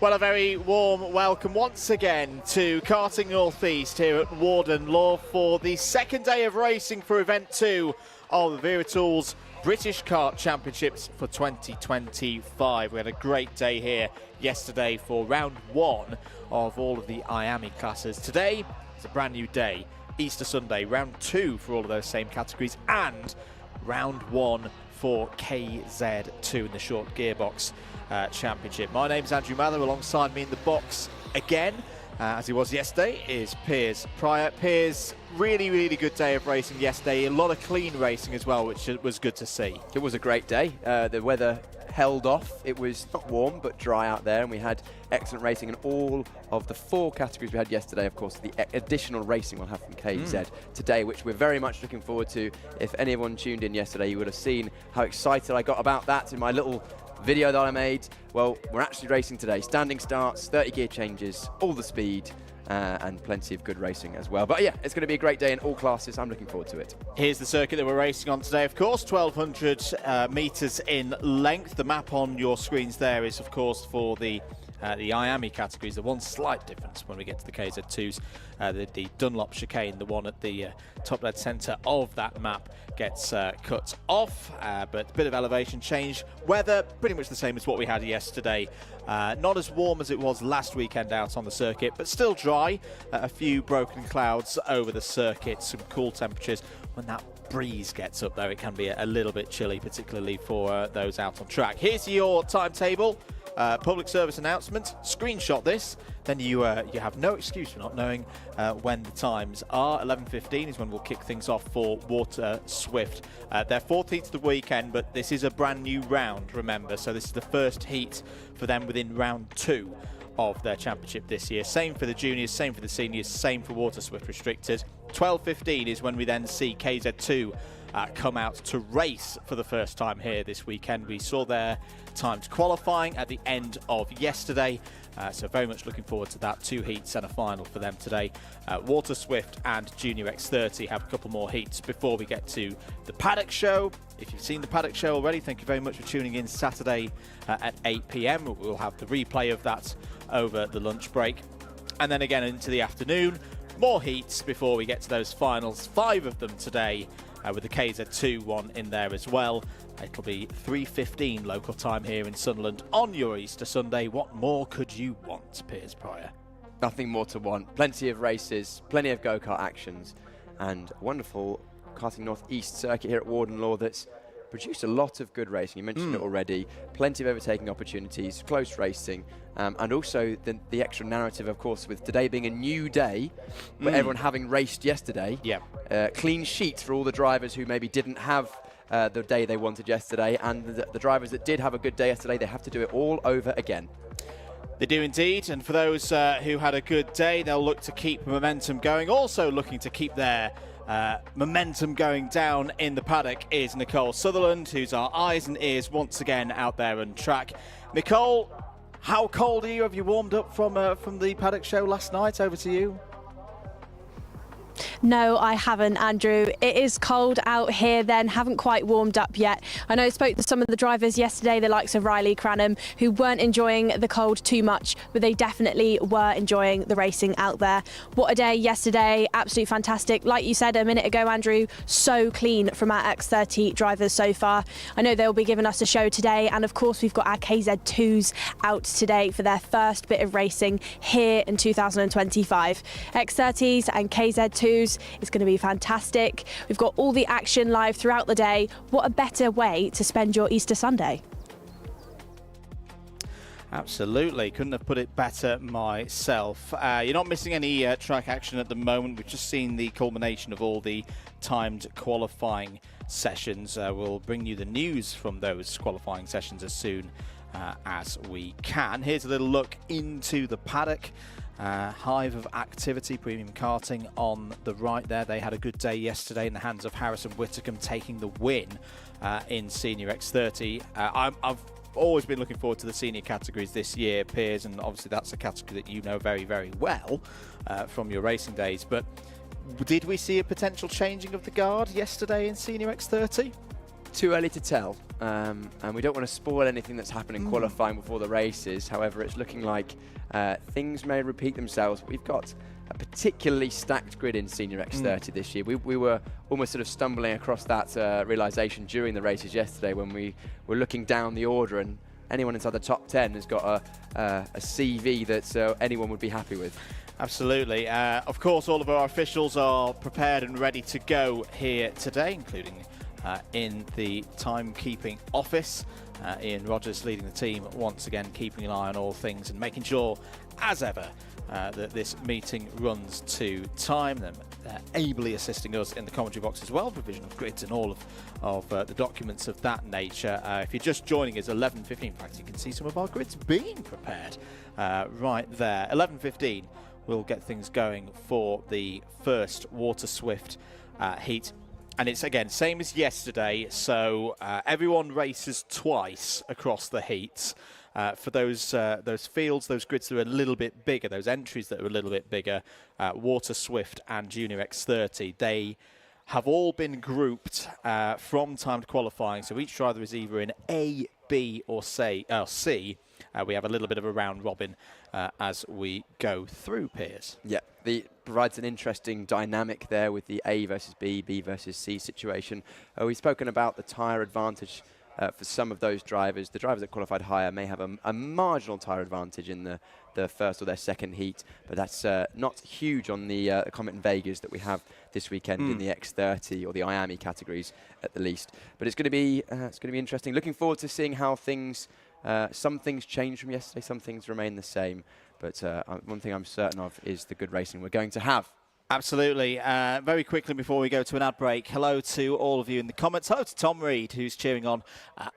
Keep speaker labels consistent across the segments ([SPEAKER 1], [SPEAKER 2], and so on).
[SPEAKER 1] Well, a very warm welcome once again to Karting North East here at Warden Law for the second day of racing for Event 2 of the Wera Tools British Kart Championships for 2025. We had a great day here yesterday for round 1 of all of the IAME classes. Today is a brand new day, Easter Sunday, round 2 for all of those same categories, and round 1 for KZ2 in the short gearbox championship. My name's Andrew Mather. Alongside me in the box again, as he was yesterday, is Piers Prior. Piers, really good day of racing yesterday. A lot of clean racing as well, which was good to see. It was a great day. The weather held off. It was not warm but dry out there, and we had excellent racing in all of the 4 categories we had yesterday. Of course, the additional racing we'll have from KZ today, which we're very much looking forward to. If anyone tuned in yesterday, you would have seen how excited I got about that in my little video that I made. Well, we're actually racing today. Standing starts, 30 gear changes, all the speed, and plenty of good racing as well. But yeah, it's going to be a great day in all classes. I'm looking forward to it. Here's the circuit that we're racing on today, of course, 1,200 metres in length. The map on your screens there is, of course, for the IAME categories. The one slight difference when we get to the KZ2s, the Dunlop chicane, the one at the top dead centre of that map, gets cut off, but a bit of elevation change. Weather pretty much the same as what we had yesterday. Not as warm as it was last weekend out on the circuit, but still dry. A few broken clouds over the circuit, some cool temperatures. When that breeze gets up there, it can be a little bit chilly, particularly for those out on track. Here's your timetable. Public service announcement. Screenshot this, then you have no excuse for not knowing when the times are. 11:15 is when we'll kick things off for Water Swift. Their 4th heat of the weekend, but this is a brand new round, remember, so this is the first heat for them within round 2 of their championship this year. Same for the juniors, same for the seniors, same for Water Swift Restricted. 12:15 is when we then see KZ2 come out to race for the first time here this weekend. We saw their timed qualifying at the end of yesterday, so very much looking forward to that. 2 heats and a final for them today. Water Swift and Junior X30 have a couple more heats before we get to the paddock show. If you've seen the paddock show already, thank you very much for tuning in Saturday at 8 PM. We'll have the replay of that over the lunch break, and then again into the afternoon. More heats before we get to those finals, 5 of them today, with the KZ2 one in there as well. It'll be 3:15 local time here in Sunderland on your Easter Sunday. What more could you want, Piers Prior?
[SPEAKER 2] Nothing more to want. Plenty of races, plenty of go-kart actions, and a wonderful Karting North East circuit here at Warden Law that's produced a lot of good racing. You mentioned it already. Plenty of overtaking opportunities, close racing, and also the extra narrative, of course, with today being a new day, but everyone having raced yesterday. Clean sheets for all the drivers who maybe didn't have the day they wanted yesterday, and the drivers that did have a good day yesterday, they have to do it all over again.
[SPEAKER 1] They do indeed, and for those who had a good day, they'll look to keep momentum going. Also looking to keep their momentum going down in the paddock is Nicole Sutherland, who's our eyes and ears once again out there on track. Nicole, how cold are you? Have you warmed up from the paddock show last night? Over to you.
[SPEAKER 3] No, I haven't, Andrew. It is cold out here then, haven't quite warmed up yet. I know I spoke to some of the drivers yesterday, the likes of Riley Cranham, who weren't enjoying the cold too much, but they definitely were enjoying the racing out there. What a day yesterday, absolutely fantastic. Like you said a minute ago, Andrew, so clean from our X30 drivers so far. I know they'll be giving us a show today, and of course we've got our KZ2s out today for their first bit of racing here in 2025. X30s and KZ2s, it's going to be fantastic. We've got all the action live throughout the day. What a better way to spend your Easter Sunday.
[SPEAKER 1] Absolutely, couldn't have put it better myself. You're not missing any track action at the moment. We've just seen the culmination of all the timed qualifying sessions. We'll bring you the news from those qualifying sessions as soon as we can. Here's a little look into the paddock. Hive of activity, Premium Karting on the right there. They had a good day yesterday in the hands of Harrison Whitcomb, taking the win in Senior X30. I've always been looking forward to the senior categories this year, Piers, and obviously that's a category that you know very, very well from your racing days. But did we see a potential changing of the guard yesterday in Senior X30?
[SPEAKER 2] too early to tell, and we don't want to spoil anything that's happened in qualifying before the races. However, it's looking like things may repeat themselves. We've got a particularly stacked grid in Senior X30 this year. We were almost sort of stumbling across that realisation during the races yesterday when we were looking down the order, and anyone inside the top 10 has got a CV that anyone would be happy with.
[SPEAKER 1] Absolutely. Of course, all of our officials are prepared and ready to go here today, including in the timekeeping office. Ian Rogers leading the team once again, keeping an eye on all things and making sure, as ever, that this meeting runs to time. Them ably assisting us in the commentary box as well, provision of grids and all of the documents of that nature. If you're just joining us, 11:15, in fact, you can see some of our grids being prepared right there. 11:15, we'll get things going for the first Water Swift heat. And it's, again, same as yesterday, so everyone races twice across the heats. For those fields, those grids that are a little bit bigger, those entries that are a little bit bigger, Water Swift and Junior X30, they have all been grouped from timed qualifying. So each driver is either in A, B or C. We have a little bit of a round robin as we go through, Piers.
[SPEAKER 2] Yeah, provides an interesting dynamic there with the A versus B, B versus C situation. We've spoken about the tyre advantage for some of those drivers. The drivers that qualified higher may have a marginal tyre advantage in the first or their second heat, but that's not huge on the Comet and Vegas that we have this weekend in the X30 or the IAME categories at the least. But it's going to be interesting. Looking forward to seeing how things. Some things change from yesterday, some things remain the same. But one thing I'm certain of is the good racing we're going to have.
[SPEAKER 1] Absolutely. Very quickly before we go to an ad break, hello to all of you in the comments. Hello to Tom Reed, who's cheering on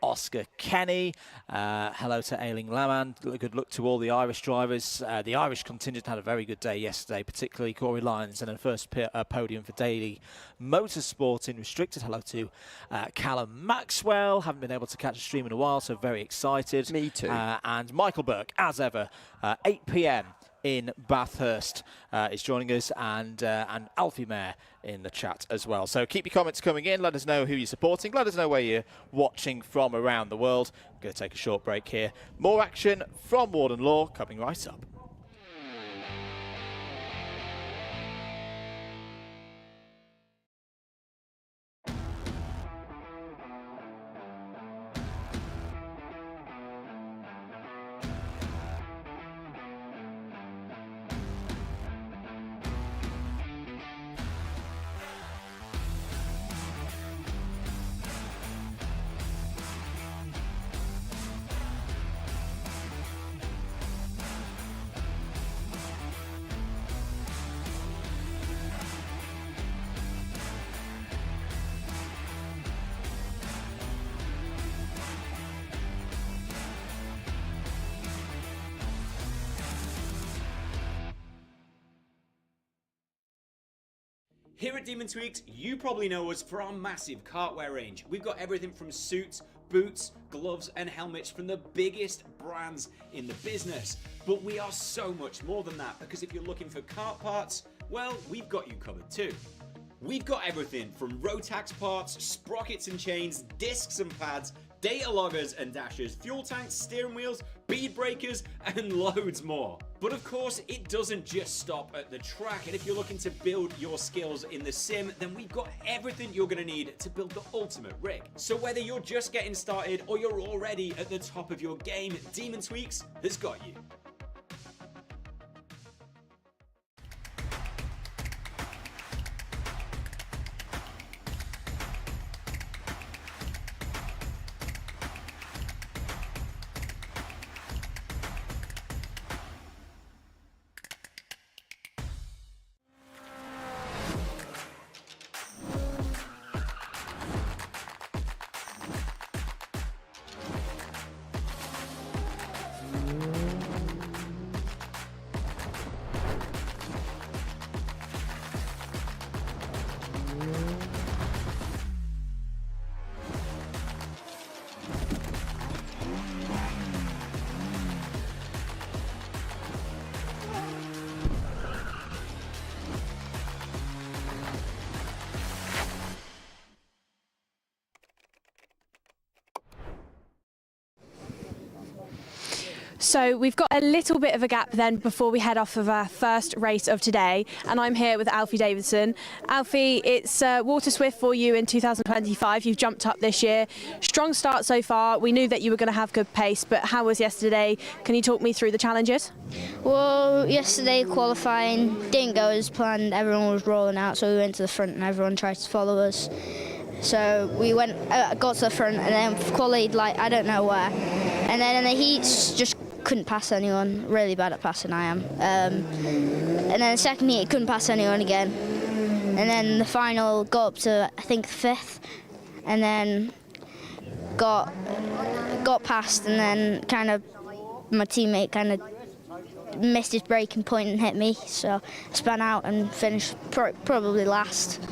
[SPEAKER 1] Oscar Kenny. Hello to Ailing Laman. Good luck to all the Irish drivers. The Irish contingent had a very good day yesterday, particularly Corey Lyons and a first podium for Daily Motorsport in Restricted. Hello to Callum Maxwell. Haven't been able to catch a stream in a while, so very excited.
[SPEAKER 2] Me too.
[SPEAKER 1] And Michael Burke, as ever, 8 p.m. in Bathurst is joining us, and Alfie Mayer in the chat as well. So keep your comments coming in. Let us know who you're supporting. Let us know where you're watching from around the world. I'm going to take a short break here. More action from Warden Law coming right up.
[SPEAKER 4] Here at Demon Tweaks, you probably know us for our massive cartwear range. We've got everything from suits, boots, gloves and helmets from the biggest brands in the business. But we are so much more than that, because if you're looking for kart parts, well, we've got you covered too. We've got everything from Rotax parts, sprockets and chains, discs and pads, data loggers and dashers, fuel tanks, steering wheels, bead breakers, and loads more. But of course, it doesn't just stop at the track, and if you're looking to build your skills in the sim, then we've got everything you're going to need to build the ultimate rig. So whether you're just getting started or you're already at the top of your game, Demon Tweaks has got you.
[SPEAKER 3] So we've got a little bit of a gap then before we head off of our first race of today, and I'm here with Alfie Davidson. Alfie, it's Water Swift for you in 2025. You've jumped up this year. Strong start so far. We knew that you were going to have good pace, but how was yesterday? Can you talk me through the challenges?
[SPEAKER 5] Well, yesterday qualifying didn't go as planned. Everyone was rolling out, so we went to the front and everyone tried to follow us. So we got to the front and then qualified like I don't know where. And then in the heats, just couldn't pass anyone. Really bad at passing, I am. And then the second heat, couldn't pass anyone again. And then the final got up to I think 5th, and then got past, and then kind of my teammate kind of missed his braking point and hit me, so I spun out and finished probably last.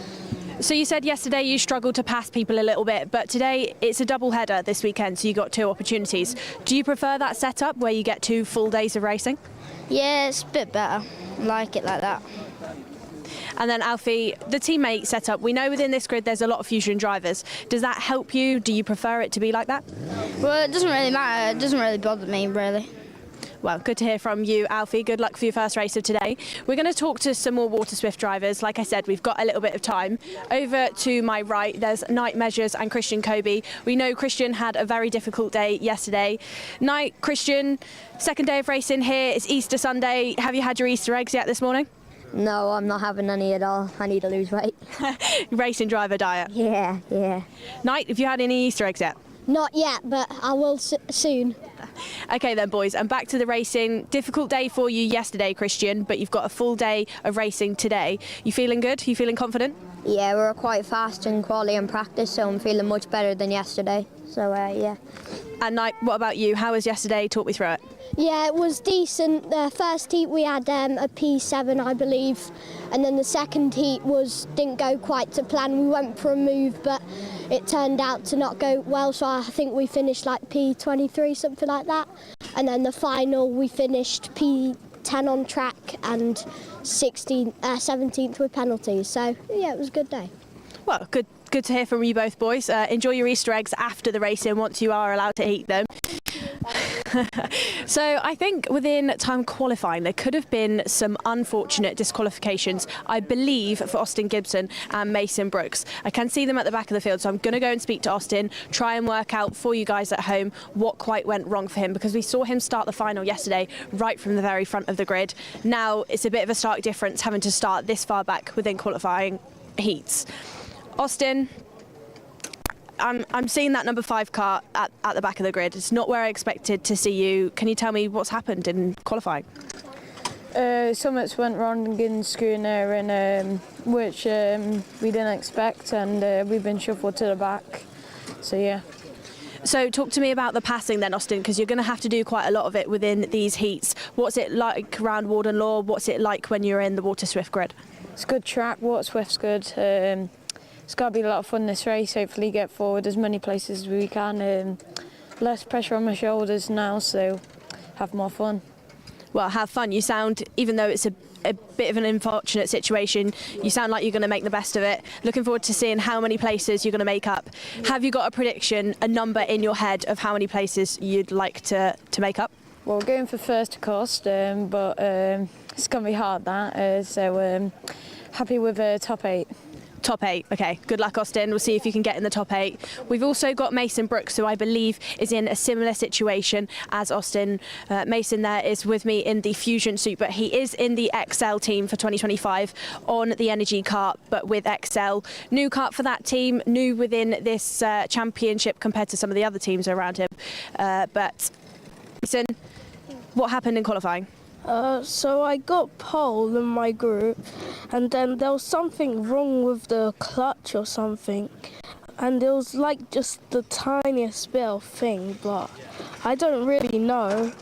[SPEAKER 3] So you said yesterday you struggled to pass people a little bit, but today it's a double header this weekend, so you got 2 opportunities. Do you prefer that setup where you get 2 full days of racing?
[SPEAKER 5] Yeah, it's a bit better. I like it like that.
[SPEAKER 3] And then Alfie, the teammate setup, we know within this grid there's a lot of Fusion drivers. Does that help you? Do you prefer it to be like that?
[SPEAKER 5] Well, it doesn't really matter. It doesn't really bother me, really.
[SPEAKER 3] Well, good to hear from you, Alfie. Good luck for your first race of today. We're going to talk to some more Water Swift drivers. Like I said, we've got a little bit of time. Over to my right, there's Knight Measures and Christian Kobe. We know Christian had a very difficult day yesterday. Knight, Christian, second day of racing here. It's Easter Sunday. Have you had your Easter eggs yet this morning?
[SPEAKER 6] No, I'm not having any at all. I need to lose weight.
[SPEAKER 3] Racing driver diet.
[SPEAKER 6] Yeah.
[SPEAKER 3] Knight, have you had any Easter eggs yet?
[SPEAKER 6] Not yet, but I will soon.
[SPEAKER 3] Okay then, boys, and back to the racing. Difficult day for you yesterday, Christian, but you've got a full day of racing today. You feeling good? You feeling confident?
[SPEAKER 6] Yeah, we were quite fast in quali and practice, so I'm feeling much better than yesterday. So, yeah.
[SPEAKER 3] And Knight, what about you? How was yesterday? Talk me through it.
[SPEAKER 7] Yeah, it was decent. The first heat we had a P7, I believe, and then the second heat didn't go quite to plan. We went for a move, but it turned out to not go well, so I think we finished like P23, something like that. And then the final, we finished P10 on track and 17th with penalties. So yeah, it was a good day.
[SPEAKER 3] Well, good to hear from you both, boys. Enjoy your Easter eggs after the racing once you are allowed to eat them. So I think within time qualifying there could have been some unfortunate disqualifications, I believe, for Austin Gibson and Mason Brooks. I can see them at the back of the field, so I'm going to go and speak to Austin, try and work out for you guys at home what quite went wrong for him, because we saw him start the final yesterday right from the very front of the grid. Now it's a bit of a stark difference having to start this far back within qualifying heats. Austin, I'm seeing that number 5 car at the back of the grid. It's not where I expected to see you. Can you tell me what's happened in qualifying?
[SPEAKER 8] Something's went wrong in schooner, and which we didn't expect, and we've been shuffled to the back. So yeah.
[SPEAKER 3] So talk to me about the passing then, Austin, because you're going to have to do quite a lot of it within these heats. What's it like around Warden Law? What's it like when you're in the Water Swift grid?
[SPEAKER 8] It's a good track. Water Swift's good. It's got to be a lot of fun this race. Hopefully get forward as many places as we can. Less pressure on my shoulders now, so have more fun.
[SPEAKER 3] Well, have fun. You sound, even though it's a bit of an unfortunate situation, you sound like you're going to make the best of it. Looking forward to seeing how many places you're going to make up. Have you got a prediction, a number in your head of how many places you'd like to make up?
[SPEAKER 8] Well, we're going for first, of course, but it's going to be hard, that. So happy with top 8.
[SPEAKER 3] Top 8, okay. Good luck, Austin. We'll see if you can get in the top 8. We've also got Mason Brooks, who I believe is in a similar situation as Austin. Mason there is with me in the Fusion suit, but he is in the XL team for 2025 on the Energy Kart, but with XL. New kart for that team, new within this championship compared to some of the other teams around him. But Mason, what happened in qualifying?
[SPEAKER 9] So I got pole in my group, and then there was something wrong with the clutch or something, and it was like just the tiniest bit of thing, but I don't really know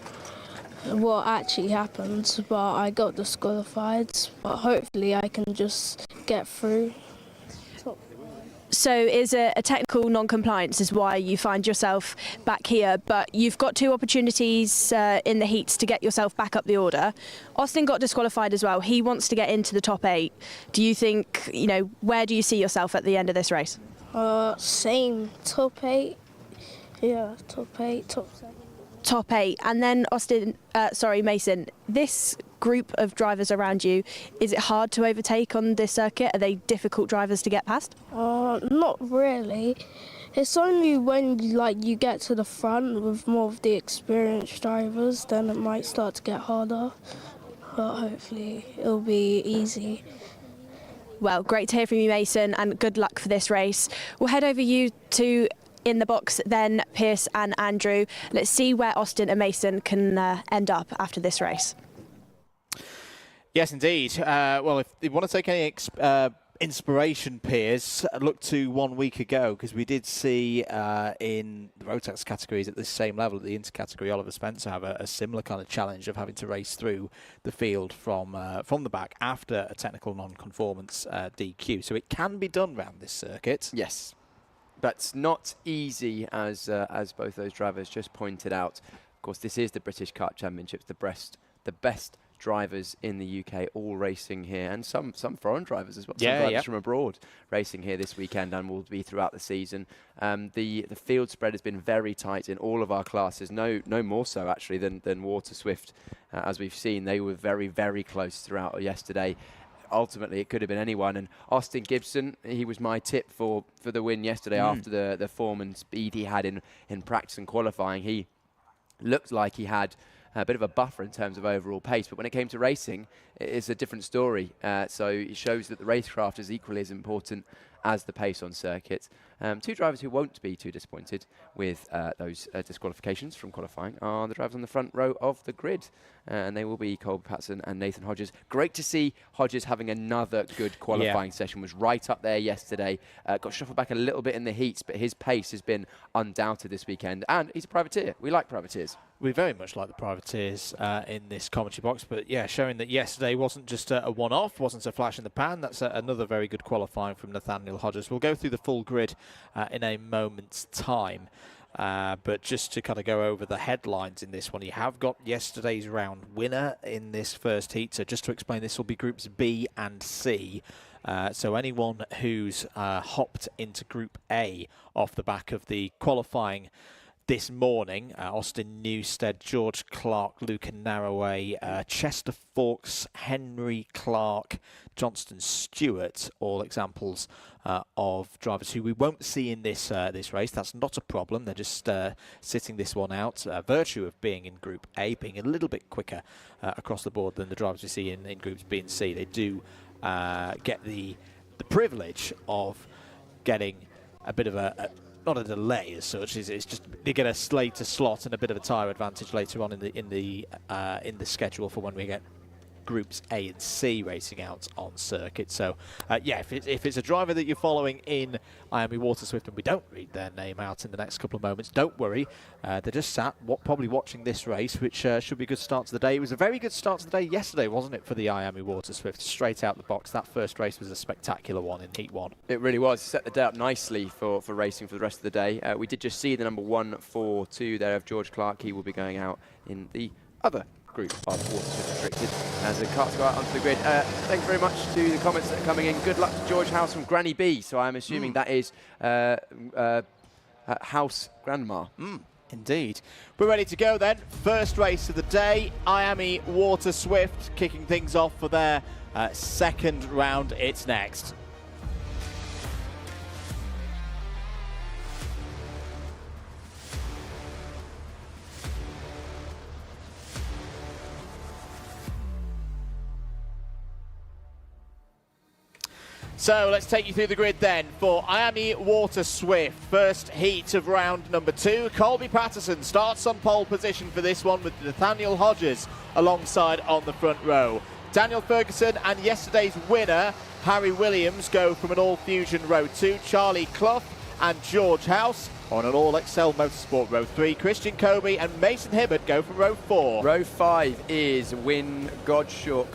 [SPEAKER 9] what actually happened, but I got disqualified, but hopefully I can just get through.
[SPEAKER 3] So is a technical non-compliance is why you find yourself back here, but you've got 2 opportunities in the heats to get yourself back up the order. Austin got disqualified as well. He wants to get into the top 8. Do you think, where do you see yourself at the end of this race?
[SPEAKER 9] Same, top 8. Yeah, top 8, top 7.
[SPEAKER 3] top 8. And then Mason, this group of drivers around you, is it hard to overtake on this circuit? Are they difficult drivers to get past?
[SPEAKER 9] Not really. It's only when you get to the front with more of the experienced drivers, then it might start to get harder. But hopefully it'll be easy.
[SPEAKER 3] Well, great to hear from you, Mason, and good luck for this race. We'll head over you to in the box then, Piers and Andrew. Let's see where Austin and Mason can end up after this race.
[SPEAKER 1] Yes, indeed. Well, if you want to take any inspiration, Piers, look to 1 week ago, because we did see in the Rotax categories at this same level, at the inter-category, Oliver Spencer have a similar kind of challenge of having to race through the field from the back after a technical non-conformance DQ. So it can be done round this circuit.
[SPEAKER 2] Yes, but not easy, as both those drivers just pointed out. Of course, this is the British Kart Championships, the best drivers in the UK all racing here, and some foreign drivers as well. Some drivers from abroad racing here this weekend and will be throughout the season. The field spread has been very tight in all of our classes, no more so actually than Water Swift. As we've seen, they were very, very close throughout yesterday. Ultimately, it could have been anyone. And Austin Gibson, he was my tip for the win yesterday after the form and speed he had in practice and qualifying. He looked like he had a bit of a buffer in terms of overall pace, but when it came to racing, it's a different story. So it shows that the racecraft is equally as important as the pace on circuit. Two drivers who won't be too disappointed with those disqualifications from qualifying are the drivers on the front row of the grid, and they will be Cole Patson and Nathan Hodges. Great to see Hodges having another good qualifying session. Was right up there yesterday. Got shuffled back a little bit in the heats, but his pace has been undoubted this weekend, and he's a privateer. We like privateers.
[SPEAKER 1] We very much like the privateers in this commentary box, but yeah, showing that yesterday wasn't just a one-off, wasn't a flash in the pan. That's another very good qualifying from Nathaniel Hodges. We'll go through the full grid in a moment's time, but just to kind of go over the headlines in this one, you have got yesterday's round winner in this first heat. So just to explain, this will be groups B and C. So anyone who's hopped into Group A off the back of the qualifying this morning, Austin Newstead, George Clark, Luca Narroway, Chester Fawkes, Henry Clark, Johnston Stewart, all examples of drivers who we won't see in this race. That's not a problem. They're just sitting this one out. Virtue of being in Group A, being a little bit quicker across the board than the drivers we see in Groups B and C. They do get the privilege of getting a bit of not a delay as such. It's just they get a later slot and a bit of a tyre advantage later on in the schedule for when we get Groups A and C racing out on circuit. So yeah, if it's a driver that you're following in IAME Water Swift and we don't read their name out in the next couple of moments, don't worry. They're just sat probably watching this race, which should be a good start to the day. It was a very good start to the day yesterday, wasn't it, for the IAME Water Swift? Straight out the box. That first race was a spectacular one in Heat 1.
[SPEAKER 2] It really was. Set the day up nicely for racing for the rest of the day. We did just see the number 142 there of George Clark. He will be going out in the other group of Water Swift Restricted as the carts go out onto the grid. Thank you very much to the comments that are coming in. Good luck to George House from Granny B. So I'm assuming that is House Grandma.
[SPEAKER 1] Indeed. We're ready to go then. First race of the day, IAME Water Swift kicking things off for their second round. It's next. So let's take you through the grid then for IAME Water Swift. First heat of round number 2. Colby Patterson starts on pole position for this one with Nathaniel Hodges alongside on the front row. Daniel Ferguson and yesterday's winner, Harry Williams, go from an all-fusion row 2. Charlie Clough and George House on an all-Excel Motorsport row 3. Christian Kobe and Mason Hibbert go from row 4.
[SPEAKER 2] Row 5 is Wynne Godshook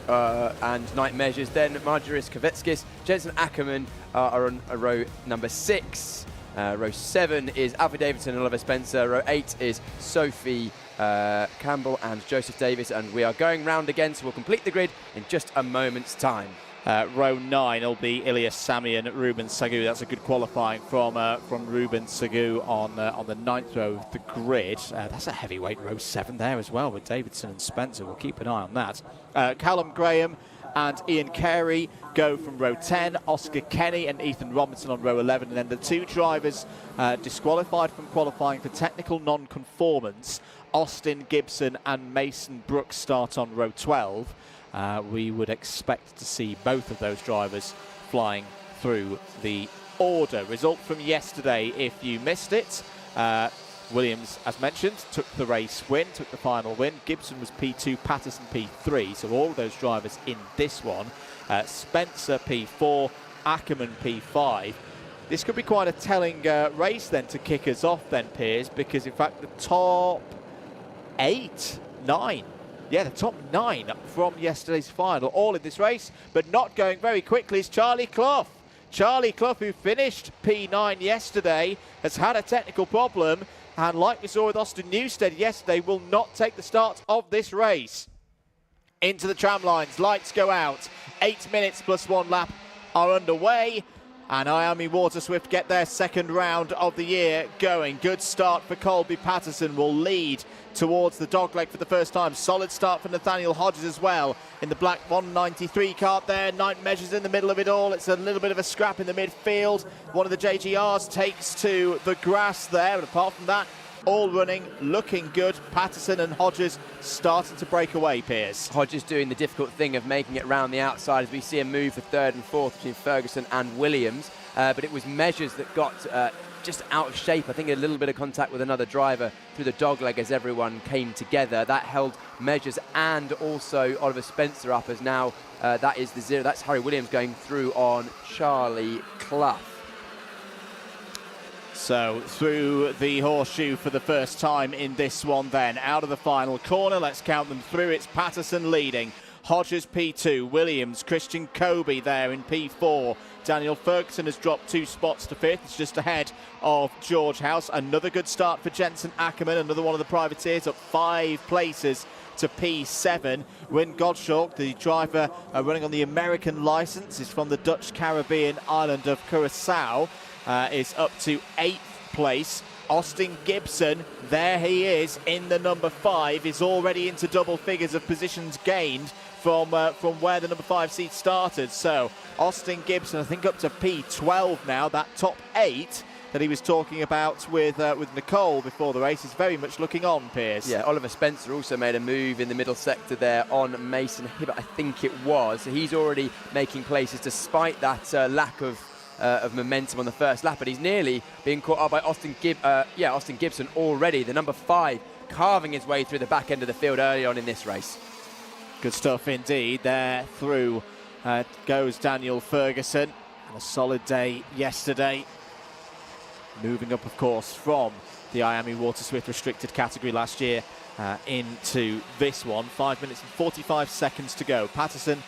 [SPEAKER 2] and Night Measures. Then Marjoris Kovetskis, Jensen Ackerman are on row number 6. Row 7 is Alfie Davidson and Oliver Spencer. Row 8 is Sophie Campbell and Joseph Davis. And we are going round again, so we'll complete the grid in just a moment's time.
[SPEAKER 1] Row 9 will be Ilias Samian, Ruben Sagu. That's a good qualifying from Ruben Sagu on the 9th row of the grid. That's a heavyweight row 7 there as well with Davidson and Spencer. We'll keep an eye on that. Callum Graham and Ian Carey go from row 10, Oscar Kenny and Ethan Robinson on row 11, and then the 2 drivers disqualified from qualifying for technical non-conformance, Austin Gibson and Mason Brooks, start on row 12. We would expect to see both of those drivers flying through the order. Result from yesterday, if you missed it, Williams, as mentioned, took the race win, took the final win. Gibson was P2, Patterson P3, so all of those drivers in this one. Spencer P4, Ackerman P5. This could be quite a telling race then to kick us off then, Piers, because in fact the top 9, yeah, the top 9 from yesterday's final, all in this race, but not going very quickly, is Charlie Clough. Charlie Clough, who finished P9 yesterday, has had a technical problem, and like we saw with Austin Newstead yesterday, will not take the start of this race. Into the tram lines, lights go out, 8 minutes plus 1 lap are underway, and IAME Water Swift get their second round of the year going. Good start for Colby Patterson, will lead towards the dogleg for the first time. Solid start for Nathaniel Hodges as well in the black 193 kart there. Night measures in the middle of it all. It's a little bit of a scrap in the midfield. One of the JGRs takes to the grass there, but apart from that, all running, looking good. Patterson and Hodges starting to break away, Piers.
[SPEAKER 2] Hodges doing the difficult thing of making it round the outside as we see a move for 3rd and 4th between Ferguson and Williams. But it was Measures that got just out of shape. I think a little bit of contact with another driver through the dogleg as everyone came together. That held Measures and also Oliver Spencer up, as now that is the 0. That's Harry Williams going through on Charlie Clough.
[SPEAKER 1] So through the horseshoe for the first time in this one then. Out of the final corner, let's count them through. It's Patterson leading. Hodges P2, Williams, Christian Kobe there in P4. Daniel Ferguson has dropped 2 spots to 5th. It's just ahead of George House. Another good start for Jensen Ackerman, another one of the privateers, up 5 places to P7. Wyn Gottschalk, the driver running on the American license, is from the Dutch Caribbean island of Curaçao, is up to 8th place. Austin Gibson, there he is in the number 5, is already into double figures of positions gained from where the number 5 seat started. So Austin Gibson, I think up to P12 now. That top 8 that he was talking about with Nicole before the race is very much looking on, Piers.
[SPEAKER 2] Yeah, Oliver Spencer also made a move in the middle sector there on Mason Hibbert, I think it was. So he's already making places despite that lack of momentum on the first lap, but he's nearly being caught up by Austin Gibson already, the number 5, carving his way through the back end of the field early on in this race.
[SPEAKER 1] Good stuff indeed. There through goes Daniel Ferguson. And a solid day yesterday. Moving up, of course, from the IAME Water Swift restricted category last year into this one. 5 minutes and 45 seconds to go. Patterson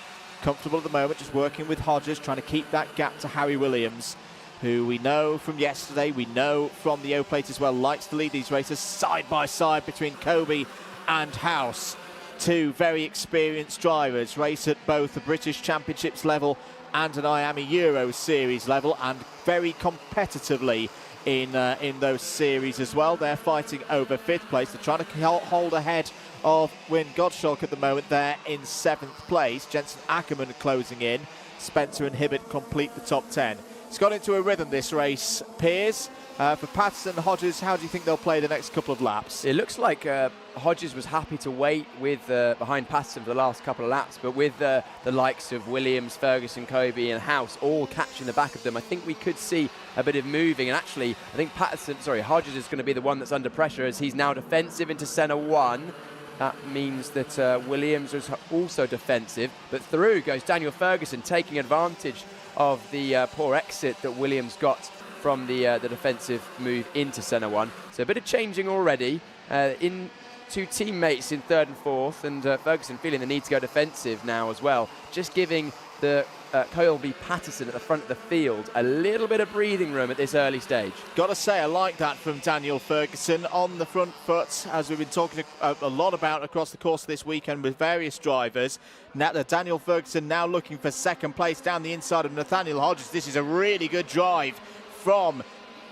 [SPEAKER 1] comfortable at the moment, just working with Hodges, trying to keep that gap to Harry Williams, who we know from yesterday, we know from the O-Plate as well, likes to lead these races side by side between Kobe and House. 2 very experienced drivers, race at both the British Championships level and an IAME Euro Series level, and very competitively in those series as well. They're fighting over 5th place. They're trying to hold ahead of Wyn Gottschalk at the moment there in 7th place. Jensen Ackerman closing in. Spencer and Hibbert complete the top 10. It's got into a rhythm, this race, Piers. For Patterson and Hodges, how do you think they'll play the next couple of laps?
[SPEAKER 2] It looks like Hodges was happy to wait with behind Patterson for the last couple of laps, but with the likes of Williams, Ferguson, Kobe and House all catching the back of them, I think we could see a bit of moving. And actually, I think Hodges is going to be the one that's under pressure, as he's now defensive into Senna 1. That means that Williams was also defensive, but through goes Daniel Ferguson, taking advantage of the poor exit that Williams got from the defensive move into Senna 1. So a bit of changing already. Into two teammates in third and fourth, and Ferguson feeling the need to go defensive now as well, just giving the Colby Patterson at the front of the field a little bit of breathing room at this early stage.
[SPEAKER 1] Got to say, I like that from Daniel Ferguson on the front foot, as we've been talking a lot about across the course of this weekend with various drivers. Now, Daniel Ferguson now looking for second place down the inside of Nathaniel Hodges. This is a really good drive from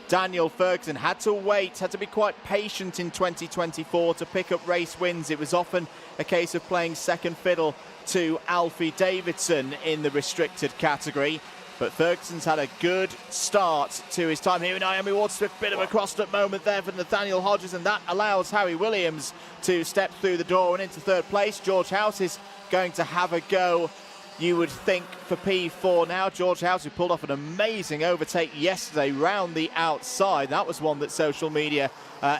[SPEAKER 1] Daniel Ferguson. Had to wait, had to be quite patient in 2024 to pick up race wins. It was often a case of playing second fiddle to Alfie Davidson in the restricted category. But Ferguson's had a good start to his time here in IAME Waterswift. Bit of a crossed-up moment there for Nathaniel Hodges, and that allows Harry Williams to step through the door and into third place. George House is going to have a go, you would think, for P4 now. George House, who pulled off an amazing overtake yesterday round the outside. That was one that social media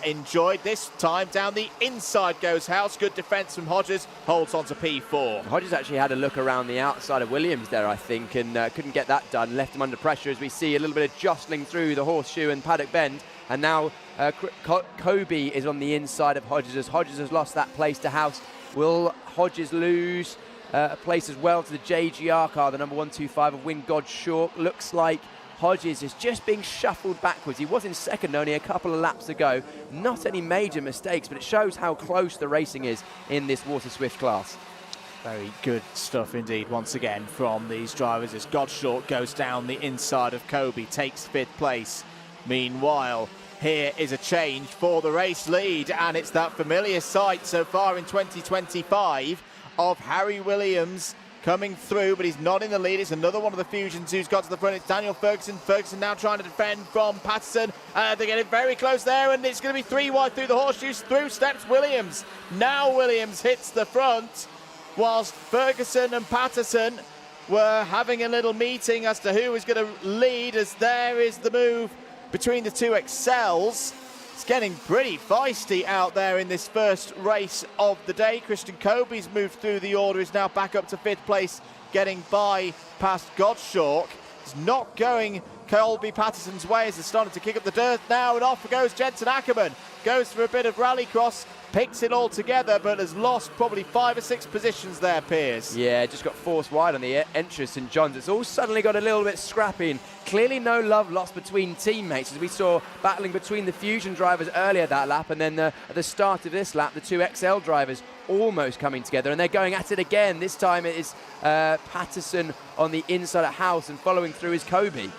[SPEAKER 1] enjoyed. This time down the inside goes House. Good defence from Hodges, holds on to P4.
[SPEAKER 2] Hodges actually had a look around the outside of Williams there, I think, and couldn't get that done. Left him under pressure as we see a little bit of jostling through the horseshoe and paddock bend. And now Kobe is on the inside of Hodges as Hodges has lost that place to House. Will Hodges lose a place as well to the JGR car, the number 125 of Win God Short? Looks like Hodges is just being shuffled backwards. He was in second only a couple of laps ago. Not any major mistakes, but it shows how close the racing is in this Water Swift class.
[SPEAKER 1] Very good stuff indeed, once again, from these drivers as Godshort goes down the inside of Kobe, takes fifth place. Meanwhile, here is a change for the race lead, and it's that familiar sight so far in 2025 of Harry Williams coming through, but he's not in the lead. It's another one of the Fusions who's got to the front. It's Daniel Ferguson. Ferguson now trying to defend from Patterson. They're getting very close there, and it's going to be three wide through the horseshoes. Through steps Williams. Now Williams hits the front, whilst Ferguson and Patterson were having a little meeting as to who was going to lead, as there is the move between the two Excels. It's getting pretty feisty out there in this first race of the day. Christian Kobe's moved through the order, is now back up to fifth place, getting by past Godshawk. It's not going Colby Patterson's way as they're starting to kick up the dirt now, and off goes Jensen Ackerman. Goes for a bit of rallycross, picks it all together, but has lost probably 5 or 6 positions there, Piers.
[SPEAKER 2] Yeah, just got forced wide on the entrance St John's. It's all suddenly got a little bit scrappy, and clearly no love lost between teammates, as we saw battling between the Fusion drivers earlier that lap, and then at the start of this lap, the two XL drivers almost coming together, and they're going at it again. This time it is Patterson on the inside of House, and following through is Kobe.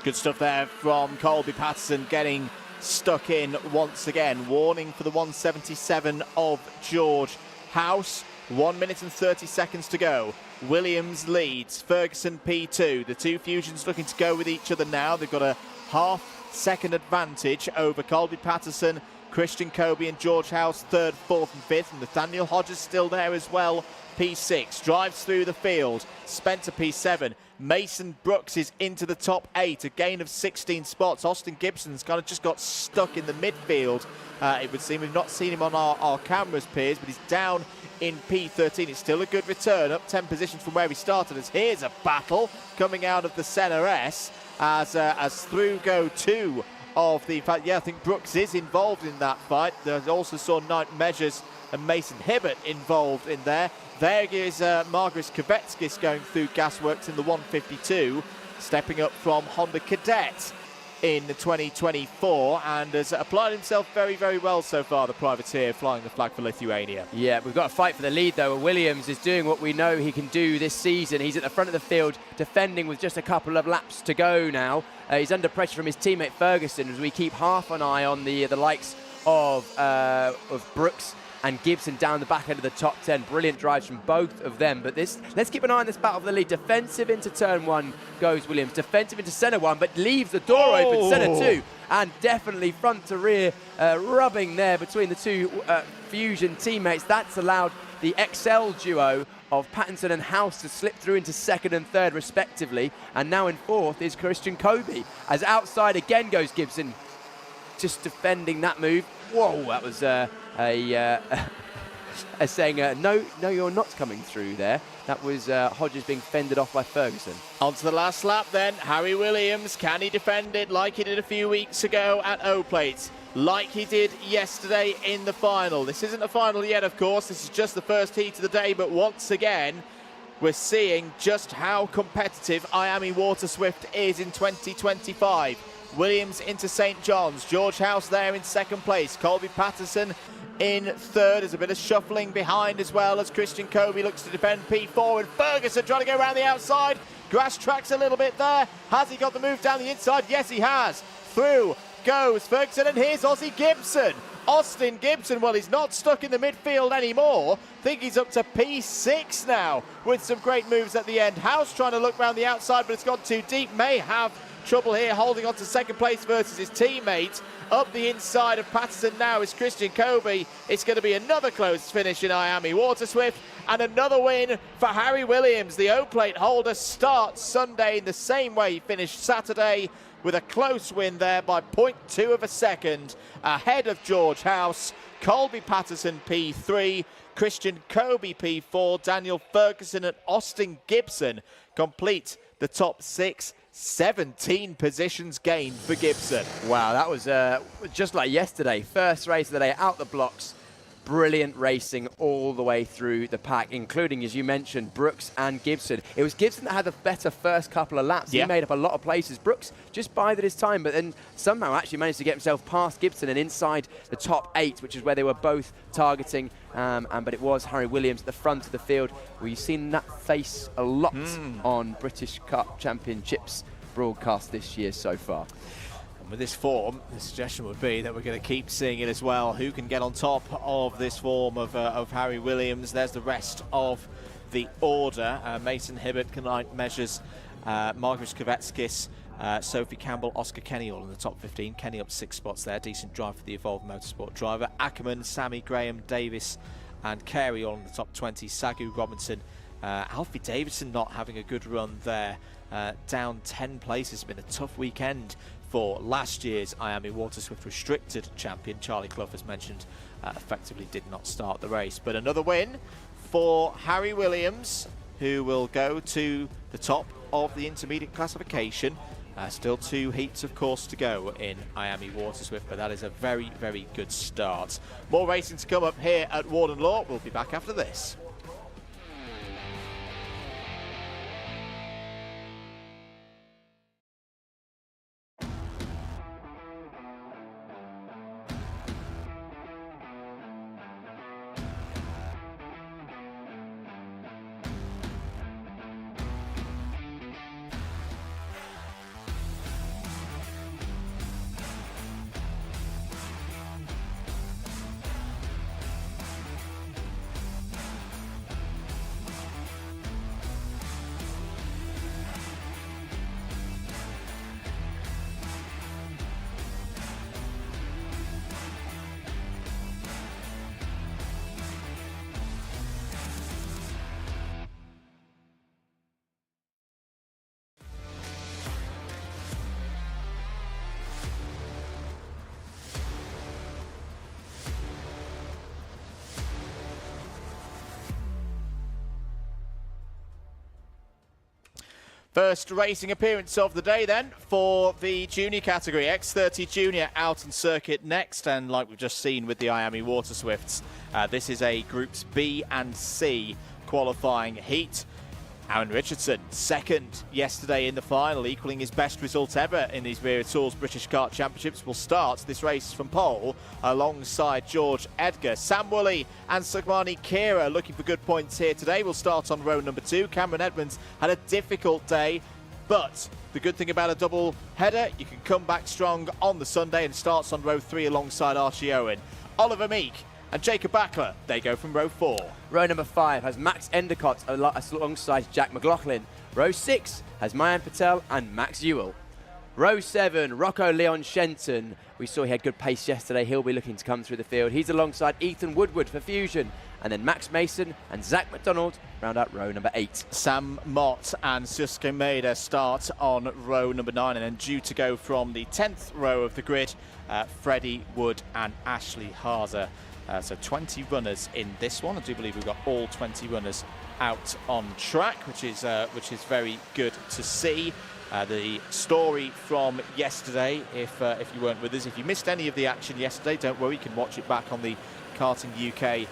[SPEAKER 1] Good stuff there from Colby Patterson, getting stuck in once again. Warning for the 177 of George House. 1 minute and 30 seconds to go. Williams leads, Ferguson P2. The two Fusions looking to go with each other now. They've got a half-second advantage over Colby Patterson, Christian Kobe and George House, third, fourth and fifth. And Nathaniel Hodges still there as well, P6. Drives through the field, Spencer P7. Mason Brooks is into the top 8, a gain of 16 spots. Austin Gibson's kind of just got stuck in the midfield, it would seem. We've not seen him on our cameras, Piers, but he's down in P13. It's still a good return, up 10 positions from where he started, as here's a battle coming out of the Senna S as through go two of the... In fact, yeah, I think Brooks is involved in that fight. There's also saw Knight Measures and Mason Hibbert involved in there. There is Margaret Kvetskis going through Gasworks in the 152, stepping up from Honda Cadet in 2024, and has applied himself very, very well so far, the privateer flying the flag for Lithuania.
[SPEAKER 2] Yeah, we've got to fight for the lead, though. Williams is doing what we know he can do this season. He's at the front of the field, defending with just a couple of laps to go now. He's under pressure from his teammate Ferguson, as we keep half an eye on the likes of Brooks and Gibson down the back end of the top 10. Brilliant drives from both of them. But let's keep an eye on this battle for the lead. Defensive into turn 1 goes Williams. Defensive into centre 1, but leaves the door open. Centre 2, and definitely front to rear rubbing there between the two Fusion teammates. That's allowed the XL duo of Pattinson and House to slip through into second and third respectively. And now in fourth is Christian Kobe. As outside again goes Gibson, just defending that move. Whoa, that was saying, no, you're not coming through there. That was Hodges being fended off by Ferguson.
[SPEAKER 1] On to the last lap then. Harry Williams, can he defend it like he did a few weeks ago at O-Plate? like he did yesterday in the final. This isn't a final yet, of course. This is just the first heat of the day, but once again, we're seeing just how competitive IAME Water Swift is in 2025. Williams into St. John's. George House there in second place. Colby Patterson in third. There's a bit of shuffling behind as well as Christian Kobe looks to defend P4, and Ferguson trying to go around the outside. Grass tracks a little bit there. Has he got the move down the inside? Yes, he has. Through goes Ferguson, and here's Aussie Gibson. Austin Gibson, well, he's not stuck in the midfield anymore. I think he's up to P6 now with some great moves at the end. House trying to look around the outside, but it's gone too deep. May have trouble here holding on to second place versus his teammate. Up the inside of Patterson now is Christian Kobe. It's going to be another close finish in IAME Water Swift, and another win for Harry Williams. The O-plate holder starts Sunday in the same way he finished Saturday, with a close win there by 0.2 of a second, ahead of George House. Colby Patterson P3, Christian Kobe P4, Daniel Ferguson and Austin Gibson complete the top 6. 17 positions gained for Gibson.
[SPEAKER 2] Wow, that was just like yesterday. First race of the day, out the blocks. Brilliant racing all the way through the pack, including, as you mentioned, Brooks and Gibson. It was Gibson that had the better first couple of laps.
[SPEAKER 1] Yeah.
[SPEAKER 2] He made up a lot of places. Brooks just bided his time, but then somehow actually managed to get himself past Gibson and inside the top 8, which is where they were both targeting. But it was Harry Williams at the front of the field. We've seen that face a lot on British Kart Championships broadcast this year so far.
[SPEAKER 1] With this form, the suggestion would be that we're going to keep seeing it as well. Who can get on top of this form of Harry Williams? There's the rest of the order. Mason Hibbert, Knight Measures, Margaret Kovetskis, Sophie Campbell, Oscar Kenny all in the top 15. Kenny up 6 spots there. Decent drive for the Evolved Motorsport driver. Ackerman, Sammy, Graham, Davis and Carey all in the top 20. Sagu, Robinson, Alfie Davidson not having a good run there. Down 10 places. It's been a tough weekend for last year's IAME Water Swift Restricted champion. Charlie Clough, as mentioned, effectively did not start the race. But another win for Harry Williams, who will go to the top of the intermediate classification. Still 2 heats, of course, to go in IAME Water Swift, but that is a very, very good start. More racing to come up here at Warden Law. We'll be back after this. First racing appearance of the day then for the junior category. X30 Junior out on circuit next, and like we've just seen with the IAME Water Swifts, this is a Groups B and C qualifying heat. Aaron Richardson, second yesterday in the final, equaling his best result ever in these Wera Tools British Kart Championships, will start this race from pole alongside George Edgar. Sam Woolley and Sugmani Kira looking for good points here today. We'll start on row number 2. Cameron Edmonds had a difficult day, but the good thing about a double header, you can come back strong on the Sunday, and starts on row 3 alongside Archie Owen. Oliver Meek and Jacob Backler, they go from row 4.
[SPEAKER 2] Row number 5 has Max Endicott alongside Jack McLaughlin. Row 6 has Mayan Patel and Max Ewell. Row 7, Rocco Leon Shenton. We saw he had good pace yesterday. He'll be looking to come through the field. He's alongside Ethan Woodward for Fusion. And then Max Mason and Zach McDonald round out row number 8.
[SPEAKER 1] Sam Mott and Susuke Maeda start on row number 9, and then due to go from the 10th row of the grid, Freddie Wood and Ashley Hazer. So 20 runners in this one. I do believe we've got all 20 runners out on track, which is very good to see. The story from yesterday, if you weren't with us, if you missed any of the action yesterday, don't worry, you can watch it back on the Karting UK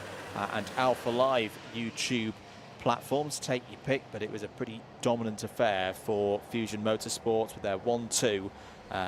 [SPEAKER 1] and Alpha Live YouTube platforms. Take your pick, but it was a pretty dominant affair for Fusion Motorsports with their 1-2,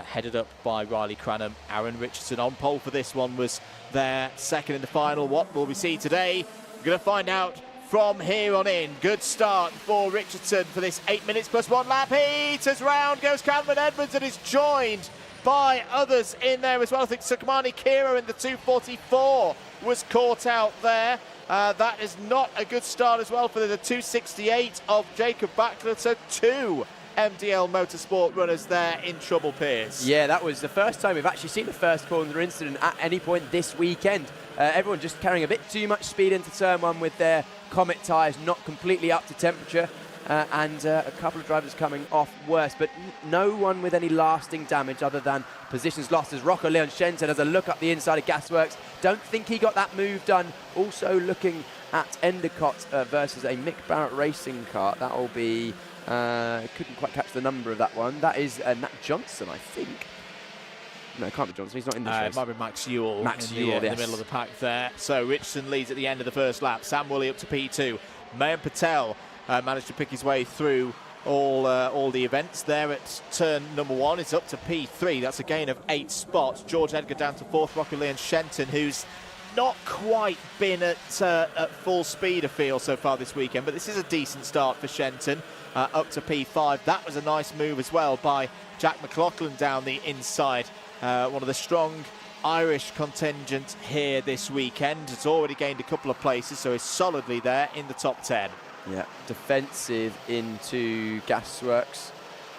[SPEAKER 1] headed up by Riley Cranham. Aaron Richardson on pole for this one was their second in the final. What will we see today? We're going to find out from here on in. Good start for Richardson for this 8 minutes plus 1 lap heat. As round goes Cameron Edmonds and is joined by others in there as well. I think Sukumani Kira in the 244 was caught out there. That is not a good start as well for the 268 of Jacob Backler. So 2 MDL Motorsport runners there in trouble, Piers.
[SPEAKER 2] Yeah, that was the first time we've actually seen the first corner incident at any point this weekend. Everyone just carrying a bit too much speed into turn 1 with their Comet tyres not completely up to temperature, and a couple of drivers coming off worse, but no one with any lasting damage other than positions lost as Rocco Leon Shenton has a look up the inside of Gasworks. Don't think he got that move done. Also looking at Endicott versus a Mick Barrett racing car. That will be, couldn't quite catch the number of that one. That is Nat Johnson, I think. No, it can't be Johnson. He's not in the chase.
[SPEAKER 1] It might be Max Ewell.
[SPEAKER 2] Max
[SPEAKER 1] in the middle of the pack there. So Richardson leads at the end of the first lap. Sam Woolley up to P2. Mayan Patel managed to pick his way through all the events there at turn number 1. It's up to P3. That's a gain of 8 spots. George Edgar down to 4th. Rocky Leon Shenton, who's not quite been at full speed, I feel, so far this weekend, but this is a decent start for Shenton, up to P5. That was a nice move as well by Jack McLaughlin down the inside. One of the strong Irish contingent here this weekend. It's already gained a couple of places, so is solidly there in the top 10.
[SPEAKER 2] Yeah, defensive into Gasworks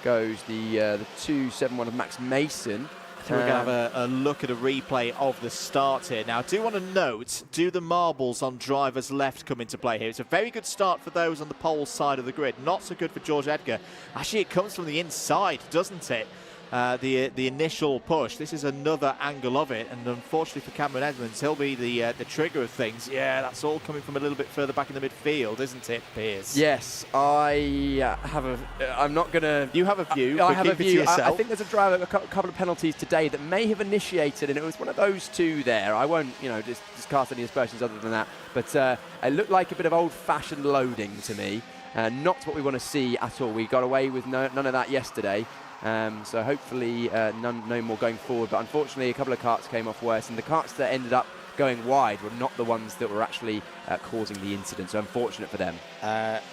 [SPEAKER 2] goes the 271 of Max Mason.
[SPEAKER 1] I think we're going to have a look at a replay of the start here. Now, I do want to note, do the marbles on driver's left come into play here? It's a very good start for those on the pole side of the grid. Not so good for George Edgar. Actually, it comes from the inside, doesn't it? The initial push. This is another angle of it, and unfortunately for Cameron Edmonds, he'll be the trigger of things. Yeah, that's all coming from a little bit further back in the midfield, isn't it, Piers?
[SPEAKER 2] Yes, I have a. I'm not going to.
[SPEAKER 1] You have a view.
[SPEAKER 2] I have a view.
[SPEAKER 1] I
[SPEAKER 2] think there's a driver, a couple of penalties today that may have initiated, and it was one of those two there. I won't, discast any aspersions other than that, but it looked like a bit of old-fashioned loading to me. Not what we want to see at all. We got away with none of that yesterday. So hopefully no more going forward, but unfortunately a couple of karts came off worse, and the karts that ended up going wide were not the ones that were actually causing the incident, so unfortunate for them.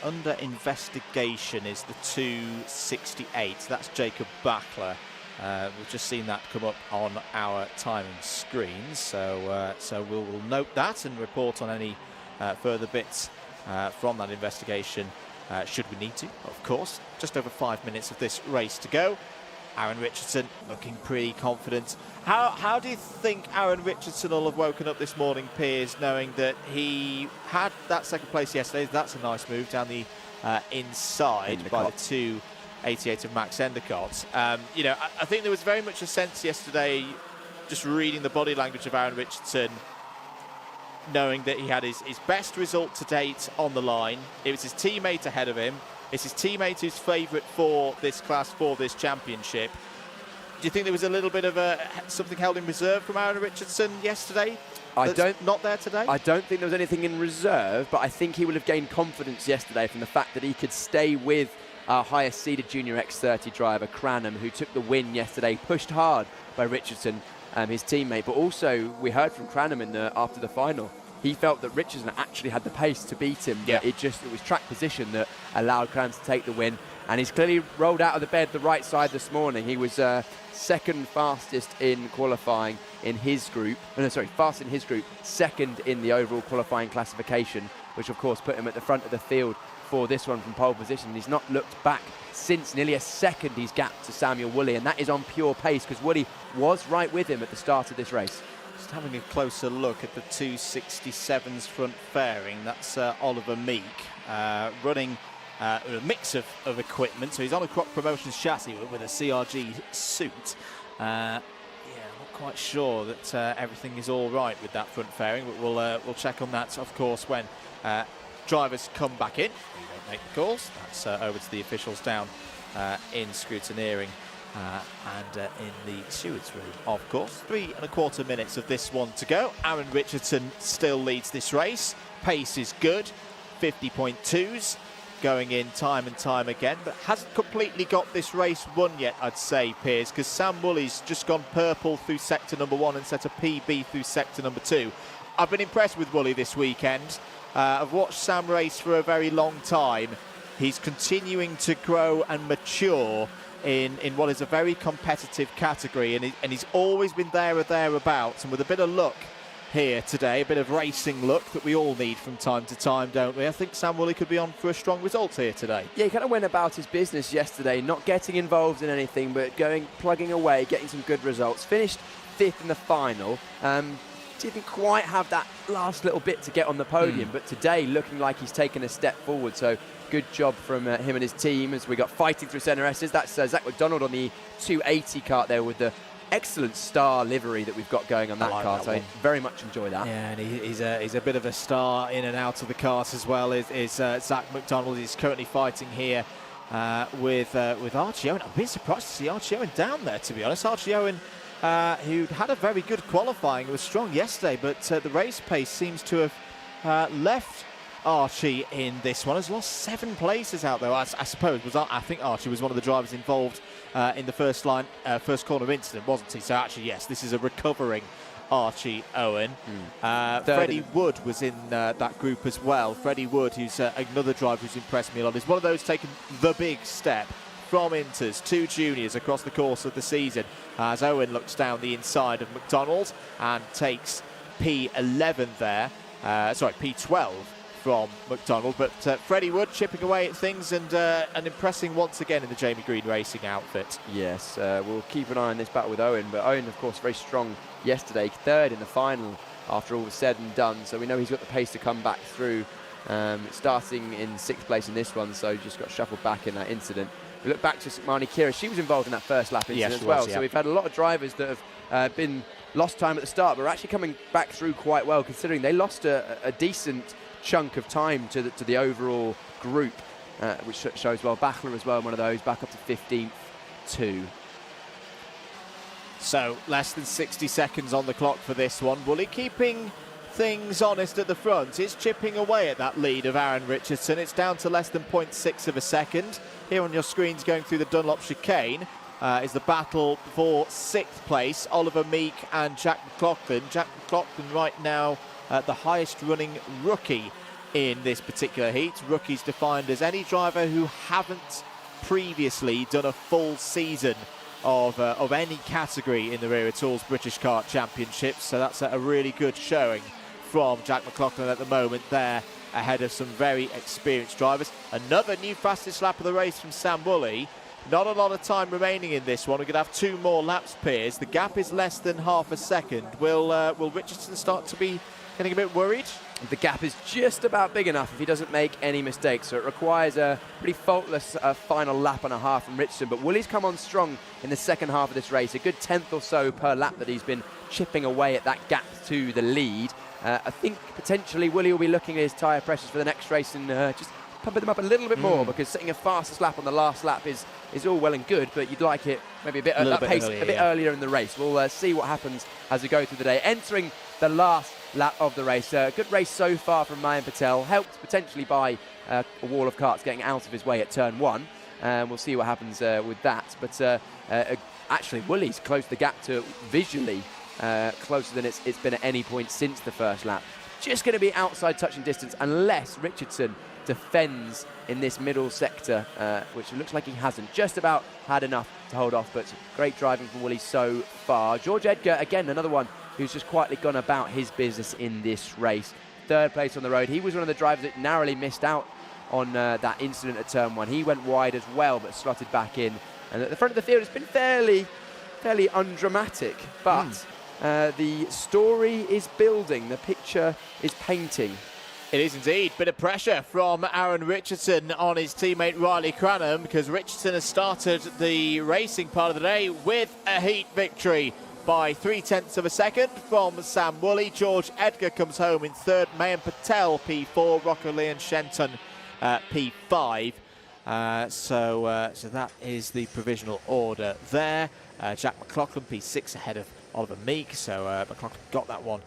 [SPEAKER 1] Under investigation is the 268, that's Jacob Backler. We've just seen that come up on our timing screens, so we'll note that and report on any further bits from that investigation. Should we need to, of course. Just over 5 minutes of this race to go. Aaron Richardson looking pretty confident. How do you think Aaron Richardson will have woken up this morning, Piers, knowing that he had that second place yesterday? That's a nice move down the inside by the 288 of Max Endicott. I think there was very much a sense yesterday, just reading the body language of Aaron Richardson, knowing that he had his best result to date on the line. It was his teammate ahead of him. It's his teammate who's favourite for this class, for this championship. Do you think there was a little bit of something held in reserve from Aaron Richardson yesterday? Not there today?
[SPEAKER 2] I don't think there was anything in reserve, but I think he will have gained confidence yesterday from the fact that he could stay with our highest seeded junior X30 driver, Cranham, who took the win yesterday, pushed hard by Richardson, his teammate. But also, we heard from Cranham after the final, he felt that Richardson actually had the pace to beat him.
[SPEAKER 1] Yeah.
[SPEAKER 2] It was track position that allowed Cranham to take the win. And he's clearly rolled out of the bed the right side this morning. He was second fastest in qualifying in his group. Fast in his group, second in the overall qualifying classification, which of course put him at the front of the field for this one from pole position. He's not looked back since. Nearly a second he's gapped to Samuel Woolley, and that is on pure pace because Woolley was right with him at the start of this race.
[SPEAKER 1] Just having a closer look at the 267's front fairing. That's Oliver Meek running a mix of equipment. So he's on a Croc Promotions chassis with a CRG suit. I'm not quite sure that everything is all right with that front fairing, but we'll check on that, of course, when drivers come back in. We don't make the calls. That's over to the officials down in scrutineering and in the stewards room, of course. 3¼ minutes of this one to go. Aaron Richardson still leads this race. Pace is good, 50.2s. Going in time and time again, but hasn't completely got this race won yet, I'd say, Piers, because Sam Woolley's just gone purple through sector number 1 and set a PB through sector number 2. I've been impressed with Woolley this weekend. I've watched Sam race for a very long time. He's continuing to grow and mature in what is a very competitive category, and he's always been there or thereabouts, and with a bit of luck here today, a bit of racing luck that we all need from time to time, don't we? I think Sam Woolley could be on for a strong result here today.
[SPEAKER 2] Yeah, he kind of went about his business yesterday, not getting involved in anything, but plugging away, getting some good results. Finished 5th in the final. Didn't quite have that last little bit to get on the podium, but today looking like he's taken a step forward. So good job from him and his team as we got fighting through centre S's. That's Zach McDonald on the 280 kart there with the excellent star livery that we've got going on that kart. I very much enjoy that. Yeah,
[SPEAKER 1] and he's a bit of a star in and out of the kart as well. Is Zach McDonald. He's currently fighting here with Archie Owen. I've been surprised to see Archie Owen down there, to be honest. Archie Owen, who had a very good qualifying, was strong yesterday, but the race pace seems to have left Archie in this one. Has lost 7 places out there. I suppose I think Archie was one of the drivers involved in the first corner incident, wasn't he? So actually, yes, this is a recovering Archie Owen. Freddie Wood was in that group as well. Freddie Wood, who's another driver who's impressed me a lot, is one of those taking the big step from Inters to juniors across the course of the season, as Owen looks down the inside of McDonald and takes P11 there. Sorry, P12 from McDonald, but Freddie Wood chipping away at things and impressing once again in the Jamie Green Racing outfit.
[SPEAKER 2] Yes, we'll keep an eye on this battle with Owen, but Owen, of course, very strong yesterday, 3rd in the final after all was said and done, so we know he's got the pace to come back through, starting in 6th place in this one, so just got shuffled back in that incident. We look back to Marnie Kira, she was involved in that first lap incident as well, so we've had a lot of drivers that have been lost time at the start, but are actually coming back through quite well, considering they lost a decent chunk of time to the overall group, which shows well. Bachler as well, one of those, back up to 15th too.
[SPEAKER 1] So less than 60 seconds on the clock for this one. Woolley keeping things honest at the front. It's chipping away at that lead of Aaron Richardson. It's down to less than 0.6 of a second. Here on your screens, going through the Dunlop chicane, is the battle for 6th place. Oliver Meek and Jack McLaughlin. Jack McLaughlin right now the highest running rookie in this particular heat. Rookies defined as any driver who haven't previously done a full season of any category in the Wera Tools British Kart Championships. So that's a really good showing from Jack McLaughlin at the moment there, ahead of some very experienced drivers. Another new fastest lap of the race from Sam Woolley. Not a lot of time remaining in this one. We're going to have 2 more laps, Piers. The gap is less than half a second. Will Richardson start to be getting a bit worried?
[SPEAKER 2] The gap is just about big enough if he doesn't make any mistakes, so it requires a pretty faultless final lap and a half from Richardson. But Woolley's come on strong in the second half of this race, a good 10th or so per lap that he's been chipping away at that gap to the lead. I think potentially Woolley will be looking at his tyre pressures for the next race and just pumping them up a little bit more, because setting a fastest lap on the last lap is all well and good, but you'd like it maybe a bit earlier in the race. We'll see what happens as we go through the day. Entering the last lap of the race. Good race so far from Mayan Patel, helped potentially by a wall of karts getting out of his way at turn 1. We'll see what happens with that. But actually, Woolley's closed the gap to visually closer than it's been at any point since the first lap. Just going to be outside touching distance unless Richardson defends in this middle sector, which looks like he hasn't. Just about had enough to hold off, but great driving from Woolley so far. George Edgar, again, another one who's just quietly gone about his business in this race. 3rd place on the road. He was one of the drivers that narrowly missed out on that incident at turn 1. He went wide as well, but slotted back in. And at the front of the field, it's been fairly undramatic, but the story is building. The picture is painting.
[SPEAKER 1] It is indeed. Bit of pressure from Aaron Richardson on his teammate Riley Cranham, because Richardson has started the racing part of the day with a heat victory by 0.3 of a second from Sam Woolley. George Edgar comes home in 3rd. Mayan Patel P4. Rocker Leon Shenton P5. So that is the provisional order there. Jack McLaughlin, P6 ahead of Oliver Meek. So McLaughlin got that one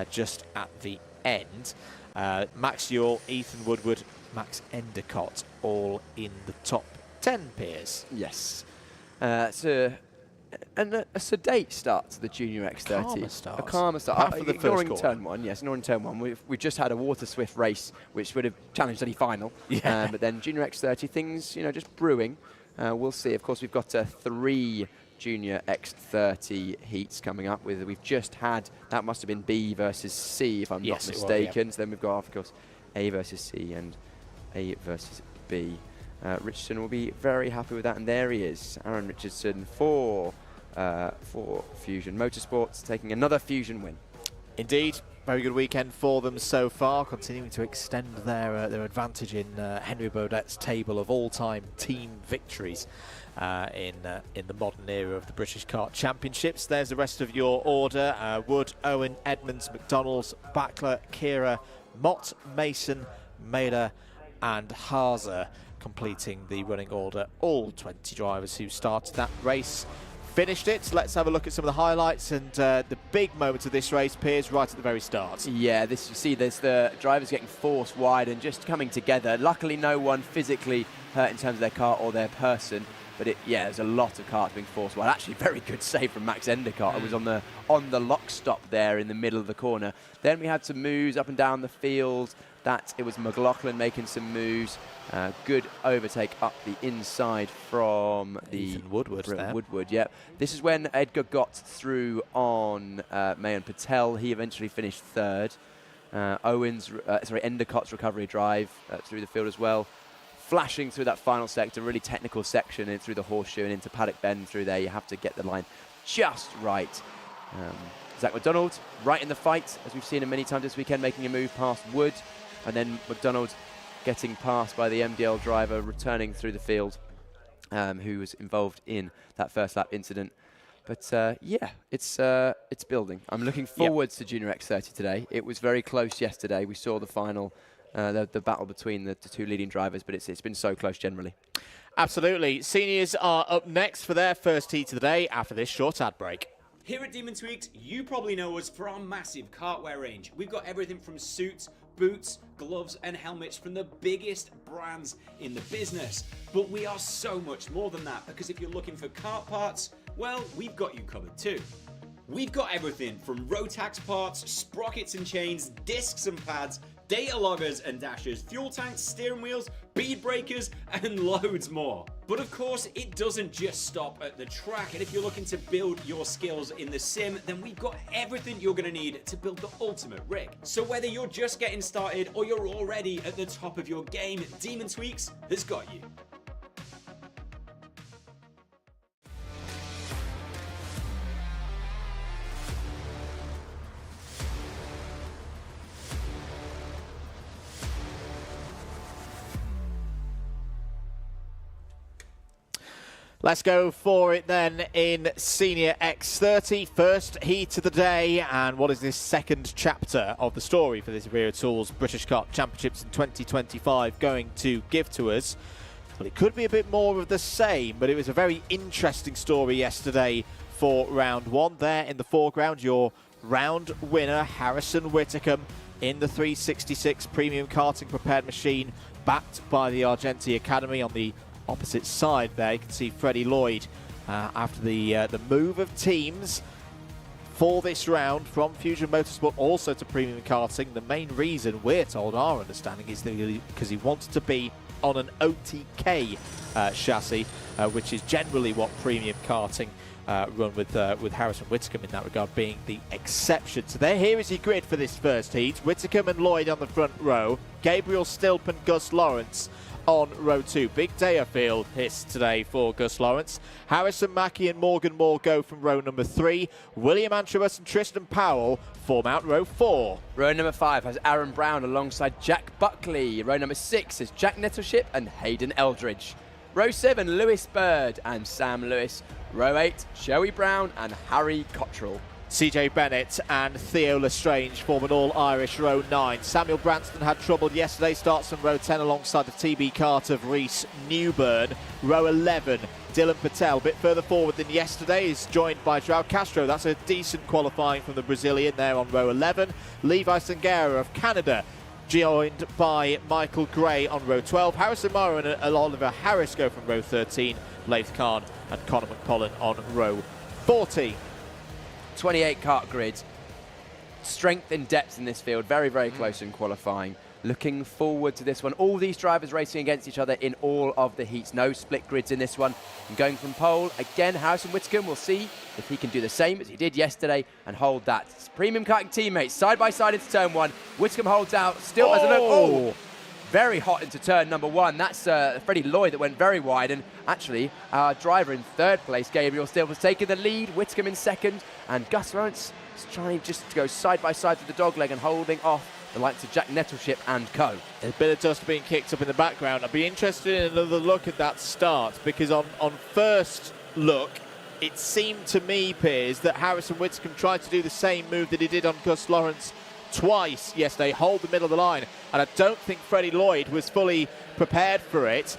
[SPEAKER 1] just at the end. Max Ewell, Ethan Woodward, Max Endicott, all in the top 10, Piers.
[SPEAKER 2] Yes. A sedate start to the Junior X30.
[SPEAKER 1] A calmer
[SPEAKER 2] calmer start.
[SPEAKER 1] Apart from the first
[SPEAKER 2] ignoring
[SPEAKER 1] corner.
[SPEAKER 2] turn one, yes, ignoring turn one. We've just had a Water Swift race, which would have challenged any final.
[SPEAKER 1] Yeah.
[SPEAKER 2] But then Junior X30, things, just brewing. We'll see. Of course, we've got 3 Junior X30 heats coming up. We've just had, that must have been B versus C, if I'm not mistaken. So then we've got, of course, A versus C and A versus B. Richardson will be very happy with that, and there he is, Aaron Richardson for Fusion Motorsports, taking another Fusion win.
[SPEAKER 1] Indeed, very good weekend for them so far, continuing to extend their advantage in Henry Beaudette's table of all-time team victories in the modern era of the British Kart Championships. There's the rest of your order: Wood, Owen, Edmonds, McDonald's, Backler, Kira, Mott, Mason, Maida, and Haase, completing the running order. All 20 drivers who started that race finished it. Let's have a look at some of the highlights and the big moments of this race, Piers, right at the very start.
[SPEAKER 2] Yeah, you see there's the drivers getting forced wide and just coming together. Luckily, no one physically hurt in terms of their car or their person. But there's a lot of karts being forced wide. Actually, very good save from Max Endicott. It was on the lock stop there in the middle of the corner. Then we had some moves up and down the field. It was McLaughlin making some moves. Good overtake up the inside from the Woodward. Yeah, this is when Edgar got through on Mayan Patel. He eventually finished third. Endicott's recovery drive through the field as well. Flashing through that final sector, really technical section, in through the horseshoe and into Paddock Bend through there. You have to get the line just right. Zach McDonald right in the fight, as we've seen him many times this weekend, making a move past Wood. And then McDonald getting passed by the MDL driver, returning through the field, who was involved in that first lap incident. But it's building. I'm looking forward to Junior X30 today. It was very close yesterday. We saw the final, the battle between the 2 leading drivers, but it's been so close generally.
[SPEAKER 1] Absolutely. Seniors are up next for their first heat of the day after this short ad break.
[SPEAKER 4] Here at Demon Tweaked, you probably know us for our massive cartwear range. We've got everything from suits, boots, gloves and helmets from the biggest brands in the business. But we are so much more than that, because if you're looking for kart parts, well, we've got you covered too. We've got everything from Rotax parts, sprockets and chains, discs and pads, data loggers and dashers, fuel tanks, steering wheels, bead breakers, and loads more. But of course, it doesn't just stop at the track, and if you're looking to build your skills in the sim, then we've got everything you're going to need to build the ultimate rig. So whether you're just getting started or you're already at the top of your game, Demon Tweaks has got you.
[SPEAKER 1] Let's go for it then in Senior X30. First heat of the day, and what is this second chapter of the story for this Wera Tools British Kart Championships in 2025 going to give to us? Well, it could be a bit more of the same, but it was a very interesting story yesterday for round 1. There in the foreground, your round winner, Harrison Whitcomb, in the 366 Premium Karting Prepared Machine, backed by the Argenti Academy. On the opposite side there, you can see Freddie Lloyd after the move of teams for this round from Fusion Motorsport also to Premium Karting. The main reason, we're told, our understanding, is because he wanted to be on an OTK chassis, which is generally what Premium Karting run with Harrison Whitcomb in that regard being the exception. So here is your grid for this first heat. Whitcomb and Lloyd on the front row, Gabriel Stilp and Gus Lawrence on row 2. Big day of field hiss today for Gus Lawrence. Harrison Mackie and Morgan Moore go from row number 3. William Antrobus and Tristan Powell form out row 4.
[SPEAKER 2] Row number 5 has Aaron Brown alongside Jack Buckley. Row number 6 is Jack Nettleship and Hayden Eldridge. Row 7, Lewis Bird and Sam Lewis. Row 8, Joey Brown and Harry Cottrell.
[SPEAKER 1] CJ Bennett and Theo Lestrange form an all-Irish row 9. Samuel Branston had trouble yesterday, starts from row 10 alongside the TB Kart of Rhys Newburn. Row 11, Dylan Patel, a bit further forward than yesterday, is joined by João Castro. That's a decent qualifying from the Brazilian there on row 11. Levi Sangera of Canada, joined by Michael Gray on row 12. Harrison Morrow and Oliver Harris go from row 13. Laith Khan and Connor McPollen on row 14.
[SPEAKER 2] 28 kart grids. Strength and depth in this field. Very, very close in qualifying. Looking forward to this one. All these drivers racing against each other in all of the heats. No split grids in this one. And going from pole, again, Harrison Whitcomb. We'll see if he can do the same as he did yesterday and hold that. It's premium karting teammates side by side into turn 1. Whitcomb holds out, still has a look. Oh! Very hot into turn number 1. That's Freddie Lloyd that went very wide. And actually, our driver in 3rd place, Gabriel Still, was taking the lead. Whitcomb in 2nd. And Gus Lawrence is trying just to go side by side with the dogleg and holding off the likes of Jack Nettleship and co.
[SPEAKER 1] A bit of dust being kicked up in the background. I'd be interested in another look at that start, because on first look, it seemed to me, Piers, that Harrison Whitcomb tried to do the same move that he did on Gus Lawrence twice yesterday, hold the middle of the line, and I don't think Freddie Lloyd was fully prepared for it,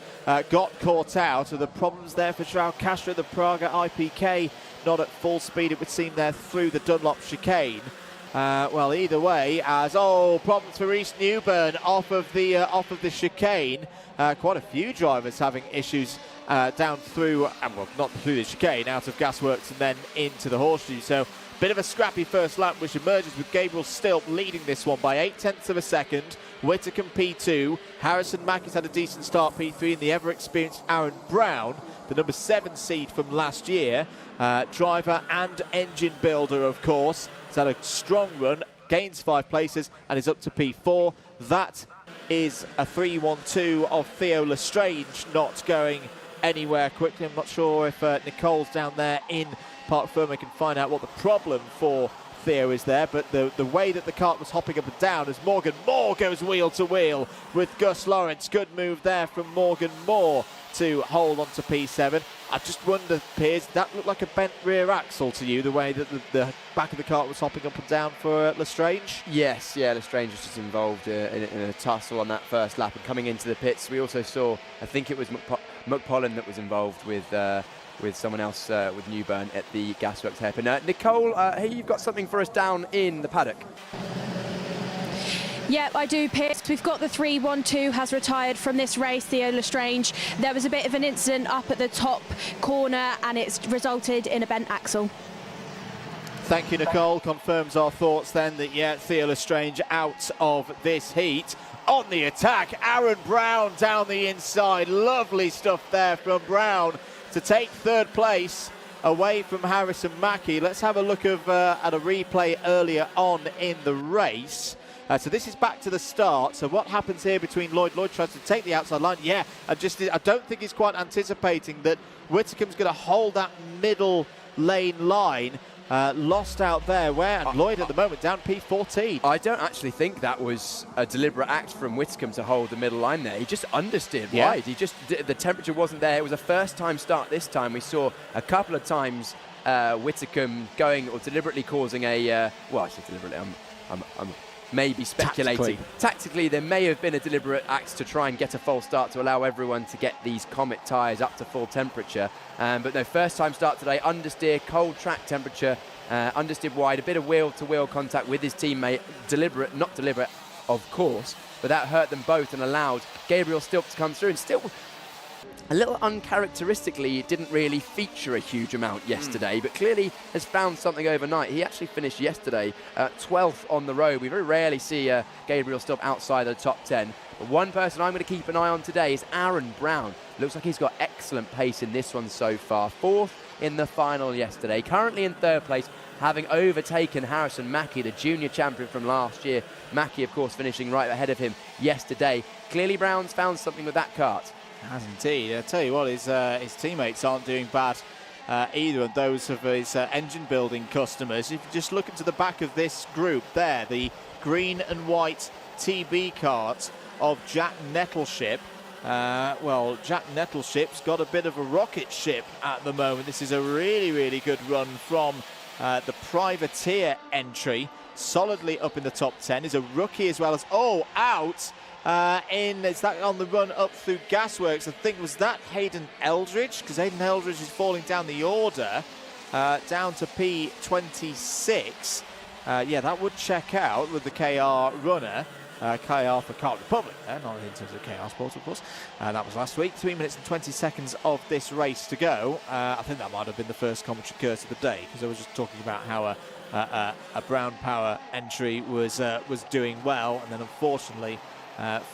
[SPEAKER 1] got caught out. So the problems there for João Castro, the Praga IPK, not at full speed it would seem there through the Dunlop chicane. Well, either way, as problems for Rhys Newburn off of the chicane. Quite a few drivers having issues down through, well, not through the chicane, out of Gasworks and then into the horseshoe. So bit of a scrappy first lap, which emerges with Gabriel Still leading this one by 0.8 of a second. Whittaker P2. Harrison Mackey's had a decent start, P3, and the ever-experienced Aaron Brown, the number 7 seed from last year, driver and engine builder, of course. He's had a strong run, gains 5 places, and is up to P4. That is a 3-1-2 of Theo Lestrange, not going anywhere quickly. I'm not sure if Nicole's down there in Park Ferme can find out what the problem for Theo is there, but the way that the kart was hopping up and down as Morgan Moore goes wheel to wheel with Gus Lawrence. Good move there from Morgan Moore to hold on to P7. I just wonder, Piers, that looked like a bent rear axle to you, the way that the back of the kart was hopping up and down for Lestrange?
[SPEAKER 2] Yes, yeah, Lestrange was just involved in a tussle on that first lap and coming into the pits. We also saw, I think it was McPollen that was involved with someone else, with Newburn at the Gasworks hairpin. Nicole, hey, you've got something for us down in the paddock.
[SPEAKER 3] Yep, I do, Piers. We've got the 3-1-2 has retired from this race, Theo Lestrange. There was a bit of an incident up at the top corner and it's resulted in a bent axle.
[SPEAKER 1] Thank you, Nicole. Confirms our thoughts then that, yeah, Theo Lestrange out of this heat. On the attack, Aaron Brown down the inside. Lovely stuff there from Brown to take 3rd place away from Harrison Mackey. Let's have a look at a replay earlier on in the race. So this is back to the start. So what happens here between Lloyd? Lloyd tries to take the outside line. Yeah, I don't think he's quite anticipating that Whittacombe's going to hold that middle lane line. Lost out there, and Lloyd at the moment down P14.
[SPEAKER 2] I don't actually think that was a deliberate act from Whitcomb to hold the middle line there. He just understeered wide. He just, the temperature wasn't there. It was a first time start this time. We saw a couple of times Whitcomb going or deliberately causing a, well, I say deliberately, I'm maybe speculating. Tactically, there may have been a deliberate act to try and get a false start to allow everyone to get these Comet tyres up to full temperature. But no, first time start today, understeer, cold track temperature, understeered wide, a bit of wheel-to-wheel contact with his teammate, deliberate, not deliberate, of course, but that hurt them both and allowed Gabriel Still to come through, and still a little uncharacteristically, it didn't really feature a huge amount yesterday, but clearly has found something overnight. He actually finished yesterday 12th on the road. We very rarely see Gabriel Still outside the top 10. But one person I'm going to keep an eye on today is Aaron Brown. Looks like he's got excellent pace in this one so far. 4th in the final yesterday. Currently in 3rd place, having overtaken Harrison Mackey, the junior champion from last year. Mackey, of course, finishing right ahead of him yesterday. Clearly Brown's found something with that kart.
[SPEAKER 1] Has indeed. I tell you what, his teammates aren't doing bad either, and those of his engine building customers. If you just look into the back of this group there, the green and white TB kart of Jack Nettleship. Well, Jack Nettleship's got a bit of a rocket ship at the moment. This is a really, really good run from the privateer entry, solidly up in the top 10. Is a rookie as well as, out. Is that on the run up through Gasworks? I think, was that Hayden Eldridge? Because Hayden Eldridge is falling down the order, down to P26. Yeah, that would check out with the KR runner. KR for Kart Republic, not in terms of KR Sports, of course. That was last week. 3 minutes and 20 seconds of this race to go. I think that might have been the first commentary curse of the day, because I was just talking about how a Brown Power entry was doing well, and then unfortunately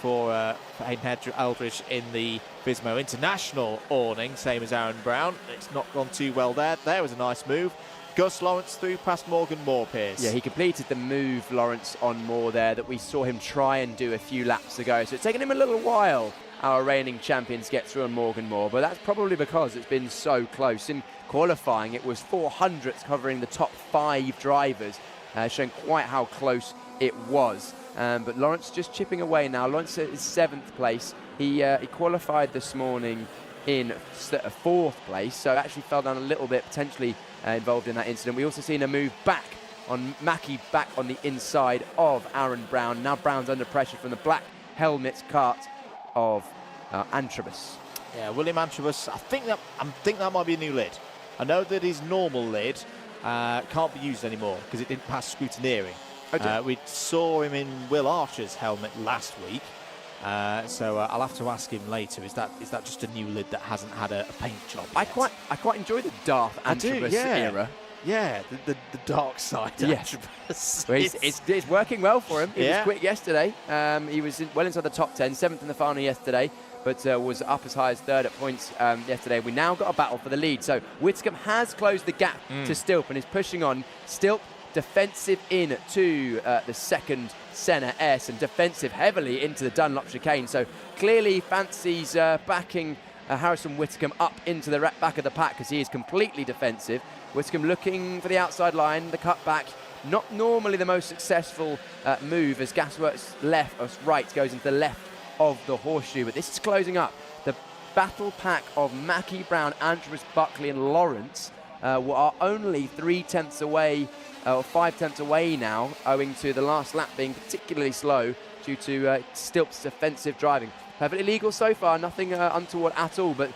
[SPEAKER 1] for Hayden Eldridge in the Vismo International awning, same as Aaron Brown, it's not gone too well there. There was a nice move. Gus Lawrence through past Morgan Moore, Piers.
[SPEAKER 2] Yeah, he completed the move, Lawrence, on Moore there that we saw him try and do a few laps ago. So it's taken him a little while, our reigning champions, get through on Morgan Moore. But that's probably because it's been so close. In qualifying, it was 400s covering the top 5 drivers, showing quite how close it was. But Lawrence just chipping away now. Lawrence is 7th place. He qualified this morning in 4th place, so actually fell down a little bit, potentially involved in that incident. We also seen a move back on Mackie, back on the inside of Aaron Brown. Now Brown's under pressure from the black helmet kart of Antrobus.
[SPEAKER 1] Yeah, William Antrobus. I think that might be a new lid. I know that his normal lid can't be used anymore because it didn't pass scrutineering. We saw him in Will Archer's helmet last week. So I'll have to ask him later. Is that just a new lid that hasn't had a paint job yet?
[SPEAKER 2] I quite enjoy the Darth Antrobus era.
[SPEAKER 1] Yeah, the dark side.
[SPEAKER 2] Yes, well, it's working well for him. He was quick yesterday. He was well inside the top 10, 7th in the final yesterday, but was up as high as 3rd at points yesterday. We now got a battle for the lead. So Whitcomb has closed the gap to Stilp and is pushing on. Stilp defensive in to the second Senna S and defensive heavily into the Dunlop chicane. So clearly fancies backing Harrison Whitcomb up into the back of the pack because he is completely defensive. Whitcomb looking for the outside line, the cut back. Not normally the most successful move as Gasworks right goes into the left of the horseshoe, but this is closing up. The battle pack of Mackie, Brown, Andrews, Buckley and Lawrence are only 3/10 away, or 5/10 away now, owing to the last lap being particularly slow due to Stilp's defensive driving. Perfectly legal so far, nothing untoward at all, but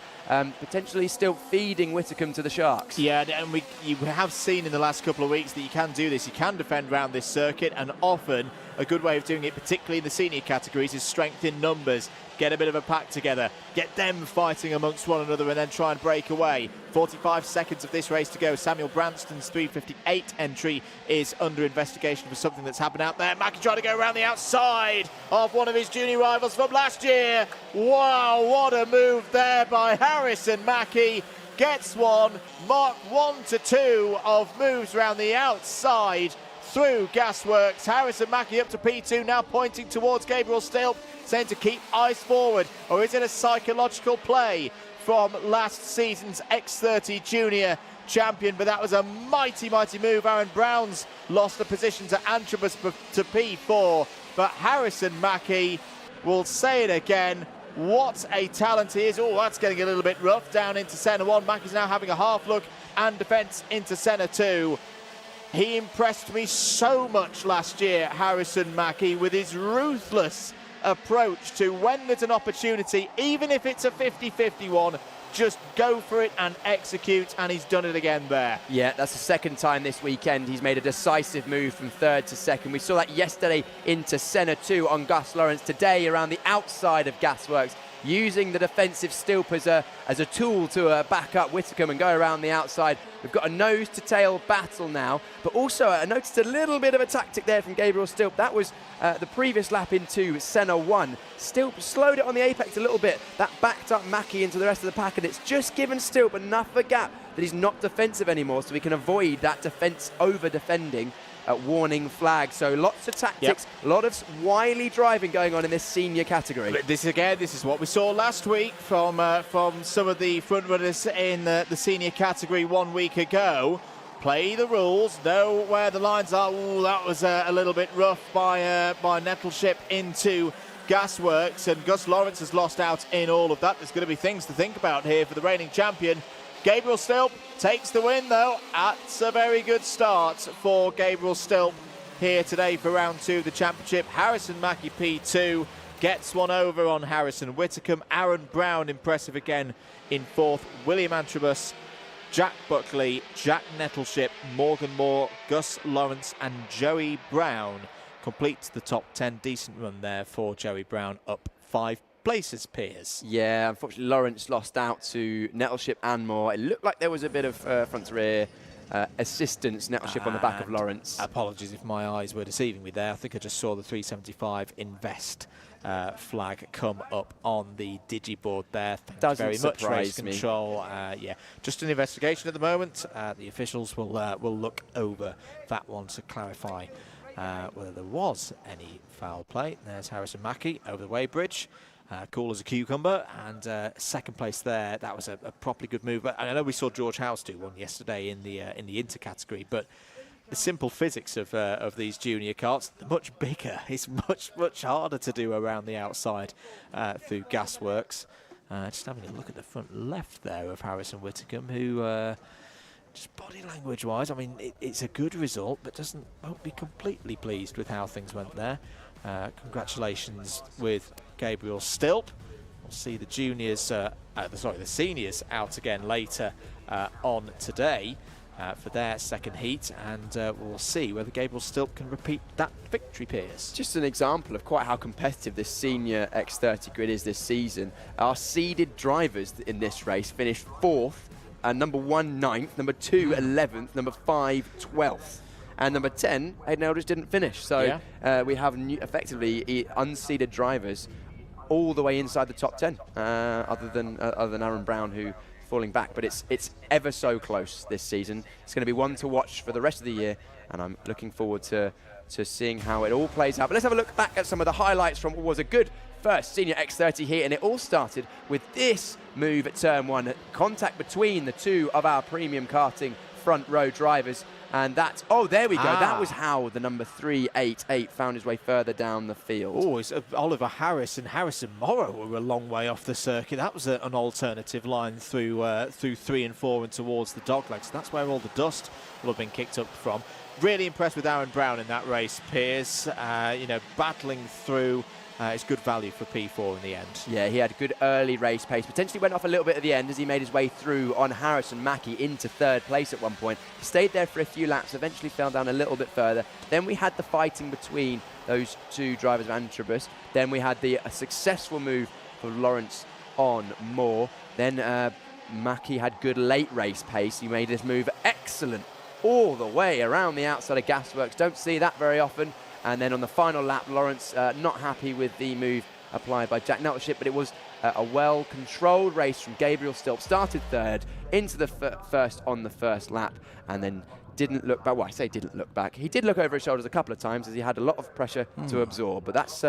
[SPEAKER 2] potentially still feeding Whitcomb to the Sharks.
[SPEAKER 1] Yeah, and you have seen in the last couple of weeks that you can do this. You can defend around this circuit, and often a good way of doing it, particularly in the senior categories, is strength in numbers. Get a bit of a pack together, get them fighting amongst one another, and then try and break away. 45 seconds of this race to go. Samuel Branston's 3:58 entry is under investigation for something that's happened out there. Mackie trying to go around the outside of one of his junior rivals from last year. Wow, what a move there by Harrison Mackie. Gets one, mark 1 to 2 of moves around the outside through Gasworks. Harrison Mackie up to P2, now pointing towards Gabriel Stilp, saying to keep eyes forward. Or is it a psychological play from last season's X30 junior champion? But that was a mighty, mighty move. Aaron Brown's lost the position to Antrobus to P4. But Harrison Mackie, will say it again, what a talent he is. Oh, that's getting a little bit rough down into Senna 1. Mackie's now having a half look and defence into Senna 2. He impressed me so much last year, Harrison Mackie, with his ruthless approach to when there's an opportunity, even if it's a 50-50 one, just go for it and execute, and he's done it again there.
[SPEAKER 2] Yeah, that's the second time this weekend he's made a decisive move from 3rd to 2nd. We saw that yesterday into Senna 2 on Gus Lawrence, today around the outside of Gasworks, using the defensive Stilp as a tool to back up Whitcomb and go around the outside. We've got a nose-to-tail battle now, but also I noticed a little bit of a tactic there from Gabriel Stilp. That was the previous lap into Senna 1. Stilp slowed it on the apex a little bit. That backed up Mackie into the rest of the pack, and it's just given Stilp enough of a gap that he's not defensive anymore, so we can avoid that defense over-defending warning flag. So lots of tactics, a lot of wily driving going on in this senior category.
[SPEAKER 1] But this is what we saw last week from some of the front runners in the senior category 1 week ago. Play the rules, know where the lines are. Ooh, that was a little bit rough by Nettleship into Gasworks, and Gus Lawrence has lost out in all of that. There's going to be things to think about here for the reigning champion. Gabriel Stilp takes the win, though. That's a very good start for Gabriel Stilp here today for round 2 of the championship. Harrison Mackie P2 gets one over on Harrison Whitcomb. Aaron Brown impressive again in 4th. William Antrobus, Jack Buckley, Jack Nettleship, Morgan Moore, Gus Lawrence and Joey Brown completes the top 10. Decent run there for Joey Brown, up 5 places, Piers.
[SPEAKER 2] Yeah, unfortunately Lawrence lost out to Nettleship and Moore. It looked like there was a bit of front to rear assistance, Nettleship on the back of Lawrence.
[SPEAKER 1] Apologies if my eyes were deceiving me there. I think I just saw the 375 Invest flag come up on the digiboard there. Thanks very much, Race Control. Yeah, just an investigation at the moment. The officials will look over that one to clarify whether there was any foul play. There's Harrison Mackie over the weighbridge. Cool as a cucumber, and second place there. That was a properly good move. And I know we saw George House do one yesterday in the inter category, but the simple physics of these junior karts, they're much bigger. It's much harder to do around the outside through gasworks. Just having a look at the front left there of Harrison Whitcomb, who just body language wise, I mean, it's a good result, but won't be completely pleased with how things went there. Congratulations with Gabriel Stilp. We'll see the juniors, the seniors out again later on today for their second heat, and we'll see whether Gabriel Stilp can repeat that victory, Piers.
[SPEAKER 2] Just an example of quite how competitive this senior X30 grid is this season. Our seeded drivers in this race finished 4th, number 1 9th, number 2 11th, number 5 12th. And number 10, Hayden Eldridge didn't finish. So we have effectively unseeded drivers all the way inside the top 10, other than Aaron Brown, who falling back. But it's ever so close this season. It's going to be one to watch for the rest of the year, and I'm looking forward to seeing how it all plays out. But let's have a look back at some of the highlights from what was a good first senior X30 heat, and it all started with this move at turn 1, contact between the two of our premium karting front row drivers. And that's, oh, there we go. That was how the number 388 found his way further down the field.
[SPEAKER 1] Oh, it's Oliver Harris and Harrison Morrow were a long way off the circuit. That was an alternative line through 3 and 4 and towards the doglegs. That's where all the dust will have been kicked up from. Really impressed with Aaron Brown in that race, Piers. Battling through. It's good value for P4 in the end. Yeah,
[SPEAKER 2] he had good early race pace. Potentially went off a little bit at the end as he made his way through on Harrison Mackie into 3rd place at one point. He stayed there for a few laps, eventually fell down a little bit further. Then we had the fighting between those two drivers of Antrobus. Then we had a successful move for Lawrence on Moore. Then Mackie had good late race pace. He made his move excellent all the way around the outside of Gasworks. Don't see that very often. And then on the final lap, Lawrence not happy with the move applied by Jack Nettleship, but it was a well-controlled race from Gabriel Stilp. Started 3rd, into the first on the first lap, and then didn't look back. Well, I say didn't look back. He did look over his shoulders a couple of times as he had a lot of pressure to absorb. But that's,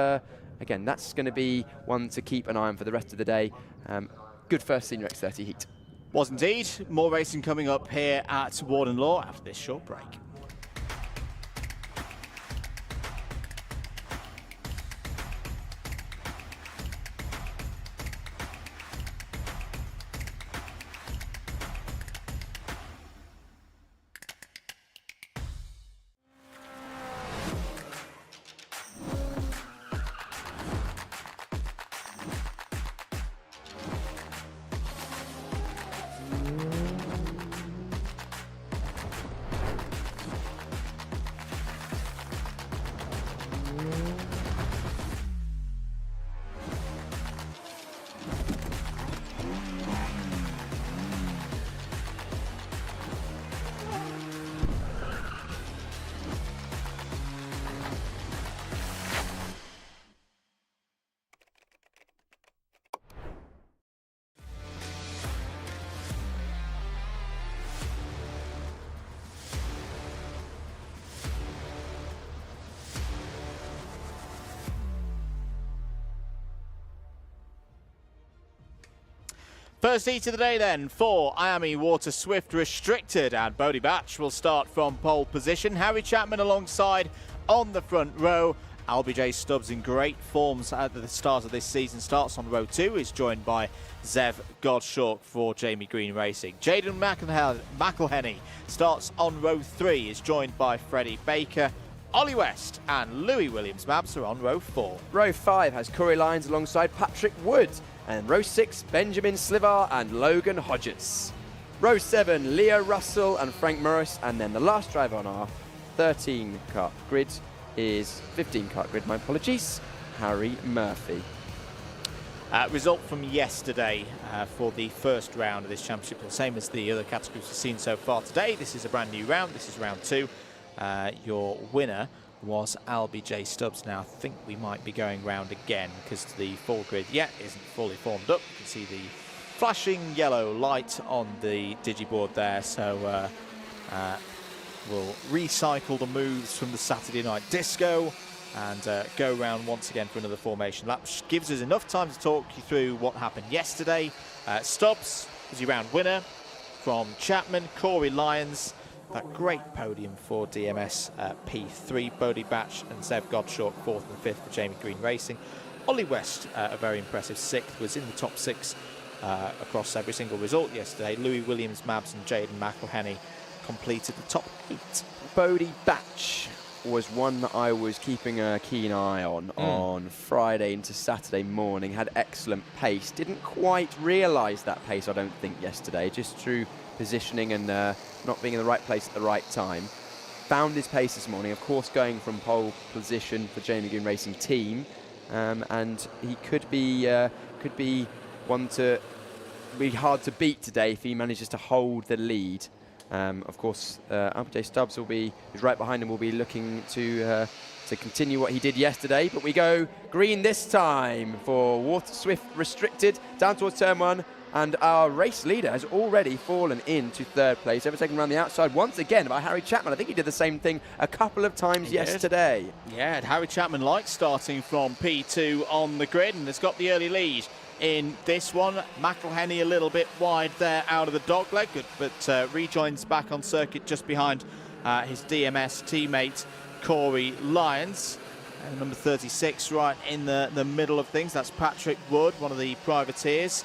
[SPEAKER 2] again, that's going to be one to keep an eye on for the rest of the day. Good first senior X30 heat.
[SPEAKER 1] Was indeed. More racing coming up here at Warden Law after this short break. First heat of the day then for IAME Water Swift Restricted, and Beaudette will start from pole position. Harry Chapman alongside on the front row. LBJ Stubbs in great forms at the start of this season. Starts on row 2, is joined by Zev Godshalk for Jamie Green Racing. Jaden McElhenney starts on row 3, is joined by Freddie Baker. Ollie West and Louis Williams-Mabs are on row 4.
[SPEAKER 2] Row 5 has Corey Lyons alongside Patrick Wood. And row 6, Benjamin Slivar and Logan Hodges. Row 7, Leo Russell and Frank Morris. And then the last driver on our 15 kart grid, my apologies, Harry Murphy.
[SPEAKER 1] Result from yesterday for the first round of this championship, the same as the other categories we've seen so far today. This is a brand new round. This is round 2. Your winner was LBJ Stubbs. Now I think we might be going round again because the full grid yet isn't fully formed up. You can see the flashing yellow light on the digiboard there, so we'll recycle the moves from the Saturday night disco and go round once again for another formation lap, which gives us enough time to talk you through what happened yesterday. Stubbs was your round winner from Chapman. Corey Lyons, that great podium for DMS P3. Bodie Batch and Zev Godshalk 4th and 5th for Jamie Green Racing. Ollie West, a very impressive 6th, was in the top 6 across every single result yesterday. Louis Williams-Mabs and Jaden McElhenney completed the top 8.
[SPEAKER 2] Bodie Batch was one that I was keeping a keen eye on Friday into Saturday morning. Had excellent pace. Didn't quite realise that pace, I don't think, yesterday, just through positioning and not being in the right place at the right time. Found his pace this morning, of course, going from pole position for Jamie Green Racing team, and he could be one to be hard to beat today if he manages to hold the lead. Of course, LBJ Stubbs who's right behind him, will be looking to continue what he did yesterday. But we go green this time for Water Swift Restricted down towards turn 1. And our race leader has already fallen into 3rd place, overtaken around the outside once again by Harry Chapman. I think he did the same thing a couple of times yesterday.
[SPEAKER 1] Yeah, Harry Chapman likes starting from P2 on the grid and has got the early lead in this one. McElhenney a little bit wide there out of the dogleg, but rejoins back on circuit just behind his DMS teammate Corey Lyons. And number 36 right in the middle of things. That's Patrick Wood, one of the privateers.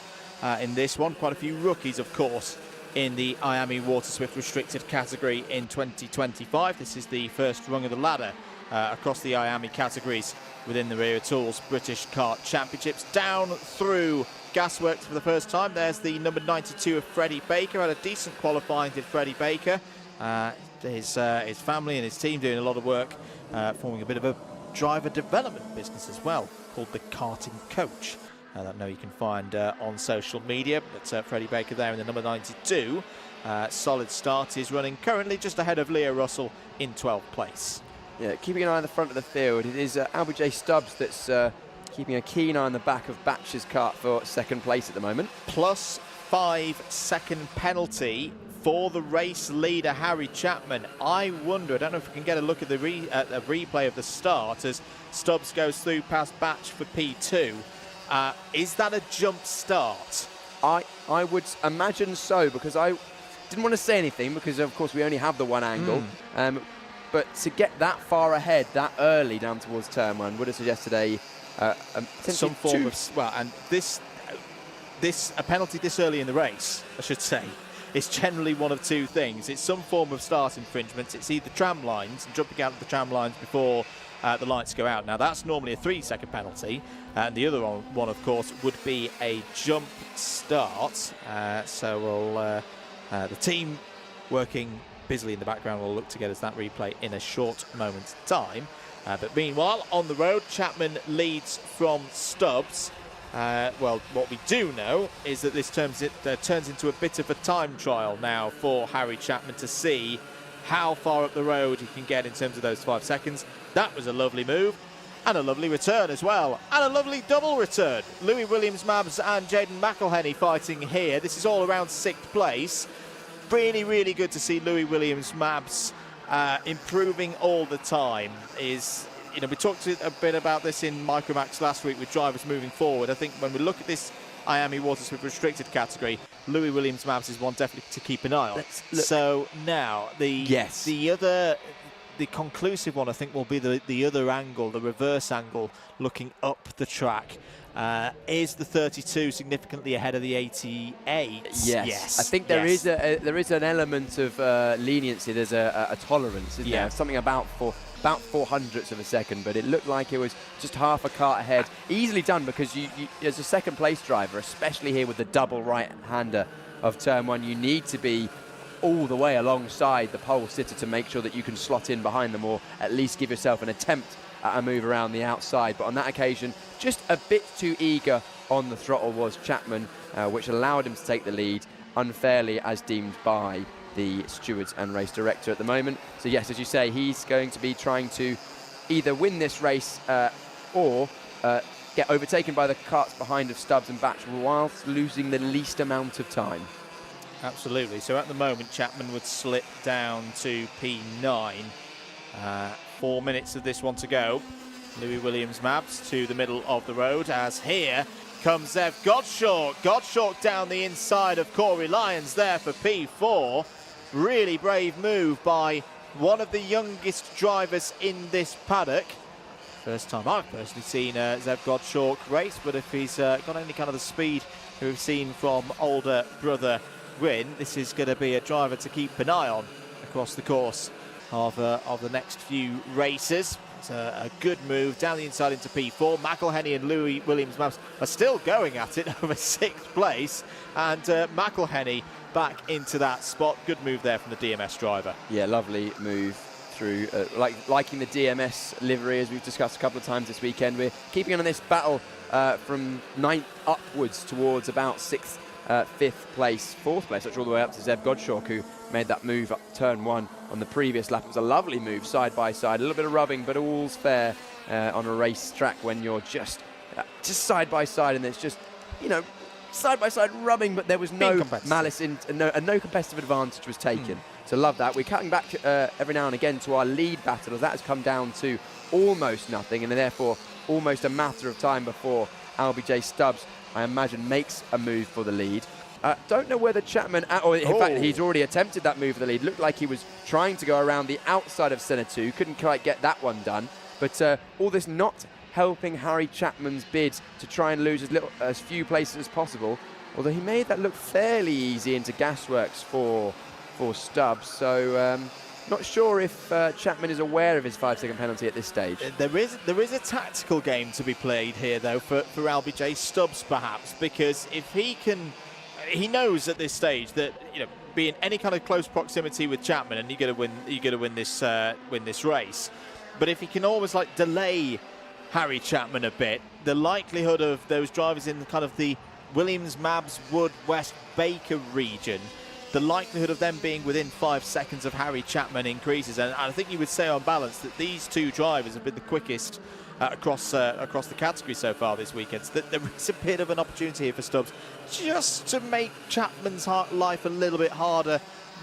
[SPEAKER 1] In this one, quite a few rookies, of course, in the IAME Water Swift Restricted category in 2025. This is the first rung of the ladder across the IAME categories within the Wera Tools British Kart Championships. Down through Gasworks for the first time. There's the number 92 of Freddie Baker. Had a decent qualifying, did Freddie Baker. His family and his team doing a lot of work, forming a bit of a driver development business as well, called the Karting Coach. That I know you can find on social media, but Freddie Baker there in the number 92. Solid start. Is running currently just ahead of Leo Russell in 12th place.
[SPEAKER 2] Yeah, keeping an eye on the front of the field, it is LBJ Stubbs that's keeping a keen eye on the back of Batch's kart for 2nd place at the moment.
[SPEAKER 1] Plus 5-second penalty for the race leader, Harry Chapman. I wonder, I don't know if we can get a look at the replay of the start as Stubbs goes through past Batch for P2. Is that a jump start?
[SPEAKER 2] I would imagine so, because I didn't want to say anything because, of course, we only have the one angle. But to get that far ahead that early down towards turn 1 would have suggested
[SPEAKER 1] some form of... Well, and a penalty this early in the race, I should say, is generally one of two things. It's some form of start infringement. It's either tram lines and jumping out of the tram lines before the lights go out. Now, that's normally a 3-second penalty. And the other one, of course, would be a jump start. So the team working busily in the background will look to get us that replay in a short moment's time. But meanwhile, on the road, Chapman leads from Stubbs. Well, what we do know is that this turns into a bit of a time trial now for Harry Chapman to see how far up the road he can get in terms of those 5 seconds. That was a lovely move. And a lovely return as well. And a lovely double return. Louis Williams-Mabs and Jaden McElhenney fighting here. This is all around 6th place. Really, really good to see Louis Williams-Mabs improving all the time. We talked a bit about this in Micromax last week with drivers moving forward. I think when we look at this IAME Water Swift Restricted category, Louis Williams-Mabs is one definitely to keep an eye on. So now, the other the conclusive one, I think, will be the other angle, the reverse angle, looking up the track. Is the 32 significantly ahead of the 88?
[SPEAKER 2] Yes. I think there is an element of leniency. There's a tolerance, isn't there? Something about 400ths of a second, but it looked like it was just half a kart ahead. Easily done, because you as a second place driver, especially here with the double right-hander of turn one, you need to be all the way alongside the pole sitter to make sure that you can slot in behind them, or at least give yourself an attempt at a move around the outside. But on that occasion, just a bit too eager on the throttle was Chapman, which allowed him to take the lead unfairly, as deemed by the stewards and race director at the moment. So yes, as you say, he's going to be trying to either win this race or get overtaken by the karts behind of Stubbs and Batch, whilst losing the least amount of time.
[SPEAKER 1] Absolutely. So at the moment, Chapman would slip down to P9. 4 minutes of this one to go. Louis Williams Mabs to the middle of the road, as here comes Zev Gottschalk. Gottschalk down the inside of Corey Lyons there for P4. Really brave move by one of the youngest drivers in this paddock. First time I've personally seen Zev Gottschalk race, but if he's got any kind of the speed we've seen from older brother Gwyn, this is going to be a driver to keep an eye on across the course of the next few races. It's a good move down the inside into P4. McElhenney and Louis Williams Mabs are still going at it over 6th place, and McElhenney back into that spot. Good move there from the DMS driver.
[SPEAKER 2] Yeah, lovely move through, liking the DMS livery, as we've discussed a couple of times this weekend. We're keeping on this battle from 9th upwards towards about 6th, 5th place, 4th place, actually all the way up to Zev Gottschalk, who made that move up turn one on the previous lap. It was a lovely move, side by side, a little bit of rubbing, but all's fair on a race track when you're just side by side, and it's just, side by side rubbing, but there was no malice and no competitive advantage was taken. So love that. We're cutting back every now and again to our lead battle, as that has come down to almost nothing, and therefore almost a matter of time before LBJ Stubbs, I imagine, makes a move for the lead. Don't know whether Chapman, or in fact, he's already attempted that move for the lead. Looked like he was trying to go around the outside of Senna 2. Couldn't quite get that one done. But all this not helping Harry Chapman's bid to try and lose as few places as possible. Although he made that look fairly easy into Gasworks for Stubbs. So not sure if Chapman is aware of his 5-second penalty at this stage.
[SPEAKER 1] There is a tactical game to be played here, though, for LBJ Stubbs, perhaps, because if he knows at this stage that be in any kind of close proximity with Chapman, and you're going to win this race. But if he can almost delay Harry Chapman a bit, the likelihood of those drivers in kind of the Williams, Mabs, Wood, West, Baker region, the likelihood of them being within 5 seconds of Harry Chapman increases. And I think you would say on balance that these two drivers have been the quickest across the category so far this weekend. So that there is a bit of an opportunity here for Stubbs just to make Chapman's life a little bit harder,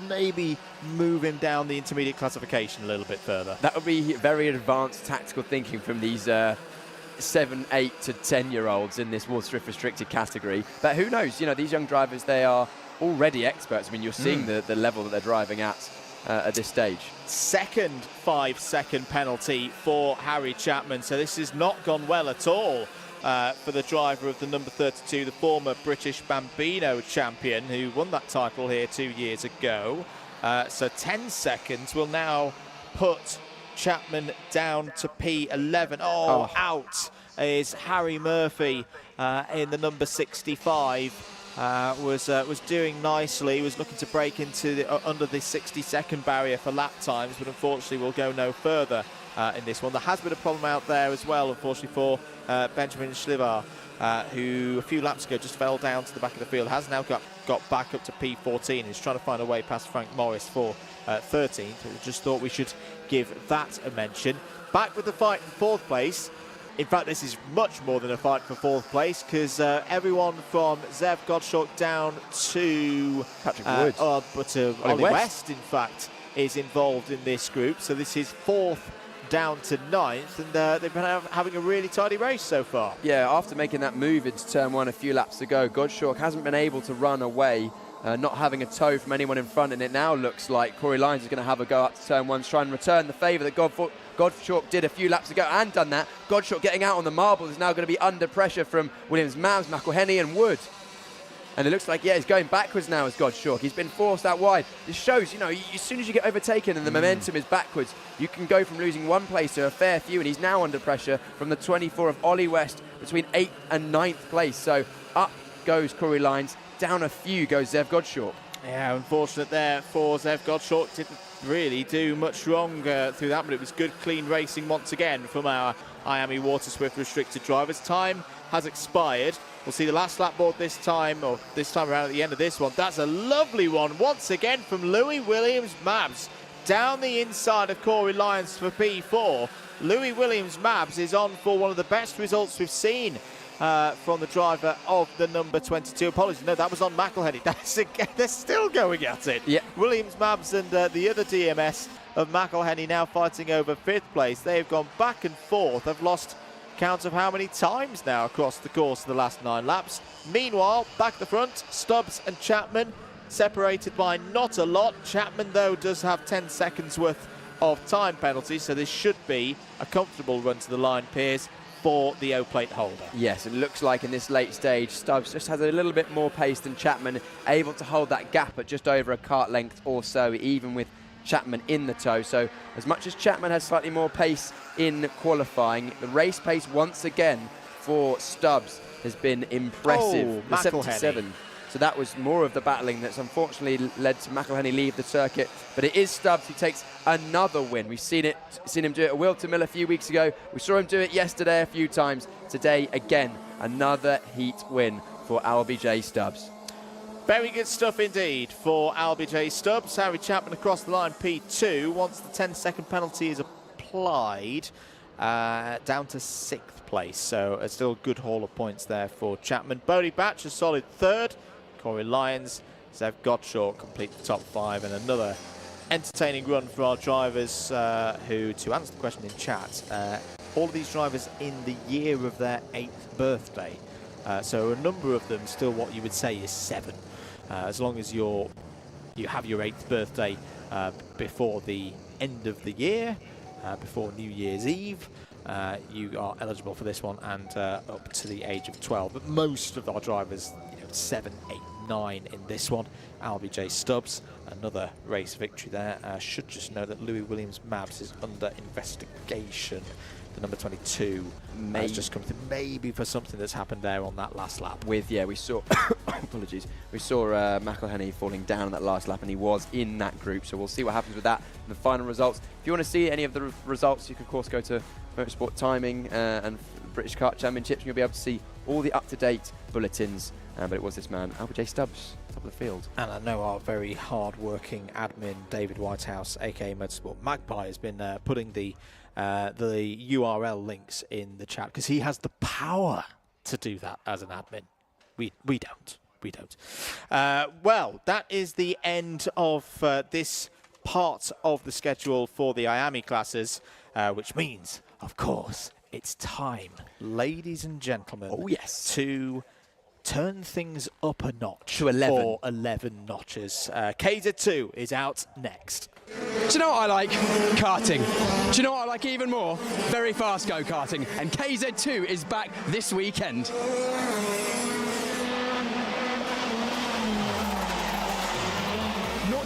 [SPEAKER 1] maybe move him down the intermediate classification a little bit further.
[SPEAKER 2] That would be very advanced tactical thinking from these 7, 8 to 10-year-olds in this Waterstrift restricted category. But who knows? These young drivers, they are already experts. I mean, you're seeing the level that they're driving at this stage.
[SPEAKER 1] Second 5-second penalty for Harry Chapman. So this has not gone well at all for the driver of the number 32, the former British Bambino champion, who won that title here 2 years ago. So 10 seconds will now put Chapman down to P11. Out is Harry Murphy in the number 65. Was doing nicely. He was looking to break into under the 60-second barrier for lap times, but unfortunately will go no further in this one. There has been a problem out there as well, unfortunately, for Benjamin Schlivar, who a few laps ago just fell down to the back of the field, has now got back up to P14 and is trying to find a way past Frank Morris for 13th. We just thought we should give that a mention. Back with the fight in 4th place. In fact, this is much more than a fight for 4th place, because everyone from Zev Gottschalk down to
[SPEAKER 2] Patrick Wood,
[SPEAKER 1] Ollie West, in fact, is involved in this group. So this is 4th down to 9th, and they've been having a really tidy race so far.
[SPEAKER 2] Yeah, after making that move into turn one a few laps ago, Gottschalk hasn't been able to run away not having a toe from anyone in front, and it now looks like Corey Lyons is going to have a go up to turn 1 to try and return the favour that Gottschalk did a few laps ago and done that. Gottschalk getting out on the marbles is now going to be under pressure from Williams, Mabs, McElhenney and Wood. And it looks like, yeah, he's going backwards now as Gottschalk. He's been forced out wide. This shows, you know, as soon as you get overtaken and the momentum is backwards, you can go from losing 1 place to a fair few, and he's now under pressure from the 24 of Ollie West between 8th and 9th place. So up goes Corey Lyons, down a few goes Zev Gottschalk.
[SPEAKER 1] Yeah, unfortunate there for Zev Gottschalk. Didn't really do much wrong through that, but it was good, clean racing once again from our IAME Water Swift restricted drivers. Time has expired. We'll see the last lap board this time, or this time around at the end of this one. That's a lovely one once again from Louis Williams Mabs. Down the inside of Corey Lyons for P4. Louis Williams Mabs is on for one of the best results we've seen from the driver of the number 22. Apologies, no, that was on McElhenney. That's again, they're still going at it.
[SPEAKER 2] Yeah.
[SPEAKER 1] Williams Mabs and the other DMS of McElhenney now fighting over 5th place. They've gone back and forth. They've lost count of how many times now across the course of the last 9 laps. Meanwhile, back at the front, Stubbs and Chapman separated by not a lot. Chapman, though, does have 10 seconds worth of time penalty, so this should be a comfortable run to the line, Piers, for the O-plate holder.
[SPEAKER 2] Yes, it looks like in this late stage, Stubbs just has a little bit more pace than Chapman, able to hold that gap at just over a kart length or so, even with Chapman in the tow. So as much as Chapman has slightly more pace in qualifying, the race pace once again for Stubbs has been impressive. The 77. So that was more of the battling that's unfortunately led to McElhenney leave the circuit. But it is Stubbs who takes another win. We've seen him do it at Wilton Mill a few weeks ago. We saw him do it yesterday a few times. Today, again, another heat win for LBJ Stubbs.
[SPEAKER 1] Very good stuff indeed for LBJ Stubbs. Harry Chapman across the line, P2. Once the 10-second penalty is applied, down to 6th place. So a still good haul of points there for Chapman. Bodie Batch, a solid 3rd. Corey Lyons, Zev Gottschalk complete the top 5, and another entertaining run for our drivers who, to answer the question in chat, all of these drivers in the year of their 8th birthday. So a number of them still what you would say is 7. As long as you have your 8th birthday before the end of the year, before New Year's Eve, you are eligible for this one, and up to the age of 12. But most of our drivers, 7, 8, 9 in this one. LBJ Stubbs, another race victory there. Should just know that Louis Williams Mabs is under investigation. The number 22 has just come through, maybe for something that's happened there on that last lap.
[SPEAKER 2] We saw apologies, we saw McElhenney falling down on that last lap, and he was in that group, so we'll see what happens with that. The final results, if you want to see any of the results, you can of course go to Motorsport Timing and British Kart Championships, and you'll be able to see all the up-to-date bulletins. But it was this man, LBJ Stubbs, top of the field.
[SPEAKER 1] And I know our very hard-working admin, David Whitehouse, aka Motorsport Magpie, has been putting the URL links in the chat, because he has the power to do that as an admin. We don't. Well, that is the end of this part of the schedule for the IAME classes, which means, of course, it's time, ladies and gentlemen, to turn things up a notch
[SPEAKER 2] to 11.
[SPEAKER 1] For 11 notches. KZ2 is out next.
[SPEAKER 10] Do you know what I like? Karting. Do you know what I like even more? Very fast go-karting. And KZ2 is back this weekend.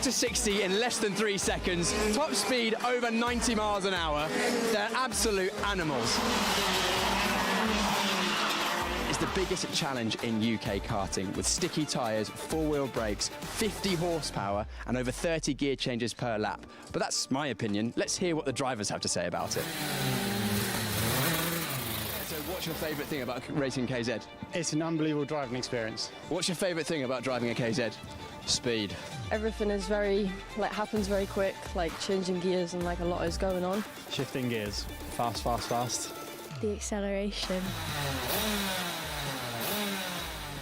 [SPEAKER 10] To 60 in less than 3 seconds, top speed over 90 miles an hour. They're absolute animals. It's the biggest challenge in UK karting, with sticky tyres, 4-wheel brakes, 50 horsepower and over 30 gear changes per lap. But that's my opinion. Let's hear what the drivers have to say about it. So what's your favourite thing about racing KZ?
[SPEAKER 11] It's an unbelievable driving experience.
[SPEAKER 10] What's your favourite thing about driving a KZ? Speed.
[SPEAKER 12] Everything is happens very quick, changing gears, and a lot is going on.
[SPEAKER 11] Shifting gears. Fast.
[SPEAKER 12] The acceleration.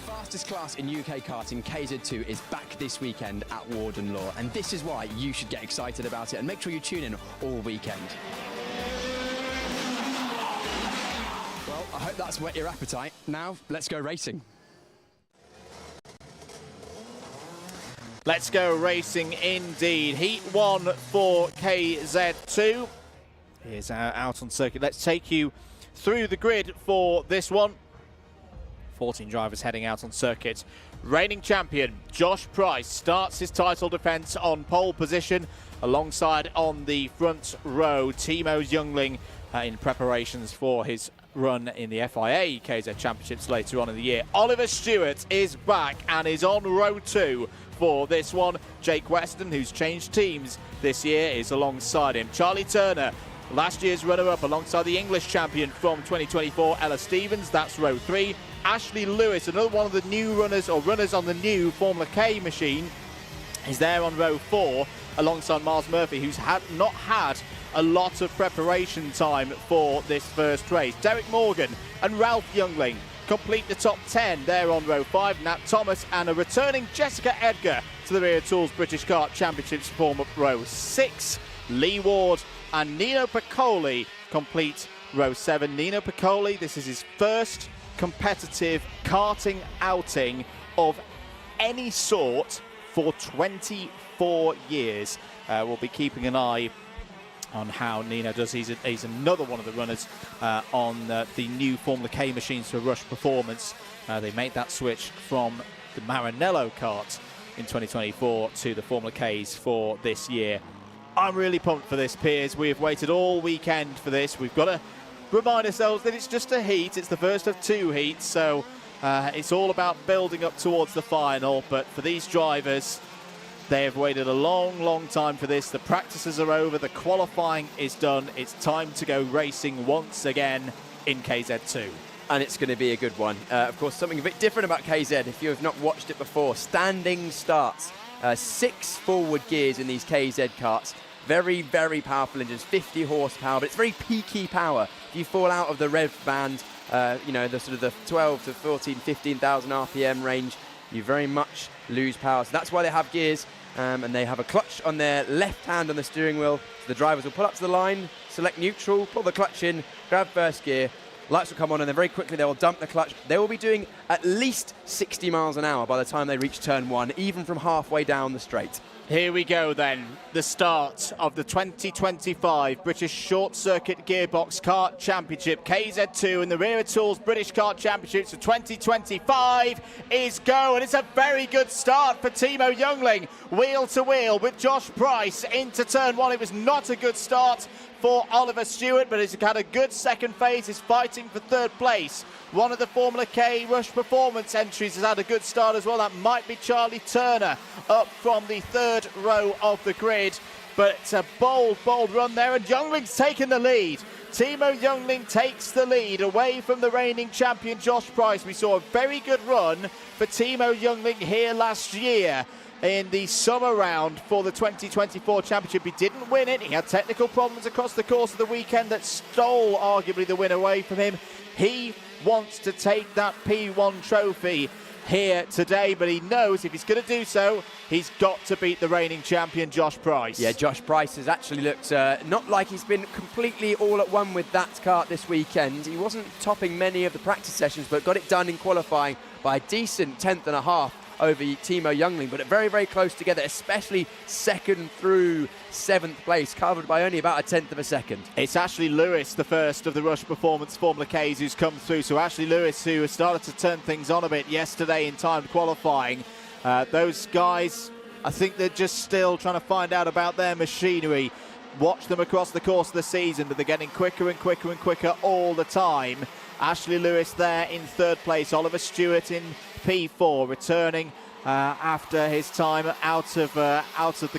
[SPEAKER 10] Fastest class in UK karting, KZ2, is back this weekend at Warden Law, and this is why you should get excited about it, and make sure you tune in all weekend. Well, I hope that's whet your appetite. Now, let's go racing.
[SPEAKER 1] Let's go racing indeed. Heat 1 for KZ2. Here's out on circuit. Let's take you through the grid for this one. 14 drivers heading out on circuit. Reigning champion Josh Price starts his title defence on pole position. Alongside on the front row, Timo Youngling in preparations for his run in the FIA KZ Championships later on in the year. Oliver Stewart is back and is on row 2 for this one. Jake Weston, who's changed teams this year, is alongside him. Charlie Turner, last year's runner-up, alongside the English champion from 2024, Ella Stevens, that's row 3. Ashley Lewis, another one of the new runners on the new Formula K machine, is there on row 4 alongside Miles Murphy, who's not had a lot of preparation time for this first race. Derek Morgan and Ralph Youngling complete the top 10 there on row 5. Nat Thomas and a returning Jessica Edgar to the Wera Tools British Kart Championships form up row 6. Lee Ward and Nino Piccoli complete row 7. Nino Piccoli, this is his first competitive karting outing of any sort for 24 years. We'll be keeping an eye on how Nino does. He's another one of the runners on the new Formula K machines for Rush Performance. They made that switch from the Maranello kart in 2024 to the Formula Ks for this year. I'm really pumped for this, Piers. We have waited all weekend for this. We've got to remind ourselves that it's just a heat. It's the first of 2 heats, so it's all about building up towards the final. But for these drivers, they have waited a long time for this. The practices are over. The qualifying is done. It's time to go racing once again in KZ2.
[SPEAKER 2] And it's going to be a good one. Of course, something a bit different about KZ, if you have not watched it before, standing starts. 6 forward gears in these KZ karts. Very powerful engines, 50 horsepower, but it's very peaky power. If you fall out of the rev band, the sort of the 12 to 14, 15,000 RPM range, you very much lose power. So that's why they have gears, and they have a clutch on their left hand on the steering wheel. So the drivers will pull up to the line, select neutral, pull the clutch in, grab first gear, lights will come on, and then very quickly they will dump the clutch. They will be doing at least 60 miles an hour by the time they reach turn 1, even from halfway down the straight.
[SPEAKER 1] Here we go then, the start of the 2025 British Short Circuit Gearbox Kart Championship. KZ2 and the Wera Tools British Kart Championships for 2025 is go, and it's a very good start for Timo Youngling. Wheel to wheel with Josh Price into turn 1. It was not a good start for Oliver Stewart, but he's had a good second phase. He's fighting for 3rd place. One of the Formula K Rush Performance entries has had a good start as well. That might be Charlie Turner up from the 3rd row of the grid. But it's a bold run there, and Youngling's taken the lead. Timo Youngling takes the lead away from the reigning champion Josh Price. We saw a very good run for Timo Youngling here last year in the summer round for the 2024 championship. He didn't win it. He had technical problems across the course of the weekend that stole arguably the win away from him. He wants to take that P1 trophy here today, but he knows if he's going to do so, he's got to beat the reigning champion Josh Price.
[SPEAKER 2] Yeah, Josh Price has actually looked not like he's been completely all at one with that kart this weekend. He wasn't topping many of the practice sessions, but got it done in qualifying by a decent 10th and a half over Timo Youngling, but very close together, especially 2nd through 7th place, covered by only about a 1/10 of a second.
[SPEAKER 1] It's Ashley Lewis, the first of the Rush Performance Formula Ks, who's come through. So Ashley Lewis, who has started to turn things on a bit yesterday in timed qualifying. Those guys, I think they're just still trying to find out about their machinery. Watch them across the course of the season, but they're getting quicker and quicker all the time. Ashley Lewis there in 3rd place. Oliver Stewart in P4, returning after his time out of the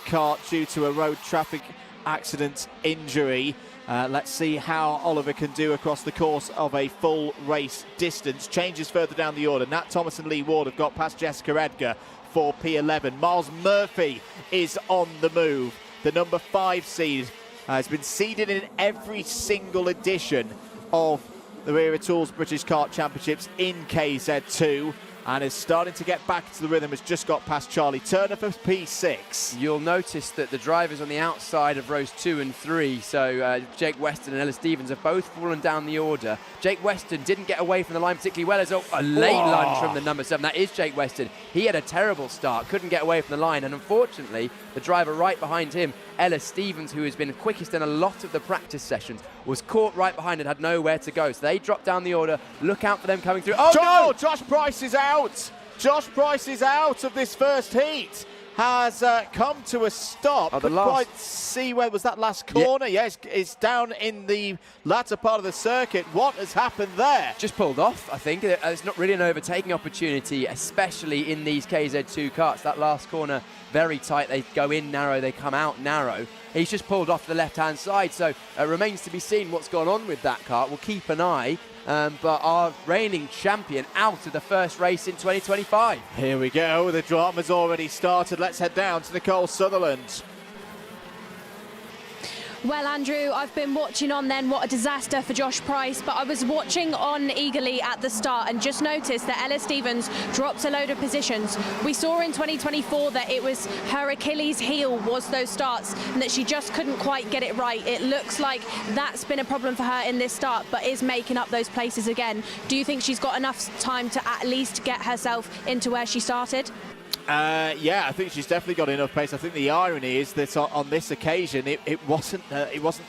[SPEAKER 1] kart due to a road traffic accident injury. Let's see how Oliver can do across the course of a full race distance. Changes further down the order. Nat Thomas and Lee Ward have got past Jessica Edgar for P11. Miles Murphy is on the move. The number 5 seed has been seeded in every single edition of the Wera Tools British Kart Championships in KZ2. and is starting to get back to the rhythm. Has just got past Charlie Turner for P6.
[SPEAKER 2] You'll notice that the drivers on the outside of rows 2 and 3, so Jake Weston and Ella Stevens, have both fallen down the order. Jake Weston didn't get away from the line particularly well, as a late lunge from the number 7. That is Jake Weston. He had a terrible start, couldn't get away from the line, and unfortunately the driver right behind him, Ella Stevens, who has been quickest in a lot of the practice sessions, was caught right behind and had nowhere to go. So they dropped down the order. Look out for them coming through. Oh, no!
[SPEAKER 1] Josh Price is out. Josh Price is out of this first heat. Has come to a stop. Couldn't quite see where was that last corner. Yes, it's down in the latter part of the circuit. What has happened there?
[SPEAKER 2] Just pulled off, I think. It's not really an overtaking opportunity, especially in these KZ2 karts. That last corner, very tight. They go in narrow, they come out narrow. He's just pulled off the left-hand side, so it remains to be seen what's gone on with that kart. We'll keep an eye. But our reigning champion out of the first race in 2025.
[SPEAKER 1] Here we go. The drama's already started. Let's head down to Nicole Sutherland.
[SPEAKER 3] Well, Andrew, I've been watching on then. What a disaster for Josh Price. But I was watching on eagerly at the start and just noticed that Ella Stevens dropped a load of positions. We saw in 2024 that it was her Achilles heel was those starts and that she just couldn't quite get it right. It looks like that's been a problem for her in this start, but is making up those places again. Do you think she's got enough time to at least get herself into where she started?
[SPEAKER 1] Yeah, I think she's definitely got enough pace. I think the irony is that on this occasion, it wasn't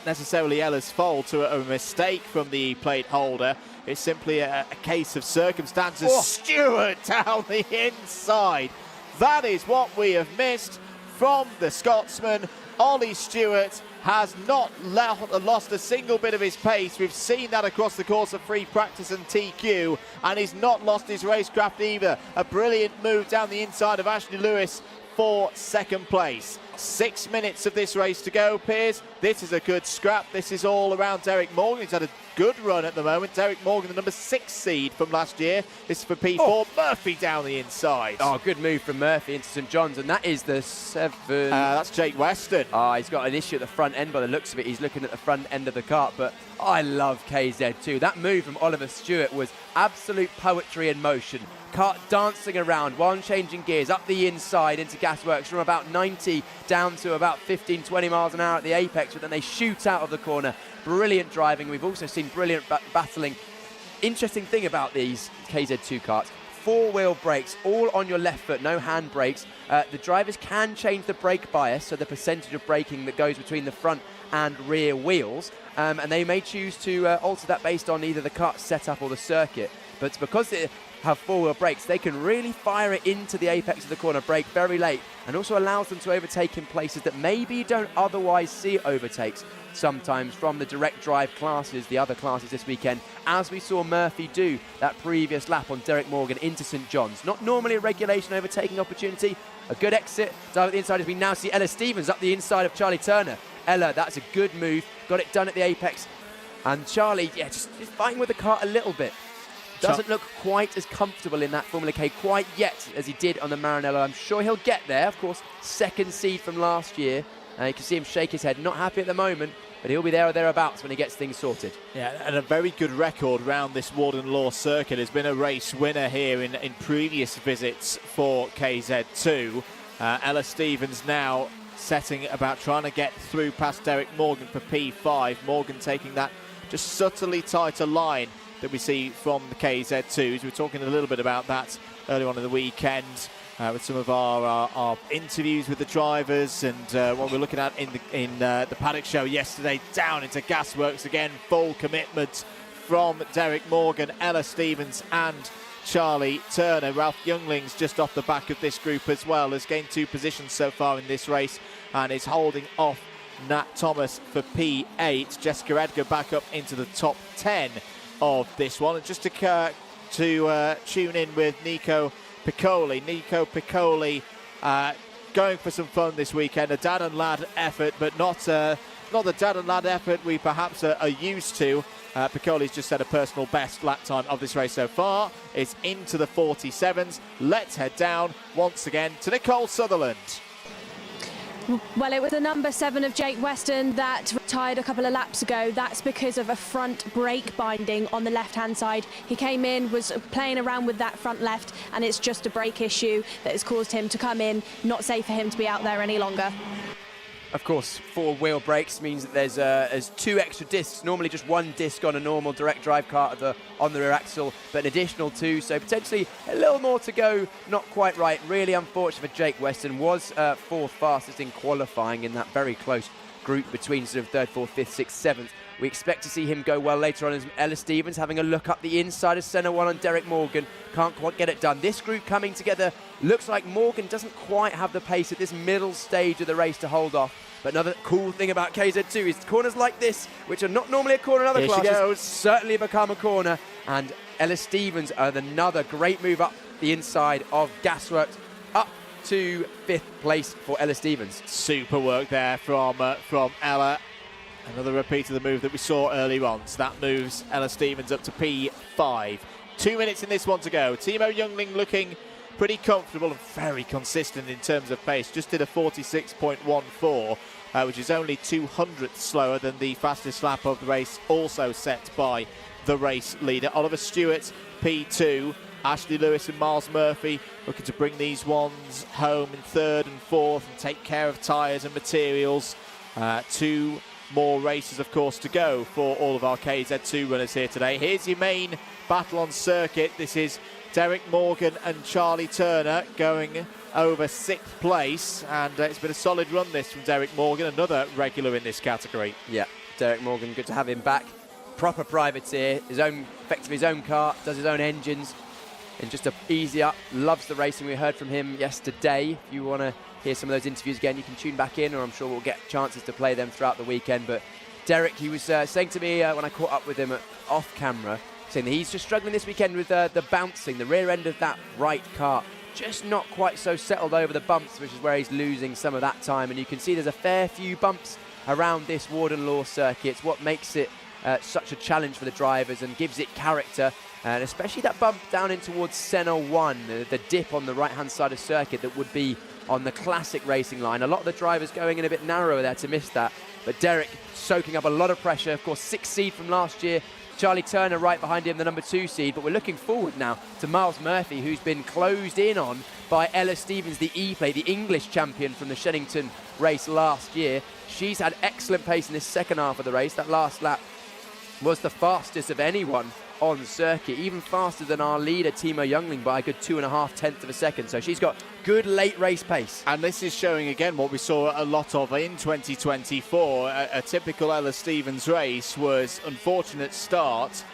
[SPEAKER 1] necessarily Ella's fault or a mistake from the plate holder. It's simply a case of circumstances. Stewart down the inside. That is what we have missed from the Scotsman. Ollie Stewart has not lost a single bit of his pace. We've seen that across the course of free practice and TQ, and he's not lost his racecraft either. A brilliant move down the inside of Ashley Lewis for second place. 6 minutes of this race to go, Piers. This is a good scrap. This is all around Derek Morgan. He's had a good run at the moment. Derek Morgan, the number 6 seed from last year. This is for P4. Murphy down the inside.
[SPEAKER 2] Oh, good move from Murphy into St John's, and that is the 7.
[SPEAKER 1] That's Jake Weston.
[SPEAKER 2] He's got an issue at the front end by the looks of it. He's looking at the front end of the kart, but I love KZ2. That move from Oliver Stewart was absolute poetry in motion. Kart dancing around, one changing gears up the inside into Gasworks from about 90 down to about 15, 20 miles an hour at the apex, but then they shoot out of the corner. Brilliant driving. We've also seen brilliant battling. Interesting thing about these KZ2 karts, 4-wheel brakes, all on your left foot, no hand brakes. The drivers can change the brake bias, so the percentage of braking that goes between the front and rear wheels, and they may choose to alter that based on either the kart setup or the circuit. But because they have 4-wheel brakes, they can really fire it into the apex of the corner, brake very late, and also allows them to overtake in places that maybe you don't otherwise see overtakes sometimes from the direct drive classes, the other classes this weekend, as we saw Murphy do that previous lap on Derek Morgan into St John's. Not normally a regulation overtaking opportunity. A good exit, dive at the inside as we now see Ella Stevens up the inside of Charlie Turner. Ella, that's a good move, got it done at the apex. And Charlie, just fighting with the kart a little bit. Doesn't look quite as comfortable in that Formula K quite yet as he did on the Maranello. I'm sure he'll get there. Of course, 2nd seed from last year. You can see him shake his head. Not happy at the moment, but he'll be there or thereabouts when he gets things sorted. Yeah,
[SPEAKER 1] and a very good record round this Warden Law circuit. Has been a race winner here in previous visits for KZ2. Ella Stevens now setting about trying to get through past Derek Morgan for P5. Morgan taking that just subtly tighter line that we see from the KZ2s. We were talking a little bit about that earlier on in the weekend with some of our interviews with the drivers and what we're looking at in the paddock show yesterday. Down into Gasworks again, full commitment from Derek Morgan, Ella Stevens and Charlie Turner. Ralph Youngling's just off the back of this group as well, has gained 2 positions so far in this race and is holding off Nat Thomas for P8. Jessica Edgar back up into the top 10 of this one. And just to tune in with Nico Piccoli. Nico Piccoli going for some fun this weekend. A dad and lad effort, but not the dad and lad effort we perhaps are used to. Piccoli's just set a personal best lap time of this race so far. It's into the 47s. Let's head down once again to Nicole Sutherland.
[SPEAKER 3] Well, it was the number 7 of Jake Weston that retired a couple of laps ago. That's because of a front brake binding on the left-hand side. He came in, was playing around with that front left, and it's just a brake issue that has caused him to come in. Not safe for him to be out there any longer.
[SPEAKER 2] Of course, 4 wheel brakes means that there's 2 extra discs. Normally just 1 disc on a normal direct drive kart on the rear axle, but an additional 2, so potentially a little more to go. Not quite right. Really unfortunate for Jake Weston. Was 4th fastest in qualifying in that very close group between sort of 3rd, 4th, 5th, 6th, 7th. We expect to see him go well later on as Ella Stevens having a look up the inside of centre 1 on Derek Morgan. Can't quite get it done. This group coming together. Looks like Morgan doesn't quite have the pace at this middle stage of the race to hold off. But another cool thing about KZ2 is corners like this, which are not normally a corner in other classes, certainly become a corner. And Ella Stevens are another great move up the inside of Gasworks, up to 5th place for Ella Stevens.
[SPEAKER 1] Super work there from Ella. Another repeat of the move that we saw earlier on. So that moves Ella Stevens up to P5. 2 minutes in this one to go. Timo Youngling looking pretty comfortable and very consistent in terms of pace. Just did a 46.14, which is only 200th slower than the fastest lap of the race, also set by the race leader. Oliver Stewart, P2. Ashley Lewis and Miles Murphy looking to bring these ones home in 3rd and 4th and take care of tyres and materials. 2 more races, of course, to go for all of our KZ2 runners here today. Here's your main battle on circuit. This is Derek Morgan and Charlie Turner going over 6th place, and it's been a solid run this from Derek Morgan, another regular in this category.
[SPEAKER 2] Yeah, Derek Morgan, good to have him back. Proper privateer, effectively his own car, does his own engines, and just a easy up, loves the racing. We heard from him yesterday. If you want to hear some of those interviews again, you can tune back in, or I'm sure we'll get chances to play them throughout the weekend. But Derek, he was saying to me when I caught up with him off camera, saying that he's just struggling this weekend with the bouncing, the rear end of that right car, just not quite so settled over the bumps, which is where he's losing some of that time. And you can see there's a fair few bumps around this Warden Law circuit. It's what makes it such a challenge for the drivers and gives it character, and especially that bump down in towards Senna 1, the dip on the right-hand side of circuit that would be on the classic racing line. A lot of the drivers going in a bit narrower there to miss that, but Derek soaking up a lot of pressure. Of course, 6th seed from last year. Charlie Turner right behind him, the number 2 seed, but we're looking forward now to Miles Murphy, who's been closed in on by Ella Stevens, the E-Plate, the English champion from the Shennington race last year. She's had excellent pace in this second half of the race. That last lap was the fastest of anyone on circuit, even faster than our leader Timo Youngling by a good 2.5 tenths of a second. So she's got good late race pace.
[SPEAKER 1] And this is showing again what we saw a lot of in 2024. A typical Ella Stevens race was unfortunate start,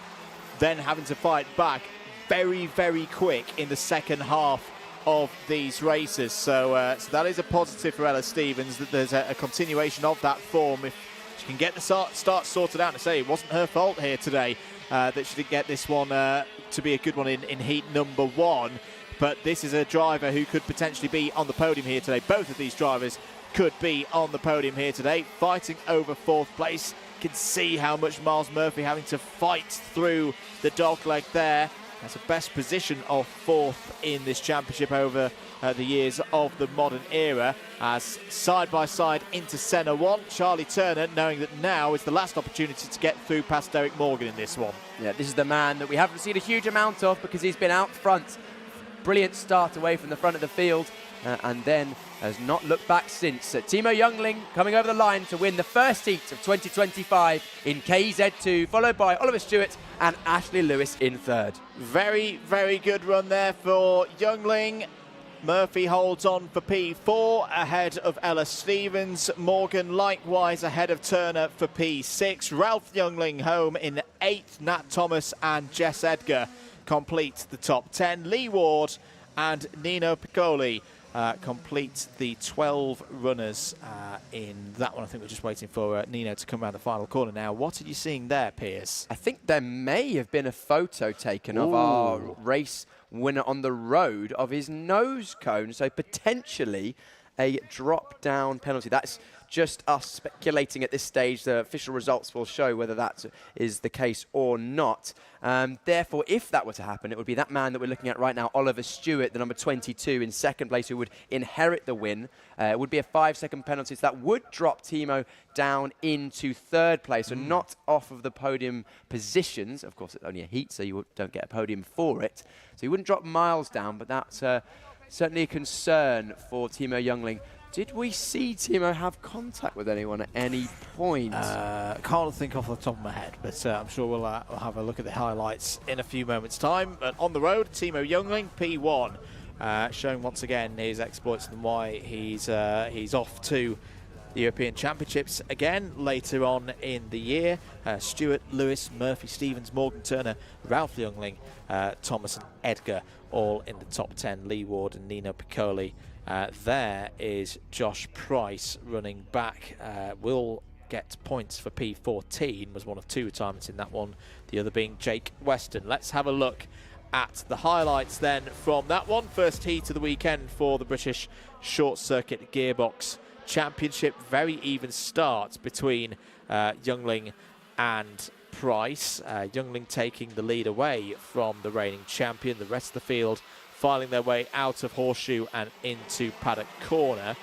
[SPEAKER 1] then having to fight back very, very quick in the second half of these races. So that is a positive for Ella Stevens, that there's a continuation of that form. If she can get the start sorted out, and say it wasn't her fault here today that she didn't get this one to be a good one in heat number 1. But this is a driver who could potentially be on the podium here today. Both of these drivers could be on the podium here today, fighting over 4th place. You can see how much Miles Murphy having to fight through the dogleg there. That's the best position of 4th in this championship over the years of the modern era. As side by side into Senna 1, Charlie Turner knowing that now is the last opportunity to get through past Derek Morgan in this one.
[SPEAKER 2] Yeah, this is the man that we haven't seen a huge amount of because he's been out front. Brilliant start away from the front of the field, and then has not looked back since. Timo Youngling coming over the line to win the first heat of 2025 in KZ2, followed by Oliver Stewart and Ashley Lewis in 3rd.
[SPEAKER 1] Very, very good run there for Youngling. Murphy holds on for P4 ahead of Ella Stevens. Morgan likewise ahead of Turner for P6. Ralph Youngling home in 8th. Nat Thomas and Jess Edgar complete the top 10. Lee Ward and Nino Piccoli complete the 12 runners in that one. I think we're just waiting for Nino to come around the final corner now. What are you seeing there, Piers?
[SPEAKER 2] I think there may have been a photo taken of our race winner on the road of his nose cone, so potentially a drop-down penalty. That's just us speculating at this stage. The official results will show whether that is the case or not. Therefore, if that were to happen, it would be that man that we're looking at right now, Oliver Stewart, the number 22 in second place, who would inherit the win. It would be a 5-second penalty, so that would drop Timo down into third place, so not off of the podium positions. Of course, it's only a heat, so you don't get a podium for it. So you wouldn't drop miles down, but that's certainly a concern for Timo Youngling. Did we see Timo have contact with anyone at any point?
[SPEAKER 1] Can't think off the top of my head, but I'm sure we'll have a look at the highlights in a few moments' time. But on the road, Timo Youngling, P1, showing once again his exploits and why he's off to the European Championships again later on in the year. Stewart, Lewis, Murphy, Stevens, Morgan Turner, Ralph Youngling, Thomas and Edgar, all in the top 10. Lee Ward and Nino Piccoli. There is Josh Price running back. Will get points for P14, was one of 2 retirements in that one, the other being Jake Weston. Let's have a look at the highlights then from that one. First heat of the weekend for the British Short Circuit Gearbox Championship. Very even start between Youngling and Price. Youngling taking the lead away from the reigning champion. The rest of the field filing their way out of Horseshoe and into Paddock Corner.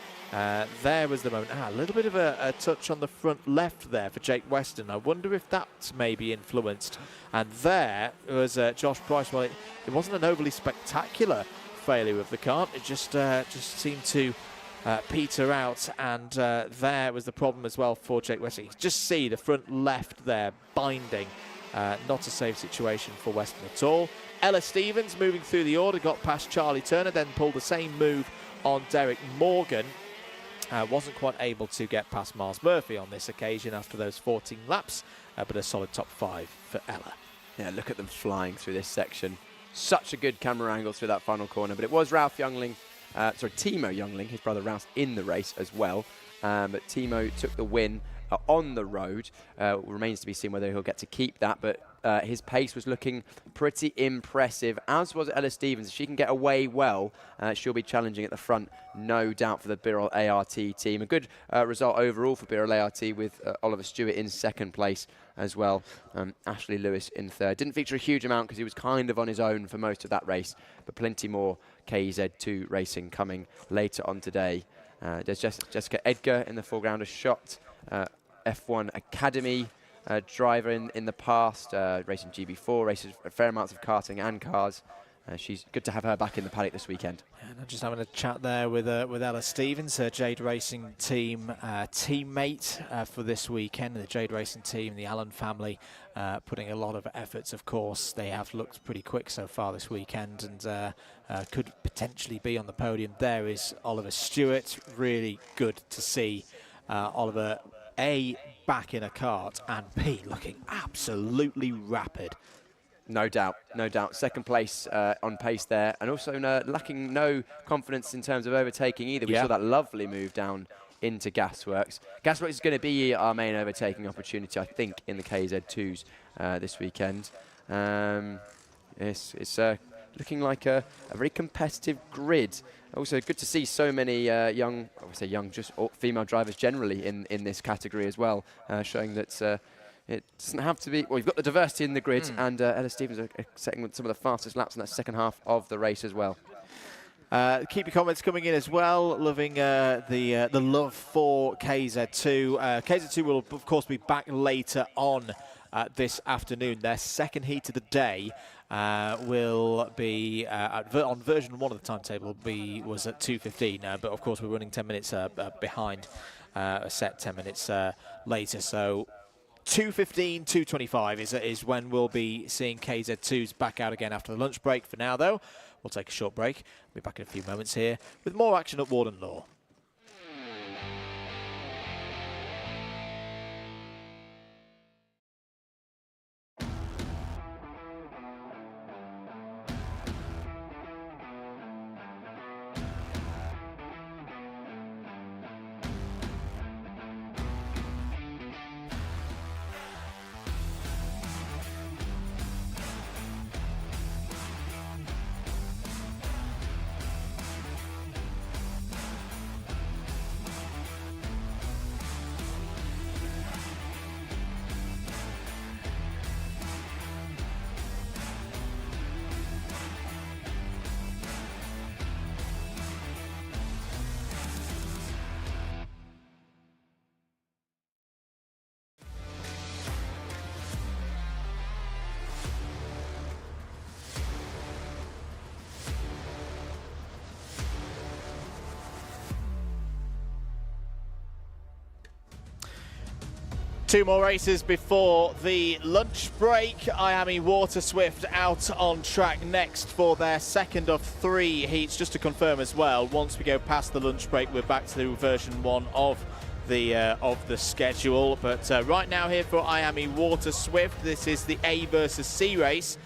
[SPEAKER 1] There was the moment. A little bit of a touch on the front left there for Jake Weston. I wonder if that's maybe influenced. And there was Josh Price. Well, it wasn't an overly spectacular failure of the kart. It just seemed to peter out, and there was the problem as well for Jake Weston. You just see the front left there binding. Not a safe situation for Weston at all. Ella Stevens moving through the order, got past Charlie Turner, then pulled the same move on Derek Morgan. Wasn't quite able to get past Miles Murphy on this occasion after those 14 laps, but a solid top 5 for Ella.
[SPEAKER 2] Yeah, look at them flying through this section. Such a good camera angle through that final corner, but it was Ralph Youngling, Timo Youngling, his brother Ralph, in the race as well. But Timo took the win on the road. Remains to be seen whether he'll get to keep that, but his pace was looking pretty impressive, as was Ella Stevens. If she can get away well, she'll be challenging at the front, no doubt, for the Birrell ART team. A good result overall for Birrell ART, with Oliver Stewart in second place as well. Ashley Lewis in third. Didn't feature a huge amount because he was kind of on his own for most of that race, but plenty more KZ2 racing coming later on today. There's Jessica Edgar in the foreground, a shot F1 Academy driver in the past, racing GB4, races a fair amounts of karting and cars. She's good to have her back in the paddock this weekend.
[SPEAKER 1] And I'm just having a chat there with Ella Stevens, her Jade Racing team teammate for this weekend. The Jade Racing team, the Allen family, putting a lot of efforts, of course. They have looked pretty quick so far this weekend, and could potentially be on the podium. There is Oliver Stewart. Really good to see Oliver, A, back in a kart, and B, looking absolutely rapid.
[SPEAKER 2] No doubt, no doubt. Second place on pace there, and also lacking no confidence in terms of overtaking either. We saw that lovely move down into Gasworks. Gasworks is going to be our main overtaking opportunity, I think, in the KZ2s this weekend. It's looking like a very competitive grid. Also good to see so many young, I would say young, just female drivers generally in this category as well, showing that it doesn't have to be, well, you've got the diversity in the grid, and Ella Stevens are setting some of the fastest laps in that second half of the race as well.
[SPEAKER 1] Keep your comments coming in as well. Loving the love for KZ2. KZ2 will, of course, be back later on this afternoon. Their second heat of the day will be on version 1 of the timetable was at 2:15, but of course we're running 10 minutes behind a set 10 minutes later. So 2:15, 2:25 is when we'll be seeing KZ2s back out again after the lunch break. For now, though, we'll take a short break. We'll be back in a few moments here with more action at Warden Law. Two more races before the lunch break. IAME Water Swift out on track next for their second of 3 heats. Just to confirm as well, once we go past the lunch break, we're back to version 1 of the schedule. But right now here for IAME Water Swift, this is the A versus C race.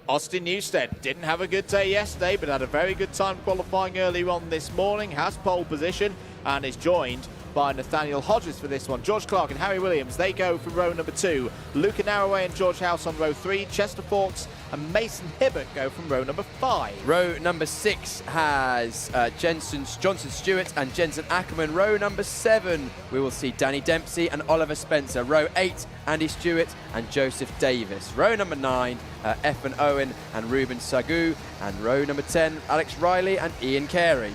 [SPEAKER 1] Austin Newstead didn't have a good day yesterday, but had a very good time qualifying earlier on this morning, has pole position and is joined by Nathaniel Hodges for this one. George Clark and Harry Williams, they go from row number 2. Luca Narroway and George House on row 3. Chester Fawkes and Mason Hibbert go from row number 5.
[SPEAKER 2] Row number 6 has Johnson Stewart and Jensen Ackerman. Row number 7, we will see Danny Dempsey and Oliver Spencer. Row 8, Andy Stewart and Joseph Davis. Row number 9, Efan Owen and Ruben Sagu. And row number 10, Alex Riley and Ian Carey.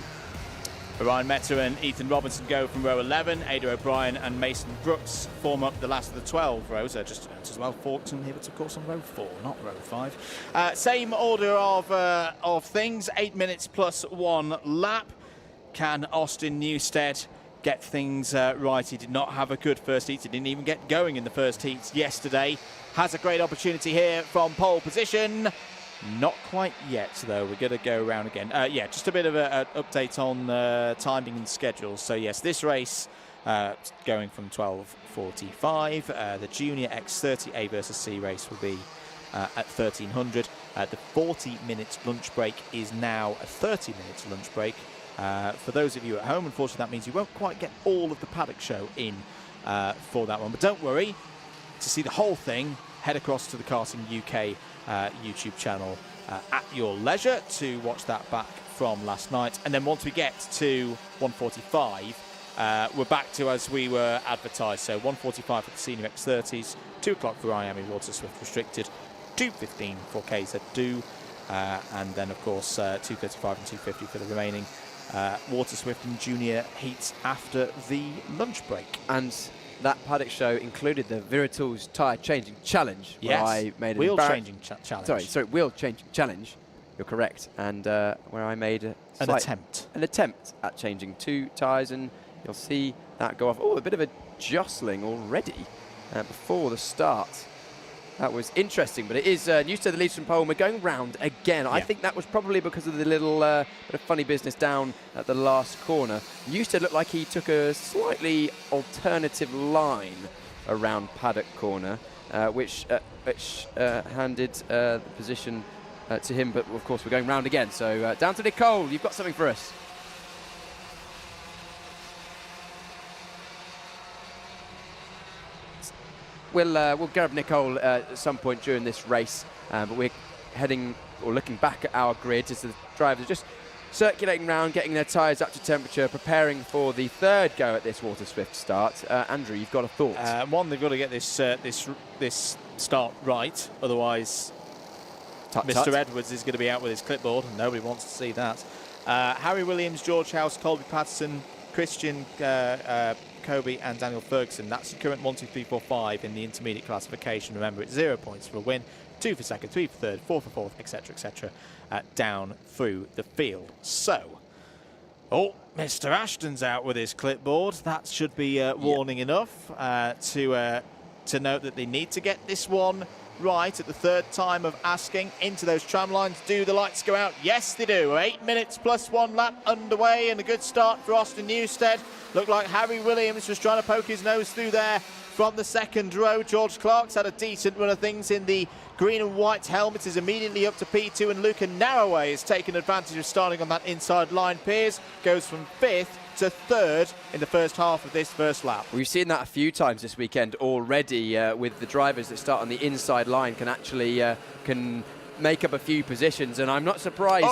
[SPEAKER 1] Ryan Meta and Ethan Robinson go from row 11. Ada O'Brien and Mason Brooks form up the last of the 12 rows. Just as well, Fawkes and Hibbert, of course, on row 4, not row 5. Same order of things, 8 minutes plus 1 lap. Can Austin Newstead get things right? He did not have a good first heat. He didn't even get going in the first heats yesterday. Has a great opportunity here from pole position. Not quite yet, though. We're going to go around again. Yeah, just a bit of an update on timing and schedules. So, yes, this race going from 12:45. The Junior X30 A versus C race will be at 1300. The 40-minute lunch break is now a 30-minute lunch break. For those of you at home, unfortunately, that means you won't quite get all of the paddock show in for that one. But don't worry. To see the whole thing, head across to the Karting UK YouTube channel at your leisure to watch that back from last night. And then once we get to 1:45, we're back to as we were advertised. So 1:45 for the Senior X30s, 2 o'clock for IAME Water Swift Restricted, 2:15 for KZ2, and then of course 2:35 and 2:50 for the remaining Water Swift and Junior heats after the lunch break.
[SPEAKER 2] And that paddock show included the Viritools tyre changing challenge.
[SPEAKER 1] Yes,
[SPEAKER 2] I made
[SPEAKER 1] wheel changing challenge.
[SPEAKER 2] Sorry, wheel changing challenge. You're correct. And where I made an attempt at changing 2 tyres, and you'll see that go off. Oh, a bit of a jostling already before the start. That was interesting, but it is Newstead that leads from pole, and we're going round again. Yeah. I think that was probably because of the little bit of funny business down at the last corner. Newstead looked like he took a slightly alternative line around paddock corner, which handed the position to him, but of course we're going round again. So down to Nicole, you've got something for us. We'll grab Nicole at some point during this race, but we're heading or looking back at our grid as the drivers are just circulating around, getting their tyres up to temperature, preparing for the 3rd go at this Water Swift start. Andrew, you've got a thought?
[SPEAKER 1] One, they've got to get this start right, otherwise Mr. Edwards is going to be out with his clipboard, and nobody wants to see that. Harry Williams, George House, Colby Patterson, Christian Kobe and Daniel Ferguson. That's the current 1, 2, 3, 4, 5 in the intermediate classification. Remember, it's 0 points for a win, 2 for second, 3 for third, 4 for fourth, etc., etc., down through the field. So, Mr. Ashton's out with his clipboard. That should be warning enough to note that they need to get this one right at the 3rd time of asking. Into those tram lines. Do the lights go out? Yes, they do. 8 minutes plus 1 lap underway, and a good start for Austin Newstead. Looked like Harry Williams was trying to poke his nose through there from the 2nd row. George Clark's had a decent run of things in the green and white helmet, is immediately up to P2, and Luca Narroway has taken advantage of starting on that inside line. Piers goes from 5th to 3rd in the first half of this first lap.
[SPEAKER 2] We've seen that a few times this weekend already with the drivers that start on the inside line can actually make up a few positions, and I'm not surprised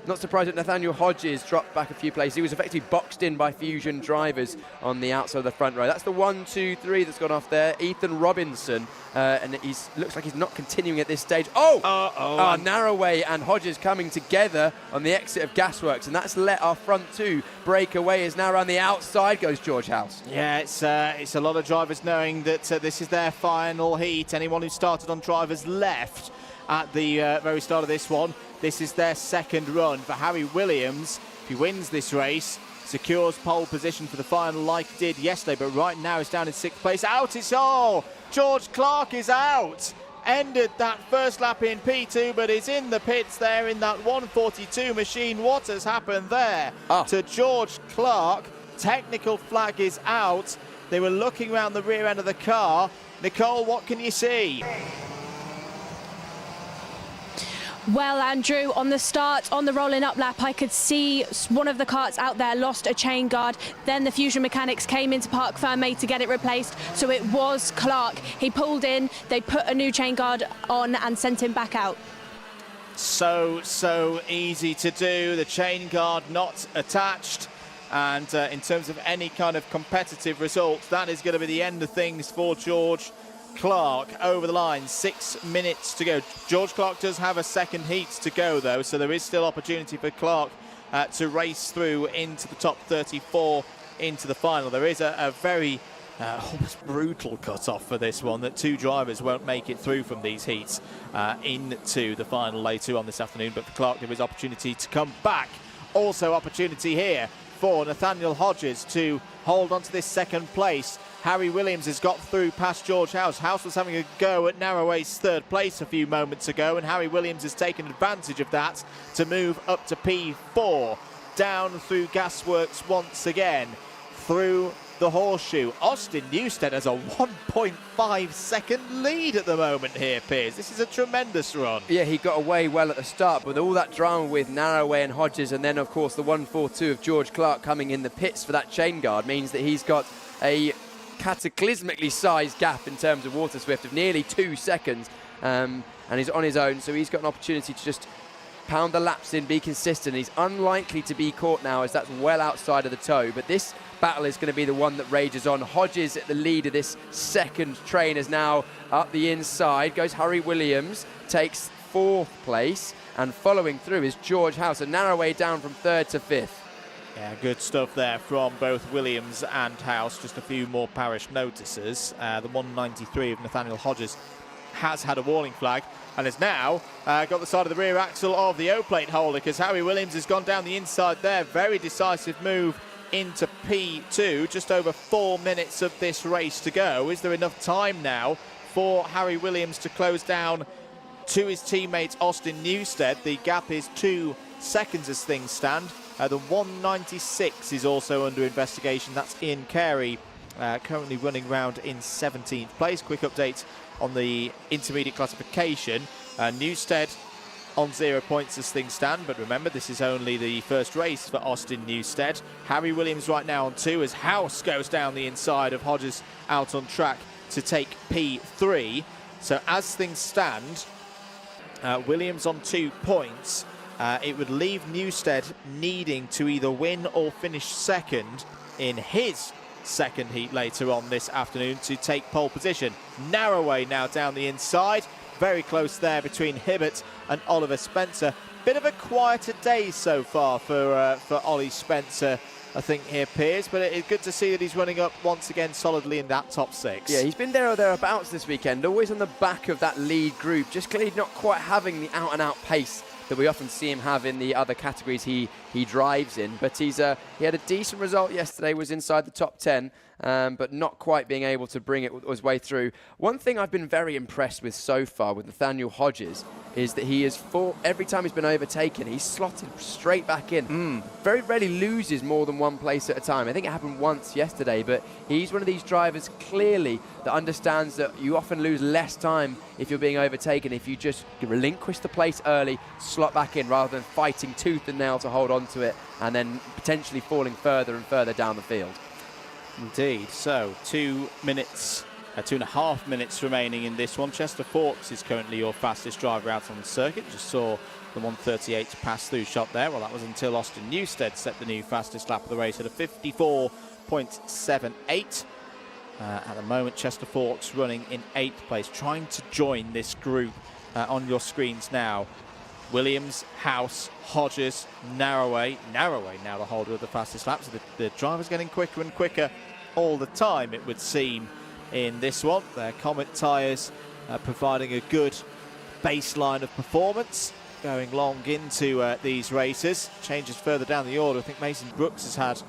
[SPEAKER 2] not surprised that Nathaniel Hodges dropped back a few places. He was effectively boxed in by Fusion drivers on the outside of the front row. That's the 1, 2, 3 that's gone off there. Ethan Robinson, and looks like he's not continuing at this stage. Narroway and Hodges coming together on the exit of Gasworks, and that's let our front 2 break away. As now around the outside goes George House.
[SPEAKER 1] Yeah, it's a lot of drivers knowing that this is their final heat. Anyone who started on drivers left at the very start of this one, this is their 2nd run. For Harry Williams, if he wins this race, secures pole position for the final like he did yesterday, but right now he's down in 6th place. Out it's all! George Clark is out! Ended that first lap in P2, but is in the pits there in that 142 machine. What has happened there to George Clark? Technical flag is out. They were looking around the rear end of the car. Nicole, what can you see?
[SPEAKER 3] Well, Andrew, on the start, on the rolling up lap, I could see one of the karts out there lost a chain guard. Then the Fusion mechanics came into Park Ferme to get it replaced. So it was Clark. He pulled in, they put a new chain guard on and sent him back out.
[SPEAKER 1] So easy to do. The chain guard not attached. And in terms of any kind of competitive result, that is going to be the end of things for George Clark. Over the line, 6 minutes to go. George Clark does have a second heat to go, though, so there is still opportunity for Clark to race through into the top 34 into the final. There is a very almost brutal cut-off for this one, that 2 drivers won't make it through from these heats into the final later on this afternoon. But for Clark, there is opportunity to come back. Also opportunity here for Nathaniel Hodges to hold on to this second place. Harry Williams has got through past George House. House was having a go at Narroway's 3rd place a few moments ago, and Harry Williams has taken advantage of that to move up to P4. Down through Gasworks once again, through the horseshoe. Austin Newstead has a 1.5 second lead at the moment here, Piers. This is a tremendous run.
[SPEAKER 2] Yeah, he got away well at the start, but all that drama with Narroway and Hodges, and then of course the 142 of George Clark coming in the pits for that chain guard, means that he's got a cataclysmically sized gap in terms of Water Swift of nearly 2 seconds, and he's on his own, so he's got an opportunity to just pound the laps in, be consistent. He's unlikely to be caught now, as that's well outside of the toe, but this battle is going to be the one that rages on. Hodges at the lead of this second train is now up the inside. Goes Harry Williams, takes 4th place, and following through is George House, a narrow way down from 3rd to 5th.
[SPEAKER 1] Yeah, good stuff there from both Williams and House. Just a few more parish notices. The 193 of Nathaniel Hodges has had a warning flag and has now got the side of the rear axle of the O-plate holder, because Harry Williams has gone down the inside there. Very decisive move into P2. Just over 4 minutes of this race to go. Is there enough time now for Harry Williams to close down to his teammate Austin Newstead? The gap is 2 seconds as things stand. The 196 is also under investigation. That's Ian Carey, currently running round in 17th place. Quick update on the intermediate classification. Newstead on 0 points as things stand, but remember, this is only the first race for Austin Newstead. Harry Williams right now on 2 as House goes down the inside of Hodges out on track to take P3. So as things stand, Williams on 2 points. It would leave Newstead needing to either win or finish second in his second heat later on this afternoon to take pole position. Narrowway now down the inside. Very close there between Hibbert and Oliver Spencer. Bit of a quieter day so far for Ollie Spencer, I think, here, Piers, but it's good to see that he's running up once again solidly in that top 6.
[SPEAKER 2] Yeah, he's been there or thereabouts this weekend, always on the back of that lead group, just clearly not quite having the out-and-out pace that we often see him have in the other categories he drives in. But he had a decent result yesterday, was inside the top 10, but not quite being able to bring it his way through. One thing I've been very impressed with so far with Nathaniel Hodges is that he is, every time he's been overtaken, he's slotted straight back in. Very rarely loses more than 1 place at a time. I think it happened once yesterday, but he's one of these drivers clearly that understands that you often lose less time if you're being overtaken if you just relinquish the place early, slot back in, rather than fighting tooth and nail to hold on to it and then potentially falling further and further down the field.
[SPEAKER 1] Indeed. So 2.5 minutes remaining in this one. Chester Fawkes is currently your fastest driver out on the circuit. Just saw the 138 pass through shot there. Well, that was until Austin Newstead set the new fastest lap of the race at a 54.78. At the moment, Chester Fawkes running in 8th place, trying to join this group on your screens now. Williams, House, Hodges, Narrowway now the holder of the fastest lap. So the driver's getting quicker and quicker all the time, it would seem, in this one. Their Comet tyres providing a good baseline of performance. going long into these races. Changes further down the order. I think Mason Brooks has had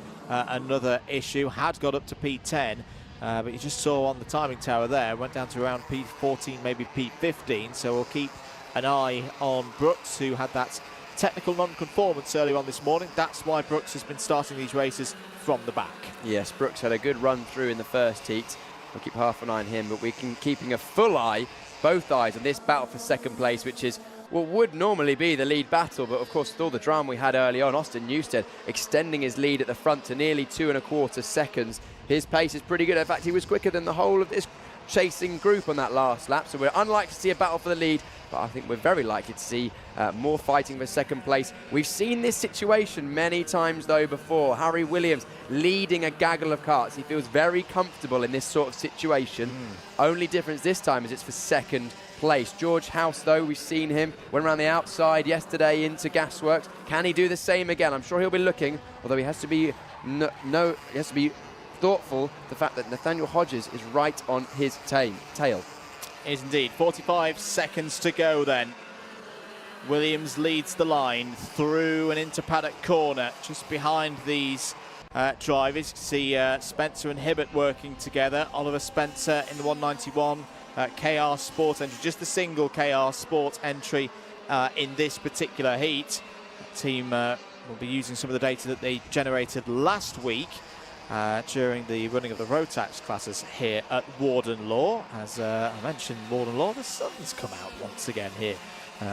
[SPEAKER 1] another issue, had got up to P10, but you just saw on the timing tower there, went down to around P14, maybe P15, so we'll keep an eye on Brooks, who had that technical non-conformance earlier on this morning. That's why Brooks has been starting these races from the back.
[SPEAKER 2] Yes, Brooks had a good run through in the first heat. We'll keep half an eye on him, but we're keeping a full eye, both eyes, on this battle for second place, which is what would normally be the lead battle, but of course with all the drama we had early on, Austin Newstead extending his lead at the front to nearly 2.25 seconds. His pace is pretty good. In fact, he was quicker than the whole of this chasing group on that last lap, so we're unlikely to see a battle for the lead, but I think we're very likely to see more fighting for second place. We've seen this situation many times though before. Harry Williams leading a gaggle of karts. He feels very comfortable in this sort of situation. Only difference this time is it's for second place. George House though, we've seen him, went around the outside yesterday into Gasworks. Can he do the same again? I'm sure he'll be looking, although he has to be he has to be thoughtful, the fact that Nathaniel Hodges is right on his tail.
[SPEAKER 1] Is indeed. 45 seconds to go then. Williams leads the line through and into paddock corner, just behind these drivers. You see Spencer and Hibbert working together. Oliver Spencer in the 191 KR Sport entry, just the single KR Sport entry in this particular heat. The team will be using some of the data that they generated last week during the running of the road tax classes here at Warden Law. As I mentioned, Warden Law, the sun's come out once again here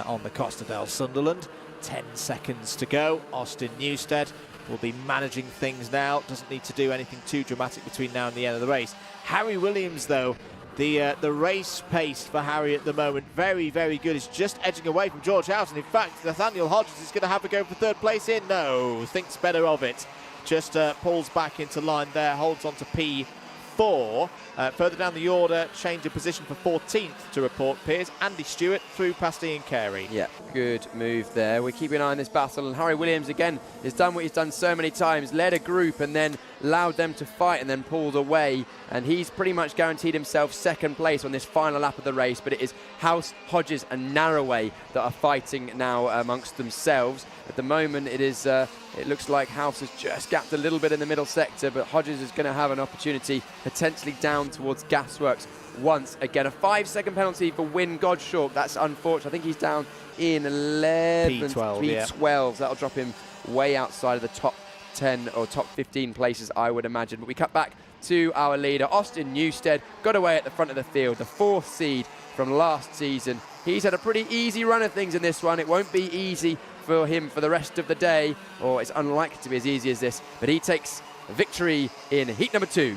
[SPEAKER 1] on the Costa del Sunderland. 10 seconds to go. Austin Newstead will be managing things now. Doesn't need to do anything too dramatic between now and the end of the race. Harry Williams, though, the race pace for Harry at the moment, very, very good. He's just edging away from George House. And in fact, Nathaniel Hodges is going to have a go for third place in. No, thinks better of it. Just pulls back into line there, holds on to P4. Further down the order, change of position for 14th to report Piers. Andy Stewart through past Ian Carey.
[SPEAKER 2] Yeah, good move there. We're keeping an eye on this battle, and Harry Williams again has done what he's done so many times, led a group and then allowed them to fight and then pulled away, and he's pretty much guaranteed himself second place on this final lap of the race. But it is House, Hodges and Narroway that are fighting now amongst themselves. At the moment it is it looks like House has just gapped a little bit in the middle sector, but Hodges is going to have an opportunity potentially down towards Gasworks once again. A 5-second penalty for Wyn Godshalk. That's unfortunate. I think he's down in 11th, P12. Yeah. So that'll drop him way outside of the top 10 or top 15 places, I would imagine. But we cut back to our leader, Austin Newstead, got away at the front of the field, the 4th seed from last season. He's had a pretty easy run of things in this one. It won't be easy for him for the rest of the day, or it's unlikely to be as easy as this, but he takes victory in heat number 2.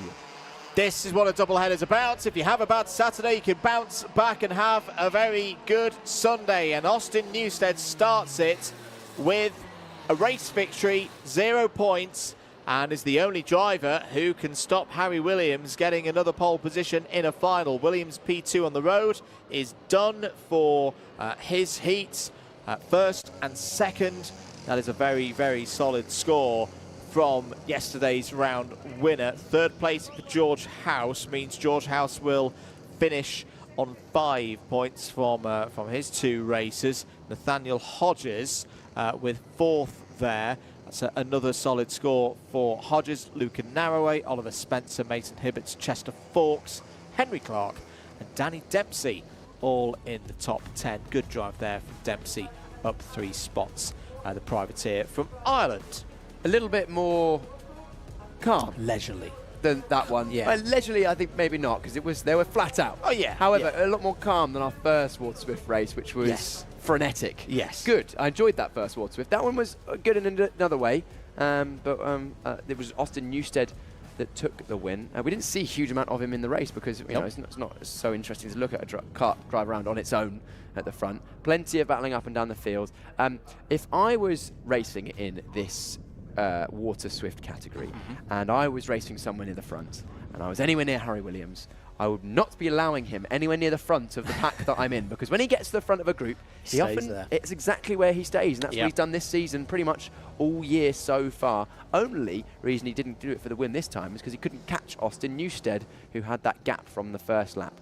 [SPEAKER 1] This is what a doubleheader is about. If you have a bad Saturday, you can bounce back and have a very good Sunday. And Austin Newstead starts it with a race victory, 0 points, and is the only driver who can stop Harry Williams getting another pole position in a final. Williams P2 on the road is done for his heats, first and second. That is a very, very solid score from yesterday's round winner. Third place for George House means George House will finish on 5 points from his 2 races. Nathaniel Hodges with 4th there. That's another solid score for Hodges. Luca Narroway, Oliver Spencer, Mason Hibberts, Chester Fawkes, Henry Clark and Danny Dempsey all in the top 10. Good drive there from Dempsey, up 3 spots. The privateer from Ireland.
[SPEAKER 2] A little bit more calm,
[SPEAKER 1] leisurely
[SPEAKER 2] than that one.
[SPEAKER 1] Yeah,
[SPEAKER 2] leisurely I think maybe not, because they were flat out.
[SPEAKER 1] Oh yeah.
[SPEAKER 2] However, a lot more calm than our first Water Swift race, which was frenetic.
[SPEAKER 1] Yes.
[SPEAKER 2] Good. I enjoyed that first Water Swift. That one was good in another way, but it was Austin Newstead that took the win. We didn't see a huge amount of him in the race because you know, it's not so interesting to look at a kart drive around on its own at the front. Plenty of battling up and down the field. If I was racing in this Water Swift category and I was racing somewhere near the front and I was anywhere near Harry Williams, I would not be allowing him anywhere near the front of the pack that I'm in, because when he gets to the front of a group, it's exactly where he stays, and that's what he's done this season pretty much all year so far. Only reason he didn't do it for the win this time is because he couldn't catch Austin Newstead, who had that gap from the first lap.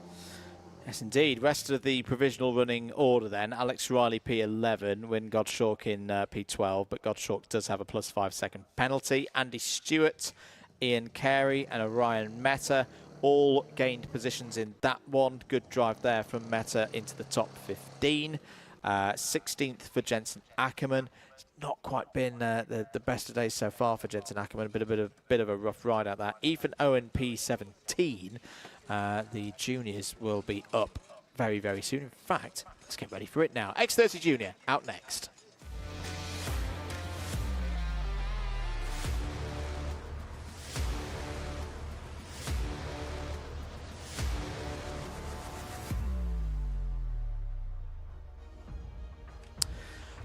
[SPEAKER 1] Yes, indeed. Rest of the provisional running order then. Alex Riley P11, Wyn Gottschalk in P12, but Gottschalk does have a plus 5 second penalty. Andy Stewart, Ian Carey and Orion Meta all gained positions in that one. Good drive there from Meta into the top 15. 16th for Jensen Ackerman. It's not quite been the best of days so far for Jensen Ackerman. A bit of a rough ride out there. Ethan Owen P17. The juniors will be up very, very soon. In fact, let's get ready for it now. X30 Junior out next.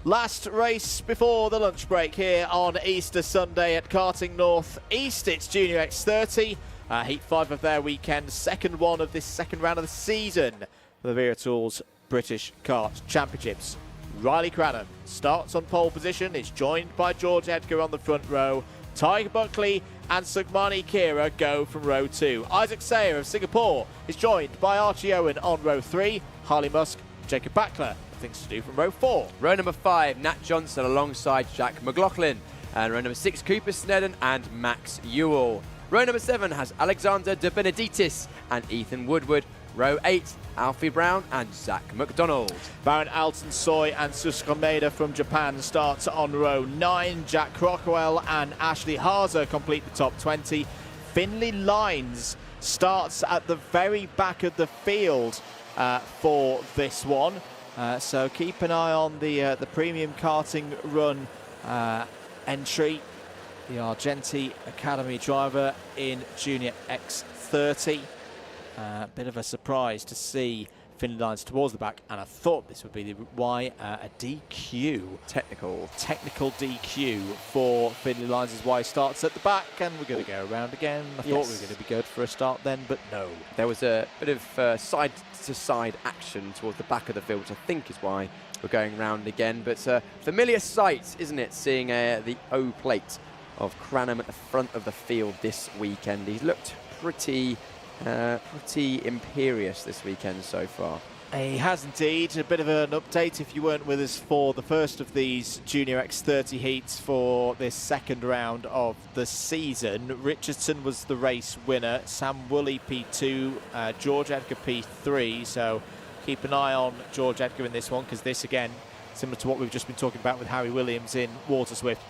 [SPEAKER 1] Last race before the lunch break here on Easter Sunday at Karting North East. It's Junior X30. Heat 5 of their weekend, second one of this second round of the season for the Wera Tools British Kart Championships. Riley Cranham starts on pole position, is joined by George Edgar on the front row. Tiger Buckley and Sugmani Kira go from row 2. Isaac Sayer of Singapore is joined by Archie Owen on row 3. Harley Musk, Jacob Backler have things to do from row 4.
[SPEAKER 2] Row number 5, Nat Johnson alongside Jack McLaughlin. And row number 6, Cooper Snedden and Max Ewell. Row number 7 has Alexander De Benedictis and Ethan Woodward. Row 8, Alfie Brown and Zach McDonald.
[SPEAKER 1] Baron Alton Soy and Suskameda from Japan starts on row 9. Jack Crockwell and Ashley Hazer complete the top 20. Finley Lines starts at the very back of the field for this one. So keep an eye on the premium karting run entry. The Argenti Academy driver in Junior X30. Bit of a surprise to see Finley Lines towards the back, and I thought this would be why a DQ. Technical DQ for Finley Lines is why he starts at the back, and we're going to go around again. I thought we were going to be good for a start then, but no.
[SPEAKER 2] There was a bit of side-to-side action towards the back of the field, which I think is why we're going round again. But familiar sight, isn't it, seeing the O plate of Cranham at the front of the field this weekend. He's looked pretty imperious this weekend so far.
[SPEAKER 1] He has indeed. A bit of an update if you weren't with us for the first of these Junior X30 heats for this second round of the season. Richardson was the race winner, Sam Woolley P2, George Edgar P3, so keep an eye on George Edgar in this one, because this again, similar to what we've just been talking about with Harry Williams in Water Swift,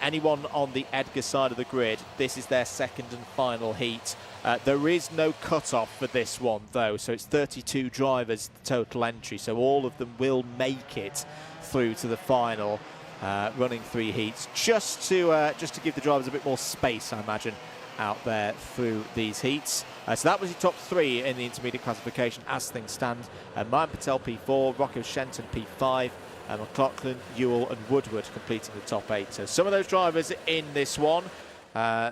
[SPEAKER 1] anyone on the Edgar side of the grid, this is their second and final heat. There is no cut-off for this one, though, so it's 32 drivers total entry, so all of them will make it through to the final, running 3 heats, just to give the drivers a bit more space, I imagine, out there through these heats. So that was your top 3 in the intermediate classification as things stand. Mayan Patel P4, Rocco Shenton P5, McLaughlin, Ewell and Woodward completing the top 8. So some of those drivers in this one.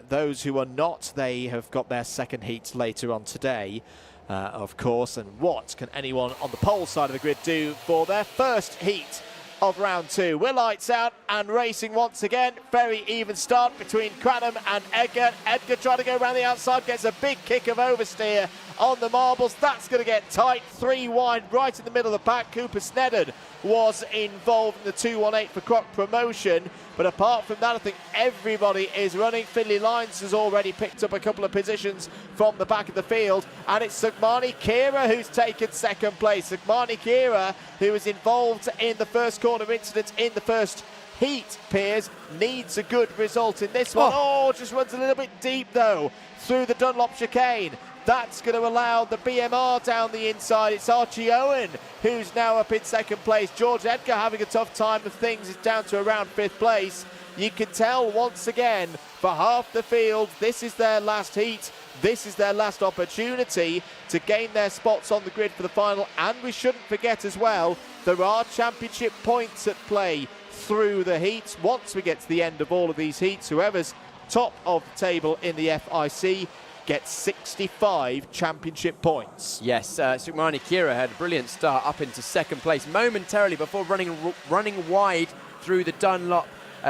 [SPEAKER 1] Those who are not, they have got their second heats later on today, of course. And what can anyone on the pole side of the grid do for their first heat of round 2? We're lights out and racing once again. Very even start between Cranham and Edgar. Edgar trying to go around the outside, gets a big kick of oversteer on the marbles. That's going to get tight. 3 wide right in the middle of the pack. Cooper Snedden was involved in the 218 for Croc Promotion. But apart from that, I think everybody is running. Finley Lines has already picked up a couple of positions from the back of the field. And it's Sugmani Kira who's taken second place. Sugmani Kira, who was involved in the first corner incident in the first heat, Piers, needs a good result in this one. Oh, just runs a little bit deep, though, through the Dunlop chicane. That's going to allow the BMR down the inside. It's Archie Owen who's now up in second place. George Edgar having a tough time of things, is down to around 5th place. You can tell once again, for half the field, this is their last heat. This is their last opportunity to gain their spots on the grid for the final. And we shouldn't forget as well, there are championship points at play through the heats. Once we get to the end of all of these heats, whoever's top of the table in the FIC gets 65 championship points.
[SPEAKER 2] Yes, Sugmani Kira had a brilliant start up into second place momentarily before running wide through the Dunlop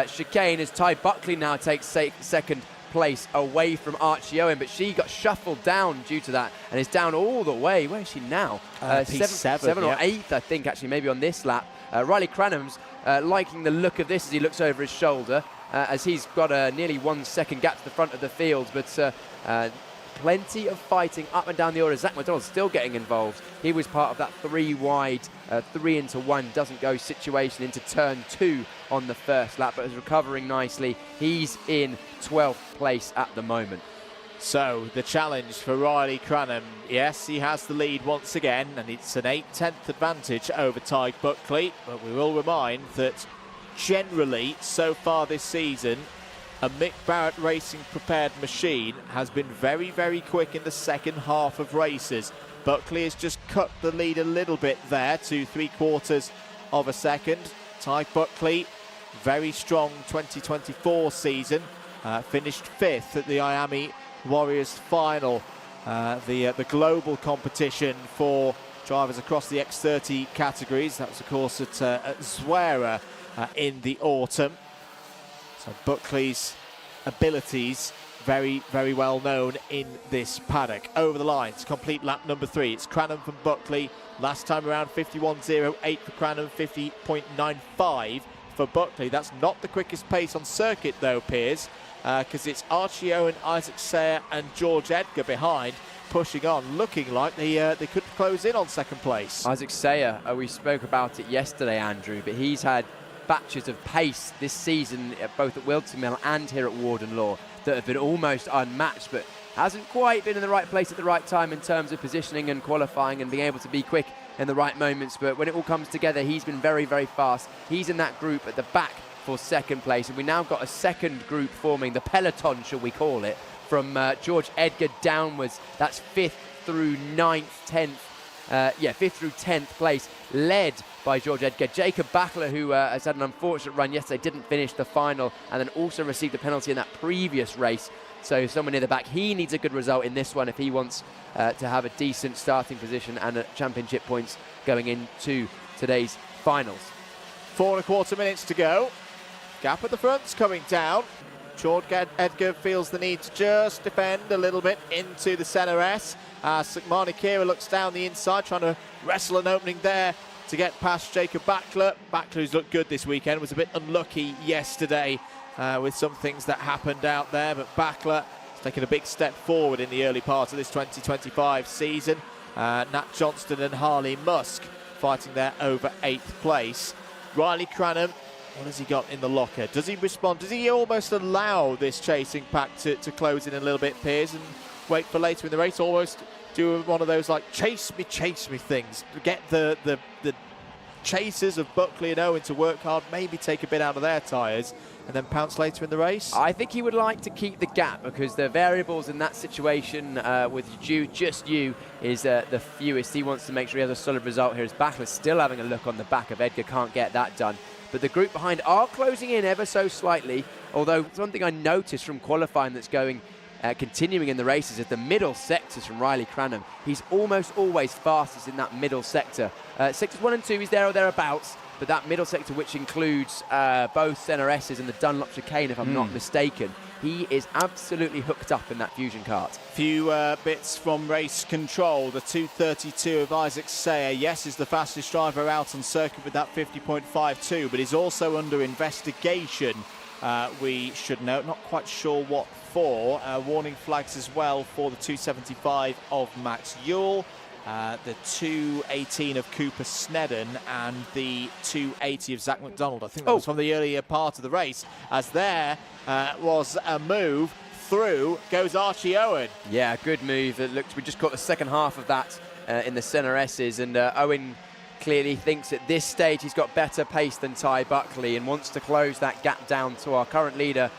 [SPEAKER 2] chicane as Ty Buckley now takes second place away from Archie Owen, but she got shuffled down due to that and is down all the way. Where is she now? Seven or eighth, I think, actually, maybe on this lap. Riley Cranham's liking the look of this as he looks over his shoulder, as he's got a nearly 1 second gap to the front of the field, but plenty of fighting up and down the order. Zach McDonald still getting involved. He was part of that 3 wide, 3 into 1 doesn't go situation into turn 2 on the first lap, but is recovering nicely. He's in 12th place at the moment.
[SPEAKER 1] So the challenge for Riley Cranham, yes, he has the lead once again, and it's an 8/10 advantage over Tyke Buckley, but we will remind that generally so far this season, a Mick Barrett Racing prepared machine has been very, very quick in the second half of races. Buckley has just cut the lead a little bit there to 3/4 of a second. Tyke Buckley, very strong 2024 season, finished 5th at the IAME Warriors final, the global competition for drivers across the X30 categories. That was, of course, at Wera in the autumn. So Buckley's abilities very, very well known in this paddock. Over the line to complete lap number 3. It's Cranham from Buckley. Last time around 51.08 for Cranham, 50.95 for Buckley. That's not the quickest pace on circuit though, Piers, because it's Archie Owen, Isaac Sayer and George Edgar behind, pushing on, looking like they could close in on second place.
[SPEAKER 2] Isaac Sayer, we spoke about it yesterday, Andrew, but he's had batches of pace this season, both at Wilton Mill and here at Warden Law, that have been almost unmatched, but hasn't quite been in the right place at the right time in terms of positioning and qualifying and being able to be quick in the right moments. But when it all comes together, he's been very, very fast. He's in that group at the back for second place, and we now got a second group forming, the peloton, shall we call it, from George Edgar downwards. That's 5th through 9th, 10th, 5th through 10th place, led by George Edgar. Jacob Backler, who has had an unfortunate run yesterday, didn't finish the final, and then also received a penalty in that previous race. So someone near the back, he needs a good result in this one if he wants to have a decent starting position and championship points going into today's finals.
[SPEAKER 1] 4¼ minutes to go. Gap at the front's coming down. George Edgar feels the need to just defend a little bit into the centre S. Sukmani Kira looks down the inside, trying to wrestle an opening there to get past Jacob Backler. Backler, who's looked good this weekend, was a bit unlucky yesterday with some things that happened out there, but Backler has taken a big step forward in the early part of this 2025 season. Nat Johnston and Harley Musk fighting there over 8th place. Riley Cranham, what has he got in the locker? Does he respond? Does he almost allow this chasing pack to close in a little bit, Piers, and wait for later in the race, almost do one of those like chase me things, get the chasers of Buckley and Owen to work hard, maybe take a bit out of their tyres, and then pounce later in the race?
[SPEAKER 2] I think he would like to keep the gap, because the variables in that situation with just you is the fewest. He wants to make sure he has a solid result here, as Backler's still having a look on the back of Edgar, can't get that done. But the group behind are closing in ever so slightly, although something I noticed from qualifying that's going continuing in the races is the middle sectors from Riley Cranham. He's almost always fastest in that middle sector. Sectors 1 and 2, he's there or thereabouts, but that middle sector, which includes both centre S's and the Dunlop chicane, if I'm not mistaken, he is absolutely hooked up in that Fusion kart.
[SPEAKER 1] Few bits from race control. The 2:32 of Isaac Sayer, yes, is the fastest driver out on circuit with that 50.52, but he's also under investigation. We should note, not quite sure what for. Warning flags as well for the 275 of Max Ewell, the 218 of Cooper Snedden, and the 280 of Zach McDonald. I think that was from the earlier part of the race, as there was a move through, goes Archie Owen.
[SPEAKER 2] Yeah, good move. It looks, we just caught the second half of that in the centre S's, and Owen clearly thinks at this stage he's got better pace than Ty Buckley and wants to close that gap down to our current leader,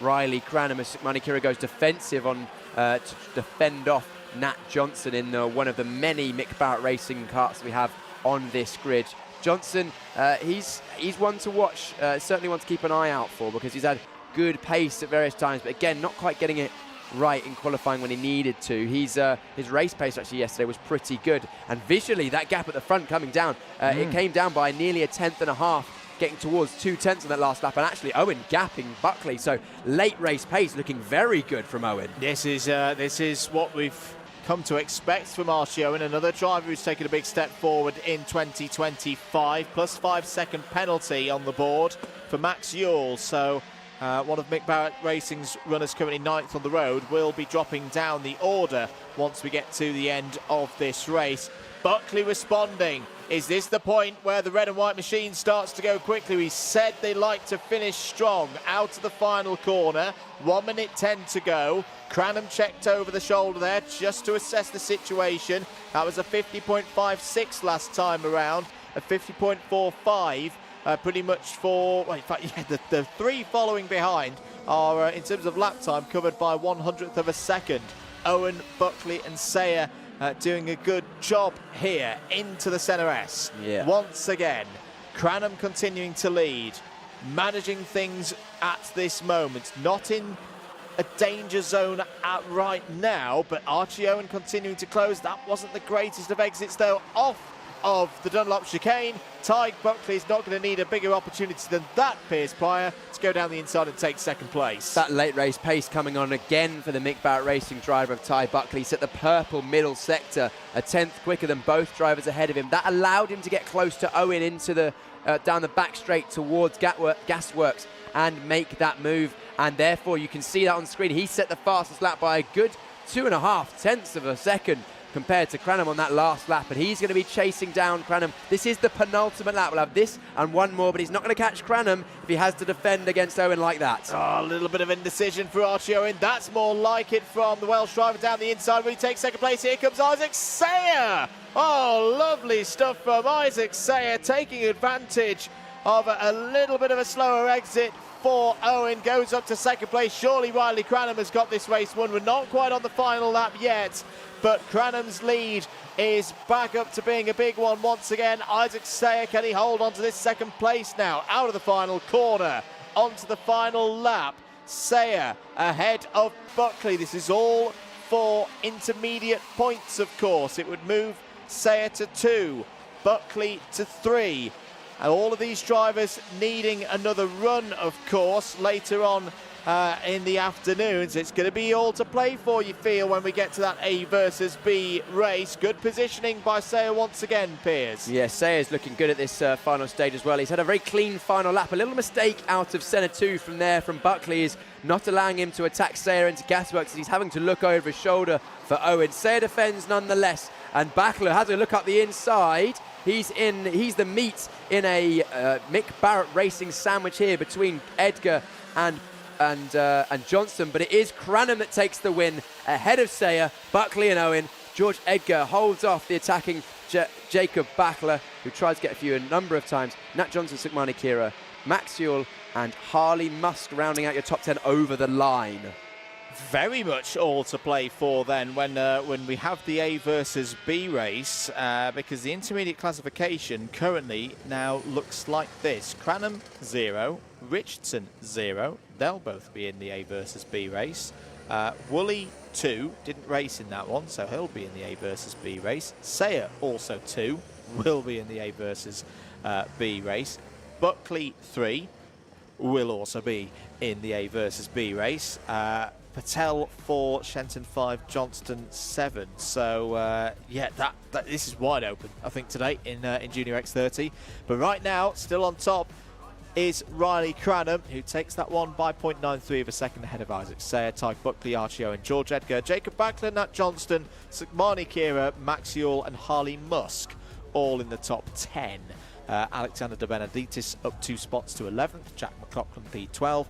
[SPEAKER 2] Riley Cranham, as Manikira goes defensive on to defend off Nat Johnson in one of the many Mick Barrett Racing karts we have on this grid. Johnson, he's one to watch, certainly one to keep an eye out for, because he's had good pace at various times, but again, not quite getting it right in qualifying when he needed to. His race pace actually yesterday was pretty good, and visually that gap at the front coming down, it came down by nearly a 10th and a half getting towards 2/10 on that last lap, and actually Owen gapping Buckley. So late race pace looking very good from Owen.
[SPEAKER 1] This is what we've come to expect from Archie Owen, another driver who's taken a big step forward in 2025, plus 5-second penalty on the board for Max Ewell. So one of Mick Barrett Racing's runners currently 9th on the road will be dropping down the order once we get to the end of this race. Buckley responding. Is this the point where the red and white machine starts to go quickly? We said they like to finish strong out of the final corner. 1 minute 10 to go. Cranham checked over the shoulder there just to assess the situation. That was a 50.56 last time around, a 50.45 pretty much for, well, in fact, yeah, the three following behind are, in terms of lap time, covered by 100th of a second. Owen, Buckley and Sayer doing a good job here into the centre S.
[SPEAKER 2] Yeah.
[SPEAKER 1] Once again, Cranham continuing to lead, managing things at this moment, not in a danger zone at right now, but Archie Owen continuing to close. That wasn't the greatest of exits though, off of the Dunlop chicane. Tyg Buckley is not going to need a bigger opportunity than that, Piers Prior, to go down the inside and take second place.
[SPEAKER 2] That late race pace coming on again for the Mick Barrett Racing driver of Ty Buckley. He's at the purple middle sector, a 10th quicker than both drivers ahead of him. That allowed him to get close to Owen into the down the back straight towards Gasworks and make that move. And therefore, you can see that on screen. He set the fastest lap by a good 2.5 of a second compared to Cranham on that last lap, and he's going to be chasing down Cranham. This is the penultimate lap. We'll have this and one more, but he's not going to catch Cranham if he has to defend against Owen like that.
[SPEAKER 1] Oh, a little bit of indecision for Archie Owen. That's more like it from the Welsh driver down the inside when he takes second place. Here comes Isaac Sayer. Oh, lovely stuff from Isaac Sayer, taking advantage of a little bit of a slower exit for Owen. Goes up to second place. Surely Riley Cranham has got this race won. We're not quite on the final lap yet, but Cranham's lead is back up to being a big one once again. Isaac Sayer, can he hold on to this second place now? Out of the final corner, onto the final lap. Sayer ahead of Buckley. This is all for intermediate points, of course. It would move Sayer to 2, Buckley to 3. And all of these drivers needing another run, of course, later on in the afternoons. It's going to be all to play for, you feel, when we get to that A versus B race. Good positioning by Sayer once again, Piers.
[SPEAKER 2] Yeah, Sayer's looking good at this final stage as well. He's had a very clean final lap. A little mistake out of centre 2 from Buckley is not allowing him to attack Sayer into Gasworks. He's having to look over his shoulder for Owen. Sayer defends nonetheless, and Backler has a look up the inside. He's the meat in a Mick Barrett Racing sandwich here between Edgar and Johnston, but it is Cranham that takes the win ahead of Sayer, Buckley and Owen. George Edgar holds off the attacking Jacob Backler, who tried to get a few a number of times. Nat Johnson, Sukmani Kira, Max Ewell and Harley Musk rounding out your top 10 over the line.
[SPEAKER 1] Very much all to play for then when we have the A versus B race, because the intermediate classification currently now looks like this. Cranham 0, Richardson 0. They'll both be in the A versus B race. Woolley 2, didn't race in that one, so he'll be in the A versus B race. Sayer also 2, will be in the A versus B race. Buckley 3 will also be in the A versus B race. Patel 4, Shenton 5, Johnston 7. So yeah, this is wide open, I think, today in Junior X30. But right now, still on top is Riley Cranham, who takes that one by 0.93 of a second ahead of Isaac Sayer, Tyke Buckley, Archie Owen, George Edgar, Jacob Backler, Nat Johnston, Sukmani Kira, Max Ewell and Harley Musk, all in the top 10. Alexander De Benedictis up 2 spots to 11th, Jack McLaughlin P12,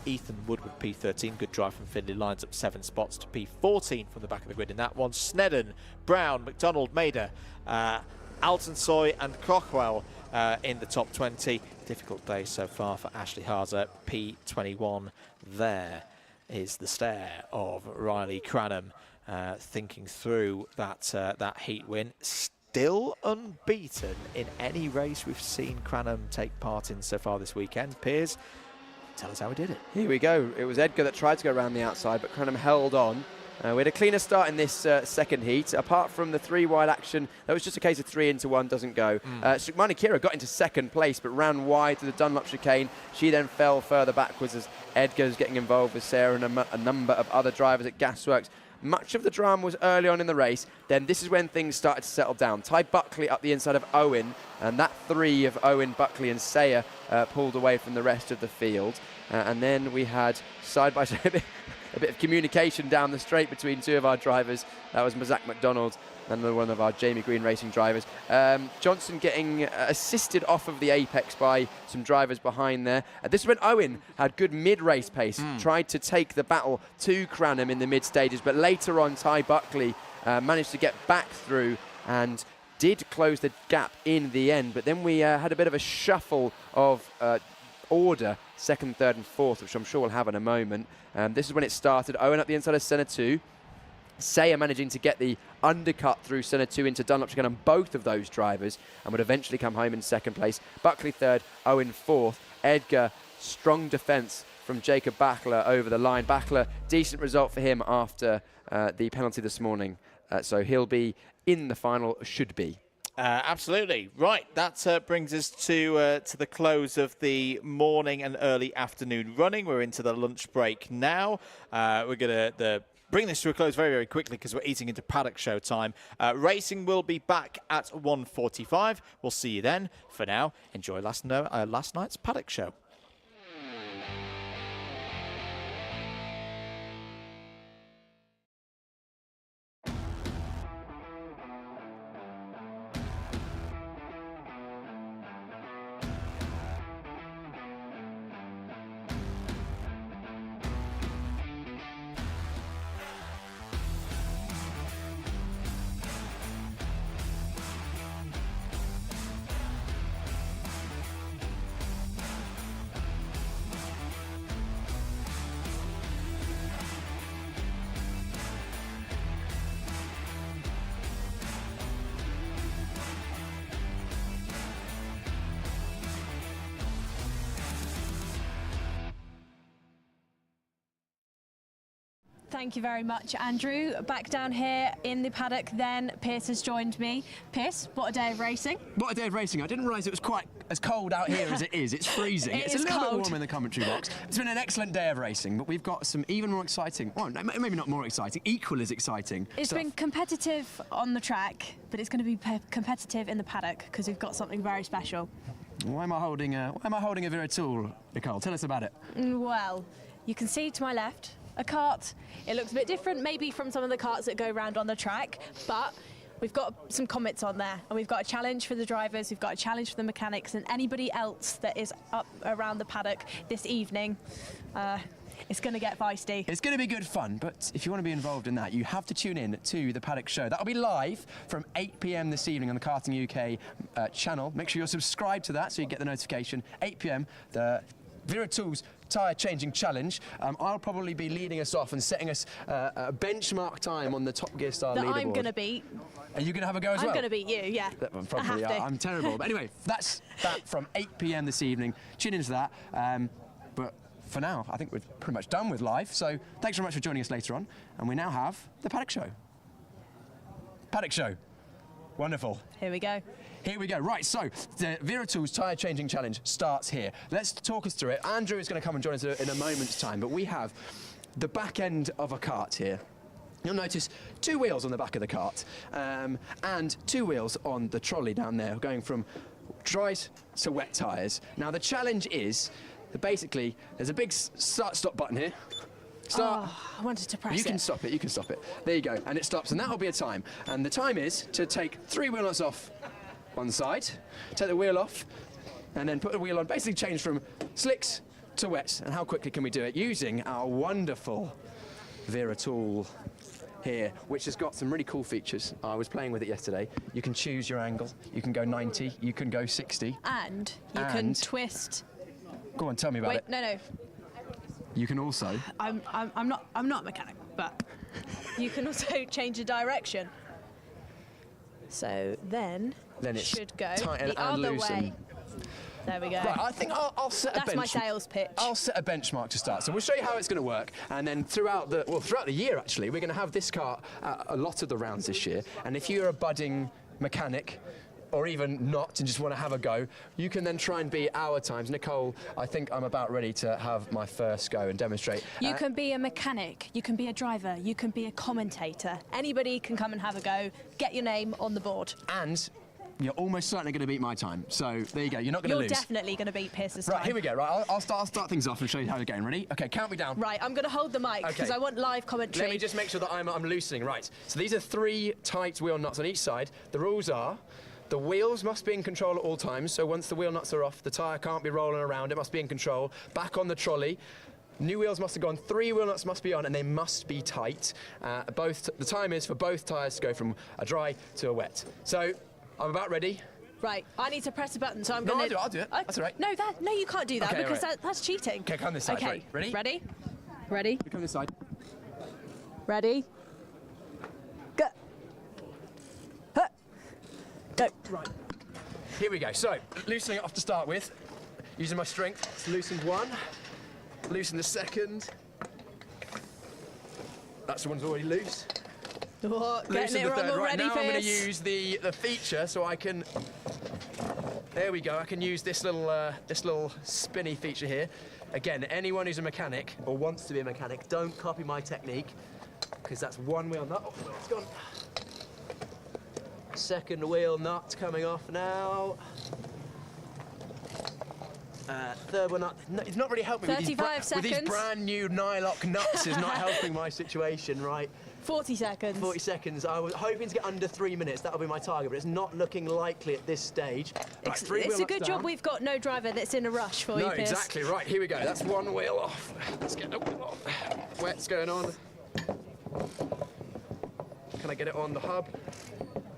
[SPEAKER 1] Ethan Woodward P13, good drive from Finley, lines up 7 spots to P14 from the back of the grid in that one. Snedden, Brown, McDonald, Mader, Altonsoy and Crockwell in the top 20. Difficult day so far for Ashley Harzer, P21. There is the stare of Riley Cranham thinking through that heat win. Still unbeaten in any race we've seen Cranham take part in so far this weekend. Piers, tell us how he did it.
[SPEAKER 2] Here we go. It was Edgar that tried to go around the outside, but Cranham held on. We had a cleaner start in this second heat. Apart from the 3 wide action, that was just a case of 3 into 1 doesn't go. Sukmani Kira got into second place, but ran wide to the Dunlop chicane. She then fell further backwards as Edgar's getting involved with Sarah and a number of other drivers at Gasworks. Much of the drama was early on in the race. Then this is when things started to settle down. Ty Buckley up the inside of Owen, and that 3 of Owen, Buckley and Sayer pulled away from the rest of the field. And then we had side-by-side a bit of communication down the straight between 2 of our drivers. That was Mazak McDonald and another one of our Jamie Green Racing drivers. Johnson getting assisted off of the apex by some drivers behind there. This is when Owen had good mid-race pace, tried to take the battle to Cranham in the mid-stages, but later on Ty Buckley managed to get back through and did close the gap in the end. But then we had a bit of a shuffle of order, 2nd, 3rd and 4th, which I'm sure we'll have in a moment. This is when it started. Owen up the inside of Senna 2. Sayer managing to get the undercut through Senna 2 into Dunlop chicane on both of those drivers and would eventually come home in 2nd place. Buckley 3rd, Owen 4th. Edgar, strong defence from Jacob Bachler over the line. Bachler, decent result for him after the penalty this morning. So he'll be in the final, should be.
[SPEAKER 1] Absolutely. Right, that brings us to the close of the morning and early afternoon running. We're into the lunch break now. We're going to bring this to a close very, very quickly because we're eating into paddock show time. Racing will be back at 1:45. We'll see you then. For now, enjoy last night's paddock show.
[SPEAKER 3] Thank you very much, Andrew. Back down here in the paddock then, Piers has joined me. Piers, what a day of racing.
[SPEAKER 10] What a day of racing. I didn't realise it was quite as cold out here as it is. It's freezing. It's a little bit warm in the commentary box. It's been an excellent day of racing, but we've got some even more exciting, well, maybe not more exciting, equal as exciting
[SPEAKER 3] It's been competitive on the track, but it's going to be competitive in the paddock because we've got something very special.
[SPEAKER 10] Why am I holding a Wera tool, Nicole? Tell us about it.
[SPEAKER 3] Well, you can see to my left a kart. It looks a bit different maybe from some of the karts that go around on the track, but we've got some comments on there, and we've got a challenge for the drivers, we've got a challenge for the mechanics and anybody else that is up around the paddock this evening. It's going to get feisty.
[SPEAKER 10] It's going to be good fun, but if you want to be involved in that, you have to tune in to the Paddock Show. That'll be live from 8 p.m. this evening on the Karting UK channel. Make sure you're subscribed to that so you get the notification. 8 p.m. the Wera Tools tyre changing challenge. I'll probably be leading us off and setting us a benchmark time on the Top Gear Star leaderboard.
[SPEAKER 3] I'm going to beat.
[SPEAKER 10] Are you going to have a go as well?
[SPEAKER 3] I'm going to beat you, yeah.
[SPEAKER 10] Probably. I'm terrible. But anyway, that's that from 8 p.m. this evening. Tune into that. But for now, I think we're pretty much done with live. So thanks very much for joining us later on. And we now have the Paddock Show. Paddock Show. Wonderful.
[SPEAKER 3] Here we go.
[SPEAKER 10] Here we go. Right, so the Wera Tools tyre changing challenge starts here. Let's talk us through it. Andrew is going to come and join us in a moment's time, but we have the back end of a kart here. You'll notice 2 wheels on the back of the kart and 2 wheels on the trolley down there, going from dry to wet tyres. Now, the challenge is that basically there's a big start-stop button here. Start.
[SPEAKER 3] Oh, I wanted to press it.
[SPEAKER 10] You can stop it, you can stop it. There you go, and it stops, and that'll be a time. And the time is to take 3 wheel nuts off one side, take the wheel off, and then put the wheel on, basically change from slicks to wets. And how quickly can we do it? Using our wonderful Wera tool here, which has got some really cool features. I was playing with it yesterday. You can choose your angle, you can go 90, you can go 60.
[SPEAKER 3] And you can twist.
[SPEAKER 10] Go on, tell me about it.
[SPEAKER 3] No.
[SPEAKER 10] You can also...
[SPEAKER 3] I'm not a mechanic, but you can also change the direction. So then it
[SPEAKER 10] it's
[SPEAKER 3] should go
[SPEAKER 10] tighten
[SPEAKER 3] the
[SPEAKER 10] and
[SPEAKER 3] other
[SPEAKER 10] loosen.
[SPEAKER 3] way. There we go.
[SPEAKER 10] Right, I think I'll set a benchmark.
[SPEAKER 3] That's my sales pitch.
[SPEAKER 10] I'll set a benchmark to start. So we'll show you how it's going to work, and then throughout the year, actually, we're going to have this car at a lot of the rounds this year. And if you're a budding mechanic, or even not, and just want to have a go, you can then try and beat our times. Nicole, I think I'm about ready to have my first go and demonstrate.
[SPEAKER 3] You can be a mechanic, you can be a driver, you can be a commentator. Anybody can come and have a go. Get your name on the board.
[SPEAKER 10] And you're almost certainly going to beat my time. So there you go. You're not going to lose.
[SPEAKER 3] You're definitely going to beat Pierce's time.
[SPEAKER 10] Right, here we go. Right, I'll start things off and show you how we're going. Ready? Okay, count me down.
[SPEAKER 3] Right, I'm going to hold the mic because I want live commentary.
[SPEAKER 10] Let me just make sure that I'm loosening. Right. So these are 3 tight wheel nuts on each side. The rules are: the wheels must be in control at all times. So once the wheel nuts are off, the tyre can't be rolling around. It must be in control. Back on the trolley. New wheels must have gone, 3 wheel nuts must be on, and they must be tight. The time is for both tyres to go from a dry to a wet. So I'm about ready.
[SPEAKER 3] Right, I need to press a button, so I'm going to...
[SPEAKER 10] No, I'll do it. That's all right.
[SPEAKER 3] No, you can't do that because that's cheating.
[SPEAKER 10] Okay, come this side.
[SPEAKER 3] Okay,
[SPEAKER 10] right. Ready?
[SPEAKER 3] Ready? Ready?
[SPEAKER 10] Come this side.
[SPEAKER 3] Ready? Go. Huh. Go.
[SPEAKER 10] Right. Here we go. So, loosening it off to start with. Using my strength. It's loosened 1. Loosen the second. That's the one's already loose.
[SPEAKER 3] Oh, getting it wrong already,
[SPEAKER 10] right, now I'm going to
[SPEAKER 3] Piers.
[SPEAKER 10] use the feature so I can... There we go. I can use this little spinny feature here. Again, anyone who's a mechanic or wants to be a mechanic, don't copy my technique because that's 1 wheel nut. Oh, no, it's gone. Second wheel nut coming off now. Third one nut. No, it's not really helping me.
[SPEAKER 3] 35 seconds.
[SPEAKER 10] With these brand new Nylock nuts is not helping my situation, right?
[SPEAKER 3] 40 seconds.
[SPEAKER 10] 40 seconds. I was hoping to get under 3 minutes. That'll be my target, but it's not looking likely at this stage. Right,
[SPEAKER 3] it's a good job we've got no driver that's in a rush for you, Piers.
[SPEAKER 10] No, exactly. Right, here we go. That's 1 wheel off. Let's get the wheel off. Wet's going on. Can I get it on the hub?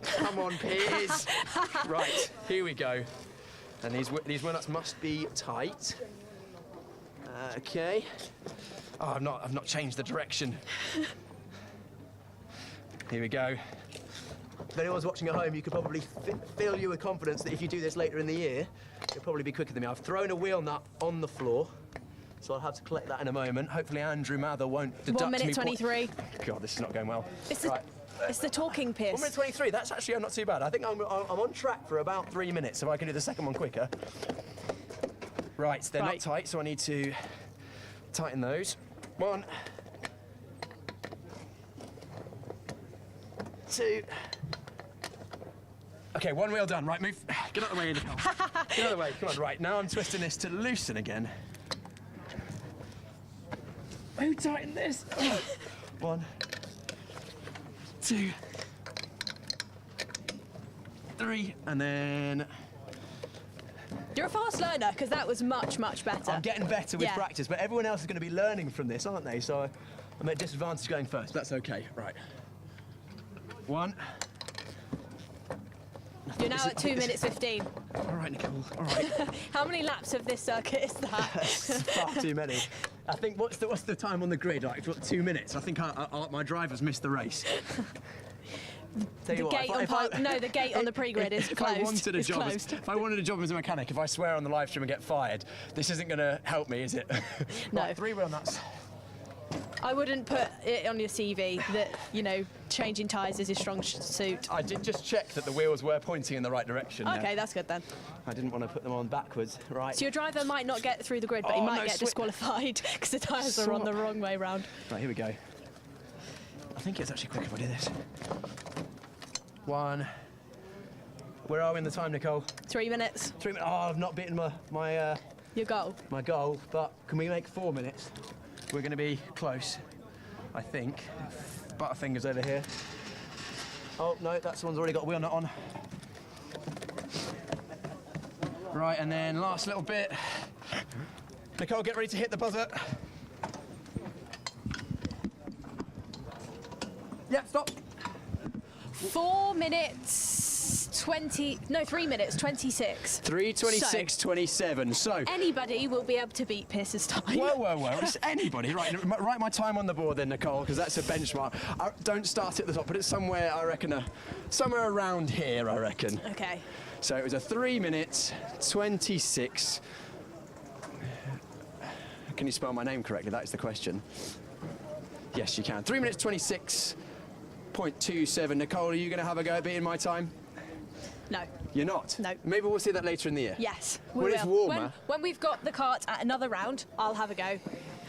[SPEAKER 10] Come on, Piers. Right, here we go. And these wheel nuts must be tight. Okay. Oh, I've not changed the direction. Here we go. If anyone's watching at home, you could probably fill you with confidence that if you do this later in the year, you'll probably be quicker than me. I've thrown a wheel nut on the floor, so I'll have to collect that in a moment. Hopefully Andrew Mather won't deduct me.
[SPEAKER 3] 1 minute 23.
[SPEAKER 10] God, this is not going well.
[SPEAKER 3] It's the talking, Piers.
[SPEAKER 10] 1 minute 23, that's actually not too bad. I think I'm on track for about 3 minutes, so I can do the second one quicker. Right, they're not tight, so I need to tighten those. 1, 2. Okay, 1 wheel done. Right, move. Get out of the way, Nicole. Get out of the way. Come on, right. Now I'm twisting this to loosen again. Who tightened this? 1, 2, 3, and then...
[SPEAKER 3] You're a fast learner, because that was much, much better.
[SPEAKER 10] I'm getting better with practice, but everyone else is going to be learning from this, aren't they? So I'm at disadvantage going first. That's okay. Right. 1.
[SPEAKER 3] You're now at 2 minutes 15.
[SPEAKER 10] All right, Nicole. All right.
[SPEAKER 3] How many laps of this circuit is that?
[SPEAKER 10] Far too many. I think what's the time on the grid? Like 2 minutes. I think my driver's missed the race.
[SPEAKER 3] The gate on the pre-grid is closed.
[SPEAKER 10] If I wanted a job as a mechanic, if I swear on the live stream and get fired, this isn't going to help me, is it?
[SPEAKER 3] No.
[SPEAKER 10] Right, 3 wheel nuts.
[SPEAKER 3] I wouldn't put it on your CV that, changing tyres is your strong suit.
[SPEAKER 10] I did just check that the wheels were pointing in the right direction.
[SPEAKER 3] Okay, that's good then.
[SPEAKER 10] I didn't want to put them on backwards, right?
[SPEAKER 3] So your driver might not get through the grid, but he might get disqualified because the tyres are on the wrong way round. Right,
[SPEAKER 10] here we go. I think it's actually quicker if I do this. 1. Where are we in the time, Nicole?
[SPEAKER 3] 3 minutes.
[SPEAKER 10] 3 minutes. Oh, I've not beaten
[SPEAKER 3] your goal.
[SPEAKER 10] My goal, but can we make 4 minutes? We're going to be close, I think. Butterfingers over here. Oh, no, that's the one's already got a wheel nut on. Right, and then last little bit. Nicole, get ready to hit the buzzer. Yeah, stop.
[SPEAKER 3] 4 minutes 20. No, 3 minutes 26.
[SPEAKER 10] 3:26:27. So
[SPEAKER 3] anybody will be able to beat Pierce's time.
[SPEAKER 10] Whoa! It's anybody. Right, write my time on the board then, Nicole, because that's a benchmark. Don't start at the top. Put it somewhere. I reckon somewhere around here. I reckon.
[SPEAKER 3] Okay.
[SPEAKER 10] So it was a 3 minutes 26. Can you spell my name correctly? That is the question. Yes, you can. 3 minutes 26.27. Nicole, are you going to have a go at beating my time?
[SPEAKER 3] No.
[SPEAKER 10] You're not?
[SPEAKER 3] No.
[SPEAKER 10] Maybe we'll see that later in the year.
[SPEAKER 3] Yes,
[SPEAKER 10] When it's warmer.
[SPEAKER 3] When we've got the kart at another round, I'll have a go.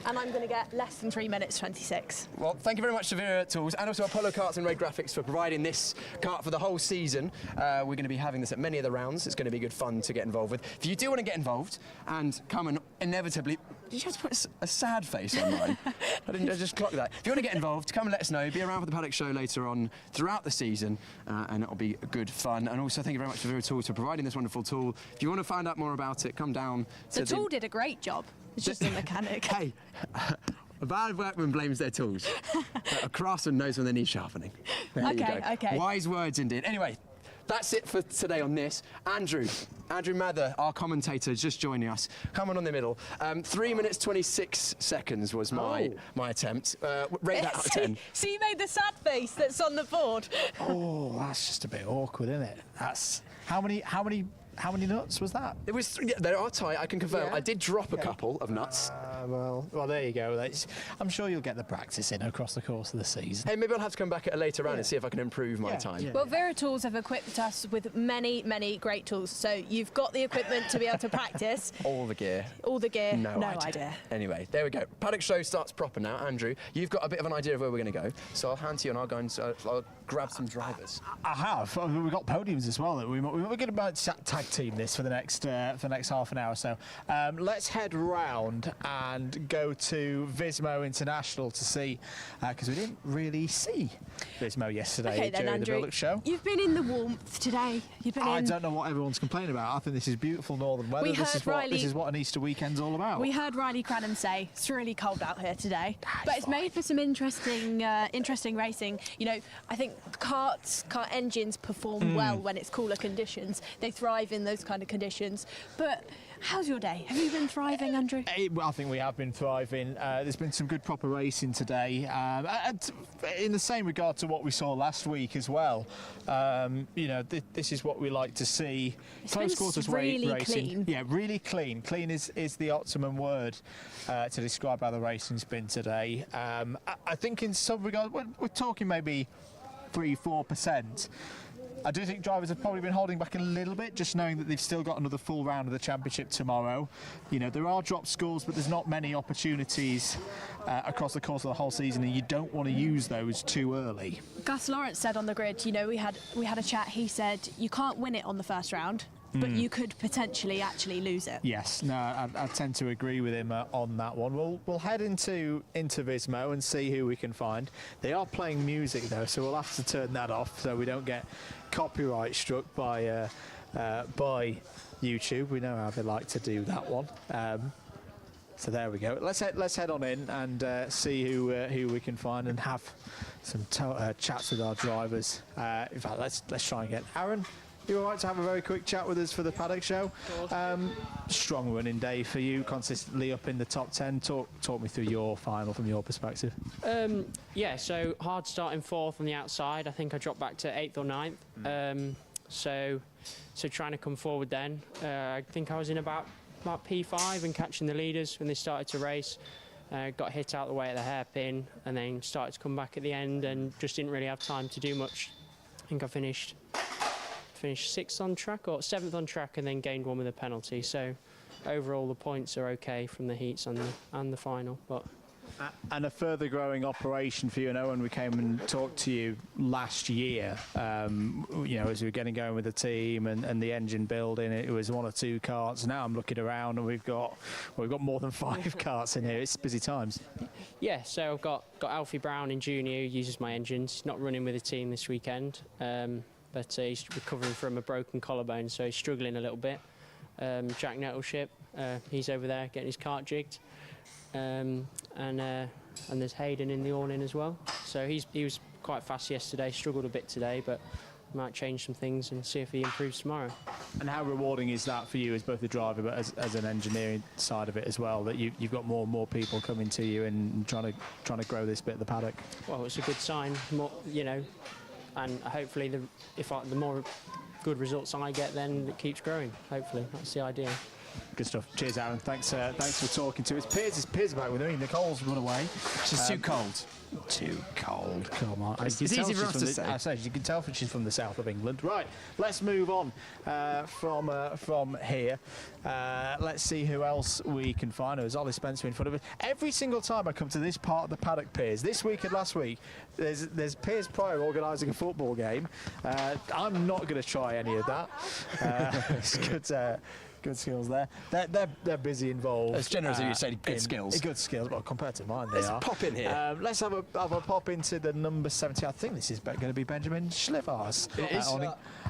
[SPEAKER 3] And I'm going to get less than 3 minutes 26.
[SPEAKER 10] Well, thank you very much to Wera Tools and also Apollo Karts and Red Graphics for providing this kart for the whole season. We're going to be having this at many of the rounds. It's going to be good fun to get involved with. If you do want to get involved and come and inevitably... Did you just put a sad face on mine? I just clocked that. If you want to get involved, come and let us know. Be around for the paddock show later on throughout the season, and it'll be good fun. And also, thank you very much to Wera Tools for providing this wonderful tool. If you want to find out more about it, come down to
[SPEAKER 3] The tool did a great job. It's just a mechanic.
[SPEAKER 10] Hey, a bad workman blames their tools. A craftsman knows when they need sharpening. There you go.
[SPEAKER 3] Okay.
[SPEAKER 10] Wise words indeed. Anyway, that's it for today on this. Andrew Mather, our commentator, is just joining us. Come on the middle. 3 minutes 26 seconds was my attempt. Rate that out of 10.
[SPEAKER 3] So you made the sad face that's on the board.
[SPEAKER 13] Oh, that's just a bit awkward, isn't it? That's how many nuts was that?
[SPEAKER 10] It was. Yeah, they are tight. I can confirm.
[SPEAKER 13] Yeah.
[SPEAKER 10] I did drop a couple of nuts.
[SPEAKER 13] Well, there you go. I'm sure you'll get the practice in across the course of the season.
[SPEAKER 10] Hey, maybe I'll have to come back at a later round and see if I can improve my time.
[SPEAKER 13] Yeah.
[SPEAKER 3] Well, Wera Tools have equipped us with many, many great tools. So you've got the equipment to be able to practice.
[SPEAKER 10] All the gear.
[SPEAKER 3] All the gear.
[SPEAKER 10] No
[SPEAKER 3] idea.
[SPEAKER 10] Anyway, there we go. Paddock show starts proper now. Andrew, you've got a bit of an idea of where we're going to go. So I'll hand to you and I'll go and I'll grab some drivers.
[SPEAKER 13] I have. We've got podiums as well. We're going to tag team this for the next half an hour or so. Let's head round and go to Vismo International to see, because we didn't really see Vismo yesterday during
[SPEAKER 3] Andrew,
[SPEAKER 13] the build-up show.
[SPEAKER 3] You've been in the warmth today.
[SPEAKER 13] I don't know what everyone's complaining about. I think this is beautiful northern weather. This is what an Easter weekend's all about.
[SPEAKER 3] We heard Riley Cranham say it's really cold out here today, but it's made for some interesting racing. You know, I think kart engines perform well when it's cooler conditions. They thrive in those kind of conditions. But how's your day? Have you been thriving, Andrew?
[SPEAKER 13] I think we have been thriving. There's been some good proper racing today. And in the same regard to what we saw last week as well. You know, this is what we like to see. Close quarters
[SPEAKER 3] really
[SPEAKER 13] racing.
[SPEAKER 3] Clean.
[SPEAKER 13] Yeah, really clean. Clean is the optimum word to describe how the racing's been today. I think in some regard, we're talking maybe 3-4%. I do think drivers have probably been holding back a little bit, just knowing that they've still got another full round of the championship tomorrow. You know, there are dropped scores, but there's not many opportunities across the course of the whole season, and you don't want to use those too early.
[SPEAKER 3] Gus Lawrence said on the grid, you know, we had a chat. He said you can't win it on the first round, but you could potentially actually lose it.
[SPEAKER 13] Yes, no, I tend to agree with him on that one. We'll head into Vismo and see who we can find. They are playing music though, so we'll have to turn that off so we don't get copyright struck by YouTube. We know how they like to do that one. So there we go. Let's head on in and see who we can find and have some chats with our drivers. In fact, let's try and get Aaron. You all right to have a very quick chat with us for the paddock show? Strong running day for you, consistently up in the top 10. Talk me through your final from your perspective.
[SPEAKER 14] Yeah, so hard starting fourth on the outside. I think I dropped back to 8th or 9th. So trying to come forward then. I think I was in about P5 and catching the leaders when they started to race. Got hit out the way at the hairpin and then started to come back at the end and just didn't really have time to do much. I think I finished 6th on track or 7th on track and then gained one with a penalty. So overall the points are okay from the heats and the final. But
[SPEAKER 13] and a further growing operation for you. I know when we came and talked to you last year, you know, as we were getting going with the team and the engine building, it was 1 or 2 carts. Now I'm looking around and we've got more than 5 carts in here. It's busy times.
[SPEAKER 14] Yeah, so I've got Alfie Brown in junior who uses my engines. He's not running with the team this weekend. But he's recovering from a broken collarbone, so he's struggling a little bit. Jack Nettleship, he's over there getting his cart jigged. And there's Hayden in the awning as well. So he was quite fast yesterday, struggled a bit today, but might change some things and see if he improves tomorrow.
[SPEAKER 13] And how rewarding is that for you as both a driver but as an engineering side of it as well, that you've got more and more people coming to you and trying to grow this bit of the paddock?
[SPEAKER 14] Well, it's a good sign, more, you know. And hopefully, the more good results I get, then it keeps growing. Hopefully, that's the idea.
[SPEAKER 13] Good stuff. Cheers, Aaron. Thanks for talking to us. Piers back with me. Nicole's run away.
[SPEAKER 10] She's too cold.
[SPEAKER 13] Too cold. Come on.
[SPEAKER 10] It's easy for us to say.
[SPEAKER 13] I say you can tell she's from the south of England. Right. Let's move on from here. Let's see who else we can find. There's Ollie Spencer in front of us. Every single time I come to this part of the paddock, Piers, this week and last week, there's Piers Prior organising a football game. I'm not going to try any of that. It's good. Good skills there. They're busy involved.
[SPEAKER 10] As generous as you say, good skills.
[SPEAKER 13] Good skills, but compared to mine, they
[SPEAKER 10] Let's
[SPEAKER 13] are.
[SPEAKER 10] pop in here.
[SPEAKER 13] Let's have a pop into the number 70. I think this is going to be Benjamin Schlivars.
[SPEAKER 10] It is.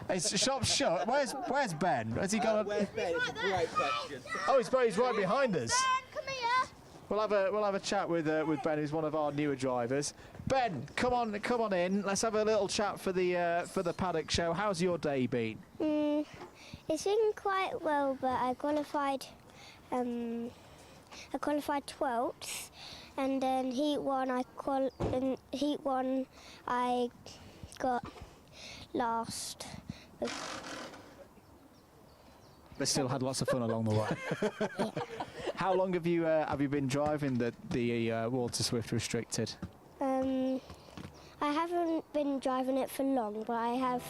[SPEAKER 13] It's shop shut. Where's Ben? Has he got?
[SPEAKER 15] Where's Ben? It's a great question.
[SPEAKER 13] Oh, he's right behind us.
[SPEAKER 7] Ben, come here.
[SPEAKER 13] We'll have a chat with Ben, who's one of our newer drivers. Ben, come on in. Let's have a little chat for the paddock show. How's your day been?
[SPEAKER 7] It's been quite well, but I qualified 12th, and then heat one I got last.
[SPEAKER 13] But still had lots of fun along the way.
[SPEAKER 7] Yeah.
[SPEAKER 13] How long have you been driving the Water Swift Restricted?
[SPEAKER 7] I haven't been driving it for long, but I have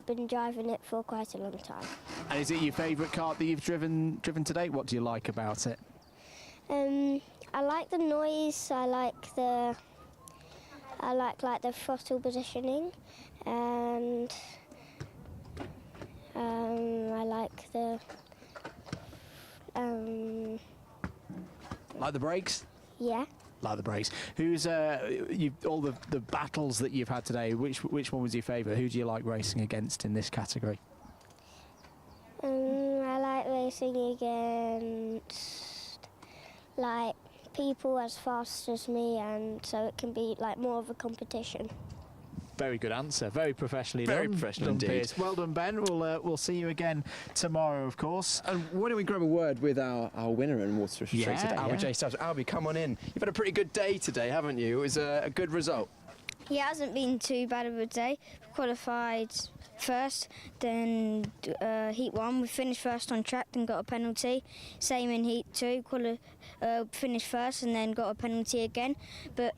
[SPEAKER 7] been driving it for quite a long time.
[SPEAKER 13] And is it your favourite kart that you've driven to date? What do you like about it?
[SPEAKER 7] I like the noise. I like the throttle positioning, and I like the
[SPEAKER 13] Like the brakes?
[SPEAKER 7] yeah.
[SPEAKER 13] Like the brakes. Who's all the battles that you've had today? Which one was your favourite? Who do you like racing against in this category?
[SPEAKER 7] I like racing against like people as fast as me, and so it can be like more of a competition.
[SPEAKER 13] Very good answer. Very professionally
[SPEAKER 10] Very
[SPEAKER 13] done.
[SPEAKER 10] professional
[SPEAKER 13] done,
[SPEAKER 10] indeed.
[SPEAKER 13] Piers. Well done, Ben. We'll see you again tomorrow, of course.
[SPEAKER 2] And why don't we grab a word with our winner in Water Restricted, Albie J. Stubbs. Albie, come on in. You've had a pretty good day today, haven't you? It was a good result.
[SPEAKER 5] Yeah, it hasn't been too bad of a day. Qualified first, then heat one. We finished first on track, then got a penalty. Same in heat two. Finished first and then got a penalty again. But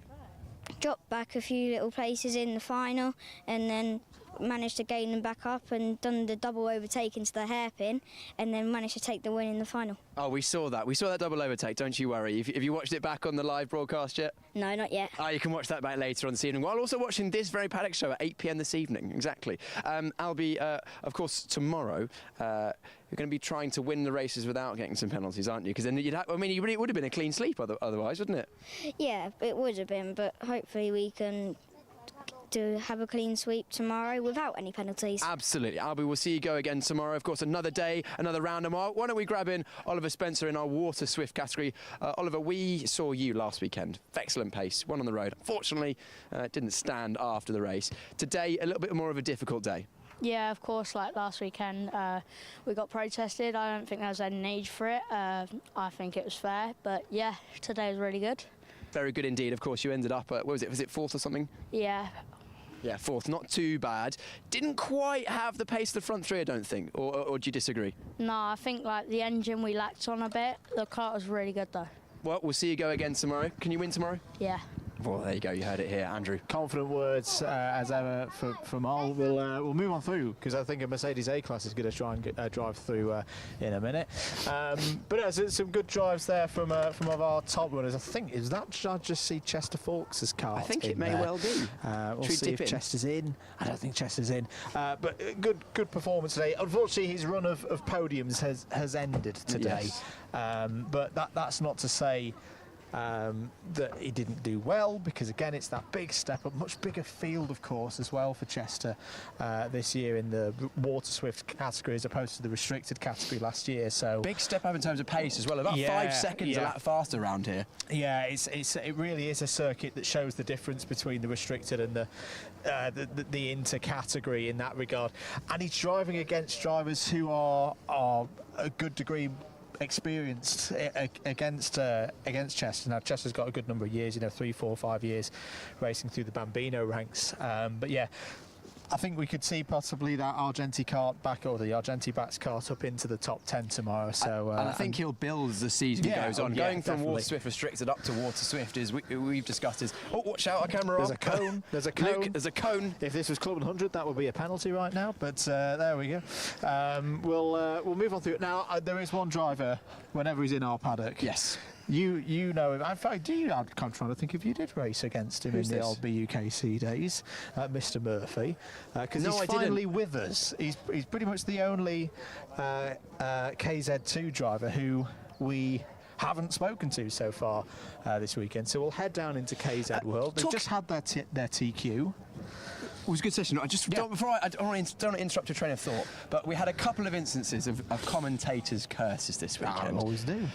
[SPEAKER 5] dropped back a few little places in the final, and then managed to gain them back up and done the double overtake into the hairpin, and then managed to take the win in the final.
[SPEAKER 2] Oh, we saw that. We saw that double overtake, don't you worry. Have you watched it back on the live broadcast yet?
[SPEAKER 5] No, not yet.
[SPEAKER 2] You can watch that back later on this evening, while also watching this very paddock show at 8 p.m. this evening. Exactly. Albie, of course, tomorrow, you're going to be trying to win the races without getting some penalties, aren't you? Because then it would have been a clean sweep otherwise, wouldn't it?
[SPEAKER 5] Yeah, it would have been, but hopefully we can have a clean sweep tomorrow without any penalties.
[SPEAKER 2] Absolutely. Albie, we'll see you go again tomorrow. Of course, another day, another round. And why don't we grab in Oliver Spencer in our Water Swift category. Oliver, we saw you last weekend. Excellent pace, one on the road. Unfortunately, didn't stand after the race. Today, a little bit more of a difficult day.
[SPEAKER 16] Yeah, of course, like last weekend, we got protested. I don't think there was any need for it. I think it was fair, but yeah, today was really good.
[SPEAKER 2] Very good indeed. Of course, you ended up at, was it fourth or something?
[SPEAKER 16] Yeah.
[SPEAKER 2] Yeah, fourth, not too bad. Didn't quite have the pace of the front three, I don't think, or do you disagree?
[SPEAKER 16] No, I think like the engine we lacked on a bit. The car was really good though.
[SPEAKER 2] Well, we'll see you go again tomorrow. Can you win tomorrow?
[SPEAKER 16] Yeah.
[SPEAKER 2] Well, there you go. You heard it here, Andrew.
[SPEAKER 13] Confident words as ever from Al. We'll move on through because I think a Mercedes A-Class is going to try and drive through in a minute. But yeah, some good drives there from of our top runners. I think is that I just see Chester Fawkes' car.
[SPEAKER 2] I think it may
[SPEAKER 13] there.
[SPEAKER 2] well be.
[SPEAKER 13] We'll see if Chester's in. I don't think Chester's in. But good performance today. Unfortunately, his run of podiums has ended today.
[SPEAKER 2] Yes.
[SPEAKER 13] But that's not to say that he didn't do well, because again it's that big step up, much bigger field of course as well for Chester this year in the Water Swift category as opposed to the restricted category last year. So
[SPEAKER 2] big step up in terms of pace as well, about 5 seconds a lap faster around here.
[SPEAKER 13] Yeah, it really is a circuit that shows the difference between the restricted and the inter category in that regard, and he's driving against drivers who are a good degree experienced against Chester. Now Chester's got a good number of years, 3, 4, 5 years racing through the Bambino ranks, but yeah, I think we could see possibly that Argenti kart back, or the Argenti backs kart up into the top 10 tomorrow. So,
[SPEAKER 10] and I think he'll build as the season goes on.
[SPEAKER 13] Yeah,
[SPEAKER 10] Going from
[SPEAKER 13] definitely.
[SPEAKER 10] Water Swift restricted up to Water Swift, as we've discussed, is watch out, our camera
[SPEAKER 13] There's
[SPEAKER 10] on.
[SPEAKER 13] a cone. There's a cone.
[SPEAKER 10] Luke, there's a cone.
[SPEAKER 13] If this was Club 100, that would be a penalty right now. But there we go. We'll move on through it now. There is one driver whenever he's in our paddock.
[SPEAKER 10] Yes.
[SPEAKER 13] You know him. In fact, I'm trying to think if you did race against him
[SPEAKER 10] Who's
[SPEAKER 13] in the
[SPEAKER 10] this?
[SPEAKER 13] old BUKC days, Mr. Murphy, because
[SPEAKER 10] No,
[SPEAKER 13] he's
[SPEAKER 10] I
[SPEAKER 13] finally
[SPEAKER 10] didn't.
[SPEAKER 13] with us. He's pretty much the only KZ2 driver who we haven't spoken to so far this weekend. So we'll head down into KZ World. They've just had their TQ.
[SPEAKER 10] It was a good session. I don't want to interrupt your train of thought, but we had a couple of instances of commentators' curses this weekend.
[SPEAKER 13] I always do.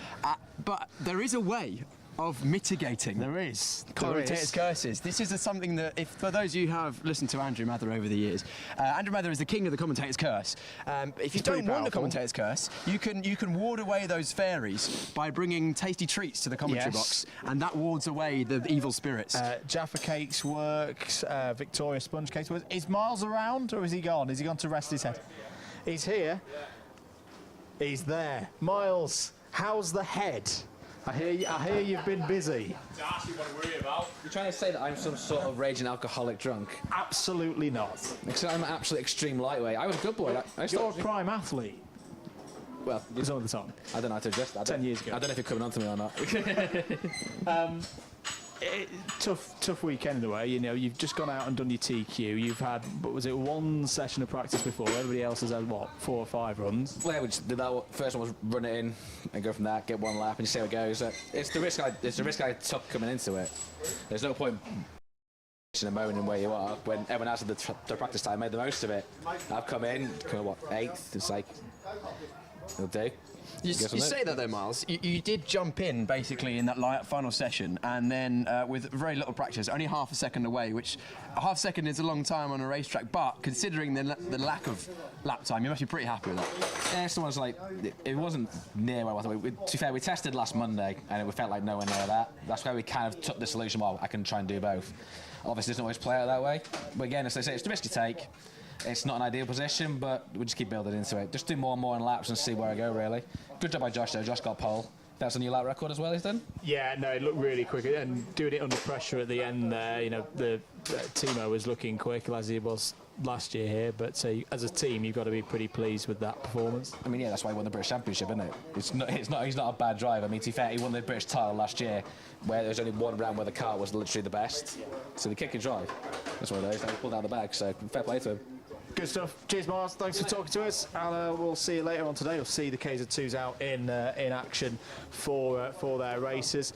[SPEAKER 10] But there is a way of mitigating.
[SPEAKER 13] There is.
[SPEAKER 10] Commentators' curses. This is something that, if for those of you who have listened to Andrew Mather over the years, Andrew Mather is the king of the commentator's curse. If you don't want the commentator's curse, you can ward away those fairies by bringing tasty treats to the commentary box, and that wards away the evil spirits.
[SPEAKER 13] Jaffa Cakes works, Victoria Sponge Cakes works. Is Miles around, or is he gone? Is he gone to rest his head? He's here. He's there. Miles, how's the head? I hear you've been busy.
[SPEAKER 15] That's what I worry about. You're trying to say that I'm some sort of raging alcoholic drunk?
[SPEAKER 13] Absolutely not.
[SPEAKER 15] Because I'm an absolute extreme lightweight. I was a good boy.
[SPEAKER 13] You're a prime athlete.
[SPEAKER 15] Well,
[SPEAKER 13] it's on the song.
[SPEAKER 15] I don't know how to adjust that.
[SPEAKER 13] 10 years ago.
[SPEAKER 15] I don't know if you're coming on to me or not.
[SPEAKER 13] Tough weekend away. You know, you've just gone out and done your TQ. You've had, what was it, one session of practice before. Everybody else has had, what, 4 or 5 runs?
[SPEAKER 15] Well, yeah, we just did that. First one was run it in and go from that, get one lap, and just see how it goes. It's the risk I took coming into it. There's no point in a moment in where you are when everyone else at the practice time made the most of it. I've come in, what, 8th? It's like, it'll do.
[SPEAKER 10] You say that though, Miles. You did jump in basically in that final session, and then with very little practice, only half a second away, which a half second is a long time on a racetrack. But considering the lack of lap time, you must be pretty happy with that.
[SPEAKER 15] Yeah, someone's like, it wasn't near where I thought. To be fair, we tested last Monday, and it felt like nowhere near that. That's where we kind of took the solution. Well, I can try and do both. Obviously, it doesn't always play out that way. But again, as they say, it's the risk you take. It's not an ideal position, but we just keep building into it. Just do more and more in laps and see where I go, really. Good job by Josh, though. Josh got pole. That's a new lap record as well, he's done?
[SPEAKER 13] Yeah, no, it looked really quick. And doing it under pressure at the end there, you know, the Timo was looking quick as he was last year here. But as a team, you've got to be pretty pleased with that performance.
[SPEAKER 15] I mean, yeah, that's why he won the British Championship, isn't it? He's not a bad driver. I mean, to be fair, he won the British title last year, where there was only one round where the car was literally the best. So the kick and drive, that's one of those. He pulled out the bag, so fair play to him.
[SPEAKER 13] Good stuff. Cheers, Miles. Thanks for talking to us. And we'll see you later on today. You'll see the KZ2s out in action for their races.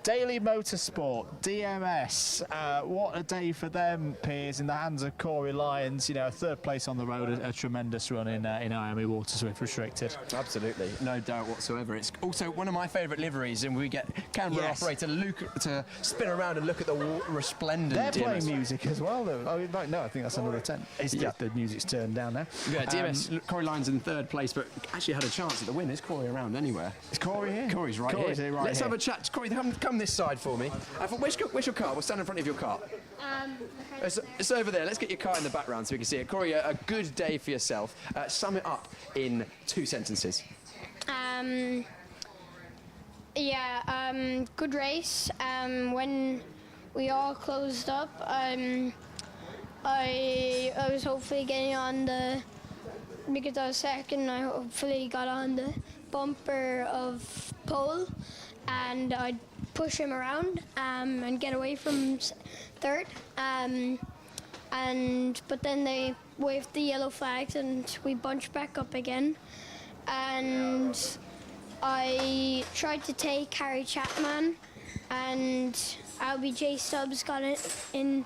[SPEAKER 13] Daily Motorsport, DMS. What a day for them, Piers, in the hands of Corey Lyons. You know, 3rd place on the road, a tremendous run in IAME Water Swift Restricted.
[SPEAKER 10] Absolutely, no doubt whatsoever. It's also one of my favourite liveries, and we get camera operator Luke to spin around and look at the resplendent
[SPEAKER 13] They're
[SPEAKER 10] DMS.
[SPEAKER 13] playing music as well, though. Oh, right, no, I think that's another 10. The music's turned down now.
[SPEAKER 10] Yeah, DMS, Corey Lyons in 3rd place, but actually had a chance at the win. Is Corey around anywhere?
[SPEAKER 13] Is Corey here?
[SPEAKER 10] Corey's right
[SPEAKER 13] Corey's
[SPEAKER 10] here.
[SPEAKER 13] here, right
[SPEAKER 10] Let's
[SPEAKER 13] here.
[SPEAKER 10] have a chat. Corey, come this side for me. Where's your car? We'll stand in front of your car. It's over there. Let's get your car in the background so we can see it. Corey, a good day for yourself. Sum it up in 2 sentences.
[SPEAKER 17] Good race. When we all closed up, I was hopefully getting on because I was second, I hopefully got on the bumper of pole, and I'd push him around and get away from 3rd. But then they waved the yellow flags and we bunched back up again. And I tried to take Harry Chapman, and LBJ Stubbs got it in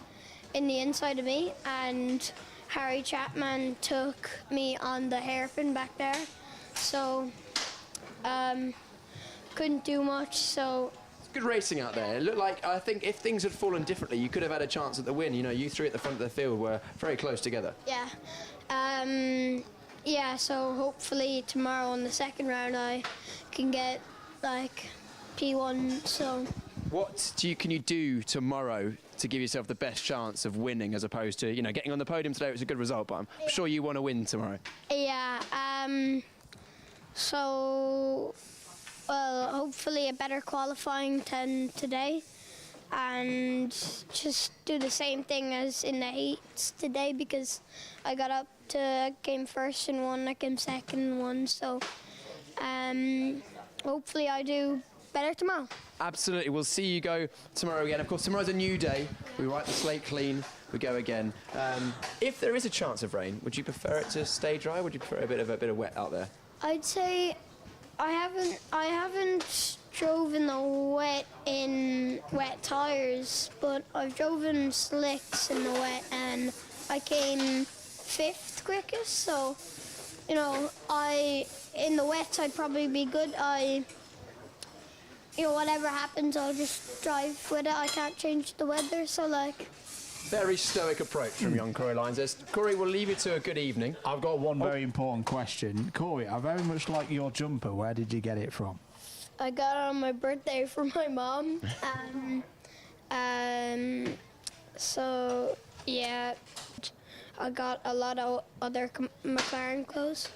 [SPEAKER 17] the inside of me, and Harry Chapman took me on the hairpin back there. So couldn't do much. So
[SPEAKER 10] good racing out there. It looked like, I think, if things had fallen differently, you could have had a chance at the win. You know, you three at the front of the field were very close together.
[SPEAKER 17] Yeah. So hopefully tomorrow in the 2nd round I can get like P1. So
[SPEAKER 10] What can you do tomorrow to give yourself the best chance of winning, as opposed to, getting on the podium today was a good result, but I'm sure you want to win tomorrow.
[SPEAKER 17] Yeah, hopefully a better qualifying than today, and just do the same thing as in the heats today, because I got up to game first in one, I came second in one, so hopefully I do better tomorrow.
[SPEAKER 10] Absolutely. We'll see you go tomorrow again. Of course, tomorrow's a new day. We wipe the slate clean. We go again. If there is a chance of rain, would you prefer it to stay dry? Would you prefer a bit of wet out there?
[SPEAKER 17] I'd say I haven't drove in wet tires, but I've driven slicks in the wet, and I came 5th quickest. So, in the wet I'd probably be good. Whatever happens, I'll just drive with it. I can't change the weather, so
[SPEAKER 10] Very stoic approach from young Corey Lyons. Corey, we'll leave you to a good evening.
[SPEAKER 13] I've got one very important question. Corey, I very much like your jumper. Where did you get it from?
[SPEAKER 17] I got it on my birthday from my mom. So, yeah, I got a lot of other McLaren clothes.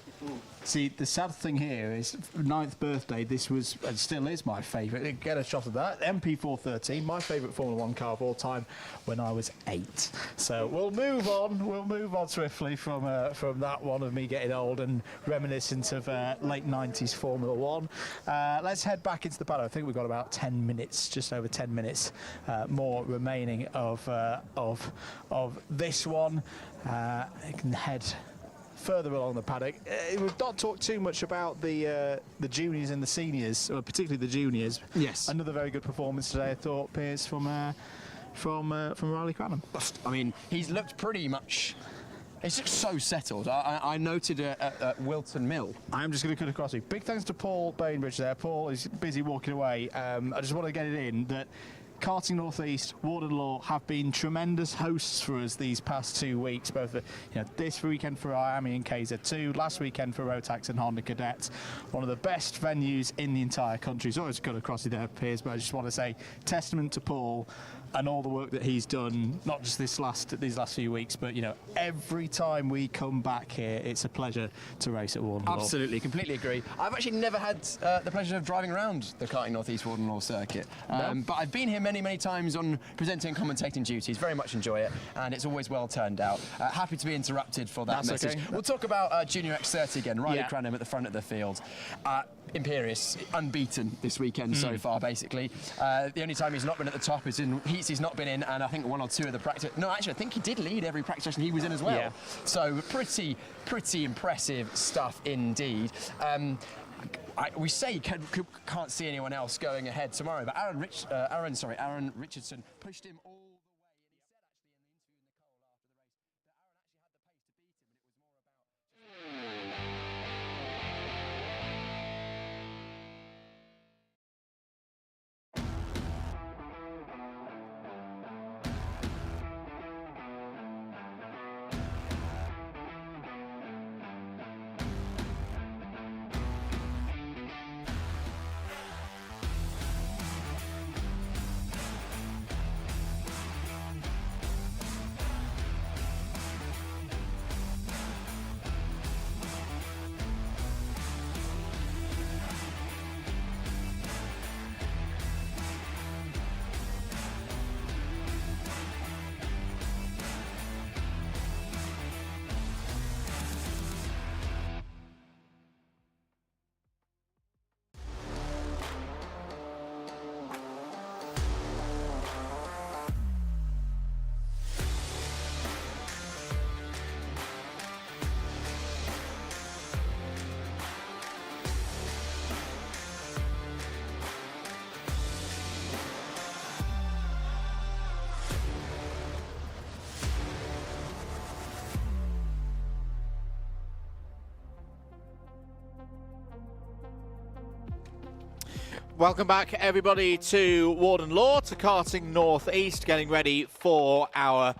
[SPEAKER 13] See, the sad thing here is 9th birthday, this was and still is my favourite. Get a shot of that. MP413, my favourite Formula 1 car of all time when I was 8. So we'll move on swiftly from that one of me getting old and reminiscent of late 90s Formula 1. Let's head back into the paddock. I think we've got about 10 minutes, just over 10 minutes more remaining of this one. You can head further along the paddock. We've not talked too much about the juniors and the seniors, or particularly the juniors.
[SPEAKER 10] Yes.
[SPEAKER 13] Another very good performance today, I thought, Piers, from Riley Cranham.
[SPEAKER 10] I mean, he's looked pretty much. It's just so settled. I noted at Wilton Mill.
[SPEAKER 13] I'm just going to cut across you. Big thanks to Paul Bainbridge there. Paul is busy walking away. I just want to get it in that Karting North East, Warden Law have been tremendous hosts for us these past 2 weeks, both this weekend for IAME KZ2, last weekend for Rotax and Honda Cadets. One of the best venues in the entire country. It's always cut across you there, Piers, but I just want to say testament to Paul and all the work that he's done, not just these last few weeks, but every time we come back here, it's a pleasure to race at Warden Law.
[SPEAKER 10] Absolutely, completely agree. I've actually never had the pleasure of driving around the Karting North East Warden Law circuit, but I've been here many times on presenting and commentating duties. Very much enjoy it, and it's always well turned out. Happy to be interrupted for that message.
[SPEAKER 13] Okay.
[SPEAKER 10] We'll talk about Junior X30 again. Riley Cranham at the front of the field. Imperious, unbeaten this weekend so far, basically. The only time he's not been at the top is in heats he's not been in, and I think 1 or 2 of the practice. No, actually, I think he did lead every practice session he was in as well. Yeah. So pretty impressive stuff indeed. We say can't see anyone else going ahead tomorrow, but Aaron Richardson pushed him all.
[SPEAKER 1] Welcome back, everybody, to Warden Law, to Karting North East, getting ready for our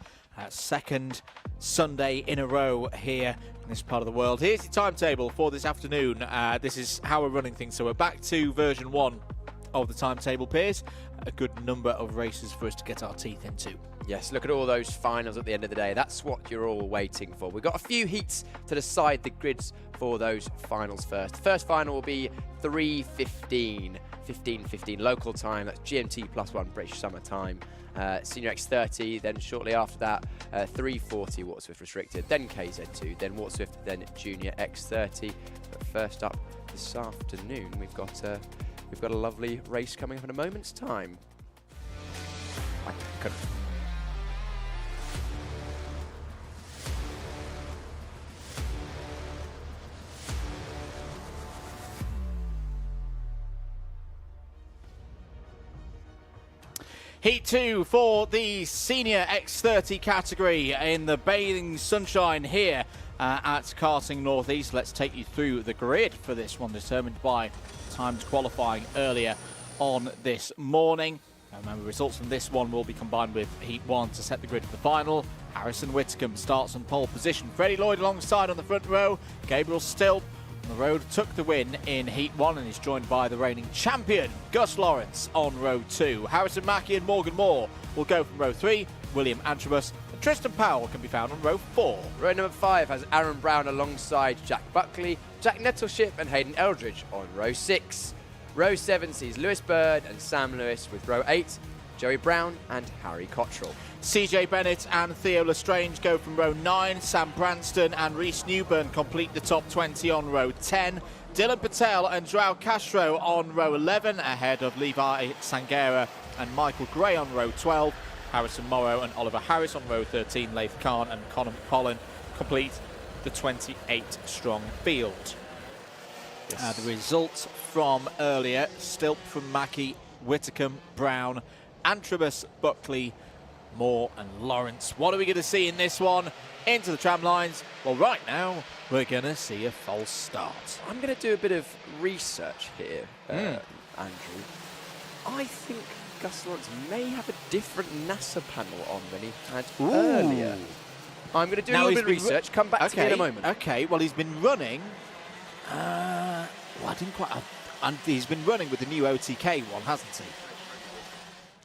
[SPEAKER 1] second Sunday in a row here in this part of the world. Here's the timetable for this afternoon. This is how we're running things. So we're back to version 1 of the timetable, Piers. a good number of races for us to get our teeth into.
[SPEAKER 2] Yes, look at all those finals at the end of the day. That's what you're all waiting for. We've got a few heats to decide the grids for those finals first. The first final will be 3:15, 15:15 local time. That's GMT +1 British Summer Time. Senior X30, then shortly after that, 3:40 Water-Swift Restricted, then KZ2, then Water-Swift, then Junior X30. But first up this afternoon, we've got a lovely race coming up in a moment's time.
[SPEAKER 1] Heat 2 for the Senior X30 category in the bathing sunshine here at Karting North East. Let's take you through the grid for this one, determined by timed qualifying earlier on this morning. Remember, results from this one will be combined with Heat 1 to set the grid for the final. Harrison Whitcomb starts on pole position. Freddie Lloyd alongside on the front row. Gabriel Stilp on the road took the win in Heat 1 and is joined by the reigning champion, Gus Lawrence, on row 2. Harrison Mackie and Morgan Moore will go from row 3. William Antrobus and Tristan Powell can be found on row 4.
[SPEAKER 2] Row number 5 has Aaron Brown alongside Jack Buckley, Jack Nettleship and Hayden Eldridge on row 6. Row 7 sees Lewis Bird and Sam Lewis, with row 8, Joey Brown and Harry Cottrell.
[SPEAKER 1] CJ Bennett and Theo Lestrange go from row 9. Sam Branston and Reece Newburn complete the top 20 on row 10. Dylan Patel and Joao Castro on row 11, ahead of Levi Sangera and Michael Gray on row 12. Harrison Morrow and Oliver Harris on row 13. Leif Khan and Conor Pollen complete the 28-strong field. Yes. The results from earlier: Stilp from Mackie, Whitcomb, Brown, Antrobus, Buckley, Moore and Lawrence. What are we going to see in this one? Into the tram lines. Well, right now, we're going to see a false start.
[SPEAKER 2] I'm going to do a bit of research here, Andrew. I think Gus Lawrence may have a different NASA panel on than he had earlier. I'm going to do a little bit of research, come back to me in a moment.
[SPEAKER 1] Okay, well, he's been running... well, I didn't quite... and he's been running with the new OTK one, hasn't he?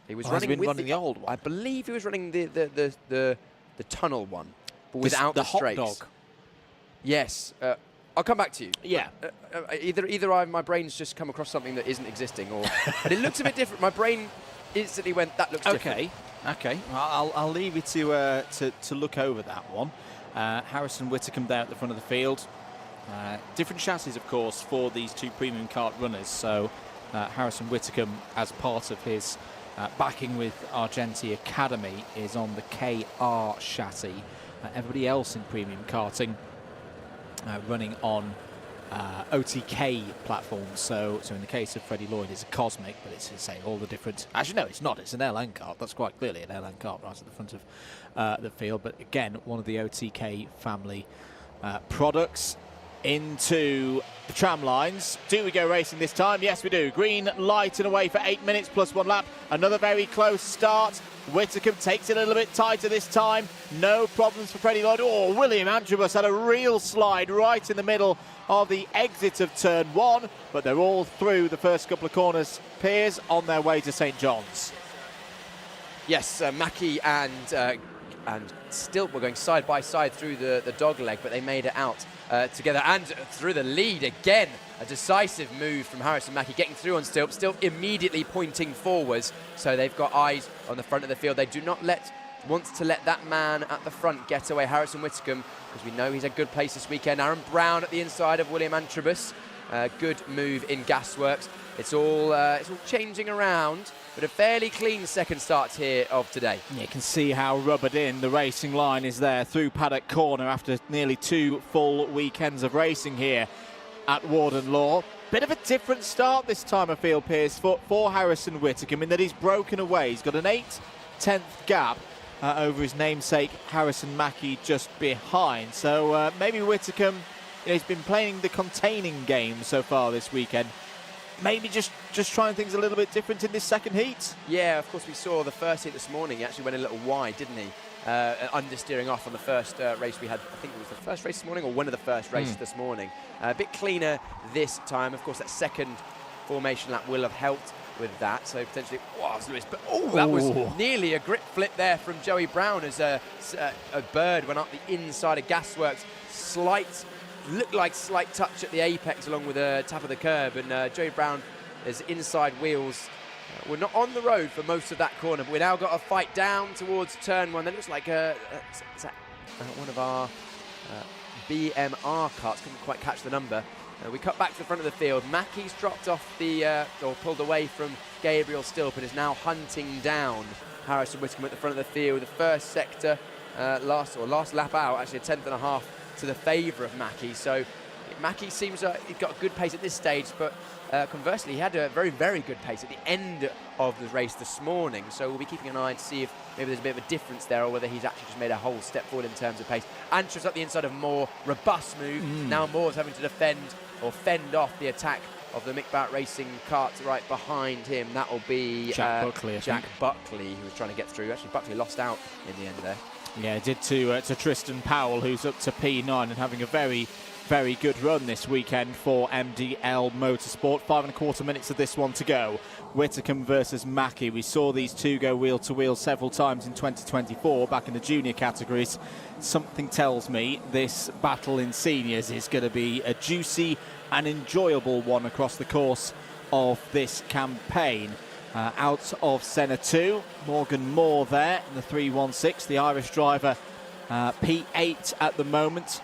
[SPEAKER 2] He was
[SPEAKER 1] running with the old one.
[SPEAKER 2] I believe he was running the tunnel one, but without the
[SPEAKER 1] hot
[SPEAKER 2] straights.
[SPEAKER 1] dog.
[SPEAKER 2] Yes. I'll come back to you.
[SPEAKER 1] Yeah.
[SPEAKER 2] Either my brain's just come across something that isn't existing, or but it looks a bit different. My brain instantly went, that looks different.
[SPEAKER 1] Okay. I'll leave you to look over that one. Harrison Whitcomb there at the front of the field. Different chassis, of course, for these two premium kart runners. So Harrison Whitcomb, as part of his backing with Argenti Academy, is on the KR chassis. Everybody else in premium karting running on OTK platforms. So in the case of Freddie Lloyd, it's a Cosmic, but it's to say all the different... Actually, no, it's not. It's an LN kart. That's quite clearly an LN kart right at the front of the field. But again, one of the OTK family products. Into the tram lines. Do we go racing this time? Yes, we do. Green light and away for 8 minutes plus 1 lap. Another very close start. Whitcomb takes it a little bit tighter this time. No problems for Freddie Lloyd. Oh, William Antrobus had a real slide right in the middle of the exit of turn 1, but they're all through the first couple of corners. Piers on their way to St John's.
[SPEAKER 2] Yes, Mackie and Stilp were going side by side through the dog leg, but they made it out together and through the lead again. A decisive move from Harrison Mackie, getting through on Stilp. Stilp immediately pointing forwards, so they've got eyes on the front of the field. They do not want to let that man at the front get away, Harrison Whitcomb, because we know he's a good place this weekend. Aaron Brown at the inside of William Antrobus. Good move in Gasworks. It's all changing around, but a fairly clean second start here of today.
[SPEAKER 1] You can see how rubbered in the racing line is there through Paddock Corner after nearly 2 full weekends of racing here at Warden Law. Bit of a different start this time, I feel, Piers, for Harrison Whitcomb, in that he's broken away. He's got an 8/10 gap over his namesake Harrison Mackie just behind. So maybe Whitcomb, he's been playing the containing game so far this weekend. Maybe just trying things a little bit different in this second heat.
[SPEAKER 2] Yeah, of course, we saw the first heat this morning. He actually went a little wide, didn't he? Understeering off on the first race we had. I think it was the first race this morning or one of the first races this morning. A bit cleaner this time. Of course, that second formation lap will have helped. with that, so potentially, Lewis, but that was nearly a grip flip there from Joey Brown as a bird went up the inside of Gasworks. Looked like slight touch at the apex along with a tap of the curb, and Joey Brown, his inside wheels were not on the road for most of that corner, but we now got a fight down towards turn one. That looks like one of our BMR carts, couldn't quite catch the number. We cut back to the front of the field. Mackey's dropped off or pulled away from Gabriel Stilp and is now hunting down Harrison Whitcomb at the front of the field. The first sector, last lap out, actually a 10th.5 to the favour of Mackey. So Mackey seems he's got a good pace at this stage, but conversely, he had a very, very good pace at the end of the race this morning. So we'll be keeping an eye to see if maybe there's a bit of a difference there, or whether he's actually just made a whole step forward in terms of pace. Antros up the inside of Moore, robust move. Now Moore's having to defend or fend off the attack of the Mick Barrett Racing cart right behind him. That will be
[SPEAKER 1] Jack Buckley,
[SPEAKER 2] Jack Buckley, who was trying to get through. Actually, Buckley lost out in the end there.
[SPEAKER 1] Yeah, it did to Tristan Powell, who's up to P9 and having a very, very good run this weekend for MDL Motorsport. 5.25 minutes of this one to go. Whitcomb versus Mackey. We saw these two go wheel to wheel several times in 2024 back in the junior categories. Something tells me this battle in seniors is going to be a juicy and enjoyable one across the course of this campaign. Out of Senna 2, Morgan Moore there in the 316, the Irish driver, P8 at the moment.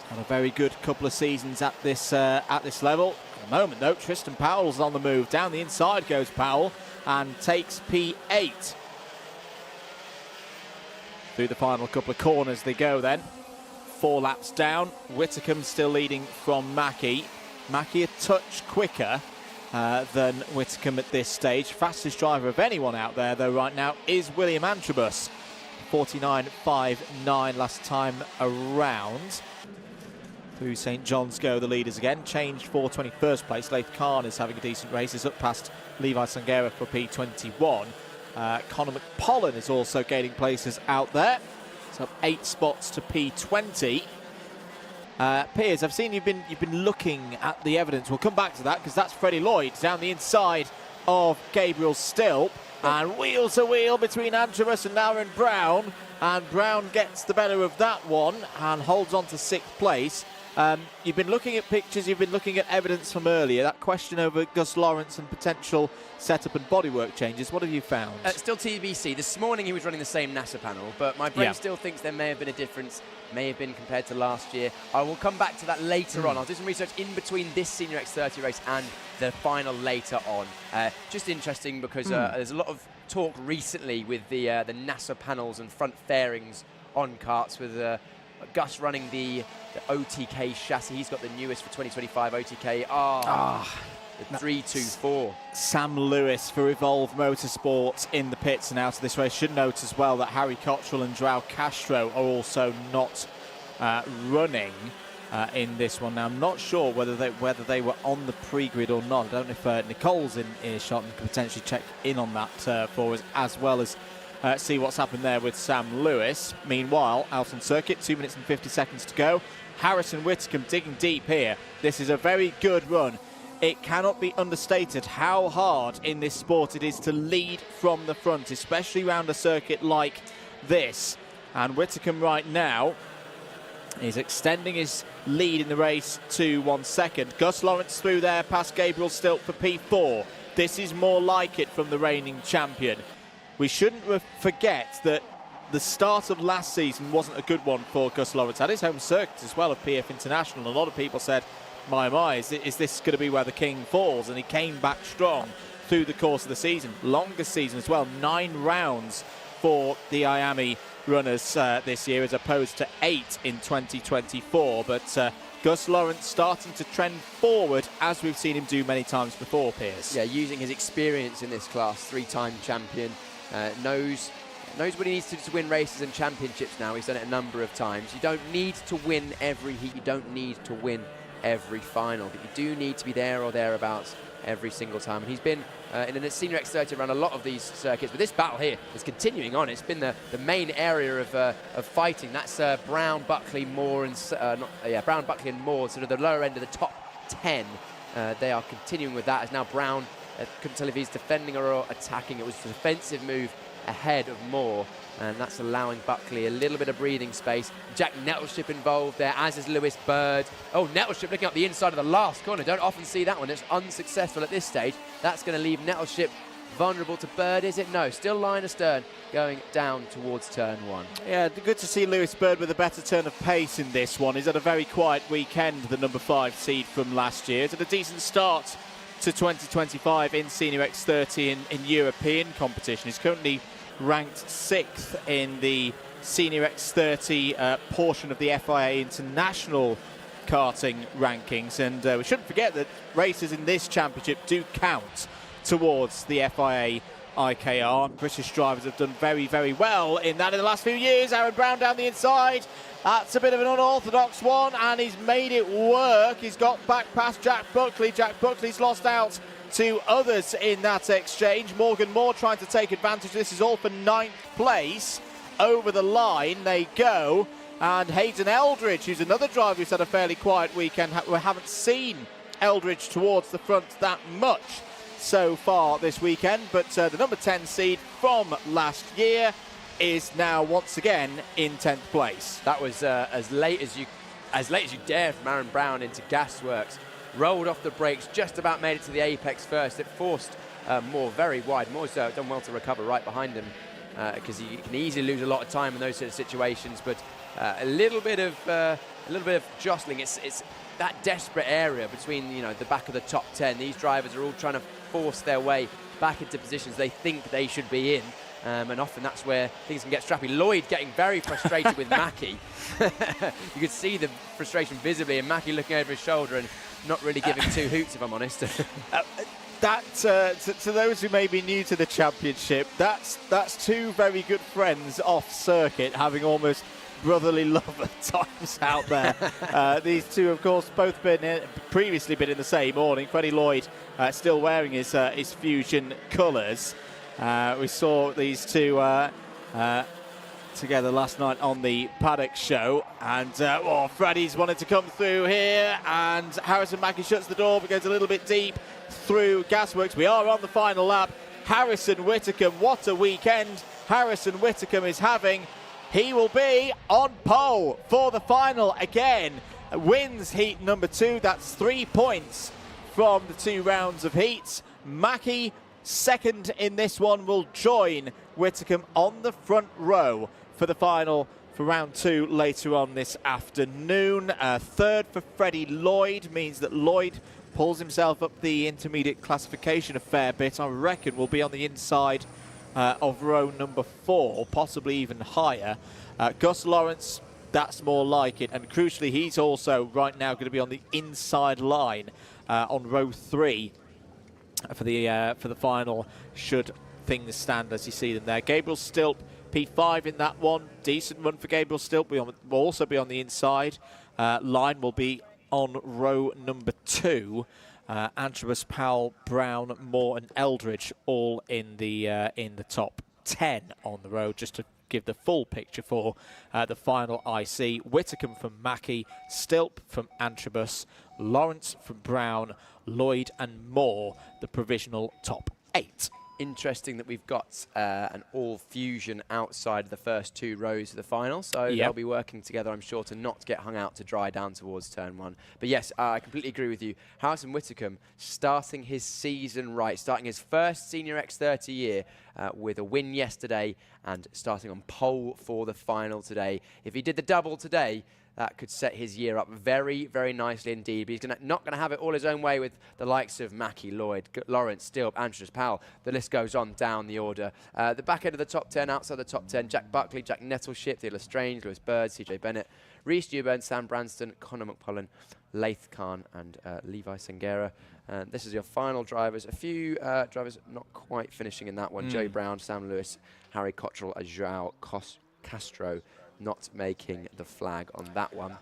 [SPEAKER 1] Had a very good couple of seasons at this level. At the moment, though, Tristan Powell's on the move. Down the inside goes Powell and takes P8. Through the final couple of corners they go then. 4 laps down. Whitcomb still leading from Mackey. Mackey a touch quicker than Whitcomb at this stage. Fastest driver of anyone out there, though, right now is William Antrobus. 49.59 last time around. Through St John's go the leaders again. Changed for 21st place. Leith Khan is having a decent race. He's up past Levi Sangera for P21. Conor McPollen is also gaining places out there. It's up 8 spots to P20. Piers, I've seen you've been looking at the evidence. We'll come back to that because that's Freddie Lloyd down the inside of Gabriel Stilp. And wheel to wheel between Antrobus and Aaron Brown. And Brown gets the better of that one and holds on to 6th place. You've been looking at pictures, you've been looking at evidence from earlier. That question over Gus Lawrence and potential setup and bodywork changes, what have you found?
[SPEAKER 2] Still TBC. This morning he was running the same NASA panel, but my brain still thinks there may have been a difference, may have been compared to last year. I will come back to that later on. I'll do some research in between this Senior X30 race and the final later on. Just interesting because there's a lot of talk recently with the NASA panels and front fairings on karts with Gus running the OTK chassis. He's got the newest for 2025 OTK. The 324.
[SPEAKER 1] Sam Lewis for Evolve Motorsports in the pits and out of this race. Should note as well that Harry Cottrell and Joao Castro are also not running in this one. Now, I'm not sure whether they were on the pre-grid or not. I don't know if Nicole's in earshot and can potentially check in on that for us, as well as see what's happened there with Sam Lewis. Meanwhile, out on circuit, 2 minutes and 50 seconds to go. Harrison Whitcomb digging deep here. This is a very good run. It cannot be understated how hard in this sport it is to lead from the front, especially around a circuit like this. And Whitcomb right now is extending his lead in the race to 1 second. Gus Lawrence through there past Gabriel Stilp for P4. This is more like it from the reigning champion. We shouldn't forget that the start of last season wasn't a good one for Gus Lawrence. At his home circuit as well of PF International, a lot of people said, my, is this going to be where the king falls? And he came back strong through the course of the season. Longest season as well, 9 rounds for the IAME runners this year as opposed to 8 in 2024. But Gus Lawrence starting to trend forward as we've seen him do many times before, Piers.
[SPEAKER 2] Yeah, using his experience in this class, 3-time champion, knows what he needs to win races and championships now. He's done it a number of times. You don't need to win every heat. You don't need to win every final, but you do need to be there or thereabouts every single time. And he's been in a Senior X30 around a lot of these circuits, but this battle here is continuing on. It's been the main area of fighting. That's Brown, Buckley, Moore, and Brown, Buckley, and Moore, sort of the lower end of the top 10. They are continuing with that as now Brown Couldn't tell if he's defending or attacking. It was a defensive move ahead of Moore, and that's allowing Buckley a little bit of breathing space. Jack Nettleship involved there, as is Lewis Bird. Oh, Nettleship looking up the inside of the last corner. Don't often see that one. It's unsuccessful at this stage. That's going to leave Nettleship vulnerable to Bird, is it? No, still line astern, going down towards turn 1.
[SPEAKER 1] Yeah, good to see Lewis Bird with a better turn of pace in this one. He's had a very quiet weekend, the number 5 seed from last year. He's had a decent start to 2025 in Senior X30 in European competition. He's currently ranked 6th in the Senior X30 portion of the FIA International karting rankings, and we shouldn't forget that races in this championship do count towards the FIA IKR. British drivers have done very, very well in that in the last few years. Aaron Brown down the inside. That's a bit of an unorthodox one, and he's made it work. He's got back past Jack Buckley. Jack Buckley's lost out to others in that exchange. Morgan Moore trying to take advantage. This is all for 9th place. Over the line they go. And Hayden Eldridge, who's another driver who's had a fairly quiet weekend. We haven't seen Eldridge towards the front that much so far this weekend, but the number 10 seed from last year is now once again in 10th place.
[SPEAKER 2] That was as late as you dare from Aaron Brown into Gasworks. Rolled off the brakes, just about made it to the apex first. It forced Moore very wide. Moore's done well to recover right behind him, because you can easily lose a lot of time in those sort of situations. But a little bit of jostling. It's that desperate area between the back of the top 10. These drivers are all trying to force their way back into positions they think they should be in, and often that's where things can get strappy. Lloyd getting very frustrated with Mackie. You could see the frustration visibly, and Mackie looking over his shoulder and not really giving two hoots, if I'm honest.
[SPEAKER 1] To those who may be new to the championship, that's two very good friends off circuit having almost brotherly love at times out there. These two, of course, both previously been in the same awning. Freddie Lloyd still wearing his Fusion colours. We saw these two together last night on the paddock show, and Freddie's wanted to come through here, and Harrison Mackie shuts the door but goes a little bit deep through Gasworks. We are on the final lap. Harrison Whitacombe, what a weekend Harrison Whitacombe is having. He will be on pole for the final again. Wins heat number 2. That's 3 points from the 2 rounds of heats. Mackie, second in this one, will join Whitacombe on the front row for the final for round 2 later on this afternoon. Third for Freddie Lloyd means that Lloyd pulls himself up the intermediate classification a fair bit. I reckon will be on the inside of row number 4, possibly even higher. Gus Lawrence, that's more like it, and crucially he's also right now going to be on the inside line on row 3 for the final, should things stand as you see them there. Gabriel Stilp, P5 in that one. Decent run for Gabriel Stilp. Will also be on the inside. Line will be on row number 2. Antrobus, Powell, Brown, Moore and Eldridge all in the top 10 on the road, just to give the full picture for the final IC. Whitacombe from Mackie, Stilp from Antrobus, Lawrence from Brown, Lloyd and Moore, the provisional top 8.
[SPEAKER 2] Interesting that we've got an all-fusion outside of the first 2 rows of the final, so they'll be working together, I'm sure, to not get hung out to dry down towards turn 1. But yes, I completely agree with you. Harrison Whitacombe starting his season right, starting his first Senior X30 year with a win yesterday and starting on pole for the final today. If he did the double today, that could set his year up very, very nicely indeed. But he's not going to have it all his own way with the likes of Mackie, Lloyd, Lawrence, Stilp, Andrews, Powell. The list goes on down the order. The back end of the top 10, outside the top 10, Jack Buckley, Jack Nettleship, Theodore Strange, Lewis Bird, CJ Bennett, Reece Dewburn, Sam Branston, Connor McPullen, Laith Khan and Levi Sangera. This is your final drivers. A few drivers not quite finishing in that one. Joey Brown, Sam Lewis, Harry Cottrell, João Castro, not making the flag on that one.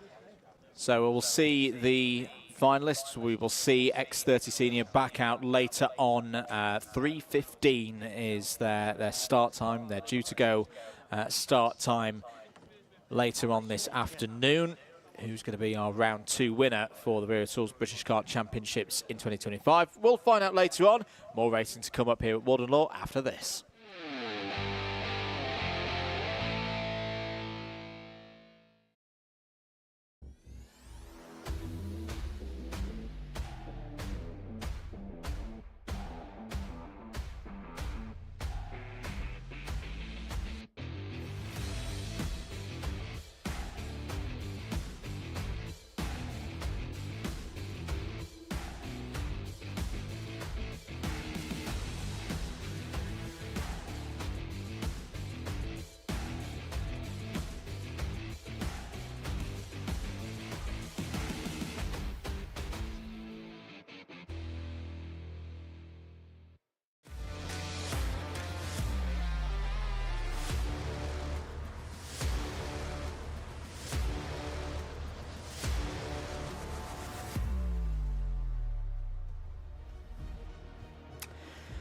[SPEAKER 1] So we'll see the finalists. We will see X30 Senior back out later on. 3:15 is their start time. They're due to go start time later on this afternoon. who's going to be our round 2 winner for the Wera Tools British Kart Championships in 2025. We'll find out later on. More racing to come up here at Warden Law after this.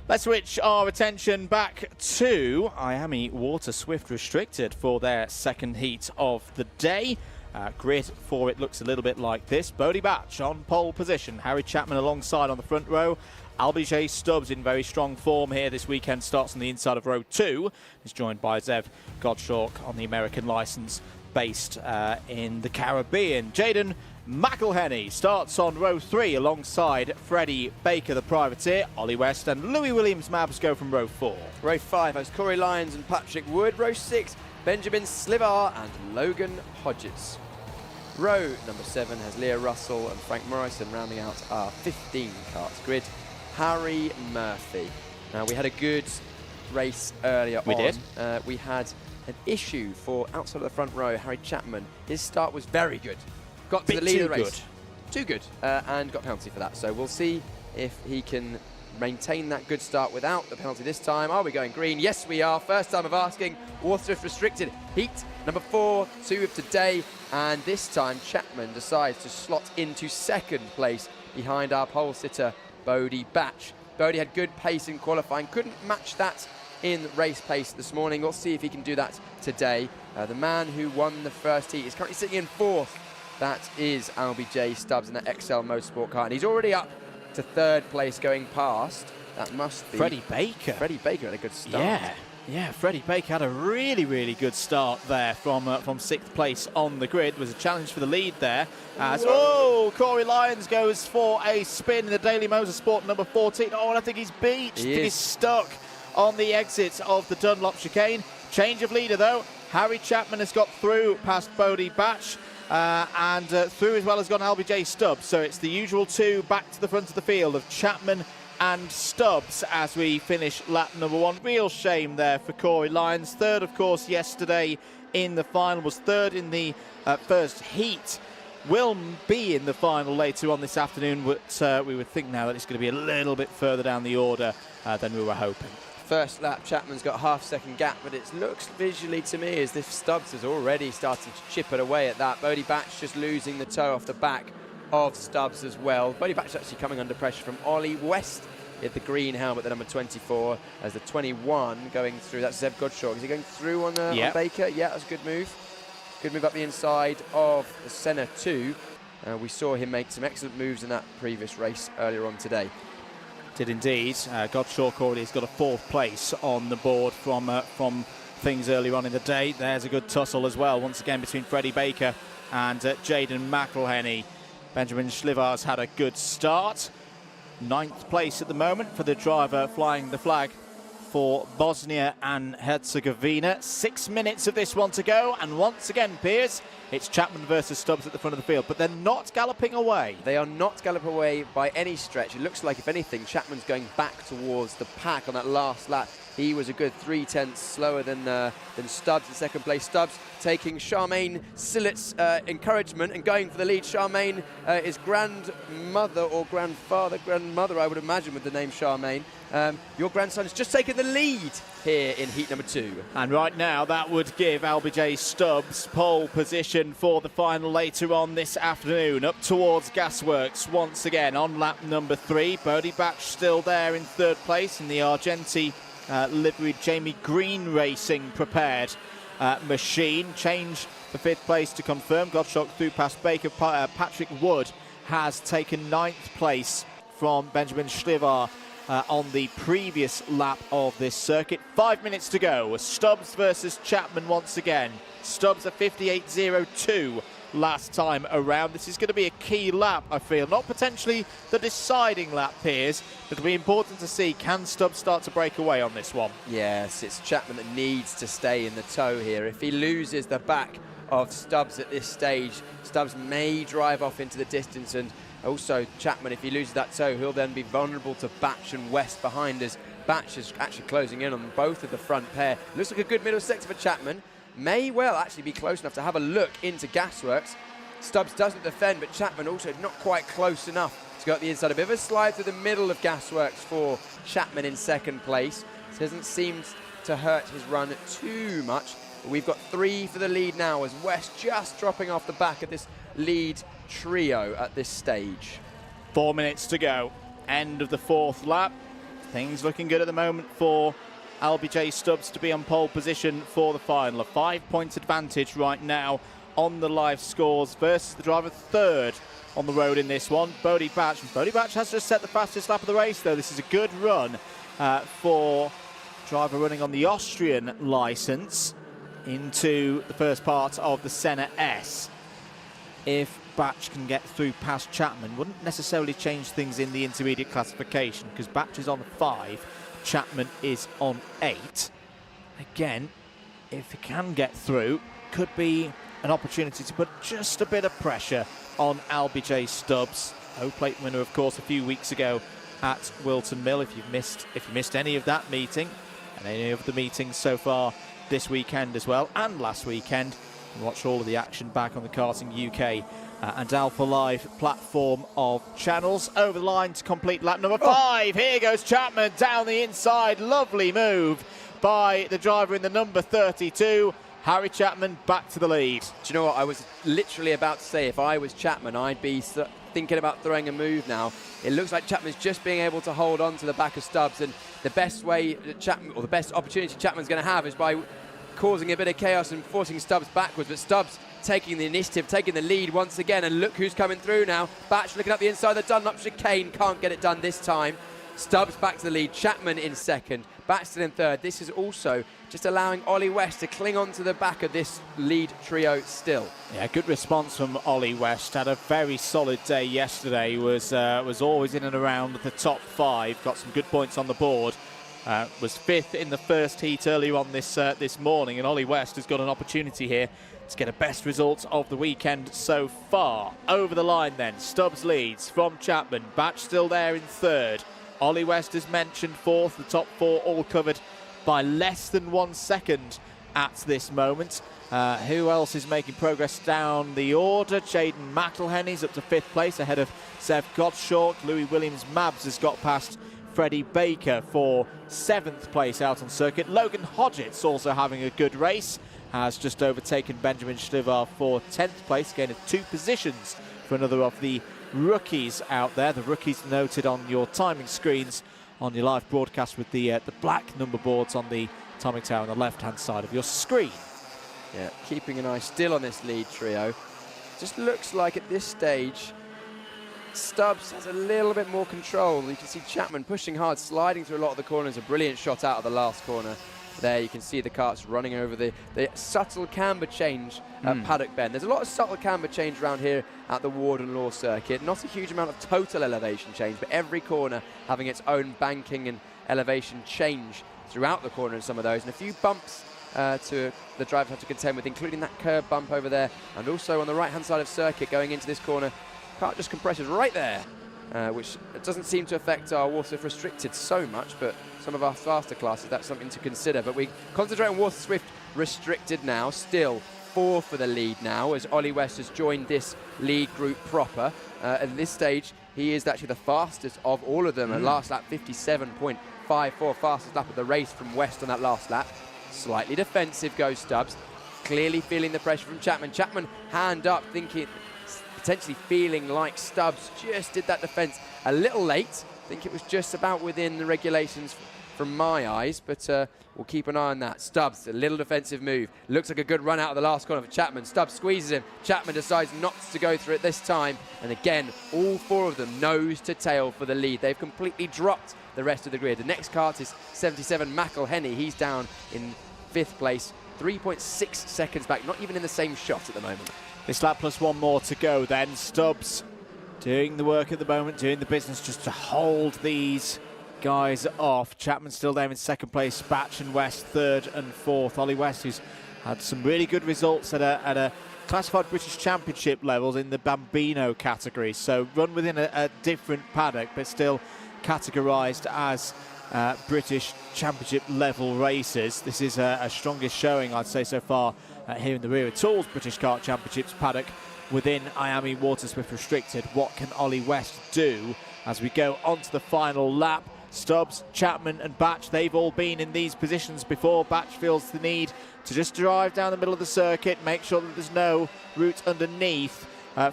[SPEAKER 1] Let's switch our attention back to IAME Water Swift Restricted for their second heat of the day. Grid for it looks a little bit like this. Beaudette Batch on pole position. Harry Chapman alongside on the front row. Albijay Stubbs in very strong form here this weekend. Starts on the inside of row 2. He's joined by Zev Gottschalk on the American license based in the Caribbean. Jaden McElhenney starts on row 3 alongside Freddie Baker, the privateer. Ollie West and Louis Williams-Mabs go from row 4.
[SPEAKER 2] Row 5 has Corey Lyons and Patrick Wood. Row 6, Benjamin Slivar and Logan Hodges. Row number 7 has Leah Russell and Frank Morrison rounding out our 15 karts grid. Harry Murphy. Now, we had a good race earlier on.
[SPEAKER 1] We did.
[SPEAKER 2] We had an issue for outside of the front row, Harry Chapman. His start was very good. Got to the lead of the race. Too good. And got a penalty for that. So we'll see if he can maintain that good start without the penalty this time. Are we going green? Yes, we are. First time of asking. Water Swift Restricted heat number 4, 2 of today. And this time Chapman decides to slot into second place behind our pole sitter, Beaudette Batch. Beaudette had good pace in qualifying. Couldn't match that in race pace this morning. We'll see if he can do that today. The man who won the first heat is currently sitting in 4th. That is Albijay Stubbs in that XL Motorsport car, and he's already up to 3rd place going past. That must be
[SPEAKER 1] Freddie Baker.
[SPEAKER 2] Freddie Baker had a good start.
[SPEAKER 1] Yeah, Freddie Baker had a really, really good start there from 6th place on the grid. Was a challenge for the lead there. Corey Lyons goes for a spin in the Daily Motorsport number 14. Oh, and I think he's beached. He's stuck on the exit of the Dunlop chicane. Change of leader though. Harry Chapman has got through past Beaudette Batch. And through as well has gone Albijay Stubbs. So it's the usual 2 back to the front of the field of Chapman and Stubbs as we finish lap number 1. Real shame there for Corey Lyons. 3rd, of course, yesterday in the final. Was 3rd in the first heat. Will be in the final later on this afternoon. But we would think now that it's going to be a little bit further down the order than we were hoping.
[SPEAKER 2] First lap, Chapman's got half-second gap, but it looks visually to me as if Stubbs is already starting to chip it away at that. Beaudette Batch just losing the toe off the back of Stubbs as well. Beaudette Batch actually coming under pressure from Ollie West at the green helmet, the number 24, as the 21 going through. That's Zev Gottschalk. Is he going through on Baker? Yeah, that's a good move. Good move up the inside of Senna 2. We saw him make some excellent moves in that previous race earlier on today.
[SPEAKER 1] Did indeed. Gottschalk already has got a 4th place on the board from things earlier on in the day. There's a good tussle as well, once again, between Freddie Baker and Jaden McElhenney. Benjamin Slivar's had a good start. 9th place at the moment for the driver flying the flag for Bosnia and Herzegovina. 6 minutes of this one to go, and once again, Piers, it's Chapman versus Stubbs at the front of the field, but they're not galloping away.
[SPEAKER 2] They are not galloping away by any stretch. It looks like, if anything, Chapman's going back towards the pack on that last lap. He was a good 3/10 slower than Stubbs in second place. Stubbs taking Charmaine Sillett's encouragement and going for the lead. Charmaine is grandmother or grandmother, I would imagine, with the name Charmaine. Your grandson's just taken the lead here in heat number 2.
[SPEAKER 1] And right now that would give Albijay Stubbs pole position for the final later on this afternoon. Up towards Gasworks once again on lap number 3. Beaudette Batch still there in 3rd place in the Argenti liveried Jamie Green Racing prepared machine. Change for 5th place to confirm. Godshock through past Baker. Patrick Wood has taken 9th place from Benjamin Schlivar on the previous lap of this circuit. 5 minutes to go. Stubbs versus Chapman once again. Stubbs at 58.02 last time around. This is going to be a key lap, I feel. Not potentially the deciding lap, Piers, but it'll be important to see, can Stubbs start to break away on this one?
[SPEAKER 2] Yes, it's Chapman that needs to stay in the tow here. If he loses the back of Stubbs at this stage, Stubbs may drive off into the distance, and also Chapman, if he loses that tow, he'll then be vulnerable to Batch and West behind us. Batch is actually closing in on both of the front pair. Looks like a good middle sector for Chapman. May well actually be close enough to have a look into Gasworks. Stubbs doesn't defend, but Chapman also not quite close enough to go up the inside. A bit of a slide through the middle of Gasworks for Chapman in 2nd place. This doesn't seem to hurt his run too much. But we've got 3 for the lead now, as West just dropping off the back of this lead trio at this stage.
[SPEAKER 1] 4 minutes to go. End of the 4th lap. Things looking good at the moment for LBJ Stubbs to be on pole position for the final. A 5-point advantage right now on the live scores versus the driver 3rd on the road in this one, Bodie Batch. Bodie Batch has just set the fastest lap of the race, though. This is a good run for driver running on the Austrian licence into the first part of the Senna S. If Batch can get through past Chapman, wouldn't necessarily change things in the intermediate classification, because Batch is on 5, Chapman is on 8. Again, if he can get through, could be an opportunity to put just a bit of pressure on LBJ Stubbs. O-plate winner, of course, a few weeks ago at Wilton Mill. If you missed any of that meeting and any of the meetings so far this weekend as well, and last weekend, you can watch all of the action back on the Karting UK and Alpha Live platform of channels. Over the line to complete lap number 5. Here goes Chapman down the inside. Lovely move by the driver in the number 32. Harry Chapman back to the lead.
[SPEAKER 2] Do you know what? I was literally about to say, if I was Chapman, I'd be thinking about throwing a move now. It looks like Chapman's just being able to hold on to the back of Stubbs, and the best way that Chapman, or the best opportunity Chapman's going to have, is by causing a bit of chaos and forcing Stubbs backwards. But Stubbs taking the initiative, taking the lead once again, and look who's coming through now. Batch looking up the inside of the Dunlop chicane, can't get it done this time. Stubbs back to the lead, Chapman in 2nd, Batch still in 3rd. This is also just allowing Ollie West to cling on to the back of this lead trio still.
[SPEAKER 1] Yeah, good response from Ollie West. Had a very solid day yesterday. Was always in and around the top 5. Got some good points on the board. Was 5th in the first heat earlier on this morning, and Ollie West has got an opportunity here to get a best result of the weekend so far. Over the line then, Stubbs leads from Chapman. Batch still there in 3rd. Ollie West, as mentioned, 4th. The top 4 all covered by less than 1 second at this moment. Who else is making progress down the order? Jaden McElhenney's up to 5th place ahead of Zev Gottschalk. Louis Williams-Mabs has got past Freddie Baker for 7th place out on circuit. Logan Hodgett's also having a good race. Has just overtaken Benjamin Schlivar for 10th place, gain of 2 positions for another of the rookies out there. The rookies noted on your timing screens on your live broadcast with the black number boards on the timing tower on the left-hand side of your screen.
[SPEAKER 2] Yeah, keeping an eye still on this lead trio. Just looks like at this stage, Stubbs has a little bit more control. You can see Chapman pushing hard, sliding through a lot of the corners. A brilliant shot out of the last corner. There you can see the karts running over the subtle camber change at Paddock Bend. There's a lot of subtle camber change around here at the Warden Law circuit. Not a huge amount of total elevation change, but every corner having its own banking and elevation change throughout the corner in some of those. And a few bumps to the drivers have to contend with, including that curb bump over there. And also on the right-hand side of circuit going into this corner, kart just compresses right there, which doesn't seem to affect our Water Restricted so much, but some of our faster classes, that's something to consider. But we concentrate on Water Swift Restricted now. Still 4 for the lead now, as Ollie West has joined this lead group proper. At this stage, he is actually the fastest of all of them. At last lap, 57.54, fastest lap of the race from West on that last lap. Slightly defensive goes Stubbs, clearly feeling the pressure from Chapman. Chapman hand up, thinking, potentially feeling like Stubbs just did that defence a little late. I think it was just about within the regulations from my eyes, but we'll keep an eye on that. Stubbs, a little defensive move. Looks like a good run out of the last corner for Chapman. Stubbs squeezes him. Chapman decides not to go through it this time. And again, all four of them nose to tail for the lead. They've completely dropped the rest of the grid. The next kart is 77 McElhenney. He's down in 5th place, 3.6 seconds back, not even in the same shot at the moment.
[SPEAKER 1] This lap plus one more to go then. Stubbs doing the work at the moment, doing the business just to hold these guys off. Chapman still there in 2nd place, Batch and West 3rd and 4th. Ollie West, who's had some really good results at a classified British Championship levels in the Bambino category, so run within a different paddock but still categorised as British Championship level races. This is a strongest showing, I'd say, so far here in the Wera Tools British Kart Championships paddock within IAME Waterswift Restricted. What can Ollie West do as we go on to the final lap? Stubbs, Chapman and Batch, they've all been in these positions before. Batch feels the need to just drive down the middle of the circuit, make sure that there's no route underneath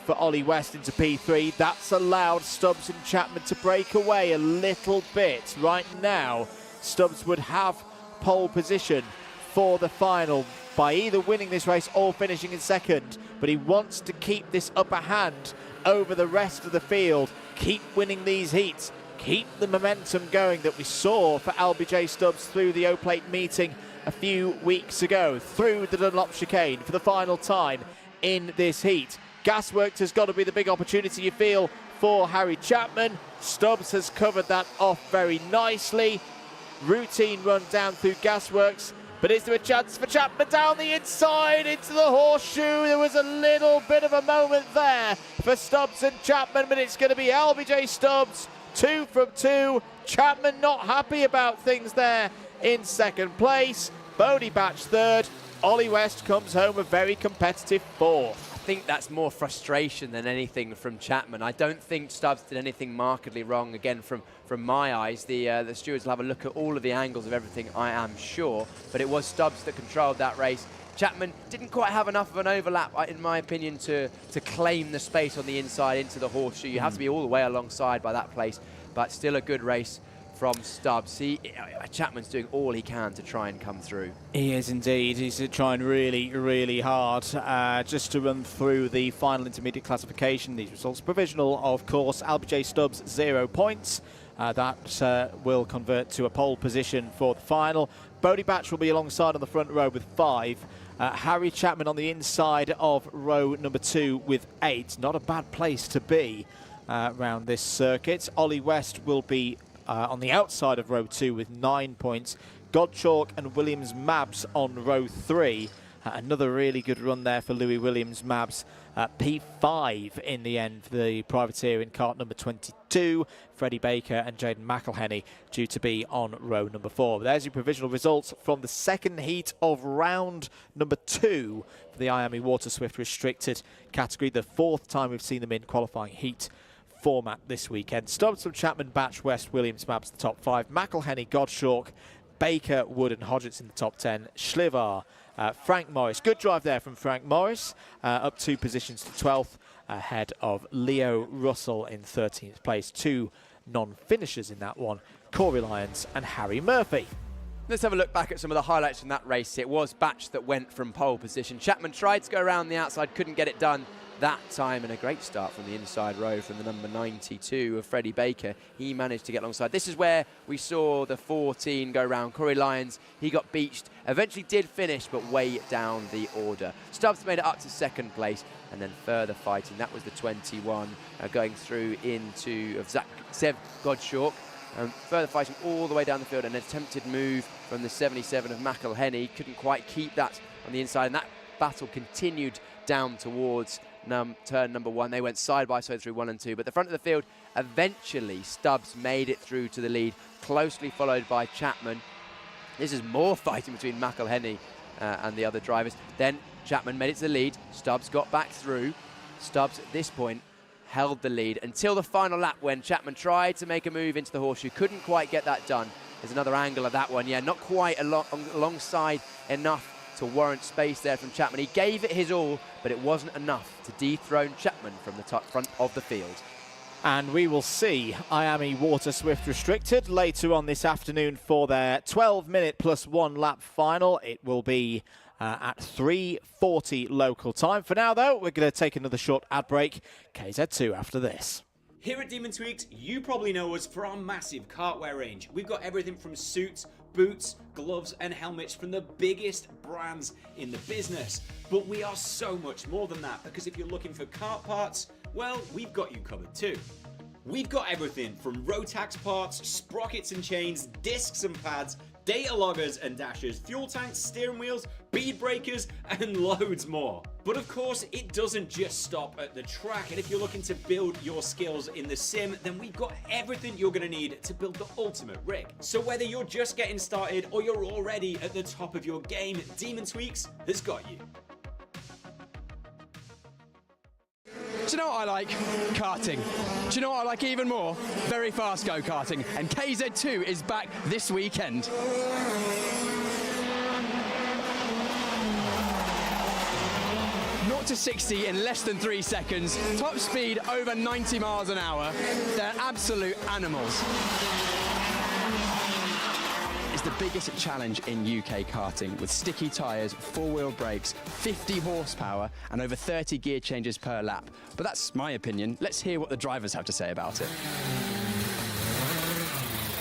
[SPEAKER 1] for Ollie West into P3. That's allowed Stubbs and Chapman to break away a little bit. Right now, Stubbs would have pole position for the final by either winning this race or finishing in 2nd, but he wants to keep this upper hand over the rest of the field, keep winning these heats, keep the momentum going that we saw for LBJ Stubbs through the O-Plate meeting a few weeks ago, through the Dunlop chicane for the final time in this heat. Gasworks has got to be the big opportunity, you feel, for Harry Chapman. Stubbs has covered that off very nicely. Routine run down through Gasworks, but is there a chance for Chapman down the inside into the horseshoe? There was a little bit of a moment there for Stubbs and Chapman, but it's going to be LBJ Stubbs 2 from 2. Chapman not happy about things there in 2nd place. Bodie Batch 3rd. Ollie West comes home a very competitive 4th.
[SPEAKER 2] I think that's more frustration than anything from Chapman. I don't think Stubbs did anything markedly wrong. Again, from my eyes, the stewards will have a look at all of the angles of everything, I am sure. But it was Stubbs that controlled that race. Chapman didn't quite have enough of an overlap, in my opinion, to claim the space on the inside into the horseshoe. You have to be all the way alongside by that place, but still a good race from Stubbs. Chapman's doing all he can to try and come through.
[SPEAKER 1] He is indeed. He's trying really, really hard. Just to run through the final intermediate classification, these results provisional, of course. LBJ Stubbs 0 points. That will convert to a pole position for the final. Bodie Batch will be alongside on the front row with 5. Harry Chapman on the inside of row number 2 with 8. Not a bad place to be around this circuit. Ollie West will be on the outside of row 2 with 9 points. Godchalk and Williams Mabs on row 3. Another really good run there for Louis Williams Mabs. P5 in the end for the privateer in kart number 22. Freddie Baker and Jaden McElhenney due to be on row number 4. But there's your provisional results from the 2nd heat of round number 2 for the IAME Waterswift Restricted category. The 4th time we've seen them in qualifying heat format this weekend. Stubbs from Chapman, Batch, West, Williams Mabs the top 5. McElhenney, Godchalk, Baker, Wood and Hodgetts in the top 10. Schlivar, Frank Morris. Good drive there from Frank Morris. Up 2 positions to 12th, ahead of Leo Russell in 13th place. 2 non-finishers in that one, Corey Lyons and Harry Murphy.
[SPEAKER 2] Let's have a look back at some of the highlights from that race. It was Batch that went from pole position. Chapman tried to go around the outside, couldn't get it done that time, and a great start from the inside row from the number 92 of Freddie Baker. He managed to get alongside. This is where we saw the 14 go round. Corey Lyons, he got beached, eventually did finish, but way down the order. Stubbs made it up to 2nd place, and then further fighting. That was the 21 going through into of Sev Godchalk. Further fighting all the way down the field, and an attempted move from the 77 of McElhenney. Couldn't quite keep that on the inside, and that battle continued down towards turn number 1. They went side by side through 1 and 2, but the front of the field, eventually Stubbs made it through to the lead, closely followed by Chapman. This is more fighting between McElhenney and the other drivers. Then Chapman made it to the lead. Stubbs got back through. Stubbs at this point held the lead until the final lap when Chapman tried to make a move into the horseshoe. Couldn't quite get that done. There's another angle of that one. Yeah, not quite alongside enough to warrant space there from Chapman. He gave it his all, but it wasn't enough to dethrone Chapman from the top front of the field.
[SPEAKER 1] And we will see IAME Water Swift Restricted later on this afternoon for their 12-minute plus 1 lap final. It will be at 3:40 local time. For now, though, we're going to take another short ad break. KZ2 after this.
[SPEAKER 4] Here at Demon Tweaked, you probably know us for our massive cartwear range. We've got everything from suits, boots, gloves and helmets from the biggest brands in the business. But we are so much more than that, because if you're looking for kart parts, well, we've got you covered too. We've got everything from Rotax parts, sprockets and chains, discs and pads, data loggers and dashers, fuel tanks, steering wheels, bead breakers, and loads more. But of course, it doesn't just stop at the track, and if you're looking to build your skills in the sim, then we've got everything you're going to need to build the ultimate rig. So whether you're just getting started or you're already at the top of your game, Demon Tweaks has got you.
[SPEAKER 10] Do you know what I like? Karting. Do you know what I like even more? Very fast go-karting. And KZ2 is back this weekend. 0 to 60 in less than 3 seconds. Top speed over 90 miles an hour. They're absolute animals. The biggest challenge in UK karting, with sticky tyres, 4-wheel brakes, 50 horsepower and over 30 gear changes per lap. But that's my opinion. Let's hear what the drivers have to say about it.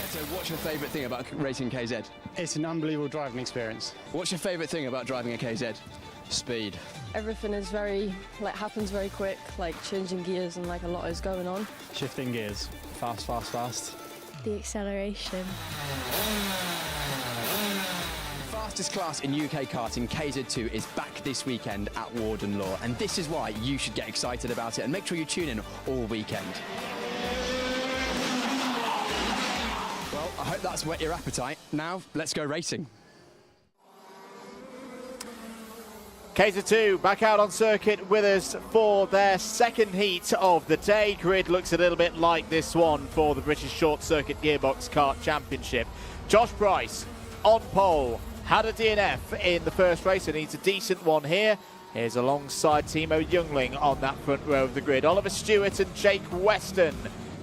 [SPEAKER 10] So what's your favourite thing about racing KZ?
[SPEAKER 11] It's an unbelievable driving experience.
[SPEAKER 10] What's your favourite thing about driving a KZ? Speed.
[SPEAKER 12] Everything is happens very quick, like changing gears and like a lot is going on.
[SPEAKER 11] Shifting gears. Fast, fast, fast.
[SPEAKER 16] The acceleration.
[SPEAKER 10] Fastest class in UK karting, KZ2, is back this weekend at Warden Law, and this is why you should get excited about it, and make sure you tune in all weekend. Well, I hope that's whet your appetite. Now, let's go racing.
[SPEAKER 1] KZ2 back out on circuit with us for their second heat of the day. Grid looks a little bit like this one for the British Short Circuit Gearbox Kart Championship. Josh Price on pole, had a DNF in the first race and needs a decent one here. Here's alongside Timo Youngling on that front row of the grid. Oliver Stewart and Jake Weston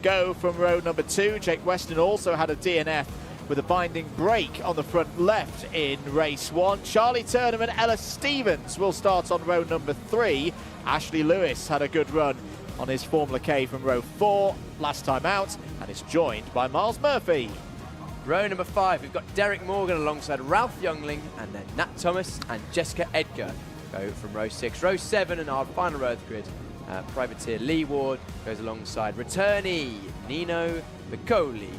[SPEAKER 1] go from row number 2. Jake Weston also had a DNF with a binding brake on the front left in race 1. Charlie Turnham and Ella Stevens will start on row number 3. Ashley Lewis had a good run on his Formula K from row 4 last time out and is joined by Miles Murphy.
[SPEAKER 2] Row number 5, we've got Derek Morgan alongside Ralph Youngling, and then Nat Thomas and Jessica Edgar go from row 6. Row 7 and our final row of the grid, Privateer Lee Ward goes alongside returnee Nino Piccoli,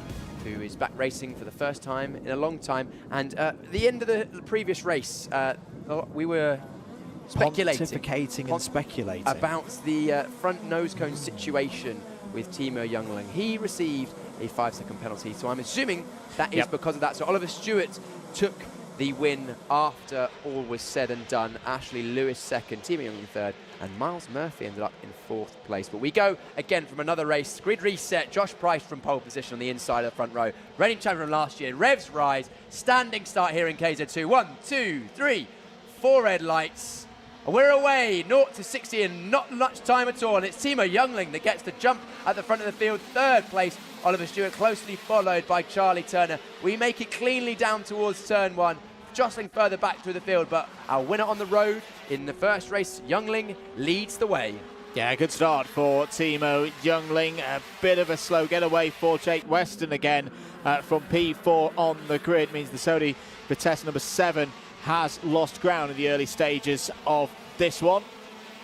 [SPEAKER 2] who is back racing for the first time in a long time. And at the end of the previous race, we were speculating
[SPEAKER 1] and speculating
[SPEAKER 2] about the front nose cone situation with Timo Youngling. He received a 5-second penalty, so I'm assuming that is because of that. So Oliver Stewart took the win after all was said and done. Ashley Lewis second, Timo Youngling third, and Miles Murphy ended up in 4th place. But we go again from another race. Grid reset, Josh Price from pole position on the inside of the front row. Reigning champion from last year, revs rise, standing start here in KZ2. 1, 2, 3, 4 red lights. We're away, 0 to 60 in not much time at all, and it's Timo Youngling that gets the jump at the front of the field. 3rd place, Oliver Stewart, closely followed by Charlie Turner. We make it cleanly down towards turn 1, jostling further back through the field, but our winner on the road in the first race, Youngling, leads the way.
[SPEAKER 1] Yeah, good start for Timo Youngling. A bit of a slow getaway for Jake Weston again from P4 on the grid. Means the Sodi Vitesse number 7 has lost ground in the early stages of this one.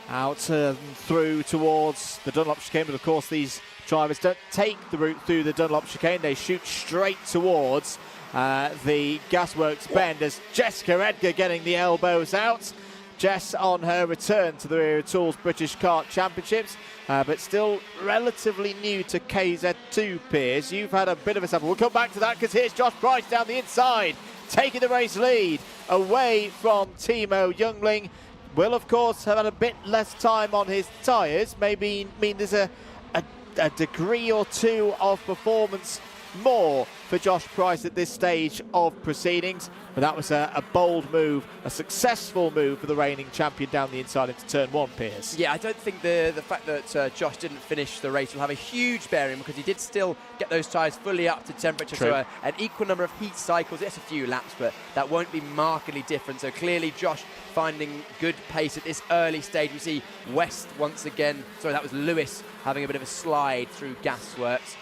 [SPEAKER 1] Out through towards the Dunlop chicane, but of course these drivers don't take the route through the Dunlop chicane. They shoot straight towards the Gasworks bend as Jessica Edgar getting the elbows out. Jess on her return to the Wera Tools British Kart Championships, but still relatively new to KZ2, Piers. You've had a bit of a sample. We'll come back to that because here's Josh Price down the inside, taking the race lead away from Timo Youngling. Will, of course, have had a bit less time on his tyres. Maybe mean there's a degree or two of performance more for Josh Price at this stage of proceedings, but that was a bold move, a successful move for the reigning champion down the inside into turn 1, Piers.
[SPEAKER 2] Yeah, I don't think the fact that Josh didn't finish the race will have a huge bearing, because he did still get those tyres fully up to temperature.
[SPEAKER 1] True.
[SPEAKER 2] So an equal number of heat cycles. Yes, a few laps, but that won't be markedly different. So clearly Josh finding good pace at this early stage. We see West once again, sorry, that was Lewis having a bit of a slide through Gasworks.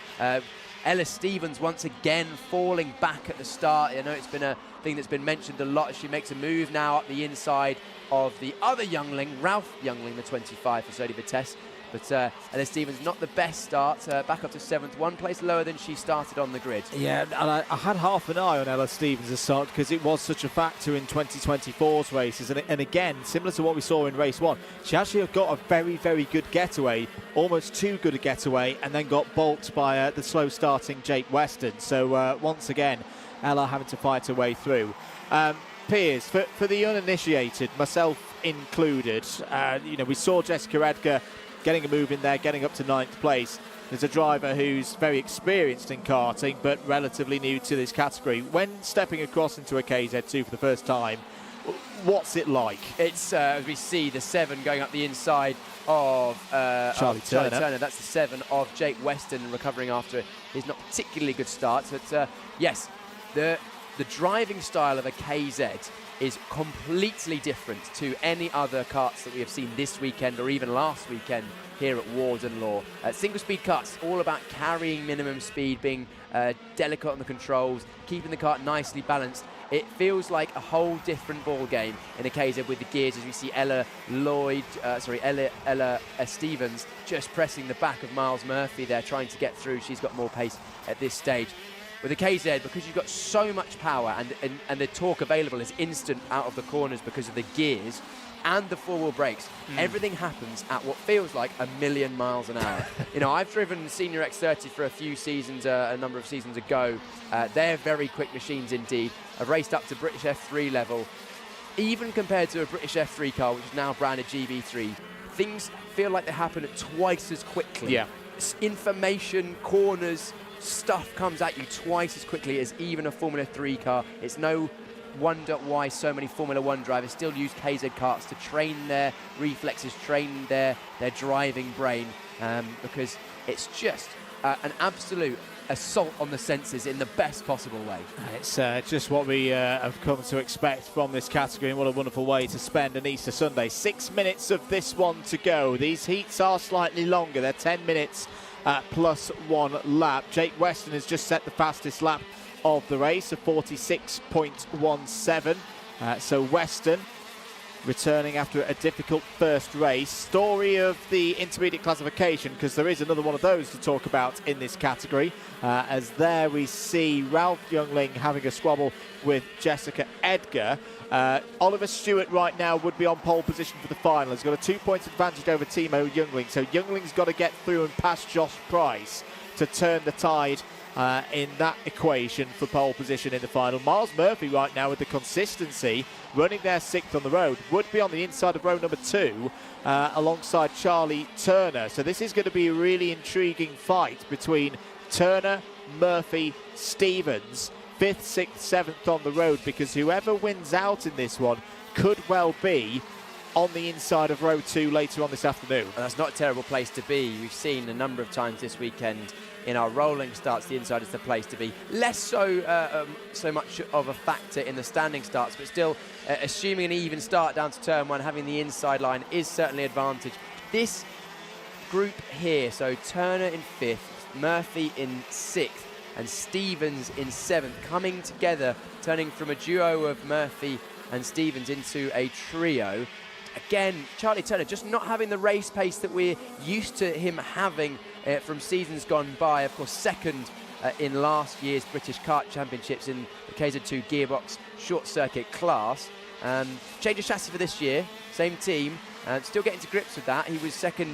[SPEAKER 2] Ella Stevens once again falling back at the start. I know it's been a thing that's been mentioned a lot as she makes a move now up the inside of the other youngling, Ralph Youngling, the 25 for Sodi Vitesse. But Ella Stevens, not the best start, back up to 7th, one place lower than she started on the grid.
[SPEAKER 1] Yeah, and I had half an eye on Ella Stevens' start because it was such a factor in 2024's races. And again, similar to what we saw in race 1, she actually got a very, very good getaway, almost too good a getaway, and then got balked by the slow-starting Jake Weston. So once again, Ella having to fight her way through. Piers, for the uninitiated, myself included, we saw Jessica Edgar getting a move in there, getting up to 9th place. There's a driver who's very experienced in karting, but relatively new to this category. When stepping across into a KZ2 for the first time, what's it like?
[SPEAKER 2] It's, as we see, the 7 going up the inside of
[SPEAKER 1] Charlie Turner.
[SPEAKER 2] That's the 7 of Jake Weston, recovering after his not particularly good start. But yes, the driving style of a KZ is completely different to any other karts that we have seen this weekend or even last weekend here at Warden Law. Single-speed karts, all about carrying minimum speed, being delicate on the controls, keeping the kart nicely balanced. It feels like a whole different ball game in a KZ with the gears, as we see Ella Stevens just pressing the back of Miles Murphy there, trying to get through. She's got more pace at this stage. With the KZ, because you've got so much power and the torque available is instant out of the corners because of the gears and the four-wheel brakes, everything happens at what feels like 1,000,000 miles an hour. I've driven Senior X30 for a few seasons, a number of seasons ago. They're very quick machines indeed. I've raced up to British F3 level. Even compared to a British F3 car, which is now branded GB3, things feel like they happen twice as quickly.
[SPEAKER 1] Yeah.
[SPEAKER 2] Information, corners, stuff comes at you twice as quickly as even a Formula 3 car. It's no wonder why so many Formula 1 drivers still use KZ karts to train their reflexes, train their driving brain, because it's just an absolute assault on the senses in the best possible way.
[SPEAKER 1] It's just what we have come to expect from this category, and what a wonderful way to spend an Easter Sunday. 6 minutes of this one to go. These heats are slightly longer. They're 10 minutes plus 1 lap. Jake Weston has just set the fastest lap of the race, a 46.17. So Weston returning after a difficult first race. Story of the intermediate classification, because there is another one of those to talk about in this category, as there we see Ralph Youngling having a squabble with Jessica Edgar. Oliver Stewart right now would be on pole position for the final. He's got a 2-point advantage over Timo Youngling, so Youngling's got to get through and pass Josh Price to turn the tide in that equation for pole position in the final. Miles Murphy right now with the consistency, running their 6th on the road, would be on the inside of row number 2 alongside Charlie Turner. So this is going to be a really intriguing fight between Turner, Murphy, Stevens, 5th, 6th, 7th on the road, because whoever wins out in this one could well be on the inside of row 2 later on this afternoon.
[SPEAKER 2] And that's not a terrible place to be. We've seen a number of times this weekend in our rolling starts, the inside is the place to be. Less so so much of a factor in the standing starts, but still, assuming an even start down to turn 1, having the inside line is certainly an advantage. This group here, so Turner in 5th, Murphy in 6th, and Stevens in 7th, coming together, turning from a duo of Murphy and Stevens into a trio. Again, Charlie Turner just not having the race pace that we're used to him having from seasons gone by. Of course, 2nd in last year's British Kart Championships in the KZ2 gearbox short circuit class. Change of chassis for this year, same team, still getting to grips with that. He was 2nd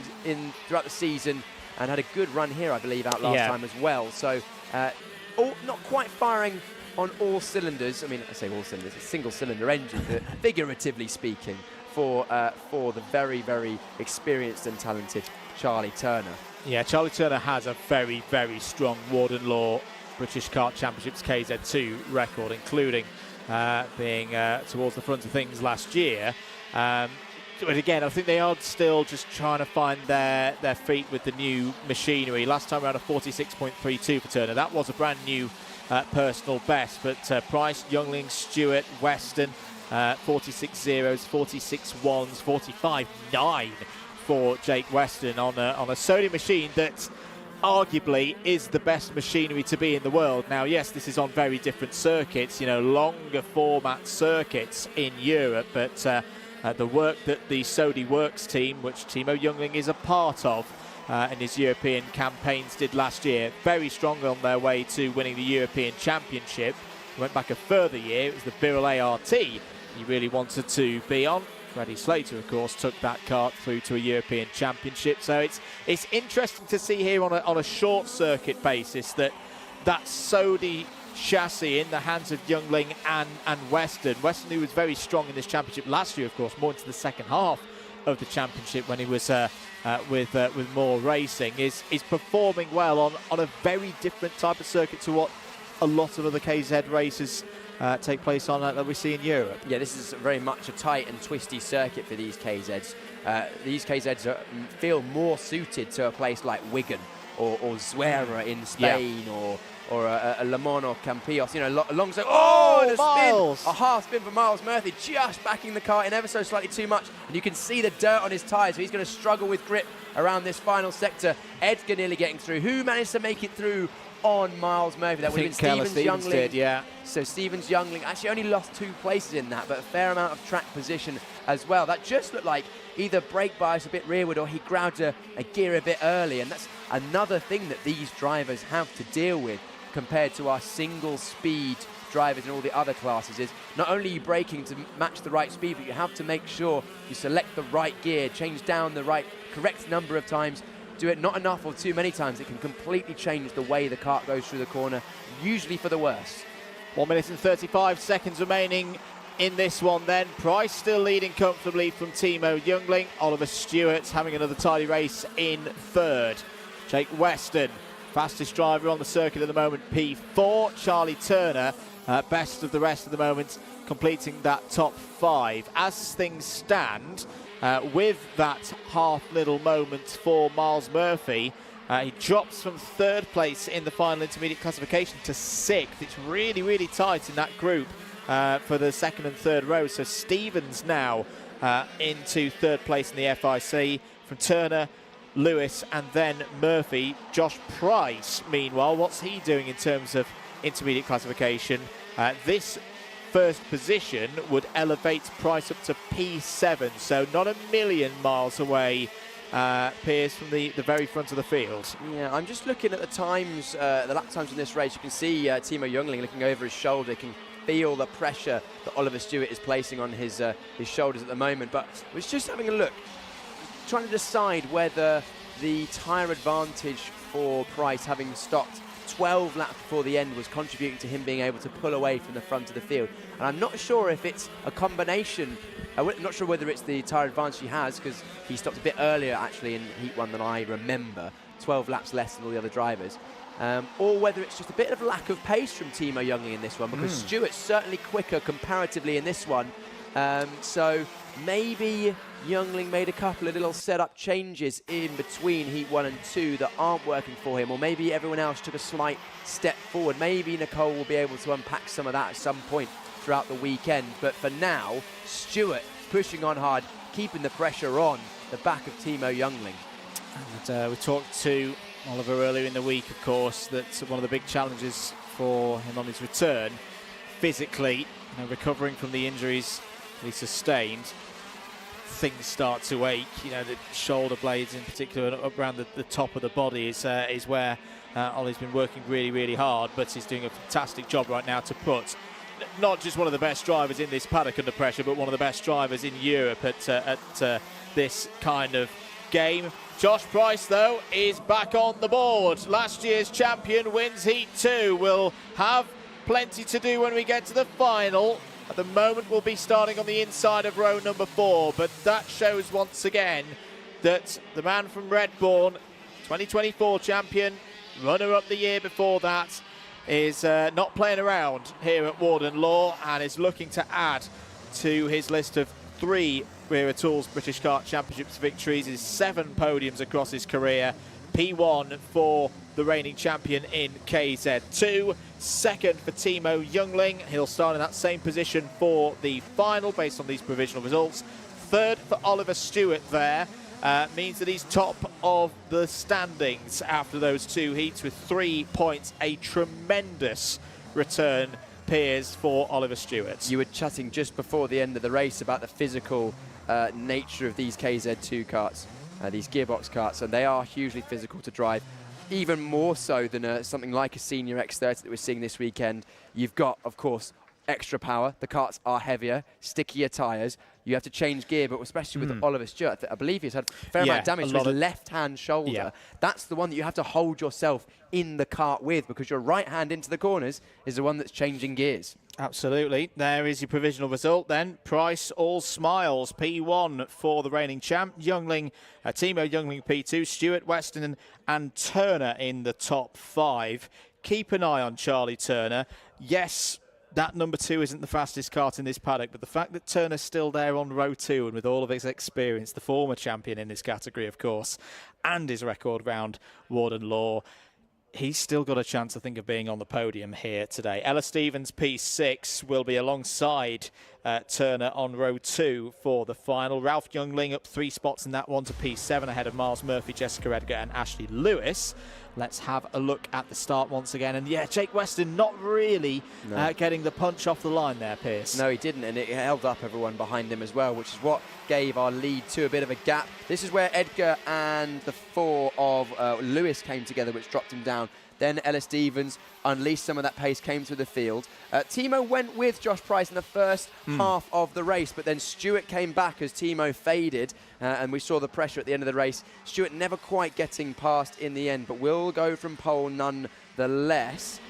[SPEAKER 2] throughout the season and had a good run here, I believe, out last time as well. So not quite firing on all cylinders. I mean, I say all cylinders, it's a single cylinder engine, but figuratively speaking, for the very, very experienced and talented Charlie Turner.
[SPEAKER 1] Yeah, Charlie Turner has a very, very strong Warden Law British Kart Championships KZ2 record, including being towards the front of things last year. But again, I think they are still just trying to find their feet with the new machinery. Last time around, a 46.32 for Turner. That was a brand new personal best, but Price, Youngling, Stewart, Weston, 46 zeros, 46 ones, 45.9 for Jake Weston on a Sony machine that arguably is the best machinery to be in the world. Now, yes, this is on very different circuits, longer format circuits in Europe, but the work that the Sodi Works team, which Timo Youngling is a part of in his European campaigns, did last year, very strong on their way to winning the European Championship. Went back a further year, it was the Birrell ART he really wanted to be on. Freddie Slater, of course, took that kart through to a European Championship. So it's interesting to see here on a short circuit basis that Sodi chassis in the hands of Youngling and Weston. Weston, who was very strong in this championship last year, of course, more into the second half of the championship when he was with more racing, is performing well on a very different type of circuit to what a lot of other KZ races take place on that we see in Europe.
[SPEAKER 2] Yeah, this is very much a tight and twisty circuit for these KZs. These KZs feel more suited to a place like Wigan or Wera in Spain, or a Le Mans or Campillos, alongside. And a spin! A half spin for Miles Murphy, just backing the car in ever so slightly too much. And you can see the dirt on his tyres, so he's going to struggle with grip around this final sector. Edgar nearly getting through. Who managed to make it through on Miles Murphy? That would have been Stevens Youngling.
[SPEAKER 1] Did, yeah.
[SPEAKER 2] So Stevens Youngling actually only lost 2 places in that, but a fair amount of track position as well. That just looked like either brake bias a bit rearward or he grabbed a gear a bit early, and that's another thing that these drivers have to deal with compared to our single speed drivers in all the other classes. Is not only are you braking to match the right speed, but you have to make sure you select the right gear, change down the correct number of times. Do it not enough or too many times, it can completely change the way the kart goes through the corner, usually for the worse.
[SPEAKER 1] 1 minute and 35 seconds remaining in this one then. Price still leading comfortably from Timo Youngling. Oliver Stewart's having another tidy race in third. Jake Weston, fastest driver on the circuit at the moment, P4. Charlie Turner, best of the rest at the moment, completing that top 5. As things stand, with that half little moment for Miles Murphy, he drops from 3rd place in the final intermediate classification to 6th. It's really, really tight in that group for the 2nd and 3rd rows. So Stevens now into 3rd place in the FIC from Turner, Lewis and then Murphy. Josh Price, meanwhile, what's he doing in terms of intermediate classification? This first position would elevate Price up to P7, so not a million miles away, Piers, from the very front of the field.
[SPEAKER 2] Yeah, I'm just looking at the times, the lap times in this race. You can see Timo Youngling looking over his shoulder, can feel the pressure that Oliver Stewart is placing on his shoulders at the moment. But I was just having a look, trying to decide whether the tyre advantage for Price, having stopped 12 laps before the end, was contributing to him being able to pull away from the front of the field. And I'm not sure if it's a combination. I'm not sure whether it's the tyre advantage he has, because he stopped a bit earlier actually in Heat 1 than I remember, 12 laps less than all the other drivers, or whether it's just a bit of lack of pace from Timo Youngling in this one, because Stewart's certainly quicker comparatively in this one. So maybe Youngling made a couple of little setup changes in between Heat 1 and 2 that aren't working for him, or maybe everyone else took a slight step forward. Maybe Nicole will be able to unpack some of that at some point throughout the weekend. But for now, Stewart pushing on hard, keeping the pressure on the back of Timo Youngling.
[SPEAKER 1] And we talked to Oliver earlier in the week, of course, that one of the big challenges for him on his return, physically, recovering from the injuries he sustained, things start to ache. The shoulder blades in particular, up around the top of the body is where Ollie's been working really, really hard, but he's doing a fantastic job right now to put not just one of the best drivers in this paddock under pressure, but one of the best drivers in Europe at this kind of game. Josh Price, though, is back on the board. Last year's champion wins Heat 2. We'll have plenty to do when we get to the final. At the moment, we'll be starting on the inside of row number 4, but that shows once again that the man from Redbourne, 2024 champion, runner-up the year before that, is not playing around here at Warden Law and is looking to add to his list of 3 Wera Tools British Kart Championships victories, his 7 podiums across his career. P1 for the reigning champion in KZ2. Second for Timo Youngling. He'll start in that same position for the final based on these provisional results. Third for Oliver Stewart there. Means that he's top of the standings after those 2 heats with 3 points. A tremendous return, Piers, for Oliver Stewart.
[SPEAKER 2] You were chatting just before the end of the race about the physical nature of these KZ2 karts, these gearbox karts, and they are hugely physical to drive, even more so than something like a Senior X30 that we're seeing this weekend. You've got, of course, extra power. The karts are heavier, stickier tyres. You have to change gear, but especially with Oliver Stewart, I believe he's had a fair amount of damage to his left-hand shoulder. Yeah. That's the one that you have to hold yourself in the kart with, because your right hand into the corners is the one that's changing gears.
[SPEAKER 1] Absolutely. There is your provisional result then. Price all smiles. P1 for the reigning champ. Youngling, Timo Youngling P2, Stewart, Weston and Turner in the top 5. Keep an eye on Charlie Turner. Yes, that number 2 isn't the fastest kart in this paddock, but the fact that Turner's still there on row 2 and with all of his experience, the former champion in this category, of course, and his record round Warden Law, he's still got a chance, I think, of being on the podium here today. Ella Stevens, P6, will be alongside Turner on row 2 for the final. Ralph Youngling up 3 spots in that one to P7 ahead of Miles Murphy, Jessica Edgar and Ashley Lewis. Let's have a look at the start once again. And yeah, Jake Weston not really getting the punch off the line there, Piers.
[SPEAKER 2] No, he didn't, and it held up everyone behind him as well, which is what gave our lead to a bit of a gap. This is where Edgar and the 4 of Lewis came together, which dropped him down. Then Ella Stevens unleashed some of that pace, came through the field. Timo went with Josh Price in the first half of the race, but then Stewart came back as Timo faded, and we saw the pressure at the end of the race. Stewart never quite getting past in the end, but will go from pole nonetheless.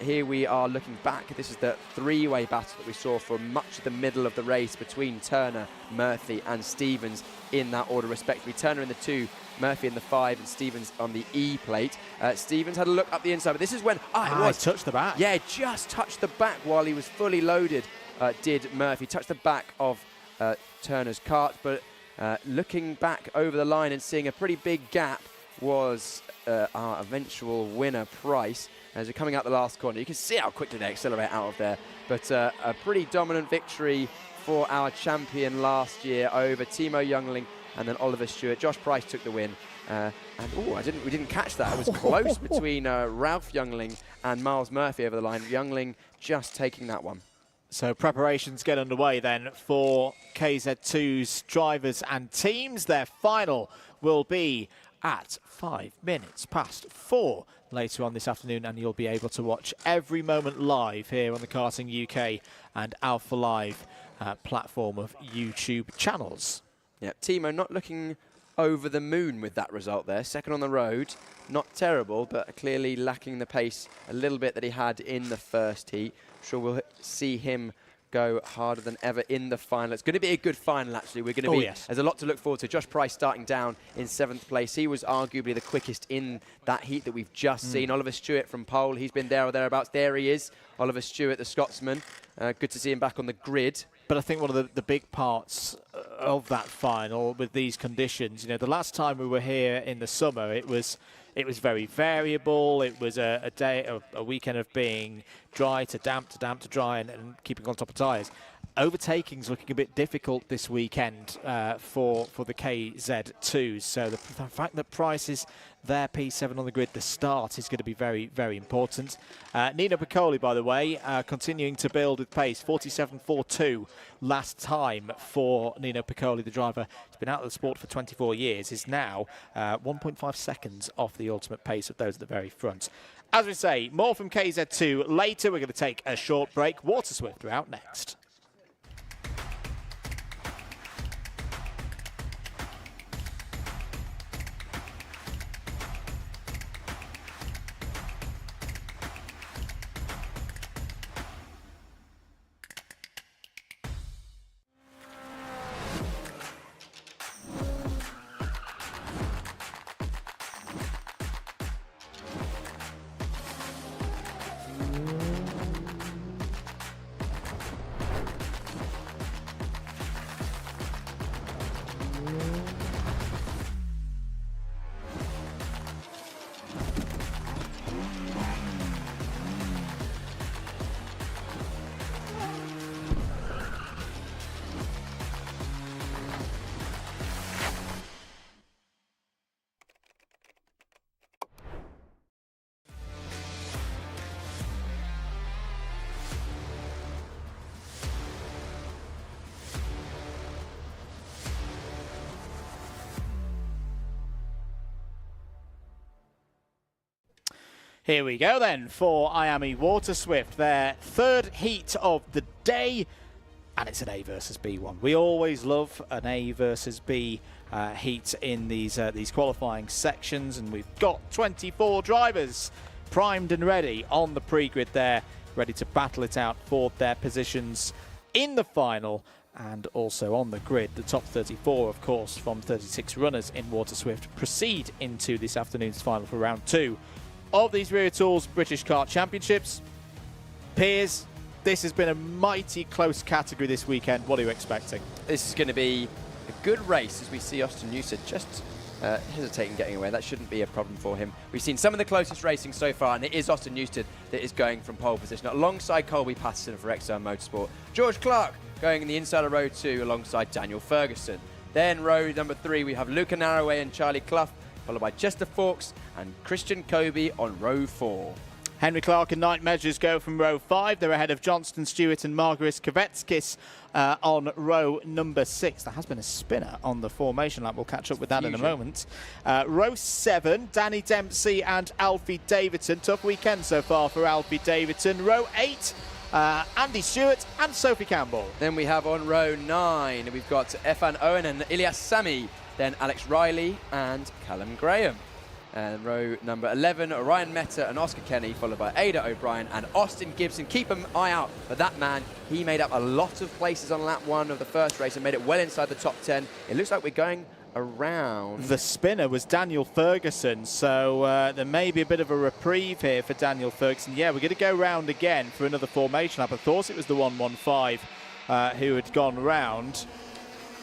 [SPEAKER 2] Here we are looking back. This is the 3-way battle that we saw for much of the middle of the race between Turner, Murphy and Stevens in that order respectively. Turner in the 2, Murphy in the 5 and Stevens on the E plate. Stevens had a look up the inside, but this is when
[SPEAKER 1] he touched the back.
[SPEAKER 2] Yeah, just touched the back while he was fully loaded, did Murphy. Touched the back of Turner's kart, but looking back over the line and seeing a pretty big gap was our eventual winner, Price. As we're coming out the last corner, you can see how quickly they accelerate out of there. But a pretty dominant victory for our champion last year over Timo Youngling and then Oliver Stewart. Josh Price took the win. We didn't catch that. It was close between Ralph Youngling and Miles Murphy over the line. Youngling just taking that one.
[SPEAKER 1] So preparations get underway then for KZ2's drivers and teams. Their final will be at 5 minutes past 4 later on this afternoon, and you'll be able to watch every moment live here on the Karting UK and Alpha Live platform of YouTube channels.
[SPEAKER 2] Yeah, Timo not looking over the moon with that result there. Second on the road, not terrible, but clearly lacking the pace a little bit that he had in the first heat. I'm sure we'll see him go harder than ever in the final. It's going to be a good final, actually. We're going to be. There's a lot to look forward to. Josh Price starting down in 7th place. He was arguably the quickest in that heat that we've just seen. Oliver Stewart from pole. He's been there or thereabouts. There he is, Oliver Stewart, the Scotsman. Good to see him back on the grid.
[SPEAKER 1] But I think one of the big parts of that final with these conditions, you know, the last time we were here in the summer, it was very variable. It was a weekend of being dry to damp to damp to dry and keeping on top of tyres. Overtaking's looking a bit difficult this weekend for the KZ2s. So the fact that Price is there, P7 on the grid, the start is going to be very, very important. Nino Piccoli, by the way, continuing to build with pace. 47.42 last time for Nino Piccoli, the driver. He's been out of the sport for 24 years. Is now 1.5 seconds off the ultimate pace of those at the very front. As we say, more from KZ2 later. We're going to take a short break. Water Swift are out next. Here we go then for IAME Water Swift, their third heat of the day, and it's an A versus B one. We always love an A versus B heat in these qualifying sections, and we've got 24 drivers primed and ready on the pre-grid there, ready to battle it out for their positions in the final and also on the grid. The top 34, of course, from 36 runners in Water Swift proceed into this afternoon's final for round 2 of these Wera Tools British Kart Championships. Piers, this has been a mighty close category this weekend. What are you expecting?
[SPEAKER 2] This is going to be a good race, as we see Austin Newsted just hesitating getting away. That shouldn't be a problem for him. We've seen some of the closest racing so far, and it is Austin Newsted that is going from pole position alongside Colby Patterson for XR Motorsport. George Clark going in the inside of row 2 alongside Daniel Ferguson. Then row number 3, we have Luca Narroway and Charlie Clough, followed by Chester Fawkes and Christian Kobe on row 4.
[SPEAKER 1] Henry Clark and Knight Measures go from row 5. They're ahead of Johnston Stewart and Margaris Kovetskis on row number 6. There has been a spinner on the formation lap. We'll catch up with that in a moment. Row 7, Danny Dempsey and Alfie Davidson. Tough weekend so far for Alfie Davidson. Row 8, Andy Stewart and Sophie Campbell.
[SPEAKER 2] Then we have on row 9, we've got Efan Owen and Ilias Sami. Then Alex Riley and Callum Graham. And row number 11, Ryan Meta and Oscar Kenny, followed by Ada O'Brien and Austin Gibson. Keep an eye out for that man. He made up a lot of places on lap 1 of the first race and made it well inside the top 10. It looks like we're going around.
[SPEAKER 1] The spinner was Daniel Ferguson, so there may be a bit of a reprieve here for Daniel Ferguson. Yeah, we're going to go round again for another formation lap. I thought it was the 115 who had gone round.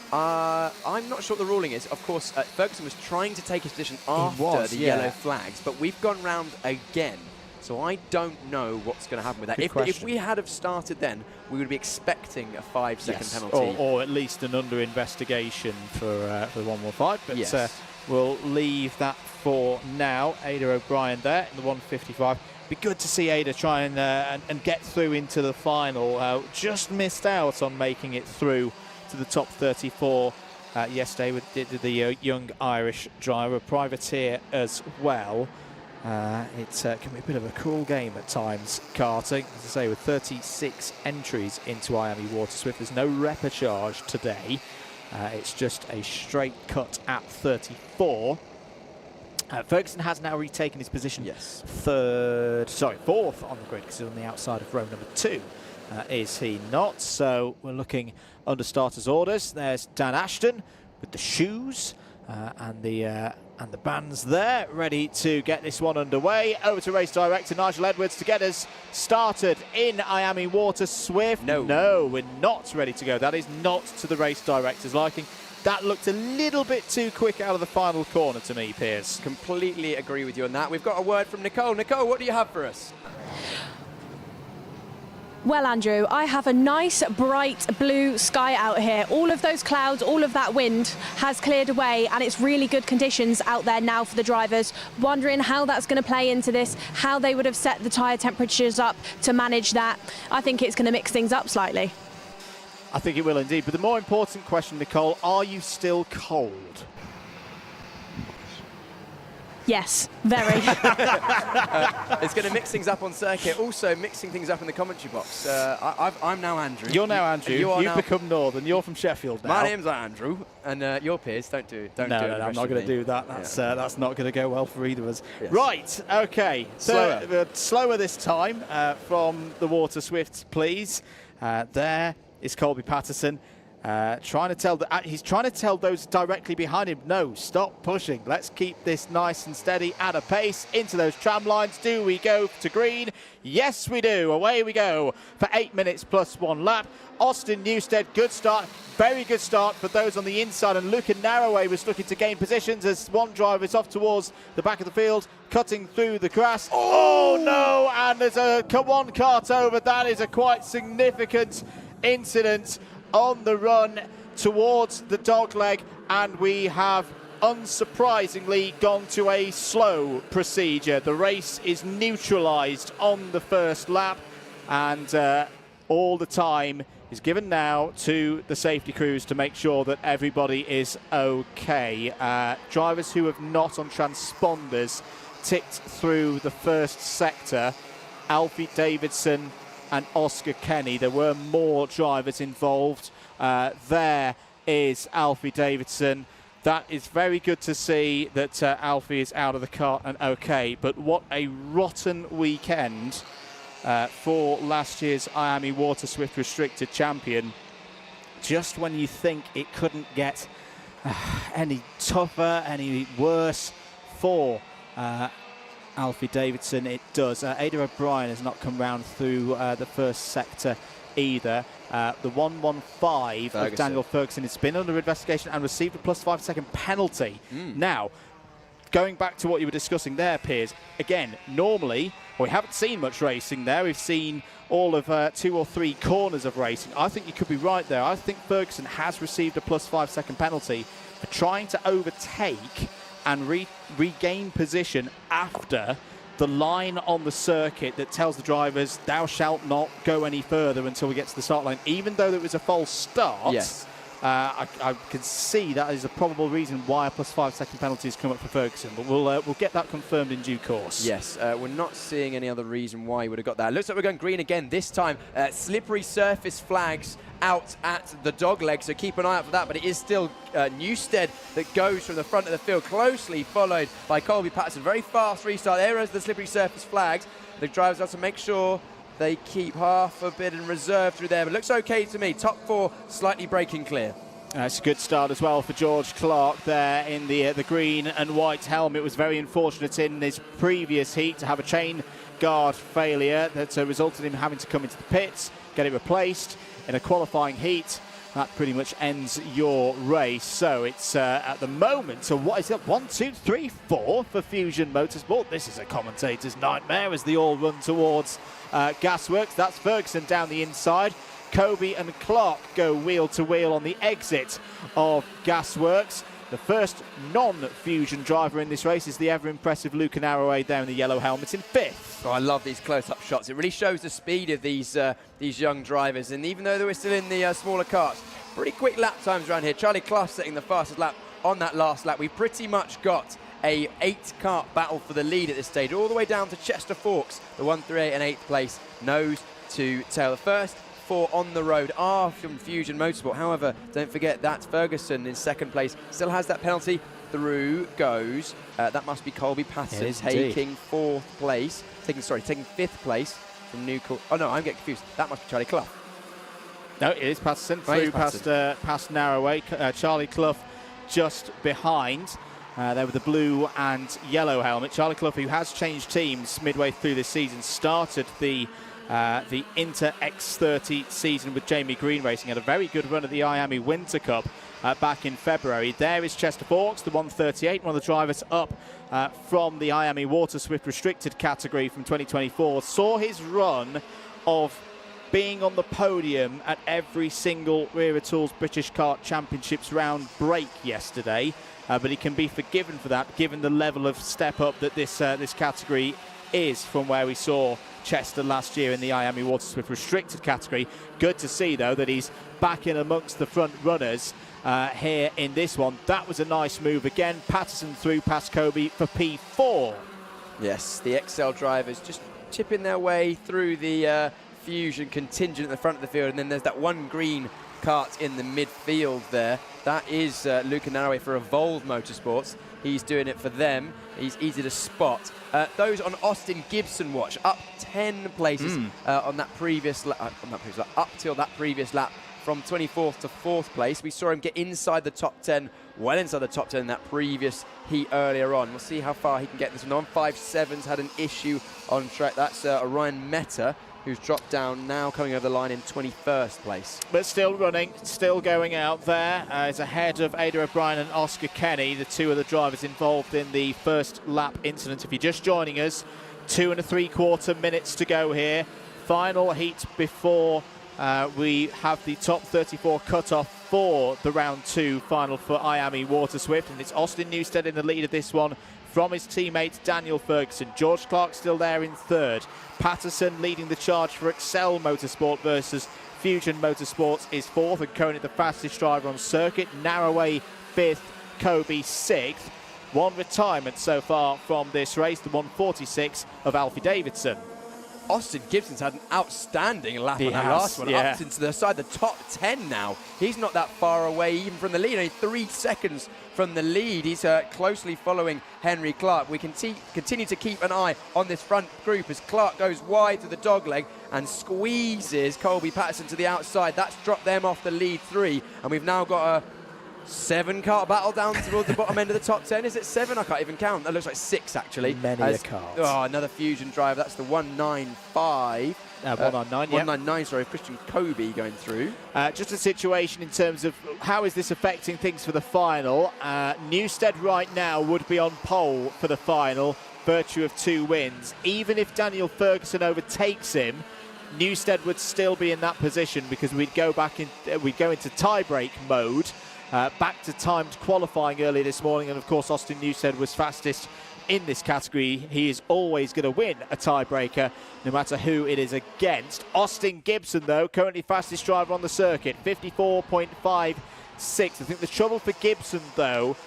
[SPEAKER 2] I'm not sure what the ruling is. Of course, Ferguson was trying to take his position after the yellow flags, but we've gone round again. So I don't know what's going to happen with that. If we had have started then, we would be expecting a 5-second penalty.
[SPEAKER 1] Or at least an under investigation for the 115. But we'll leave that for now. Ada O'Brien there in the 155. Be good to see Ada try and get through into the final. Just missed out on making it through to the top 34 yesterday with the young Irish driver, privateer as well. It can be a bit of a cruel game at times, karting. As I say, with 36 entries into IAME Water Swift, there's no repechage today. It's just a straight cut at 34. Ferguson has now retaken his position. Fourth on the grid, because he's on the outside of row number 2. Is he not? So we're looking under starters orders. There's Dan Ashton with the shoes and the bands there, ready to get this one underway. Over to race director Nigel Edwards to get us started in IAME Water Swift. No, we're not ready to go. That is not to the race director's liking. That looked a little bit too quick out of the final corner to me, Piers.
[SPEAKER 2] Completely agree with you on that. We've got a word from Nicole. Nicole, what do you have for us?
[SPEAKER 3] Well, Andrew, I have a nice bright blue sky out here. All of those clouds, all of that wind has cleared away, and it's really good conditions out there now for the drivers. Wondering how that's going to play into this, how they would have set the tyre temperatures up to manage that. I think it's going to mix things up slightly.
[SPEAKER 1] I think it will indeed. But the more important question, Nicole, are you still cold?
[SPEAKER 3] Yes, very.
[SPEAKER 2] It's going to mix things up on circuit, also mixing things up in the commentary box. I'm now Andrew.
[SPEAKER 1] You're now Andrew. You've become Northern. You're from Sheffield now.
[SPEAKER 2] My name's Andrew, and your Piers. Don't do it.
[SPEAKER 1] No, I'm not going to do that. That's not going to go well for either of us.
[SPEAKER 2] Yes.
[SPEAKER 1] Right, okay. Slower this time from the Water Swift, please. There is Colby Patterson. He's trying to tell those directly behind him, no, stop pushing. Let's keep this nice and steady at a pace into those tram lines. Do we go to green? Yes, we do. Away we go for 8 minutes plus 1 lap. Austin Newsted, good start. Very good start for those on the inside. And Luca Narroway was looking to gain positions as one driver is off towards the back of the field, cutting through the grass. Oh no! And there's a one Kart over. That is a quite significant incident on the run towards the dogleg, and we have unsurprisingly gone to a slow procedure. The race is neutralised on the first lap, and all the time is given now to the safety crews to make sure that everybody is okay. Drivers who have not on transponders ticked through the first sector, Alfie Davidson and Oscar Kenny. There were more drivers involved. There is Alfie Davidson. That is very good to see that Alfie is out of the kart and okay, but what a rotten weekend for last year's IAME Water Swift Restricted champion. Just when you think it couldn't get any tougher, any worse for Alfie Davidson, it does. Ada O'Brien has not come round through the first sector either. The 115 of Daniel Ferguson has been under investigation and received a +5 second penalty. Now, going back to what you were discussing there, Piers, again, normally, we haven't seen much racing there. We've seen all of 2 or 3 corners of racing. I think you could be right there. I think Ferguson has received a +5 second penalty for trying to overtake and regain position after the line on the circuit that tells the drivers, thou shalt not go any further until we get to the start line. Even though there was a false start,
[SPEAKER 2] yes.
[SPEAKER 1] I can see that is a probable reason why a +5 second penalty has come up for Ferguson, but we'll get that confirmed in due course.
[SPEAKER 2] Yes, we're not seeing any other reason why he would have got that. Looks like we're going green again this time. Slippery surface flags out at the dog leg, so keep an eye out for that, but it is still Newstead that goes from the front of the field, closely followed by Colby Patterson. Very fast restart. There is the slippery surface flags. The drivers have to make sure they keep half a bit in reserve through there, but looks okay to me. Top 4 slightly breaking clear.
[SPEAKER 1] It's a good start as well for George Clark there in the green and white helmet. It was very unfortunate in his previous heat to have a chain guard failure that resulted in him having to come into the pits, get it replaced in a qualifying heat. That pretty much ends your race. So it's at the moment, so what is it? 1, 2, 3, 4 for Fusion Motorsport. This is a commentator's nightmare as they all run towards Gasworks. That's Ferguson down the inside. Kobe and Clark go wheel to wheel on the exit of Gasworks. The first non-Fusion driver in this race is the ever-impressive Lucan Arroway there in the yellow helmet in 5th.
[SPEAKER 2] Oh, I love these close-up shots. It really shows the speed of these young drivers. And even though they were still in the smaller karts, pretty quick lap times around here. Charlie Clough setting the fastest lap on that last lap. We pretty much got a 8-kart battle for the lead at this stage, all the way down to Chester Forks, the 1, 3, 8 and 8th place, nose to tail. The first 4 on the road are from Fusion Motorsport. However, don't forget that Ferguson in 2nd place still has that penalty. Through goes, that must be Colby Patterson, taking 4th place, taking 5th place from Newcastle. Oh no, I'm getting confused. That must be Charlie Clough.
[SPEAKER 1] No, it is Patterson, through past Narroway. Charlie Clough just behind. There with the blue and yellow helmet. Charlie Clough, who has changed teams midway through this season, started the Inter X30 season with Jamie Green Racing, had a very good run at the IAME Winter Cup back in February. There is Chester Forks, the 138, one of the drivers up from the IAME Water Swift Restricted category from 2024. Saw his run of being on the podium at every single Wera Tools British Kart Championships round break yesterday, but he can be forgiven for that given the level of step up that this category is from where we saw Chester last year in the IAME Water Swift Restricted category. Good to see, though, that he's back in amongst the front runners here in this one. That was a nice move again. Patterson through past Kobe for P4.
[SPEAKER 2] Yes, the XL drivers just chipping their way through the Fusion contingent at the front of the field, and then there's that one green kart in the midfield there. That is Lucan Arroway for Evolve Motorsports. He's doing it for them. He's easy to spot. Those on Austin Gibson watch, up 10 places on that previous lap, up till that previous lap, from 24th to 4th place. We saw him get inside the top 10, well inside the top 10 in that previous heat earlier on. We'll see how far he can get this one on. 5.7's had an issue on track. That's Orion Meta, who's dropped down, now coming over the line in 21st place.
[SPEAKER 1] But still running, still going out there. Is ahead of Ada O'Brien and Oscar Kenny, the 2 of the drivers involved in the first lap incident. If you're just joining us, 2 3/4 minutes to go here. Final heat before we have the top 34 cut-off for the round 2 final for IAME Water Swift, and it's Austin Newstead in the lead of this one from his teammate Daniel Ferguson. George Clark still there in 3rd. Patterson leading the charge for Excel Motorsport versus Fusion Motorsports is 4th, and Conant the fastest driver on circuit. Narroway 5th, Kobe 6th. one retirement so far from this race, the 146 of Alfie Davidson.
[SPEAKER 2] Austin Gibson's had an outstanding lap
[SPEAKER 1] He
[SPEAKER 2] on that
[SPEAKER 1] has,
[SPEAKER 2] last one,
[SPEAKER 1] yeah.
[SPEAKER 2] up into the side, the top 10 now. He's not that far away even from the lead, only 3 seconds from the lead. He's closely following Henry Clark. We can continue to keep an eye on this front group as Clark goes wide to the dogleg and squeezes Colby Patterson to the outside. That's dropped them off the lead 3, and we've now got a 7-car battle down towards the bottom end of the top 10. Is it 7? I can't even count. That looks like 6, actually.
[SPEAKER 1] Many a cart.
[SPEAKER 2] Oh, another Fusion driver. That's the 195.
[SPEAKER 1] 199, yeah.
[SPEAKER 2] 199, sorry, Christian Kobe going through.
[SPEAKER 1] Just a situation in terms of how is this affecting things for the final. Newstead right now would be on pole for the final, virtue of 2 wins. Even if Daniel Ferguson overtakes him, Newstead would still be in that position because we'd go into tie-break mode. Back to timed qualifying earlier this morning, and of course Austin Newstead was fastest in this category. He is always going to win a tiebreaker no matter who it is against. Austin Gibson, though, currently fastest driver on the circuit, 54.56. I think the trouble for Gibson, though,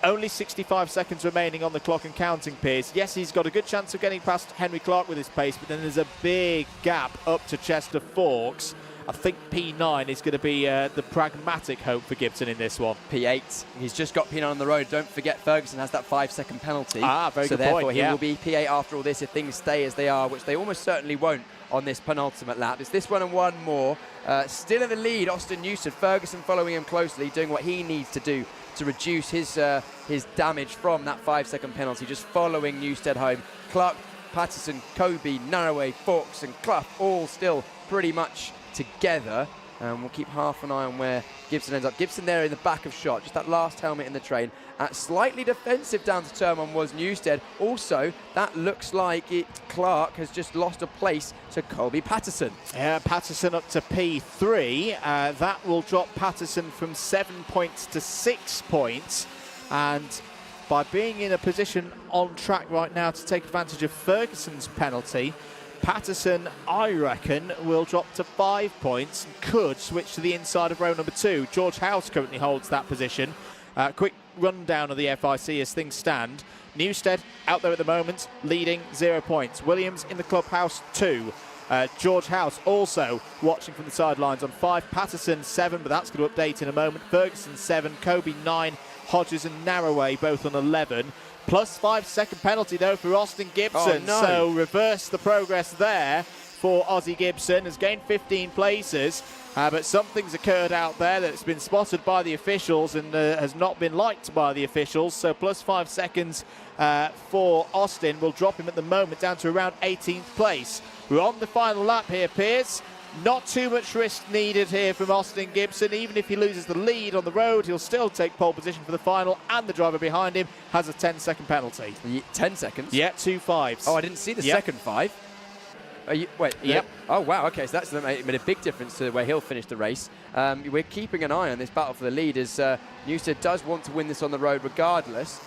[SPEAKER 1] only 65 seconds remaining on the clock and counting, Piers. Yes, he's got a good chance of getting past Henry Clark with his pace, but then there's a big gap up to Chester Forks. I think P9 is going to be the pragmatic hope for Gibson in this one.
[SPEAKER 2] P8. He's just got P9 on the road. Don't forget Ferguson has that 5-second penalty.
[SPEAKER 1] Very
[SPEAKER 2] so
[SPEAKER 1] good point.
[SPEAKER 2] therefore he will be P8 after all this if things stay as they are, which they almost certainly won't on this penultimate lap. It's this one and one more. Still in the lead, Austin Newstead. Ferguson following him closely, doing what he needs to do to reduce his damage from that 5-second penalty, just following Newstead home. Clark, Patterson, Kobe, Narroway, Forks and Clough all still pretty much together, and we'll keep half an eye on where Gibson ends up. Gibson there in the back of shot, just that last helmet in the train. Slightly defensive down to turn 1 was Newstead. Also, that looks like Clark has just lost a place to Colby Patterson.
[SPEAKER 1] Yeah, Patterson up to P3. That will drop Patterson from 7 points to 6 points, and by being in a position on track right now to take advantage of Ferguson's penalty, Patterson, I reckon, will drop to 5 points and could switch to the inside of row number 2. George House currently holds that position. Quick rundown of the FIC as things stand. Newstead out there at the moment, leading 0 points. Williams in the clubhouse 2. George House also watching from the sidelines on 5. Patterson 7, but that's going to update in a moment. Ferguson 7, Kobe 9, Hodges and Narroway both on 11. Plus 5-second penalty, though, for Austin Gibson.
[SPEAKER 2] Oh, no.
[SPEAKER 1] So reverse the progress there for Aussie Gibson. Has gained 15 places, but something's occurred out there that's been spotted by the officials and has not been liked by the officials. So plus 5 seconds for Austin will drop him at the moment down to around 18th place. We're on the final lap here, Piers. Not too much risk needed here from Austin Gibson. Even if he loses the lead on the road, he'll still take pole position for the final, and the driver behind him has a 10-second penalty.
[SPEAKER 2] 10 seconds?
[SPEAKER 1] Yeah, 2 5s.
[SPEAKER 2] Oh, I didn't see the second 5. Wait.
[SPEAKER 1] Yep.
[SPEAKER 2] Oh, wow. Okay, so that's made a big difference to where he'll finish the race. We're keeping an eye on this battle for the lead as Newstead does want to win this on the road regardless.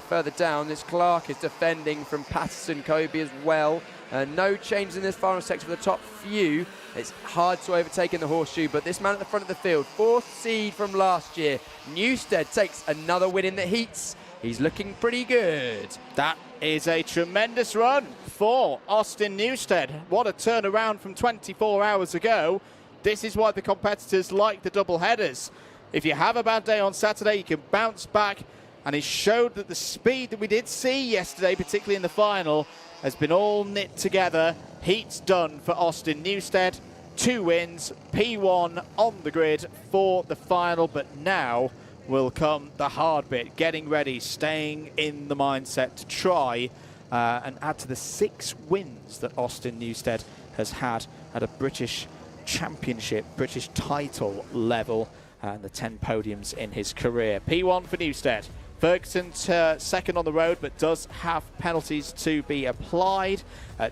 [SPEAKER 2] Further down, this Clark is defending from Patterson, Kobe as well. No changes in this final section for the top few. It's hard to overtake in the horseshoe, but this man at the front of the field, 4th seed from last year, Newstead takes another win in the heats. He's looking pretty good.
[SPEAKER 1] That is a tremendous run for Austin Newstead. What a turnaround from 24 hours ago. This is why the competitors like the double headers. If you have a bad day on Saturday, you can bounce back, and he showed that the speed that we did see yesterday, particularly in the final, has been all knit together. Heats done for Austin Newstead. 2 wins, P1 on the grid for the final, but now will come the hard bit, getting ready, staying in the mindset to try and add to the 6 wins that Austin Newstead has had at a British Championship, British title level, and the 10 podiums in his career. P1 for Newstead. Ferguson second on the road, but does have penalties to be applied.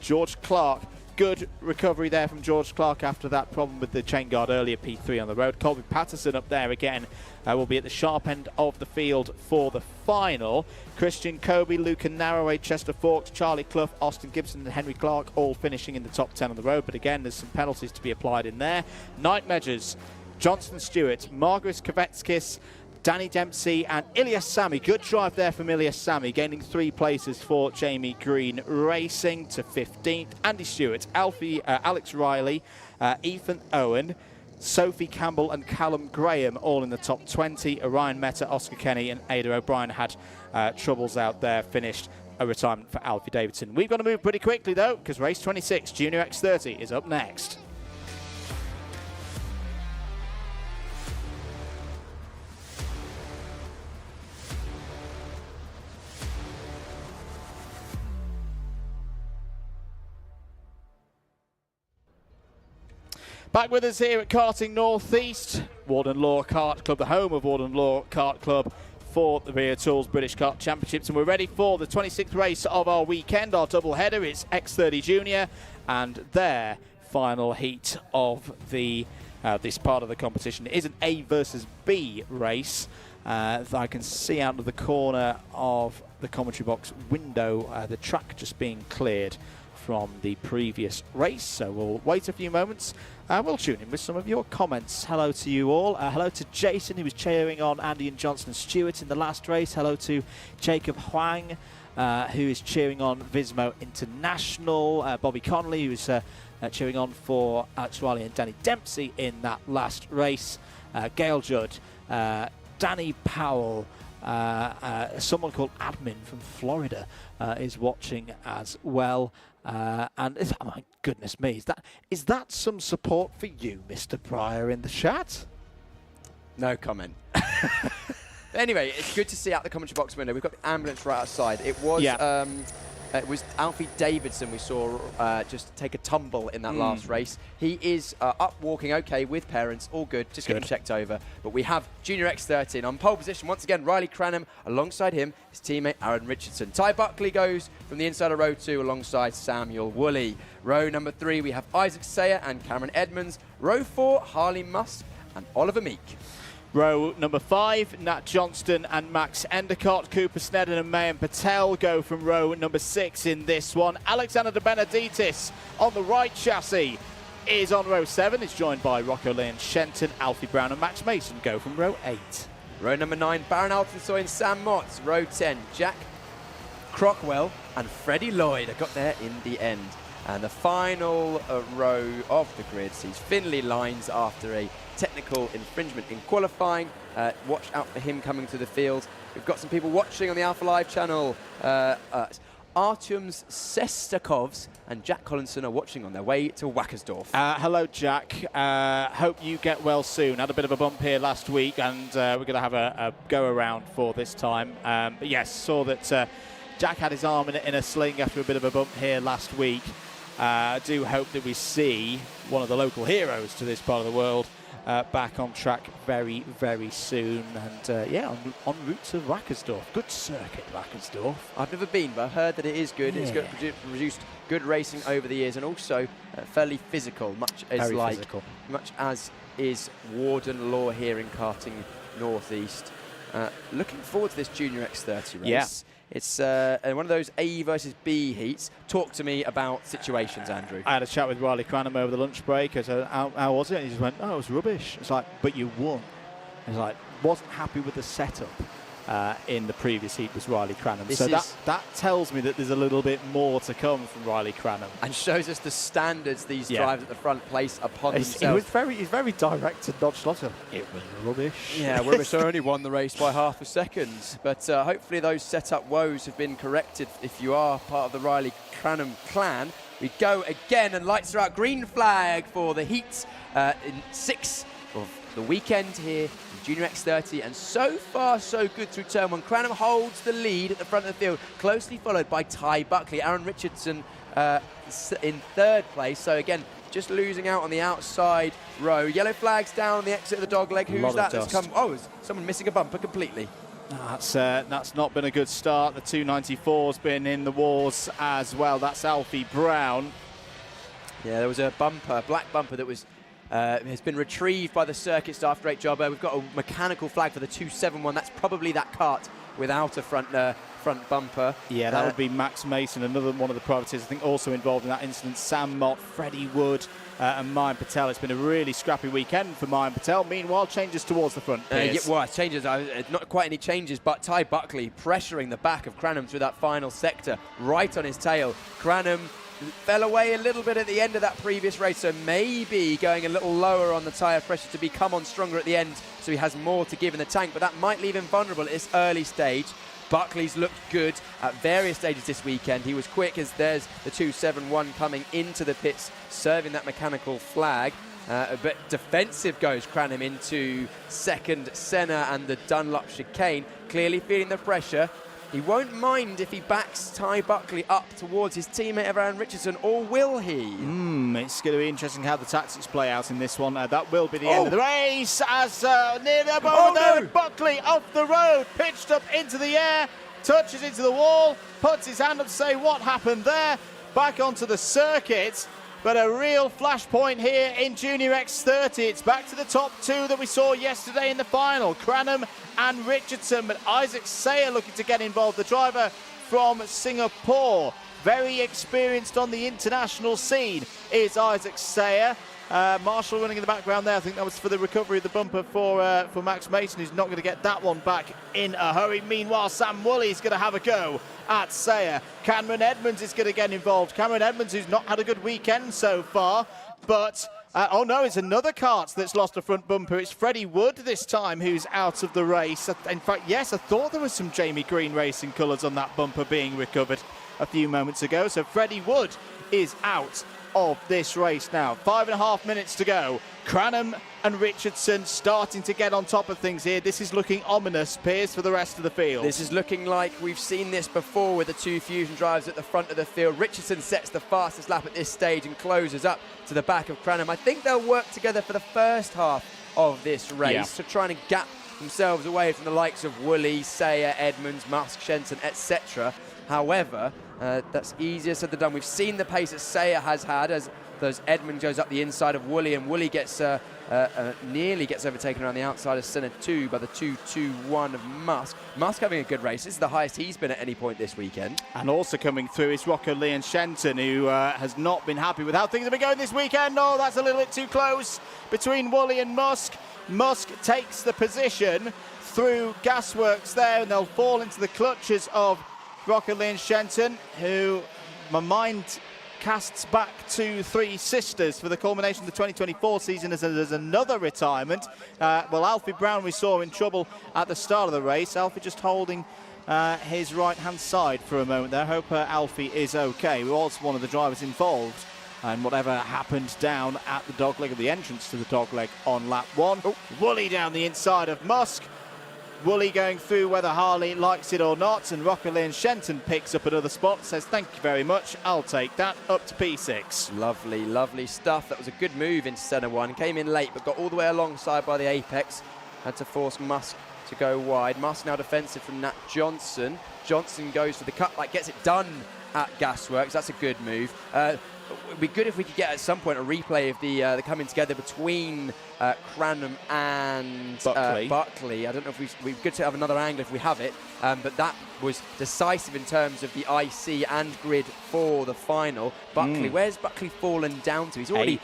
[SPEAKER 1] George Clark, good recovery there from George Clark after that problem with the chain guard earlier, P3 on the road. Colby Patterson up there again will be at the sharp end of the field for the final. Christian Kobe, Luca Narroway, Chester Forks, Charlie Clough, Austin Gibson and Henry Clark all finishing in the top 10 on the road, but again there's some penalties to be applied in there. Night measures, Johnston Stewart, Margaret Kvetskis, Danny Dempsey and Ilyas Sami. Good drive there from Ilyas Sami, gaining 3 places for Jamie Green Racing to 15th. Andy Stewart, Alex Riley, Ethan Owen, Sophie Campbell and Callum Graham all in the top 20. Orion Meta, Oscar Kenny and Ada O'Brien had troubles out there, finished a retirement for Alfie Davidson. We've got to move pretty quickly though, because race 26, Junior X30, is up next. Back with us here at Karting North East, Warden Law Kart Club, the home of Warden Law Kart Club for the Vera Tools British Kart Championships, and we're ready for the 26th race of our weekend, our double header. It's X30 Junior and their final heat of the this part of the competition. It is an A versus B race. I can see out of the corner of the commentary box window the track just being cleared from the previous race, so we'll wait a few moments and we'll tune in with some of your comments. Hello to you all. Hello to Jason, who was cheering on Andy and Johnson and Stewart in the last race. Hello to Jacob Huang, who is cheering on Vismo International. Bobby Connolly, who is cheering on for Alex Riley and Danny Dempsey in that last race. Gail Judd, Danny Powell, someone called Admin from Florida is watching as well. And oh my goodness me, is that some support for you, Mr. Prior, in the chat?
[SPEAKER 2] No comment. Anyway, it's good to see out the commentary box window. We've got the ambulance right outside. It was Alfie Davidson we saw just take a tumble in that last race. He is up walking okay with parents, all good, just getting checked over. But we have Junior X13 on pole position once again. Riley Cranham alongside him, his teammate Aaron Richardson. Ty Buckley goes from the inside of row 2 alongside Samuel Woolley. Row number 3 we have Isaac Sayer and Cameron Edmonds. Row 4 Harley Musk and Oliver Meek.
[SPEAKER 1] Row number 5, Nat Johnston and Max Endicott. Cooper Snedden and Mayan Patel go from row number 6 in this one. Alexander De Benedictis on the right chassis is on row 7. He's joined by Rocco Leon Shenton, Alfie Brown and Max Mason go from row 8.
[SPEAKER 2] Row number 9, Baron Altensoy and Sam Motts. Row 10, Jack Crockwell and Freddie Lloyd. I got there in the end. And the final row of the grid sees Finley Lines after a technical infringement in qualifying. Watch out for him coming to the field. We've got some people watching on the Alpha Live channel. Artyom Sestakovs and Jack Collinson are watching on their way to Wackersdorf.
[SPEAKER 1] Hello, Jack. Hope you get well soon. Had a bit of a bump here last week, and we're going to have a go around for this time. But yes, saw that Jack had his arm in a sling after a bit of a bump here last week. I do hope that we see one of the local heroes to this part of the world back on track very, very soon. And yeah, en route to Wackersdorf. Good circuit, Wackersdorf.
[SPEAKER 2] I've never been, but I've heard that it is good. Yeah. It's produced good racing over the years, and also fairly physical, much as is Warden Law here in Karting North East. Looking forward to this Junior X30 race.
[SPEAKER 1] Yeah.
[SPEAKER 2] It's one of those A versus B heats. Talk to me about situations, Andrew.
[SPEAKER 1] I had a chat with Riley Cranham over the lunch break. I said, how was it? And he just went, oh, it was rubbish. It's like, but you won. It's like, wasn't happy with the setup in the previous heat was Riley Cranham. So that tells me that there's a little bit more to come from Riley Cranham.
[SPEAKER 2] And shows us the standards these drivers at the front place upon themselves.
[SPEAKER 1] He's very direct and nonchalant. It was rubbish.
[SPEAKER 2] Yeah, rubbish. Only won the race by half a second. But hopefully those setup woes have been corrected if you are part of the Riley Cranham clan. We go again, and lights are out. Green flag for the heat in 6 of the weekend here in Junior X30, and so far so good through turn 1. Cranham holds the lead at the front of the field, closely followed by Ty Buckley. Aaron Richardson in 3rd place, so again just losing out on the outside row. Yellow flags down on the exit of the dogleg. Who's that that's come? Oh, is someone missing a bumper completely?
[SPEAKER 1] That's not been a good start. The 294's been in the wars as well. That's Alfie Brown.
[SPEAKER 2] Yeah, there was a bumper, black bumper that was has been retrieved by the circuit staff. Great job. We've got a mechanical flag for the 271. That's probably that Kart without a front bumper.
[SPEAKER 1] Yeah, that would be Max Mason, another one of the privateers, I think, also involved in that incident. Sam Mott, Freddie Wood, and Mayan Patel. It's been a really scrappy weekend for Mayan Patel. Meanwhile, changes towards the front.
[SPEAKER 2] Changes. Not quite any changes, but Ty Buckley pressuring the back of Cranham through that final sector, right on his tail. Cranham fell away a little bit at the end of that previous race, so maybe going a little lower on the tyre pressure to become on stronger at the end, so he has more to give in the tank, but that might leave him vulnerable at this early stage. Buckley's looked good at various stages this weekend. He was quick as there's the 271 coming into the pits, serving that mechanical flag. But defensive goes Cranham into second, Senna and the Dunlop chicane, clearly feeling the pressure. He won't mind if he backs Ty Buckley up towards his teammate Aaron Richardson, or will he?
[SPEAKER 1] It's going to be interesting how the tactics play out in this one. That will be the end of the race as near the moment, Buckley off the road, pitched up into the air, touches into the wall, puts his hand up to say what happened there, back onto the circuit. But a real flashpoint here in Junior X30. It's back to the top two that we saw yesterday in the final, Cranham and Richardson, but Isaac Sayer looking to get involved, the driver from Singapore. Very experienced on the international scene is Isaac Sayer. Marshall running in the background there. I think that was for the recovery of the bumper for Max Mason, who's not going to get that one back in a hurry. Meanwhile, Sam Woolley's going to have a go at Sayer. Cameron Edmonds is going to get involved. Cameron Edmonds, who's not had a good weekend so far, but oh no, it's another Kart that's lost a front bumper. It's Freddie Wood this time who's out of the race. In fact, yes, I thought there was some Jamie Green Racing colours on that bumper being recovered a few moments ago. So Freddie Wood is out of this race now. 5.5 minutes to go. Cranham and Richardson starting to get on top of things here. This is looking ominous, Piers, for the rest of the field.
[SPEAKER 2] This is looking like we've seen this before with the two Fusion drives at the front of the field. Richardson sets the fastest lap at this stage and closes up to the back of Cranham. I think they'll work together for the first half of this race to try and gap themselves away from the likes of Woolley, Sayer, Edmonds, Musk, Shenton, etc. However, that's easier said than done. We've seen the pace that Sayer has had as those Edmund goes up the inside of Woolley, and Woolley gets nearly gets overtaken around the outside of Senna 2 by the 2.21 of Musk. Musk having a good race. This is the highest he's been at any point this weekend.
[SPEAKER 1] And also coming through is Rocco Leon Shenton, who has not been happy with how things have been going this weekend. Oh, that's a little bit too close between Woolley and Musk. Musk takes the position through Gasworks there, and they'll fall into the clutches of Rocco Leon Shenton, who my mind casts back to Three Sisters for the culmination of the 2024 season as another retirement. Well, Alfie Brown we saw in trouble at the start of the race. Alfie just holding his right-hand side for a moment there. Hope Alfie is okay. He was one of the drivers involved. And whatever happened down at the dogleg, or the entrance to the dogleg on lap 1. Woolley down the inside of Musk. Woolley going through whether Harley likes it or not, and Rocco Leon Shenton picks up another spot, says thank you very much, I'll take that, up to P6.
[SPEAKER 2] Lovely, lovely stuff. That was a good move in Senna 1. Came in late, but got all the way alongside by the apex. Had to force Musk to go wide. Musk now defensive from Nat Johnson. Johnson goes for the cut, gets it done at Gasworks. That's a good move. It would be good if we could get at some point a replay of the coming together between Cranham and Buckley. I don't know if we'd be good to have another angle if we have it, but that was decisive in terms of the IC and grid for the final. Buckley, where's Buckley fallen down to? He's already...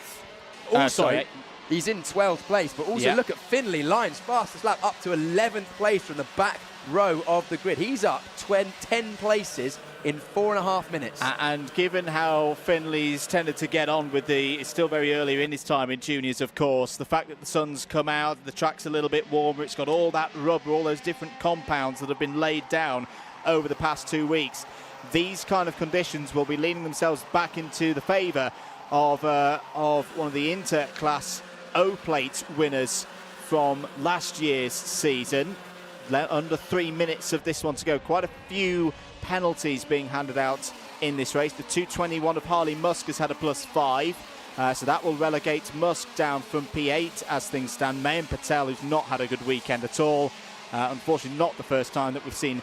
[SPEAKER 2] He's in 12th place, but also look at Finlay Lyons, fastest lap up to 11th place from the back row of the grid. He's up 10 places in 4.5 minutes.
[SPEAKER 1] And given how Finley's tended to get on with it's still very early in his time in juniors, of course, the fact that the sun's come out, the track's a little bit warmer, it's got all that rubber, all those different compounds that have been laid down over the past 2 weeks. These kind of conditions will be leaning themselves back into the favour of one of the Inter-class O-Plate winners from last year's season. Under 3 minutes of this one to go. Quite a few penalties being handed out in this race. The 2.21 of Harley Musk has had a +5, so that will relegate Musk down from P8 as things stand. Mayan Patel, who's not had a good weekend at all. Unfortunately, not the first time that we've seen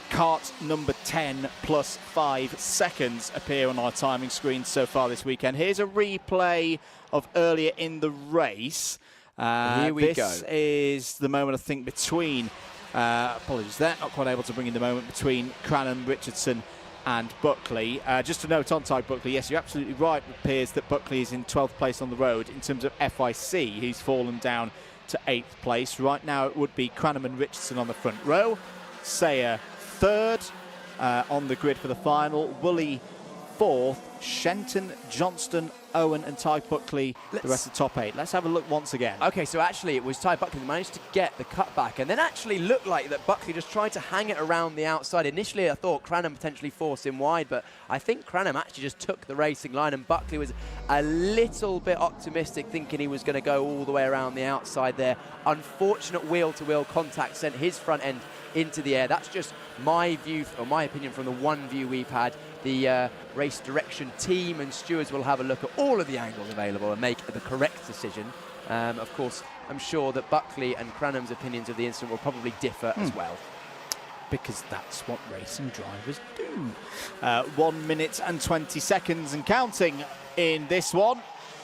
[SPEAKER 1] Kart number 10 +5 seconds appear on our timing screen so far this weekend. Here's a replay of earlier in the race.
[SPEAKER 2] Here we go.
[SPEAKER 1] This is the moment, I think, between apologies there, not quite able to bring in the moment between Cranham, Richardson and Buckley. Just a note on Ty Buckley, yes, you're absolutely right, it appears that Buckley is in 12th place on the road. In terms of FIC, he's fallen down to 8th place. Right now it would be Cranham and Richardson on the front row, Sayer 3rd on the grid for the final, Woolley 4th, Shenton, Johnston, Owen and Ty Buckley, the rest of the top 8. Let's have a look once again.
[SPEAKER 2] Okay, so actually it was Ty Buckley that managed to get the cutback, and then actually looked like that Buckley just tried to hang it around the outside. Initially I thought Cranham potentially forced him wide, but I think Cranham actually just took the racing line, and Buckley was a little bit optimistic, thinking he was going to go all the way around the outside there. Unfortunate wheel-to-wheel contact sent his front end into the air. That's just my view, or my opinion, from the one view we've had. The race direction team and stewards will have a look at all of the angles available and make the correct decision. Of course, I'm sure that Buckley and Cranham's opinions of the incident will probably differ as well.
[SPEAKER 1] Because that's what racing drivers do. 1 minute and 20 seconds and counting in this one.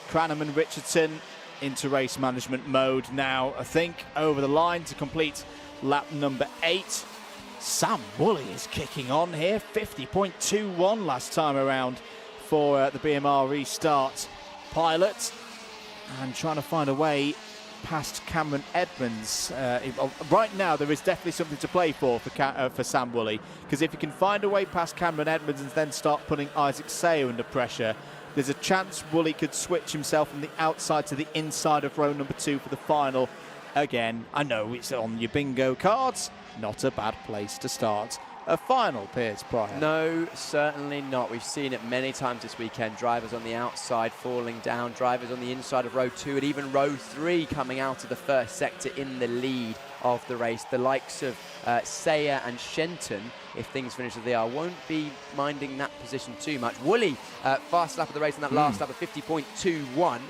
[SPEAKER 1] Cranham and Richardson into race management mode now, I think, over the line to complete lap number 8. Sam Woolley is kicking on here, 50.21 last time around for the BMR restart pilot, and trying to find a way past Cameron Edmonds. Right now there is definitely something to play for Sam Woolley, because if he can find a way past Cameron Edmonds and then start putting Isaac Sayer under pressure, there's a chance Woolley could switch himself from the outside to the inside of row number 2 for the final. Again, I know it's on your bingo cards, not a bad place to start a final, Piers Prior.
[SPEAKER 2] No, certainly not. We've seen it many times this weekend. Drivers on the outside falling down, drivers on the inside of row 2 and even row 3 coming out of the first sector in the lead of the race. The likes of Sayer and Shenton, if things finish as they are, won't be minding that position too much. Woolley, fast lap of the race in that last lap of 50.21,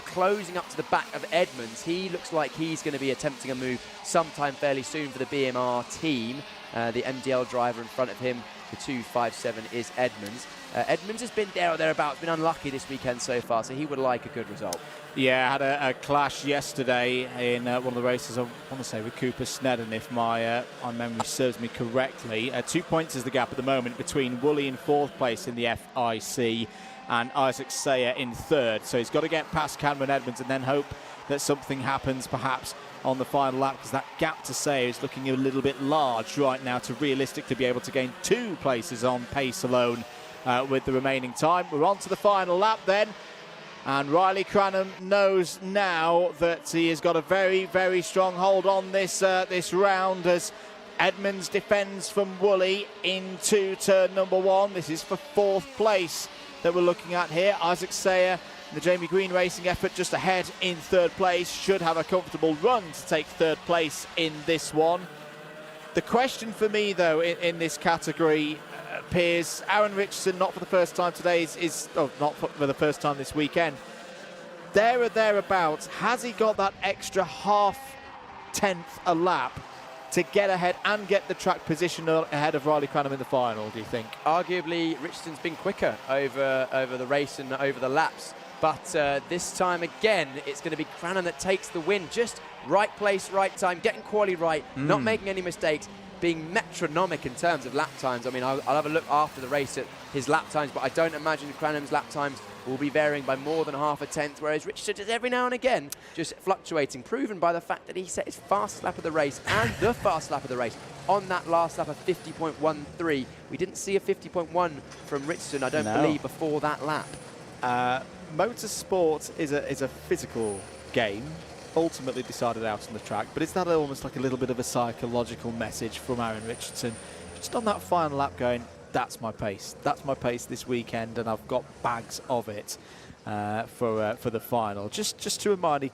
[SPEAKER 2] closing up to the back of Edmonds. He looks like he's going to be attempting a move sometime fairly soon for the BMR team. The MDL driver in front of him, the 257, is Edmonds. Edmonds has been there or thereabouts, been unlucky this weekend so far, so he would like a good result.
[SPEAKER 1] Yeah, had a clash yesterday in one of the races, I want to say with Cooper Snedden, if my memory serves me correctly. 2 points is the gap at the moment between Woolley in 4th place in the FIC and Isaac Sayer in 3rd. So he's got to get past Cameron Edmonds and then hope that something happens perhaps on the final lap, because that gap to Sayer is looking a little bit large right now to realistic to be able to gain 2 places on pace alone with the remaining time. We're on to the final lap then, and Riley Cranham knows now that he has got a very, very strong hold on this this round as Edmonds defends from Woolley into turn number 1. This is for 4th place that we're looking at here. Isaac Sayer, the Jamie Green Racing effort, just ahead in 3rd place, should have a comfortable run to take 3rd place in this one. The question for me, though, in this category, Piers, Aaron Richardson, not for the first time today, not for the first time this weekend, there or thereabouts, has he got that extra half-tenth a lap to get ahead and get the track position ahead of Riley Cranham in the final, do you think?
[SPEAKER 2] Arguably, Richardson's been quicker over the race and over the laps. But this time again, it's going to be Cranham that takes the win. Just right place, right time, getting quality right, not making any mistakes, being metronomic in terms of lap times. I mean, I'll have a look after the race at his lap times, but I don't imagine Cranham's lap times will be varying by more than half a tenth, whereas Richardson is every now and again just fluctuating, proven by the fact that he set his fastest lap of the race and the fast lap of the race on that last lap of 50.13. We didn't see a 50.1 from Richardson, I don't believe, before that lap.
[SPEAKER 1] Motorsport is a physical game, ultimately decided out on the track, but is that almost like a little bit of a psychological message from Aaron Richardson, just on that final lap going, that's my pace this weekend, and I've got bags of it for the final. Just to remind,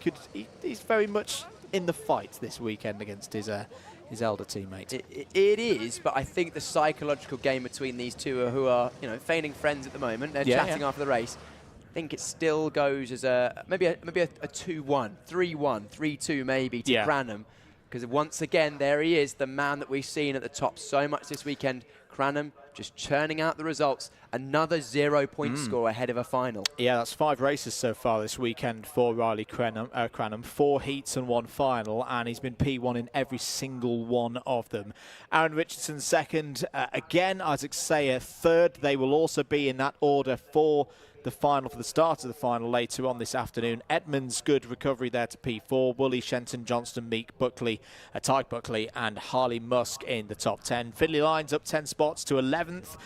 [SPEAKER 1] he's very much in the fight this weekend against his elder teammate.
[SPEAKER 2] It is, but I think the psychological game between these two, who are feigning friends at the moment, they're chatting after the race. I think it still goes as maybe a 2-1, 3-1, 3-2 maybe to Cranham, because once again there he is, the man that we've seen at the top so much this weekend, Cranham just churning out the results. Another 0-point score ahead of a final.
[SPEAKER 1] Yeah, that's 5 races so far this weekend for Riley Cranham. 4 heats and 1 final, and he's been P1 in every single one of them. Aaron Richardson second. Again, Isaac Sayer third. They will also be in that order for the final, for the start of the final later on this afternoon. Edmonds, good recovery there to P4. Woolley, Shenton, Johnston, Meek, Buckley, Tyke Buckley and Harley Musk in the top 10. Finley Lyons up 10 spots to 11th.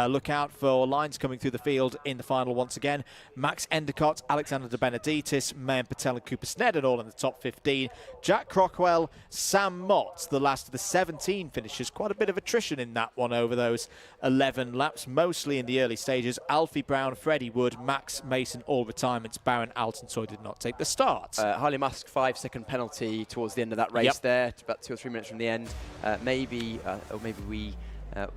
[SPEAKER 1] Look out for lines coming through the field in the final once again. Max Endicott, Alexander De Benedictis, Mayan Patel and Cooper Sneddon all in the top 15. Jack Crockwell, Sam Mott, the last of the 17 finishers. Quite a bit of attrition in that one over those 11 laps, mostly in the early stages. Alfie Brown, Freddie Wood, Max Mason, all retirements. Baron Altensoy did not take the start.
[SPEAKER 2] Harley Musk, 5-second penalty towards the end of that race there, about 2 or 3 minutes from the end. Maybe we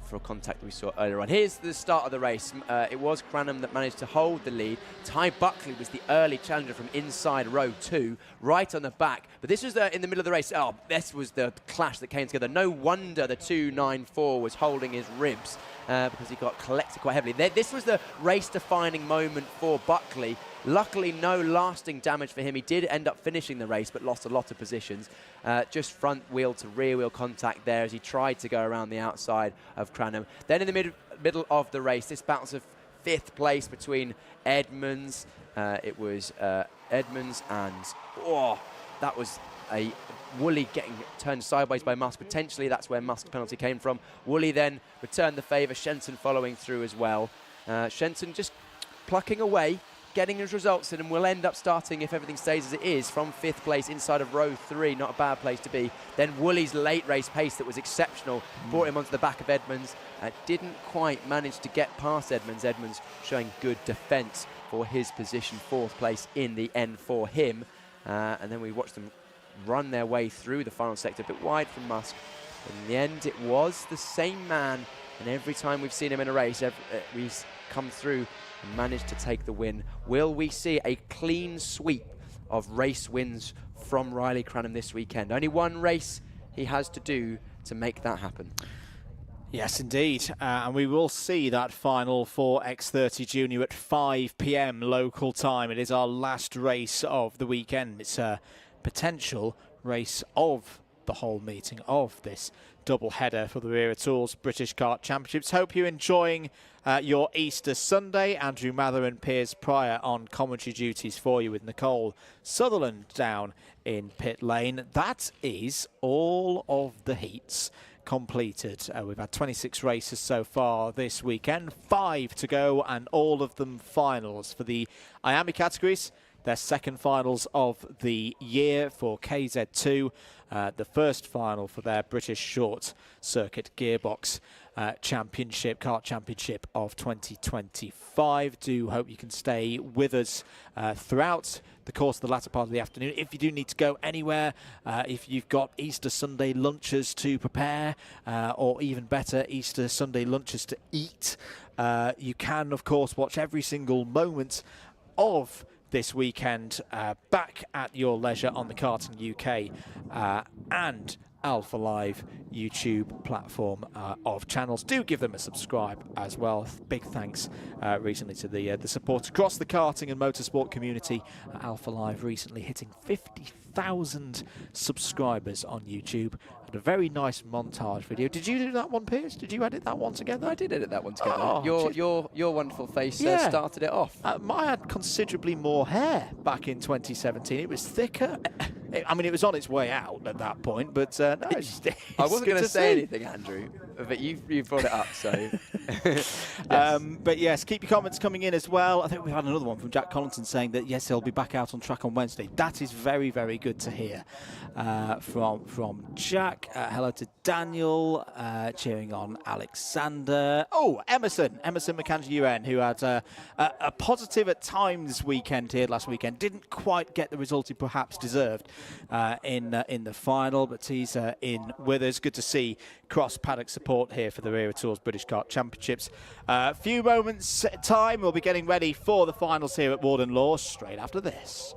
[SPEAKER 2] for a contact that we saw earlier on. Here's the start of the race. It was Cranham that managed to hold the lead. Ty Buckley was the early challenger from inside row 2, right on the back. But this was in the middle of the race. Oh, this was the clash that came together. No wonder the 294 was holding his ribs because he got collected quite heavily. This was the race-defining moment for Buckley. Luckily, no lasting damage for him. He did end up finishing the race, but lost a lot of positions. Just front wheel to rear wheel contact there as he tried to go around the outside of Cranham. Then in the middle of the race, this bounce of 5th place between Edmonds. It was Edmonds and, that was a Woolley getting turned sideways by Musk. Potentially that's where Musk's penalty came from. Woolley then returned the favour, Shenton following through as well. Shenton just plucking away, getting his results in, and will end up starting, if everything stays as it is, from 5th place inside of row 3. Not a bad place to be. Then Woolley's late race pace that was exceptional brought him onto the back of Edmonds. Didn't quite manage to get past Edmonds. Edmonds showing good defence for his position, 4th place in the end for him. And then we watched them run their way through the final sector, a bit wide from Musk. But in the end, it was the same man, and every time we've seen him in a race, he's come through and managed to take the win. Will we see a clean sweep of race wins from Riley Cranham this weekend? Only one race he has to do to make that happen.
[SPEAKER 1] Yes, indeed. And we will see that final for X30 Junior at 5 p.m. local time. It is our last race of the weekend. It's a potential race of the whole meeting of this double header for the Wera Tools British Kart Championships. Hope you're enjoying your Easter Sunday. Andrew Mather and Piers Prior on commentary duties for you, with Nicole Sutherland down in pit lane. That is all of the heats completed. We've had 26 races so far this weekend, 5 to go, and all of them finals for the IAME categories. Their second finals of the year for KZ2, the first final for their British Short Circuit Gearbox Championship, Kart Championship of 2025. Do hope you can stay with us throughout the course of the latter part of the afternoon. If you do need to go anywhere, if you've got Easter Sunday lunches to prepare, or even better, Easter Sunday lunches to eat, you can, of course, watch every single moment of this weekend back at your leisure on the Karting UK and Alpha Live YouTube platform of channels. Do give them a subscribe as well. Big thanks recently to the support across the karting and motorsport community. Alpha Live recently hitting 50,000 subscribers on YouTube. And a very nice montage video. Did you do that one, Piers? Did you edit that one together?
[SPEAKER 2] I did edit that one together.
[SPEAKER 1] Oh,
[SPEAKER 2] your wonderful face started it off.
[SPEAKER 1] I had considerably more hair back in 2017. It was thicker. I mean, it was on its way out at that point, but no, it's
[SPEAKER 2] I wasn't going to say anything, Andrew, but you brought it up, so.
[SPEAKER 1] Yes. But yes, keep your comments coming in as well. I think we've had another one from Jack Collington saying that yes, he'll be back out on track on Wednesday. That is very, very good to hear from Jack. Hello to Daniel, cheering on Alexander. Oh, Emerson McAndrew UN, who had a positive at times weekend here last weekend. Didn't quite get the result he perhaps deserved in the final, but he's in with us. Good to see cross-paddock support here for the Wera Tools British Kart Championships. A few moments time, we'll be getting ready for the finals here at Warden Law straight after this.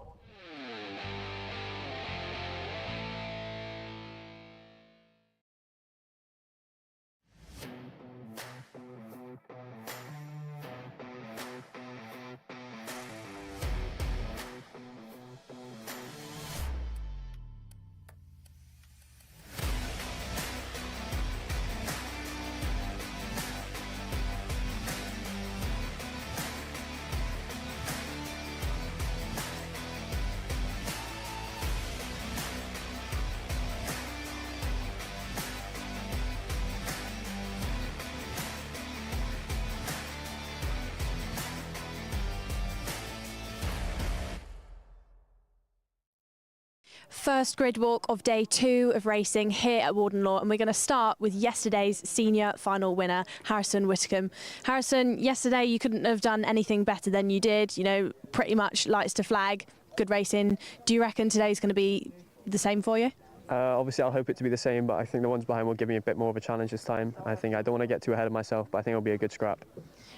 [SPEAKER 3] first grid walk of day 2 of racing here at Warden Law, and we're going to start with yesterday's senior final winner, Harrison Whitcomb. Harrison, yesterday you couldn't have done anything better than you did, you know, pretty much lights to flag, good racing. Do you reckon today's going to be the same for you?
[SPEAKER 18] Obviously, I'll hope it to be the same, but I think the ones behind will give me a bit more of a challenge this time. I don't want to get too ahead of myself, but I think it'll be a good scrap.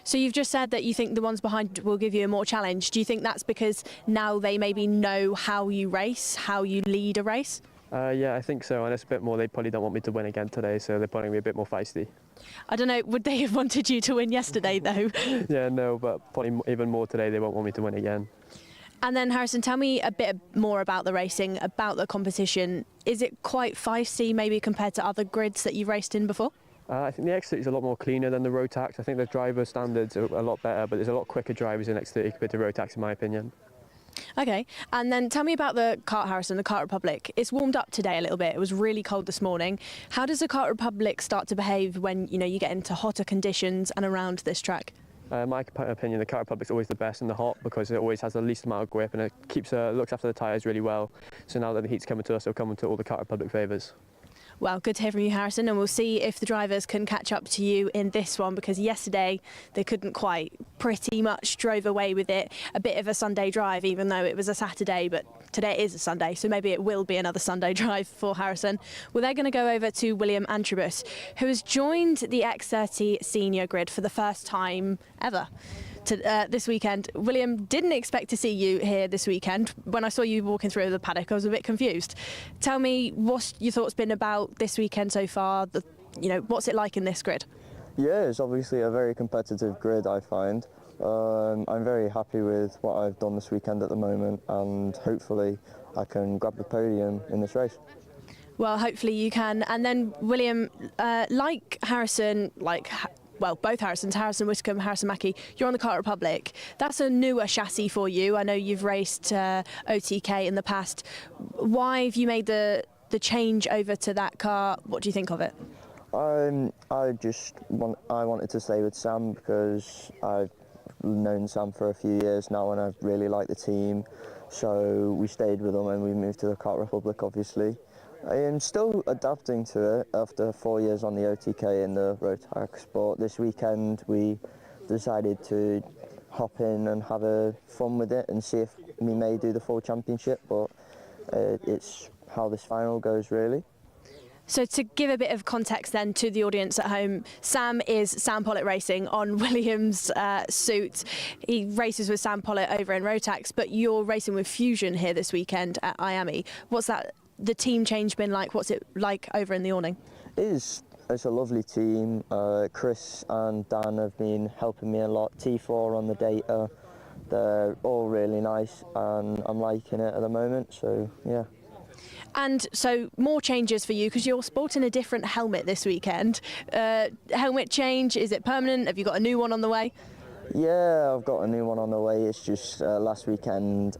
[SPEAKER 3] So you've just said that you think the ones behind will give you a more challenge. Do you think that's because now they maybe know how you race, how you lead a race?
[SPEAKER 18] Yeah, I think so, and it's a bit more. They probably don't want me to win again today, so they're putting me a bit more feisty.
[SPEAKER 3] I don't know, would they have wanted you to win yesterday, though?
[SPEAKER 18] Yeah, no, but probably even more today, they won't want me to win again.
[SPEAKER 3] And then, Harrison, tell me a bit more about the racing, about the competition. Is it quite feisty, maybe compared to other grids that you've raced in before?
[SPEAKER 18] I think the X30 is a lot more cleaner than the Rotax. I think the driver standards are a lot better, but there's a lot quicker drivers in X30 compared to Rotax, in my opinion.
[SPEAKER 3] Okay, and then tell me about the Kart, Harrison, the Kart Republic. It's warmed up today a little bit. It was really cold this morning. How does the Kart Republic start to behave when you get into hotter conditions and around this track?
[SPEAKER 18] In my opinion, the Kart Republic's always the best in the hot because it always has the least amount of grip and it looks after the tyres really well. So now that the heat's coming to us, it'll come into all the Kart Republic favours.
[SPEAKER 3] Well, good to hear from you, Harrison, and we'll see if the drivers can catch up to you in this one, because yesterday they couldn't quite. Pretty much drove away with it. A bit of a Sunday drive, even though it was a Saturday, but today is a Sunday, so maybe it will be another Sunday drive for Harrison. Well, they're going to go over to William Antrobus, who has joined the X30 senior grid for the first time ever. This weekend. William, didn't expect to see you here this weekend. When I saw you walking through the paddock, I was a bit confused. Tell me, what's your thoughts been about this weekend so far? What's it like in this grid?
[SPEAKER 19] Yeah, it's obviously a very competitive grid, I find. I'm very happy with what I've done this weekend at the moment, and hopefully I can grab the podium in this race.
[SPEAKER 3] Well, hopefully you can. And then, William, like Harrison, both Harrisons, Harrison Whitcomb, Harrison Mackie, you're on the Kart Republic. That's a newer chassis for you. I know you've raced OTK in the past. Why have you made the change over to that car? What do you think of it?
[SPEAKER 19] I wanted to stay with Sam because I've known Sam for a few years now and I really like the team. So we stayed with them and we moved to the Kart Republic, obviously. I am still adapting to it after 4 years on the OTK and the Rotax, but this weekend we decided to hop in and have a fun with it and see if we may do the full championship, but it's how this final goes, really.
[SPEAKER 3] So to give a bit of context then to the audience at home, Sam is Sam Pollitt Racing on William's suit. He races with Sam Pollitt over in Rotax, but you're racing with Fusion here this weekend at IAME. What's the team change been like? What's it like over in the awning?
[SPEAKER 19] It's a lovely team. Chris and Dan have been helping me a lot. T4 on the data. They're all really nice and I'm liking it at the moment, so yeah.
[SPEAKER 3] And so more changes for you because you're sporting a different helmet this weekend. Helmet change, is it permanent? Have you got a new one on the way?
[SPEAKER 19] Yeah, I've got a new one on the way. It's just last weekend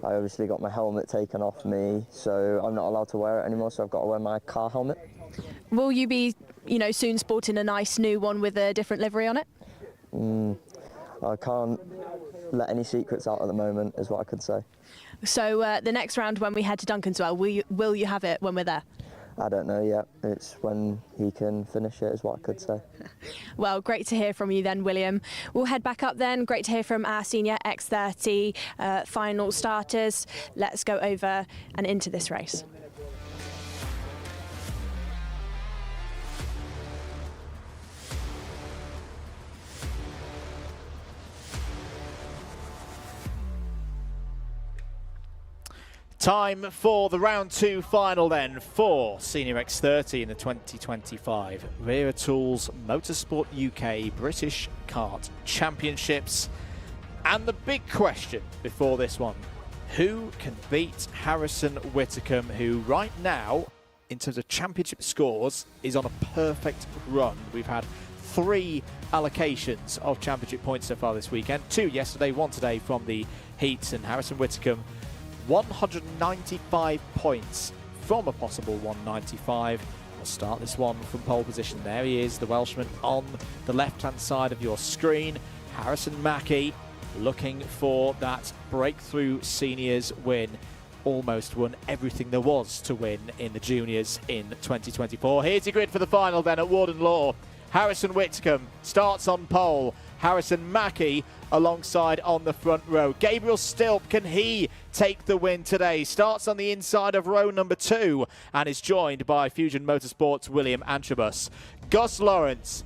[SPEAKER 19] I obviously got my helmet taken off me, so I'm not allowed to wear it anymore, so I've got to wear my car helmet.
[SPEAKER 3] Will you be, soon sporting a nice new one with a different livery on it?
[SPEAKER 19] I can't let any secrets out at the moment, is what I could say.
[SPEAKER 3] So the next round when we head to Duncanswell, will you have it when we're there?
[SPEAKER 19] I don't know yet. It's when he can finish it, is what I could say.
[SPEAKER 3] Well, great to hear from you then, William. We'll head back up then. Great to hear from our senior X30 final starters. Let's go over and into this race.
[SPEAKER 1] Time for the round 2 final then for Senior X30 in the 2025 Wera Tools Motorsport UK British Kart Championships. And the big question before this one, who can beat Harrison Whitcomb, who right now, in terms of championship scores, is on a perfect run. We've had 3 allocations of championship points so far this weekend, 2 yesterday, 1 today from the heats, and Harrison Whitcomb 195 points from a possible 195. We'll start this one from pole position. There he is, the Welshman on the left-hand side of your screen. Harrison Mackie looking for that breakthrough seniors win. almost won everything there was to win in the juniors in 2024. Here's your grid for the final then at Warden Law. Harrison Whitcomb starts on pole. Harrison Mackie alongside on the front row. Gabriel Stilp, can he take the win today? Starts on the inside of row number 2 and is joined by Fusion Motorsports' William Antrobus. Gus Lawrence.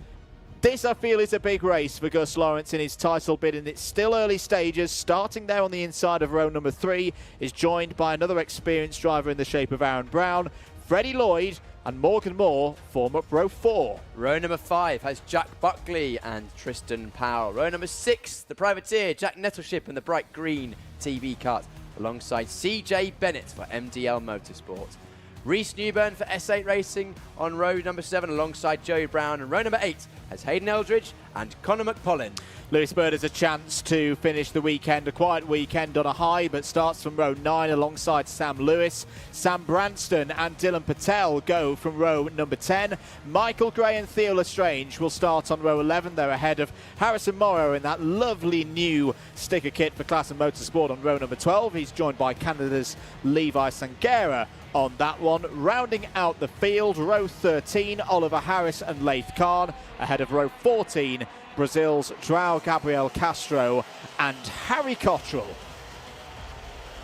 [SPEAKER 1] This, I feel, is a big race for Gus Lawrence in his title bid, and it's still early stages. Starting there on the inside of row number 3 is joined by another experienced driver in the shape of Aaron Brown. Freddie Lloyd and Morgan Moore form up row 4.
[SPEAKER 2] Row number 5 has Jack Buckley and Tristan Powell. Row number 6, the privateer, Jack Nettleship and the bright green TB Kart, alongside CJ Bennett for MDL Motorsport. Reese Newburn for S8 Racing on row number 7 alongside Joey Brown, and row number 8 has Hayden Eldridge and Connor McPollin.
[SPEAKER 1] Lewis Bird has a chance to finish the weekend, a quiet weekend on a high, but starts from row 9 alongside Sam Lewis. Sam Branston and Dylan Patel go from row number 10. Michael Gray and Theo Lestrange will start on row 11. They're ahead of Harrison Morrow in that lovely new sticker kit for Class and Motorsport on row number 12. He's joined by Canada's Levi Sangera on that one. Rounding out the field, row 13, Oliver Harris and Laith Khan. Ahead of row 14, Brazil's João Gabriel Castro and Harry Cottrell.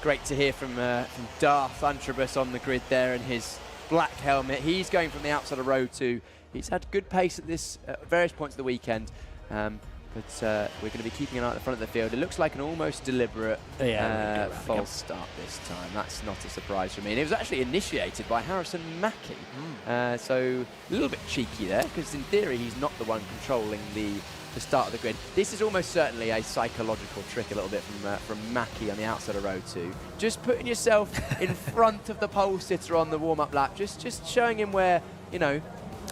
[SPEAKER 2] Great to hear from Darth Antrobus on the grid there in his black helmet. He's going from the outside of row 2. He's had good pace at this various points of the weekend. But we're going to be keeping an eye at the front of the field. It looks like an almost deliberate false start this time. That's not a surprise for me. And it was actually initiated by Harrison Mackie. So a little bit cheeky there, because in theory he's not the one controlling the start of the grid. This is almost certainly a psychological trick a little bit from Mackie on the outside of row 2. Just putting yourself in front of the pole sitter on the warm-up lap. Just showing him where, you know,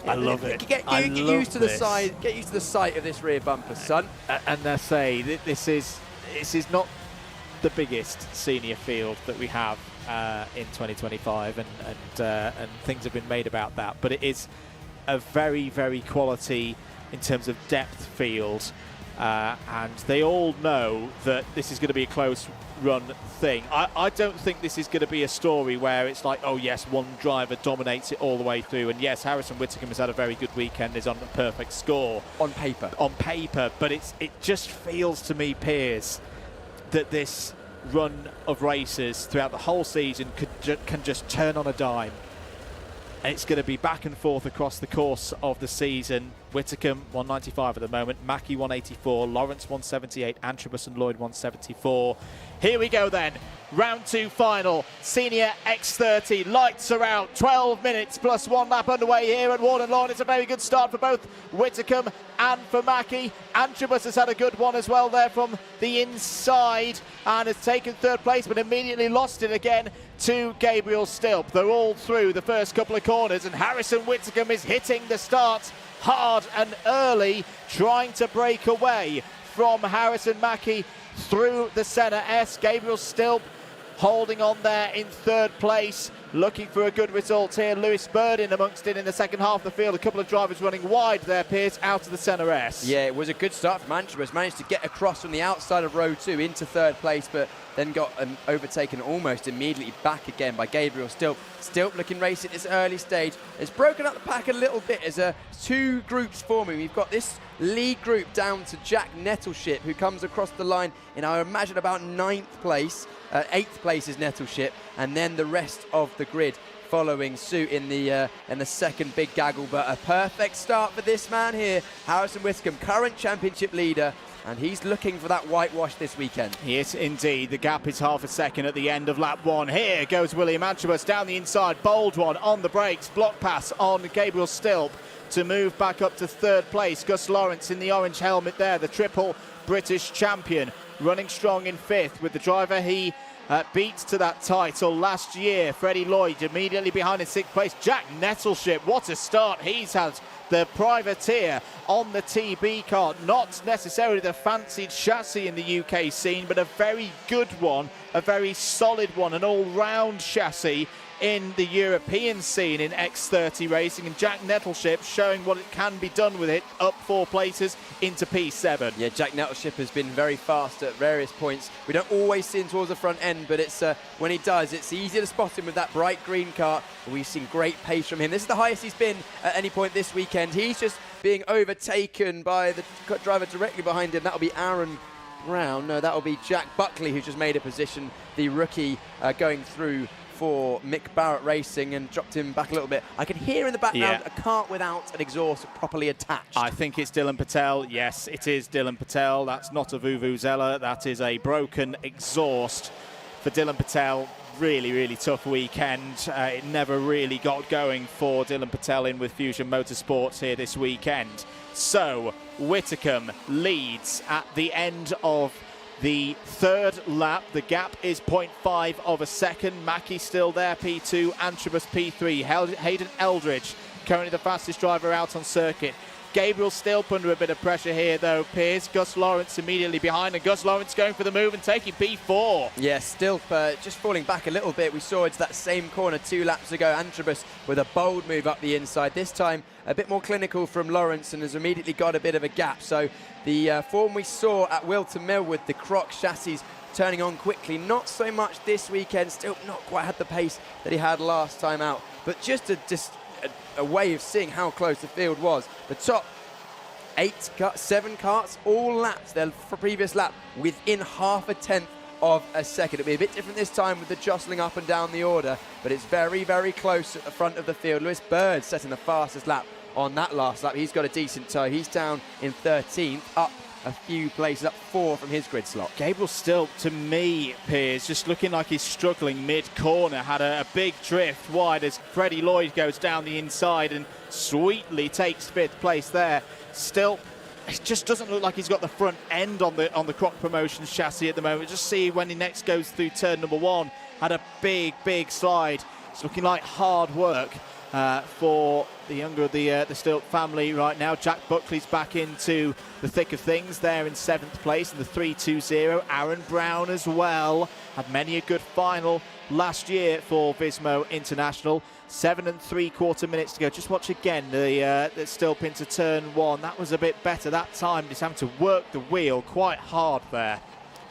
[SPEAKER 1] I love it.
[SPEAKER 2] Get used to the side. Get used to the sight of this rear bumper, son.
[SPEAKER 1] And I say this is not the biggest senior field that we have in 2025, and things have been made about that. But it is a very, very quality in terms of depth field, and they all know that this is going to be a close run thing. I don't think this is going to be a story where it's like, oh yes, one driver dominates it all the way through, and yes, Harrison Whitcomb has had a very good weekend, is on a perfect score
[SPEAKER 2] on paper,
[SPEAKER 1] but it just feels to me, Piers, that this run of races throughout the whole season can just turn on a dime, and it's going to be back and forth across the course of the season. Whitcomb 195 at the moment, Mackie 184, Lawrence 178, Antrobus and Lloyd 174. Here we go then, round 2 final, Senior X30, lights are out, 12 minutes plus 1 lap underway here at Warden Lawn. It's a very good start for both Whitcomb and for Mackie. Antrobus has had a good one as well there from the inside and has taken 3rd place, but immediately lost it again to Gabriel Stilp. They're all through the first couple of corners, and Harrison Whitcomb is hitting the start hard and early, trying to break away from Harrison Mackie through the centre S. Gabriel Stilp holding on there in 3rd place, looking for a good result here. Lewis Bird in amongst it in the second half of the field. A couple of drivers running wide there, Piers, out of the centre S.
[SPEAKER 2] Yeah, it was a good start from Antrobus. Managed to get across from the outside of row 2 into 3rd place, but then got overtaken almost immediately back again by Gabriel Stilp. Stilp looking racing at this early stage. Has broken up the pack a little bit as 2 groups forming. We've got this lead group down to Jack Nettleship, who comes across the line in, I imagine, about 9th place. 8th place is Nettleship, and then the rest of the grid following suit in the second big gaggle. But a perfect start for this man here, Harrison Whitcomb, current championship leader, and he's looking for that whitewash this weekend.
[SPEAKER 1] Yes, indeed. The gap is half a second at the end of lap 1. Here goes William Antrobus down the inside. Bold one on the brakes. Block pass on Gabriel Stilp to move back up to 3rd place. Gus Lawrence in the orange helmet there, the triple British champion, running strong in 5th with the driver he beat to that title last year. Freddie Lloyd immediately behind in 6th place. Jack Nettleship, what a start he's had. The privateer on the TB Kart, not necessarily the fancied chassis in the UK scene, but a very good one, a very solid one, an all-round chassis in the European scene in X30 racing, and Jack Nettleship showing what it can be done with it, up 4 places into P7.
[SPEAKER 2] Yeah, Jack Nettleship has been very fast at various points. We don't always see him towards the front end, but it's when he does, it's easier to spot him with that bright green car. We've seen great pace from him. This is the highest he's been at any point this weekend. He's just being overtaken by the driver directly behind him. That'll be Aaron Brown. No, that'll be Jack Buckley, who's just made a position, the rookie going through for Mick Barrett Racing, and dropped him back a little bit. I can hear in the background a cart without an exhaust properly attached.
[SPEAKER 1] I think it's Dylan Patel. Yes, it is Dylan Patel. That's not a Vuvuzela. That is a broken exhaust for Dylan Patel. Really, really tough weekend. It never really got going for Dylan Patel in with Fusion Motorsports here this weekend. So, Whitacombe leads at the end of the 3rd lap. The gap is 0.5 of a second. Mackie still there, P2. Antrobus, P3. Hayden Eldridge, currently the fastest driver out on circuit. Gabriel Stilp under a bit of pressure here, though, Piers. Gus Lawrence immediately behind, and Gus Lawrence going for the move and taking P4.
[SPEAKER 2] Yeah, Stilp just falling back a little bit. We saw it's that same corner 2 laps ago. Antrobus with a bold move up the inside. This time, a bit more clinical from Lawrence, and has immediately got a bit of a gap. So the form we saw at Wilton Mill with the Croc chassis turning on quickly, not so much this weekend. Still not quite had the pace that he had last time out. But just a way of seeing how close the field was. The top 7 carts all lapped their previous lap within half a tenth of a second. It'll be a bit different this time with the jostling up and down the order, but it's very, very close at the front of the field. Lewis Bird setting the fastest lap on that last lap. He's got a decent toe. He's down in 13th, up a few places, up 4 from his grid slot.
[SPEAKER 1] Gabriel Stilp, to me, Piers, just looking like he's struggling mid-corner, had a big drift wide as Freddie Lloyd goes down the inside and sweetly takes 5th place there. Stilp, it just doesn't look like he's got the front end on the Croc Promotions chassis at the moment. Just see when he next goes through turn number 1, had a big slide. It's looking like hard work for the younger of the Stilp family right now. Jack Buckley's back into the thick of things there in 7th place in the 3.20. Aaron Brown as well had many a good final last year for Vismo International. 7 3/4 minutes to go. Just watch again the Stilp into turn 1. That was a bit better that time. Just having to work the wheel quite hard there.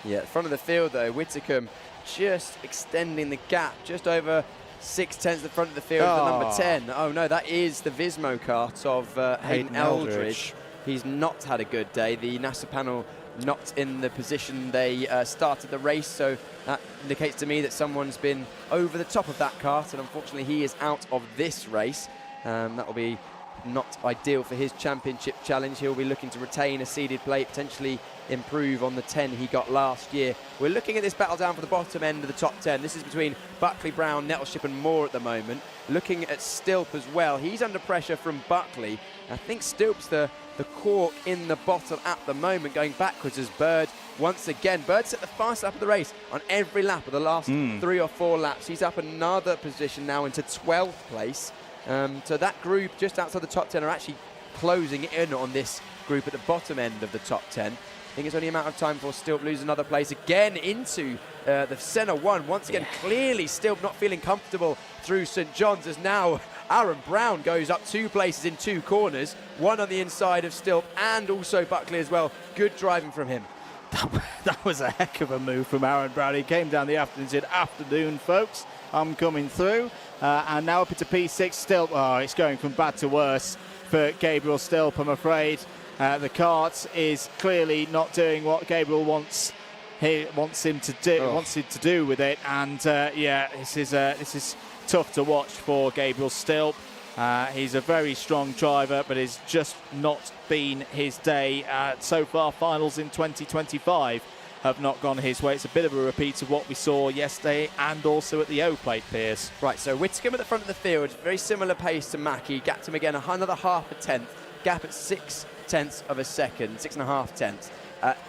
[SPEAKER 2] Yeah, front of the field though, Whitacombe just extending the gap just over 6/10 the front of the field with the number 10. Oh no, that is the Vismo kart of Hayden Eldridge. He's not had a good day. The NASA panel not in the position they started the race, so that indicates to me that someone's been over the top of that kart, and unfortunately he is out of this race. That will be not ideal for his championship challenge. He'll be looking to retain a seeded plate, potentially improve on the 10 he got last year. We're looking at this battle down for the bottom end of the top 10. This is between Buckley, Brown, Nettleship and Moore at the moment. Looking at Stilp as well. He's under pressure from Buckley. I think Stilp's the cork in the bottom at the moment, going backwards as Bird once again. Bird set the fastest lap of the race on every lap of the last 3 or 4 laps. He's up another position now into 12th place. So that group just outside the top 10 are actually closing in on this group at the bottom end of the top 10. I think it's only a matter of time before Stilp loses another place again into the centre 1. Once again, clearly Stilp not feeling comfortable through St John's, as now Aaron Brown goes up 2 places in 2 corners, 1 on the inside of Stilp and also Buckley as well. Good driving from him.
[SPEAKER 1] That was a heck of a move from Aaron Brown. He came down the afternoon and said, "Afternoon, folks, I'm coming through." And now up into P6, Stilp. Oh, it's going from bad to worse for Gabriel Stilp, I'm afraid. The kart is clearly not doing what Gabriel wants him to do with it, and yeah, this is tough to watch for Gabriel Stilp. He's a very strong driver, but it's just not been his day. So far, finals in 2025 have not gone his way. It's a bit of a repeat of what we saw yesterday and also at the O-Plate, Piers.
[SPEAKER 2] Right, so Whitacombe at the front of the field, very similar pace to Mackie. Gapped him again another half a tenth. Gap at 6/10 of a second, 6.5 tenths.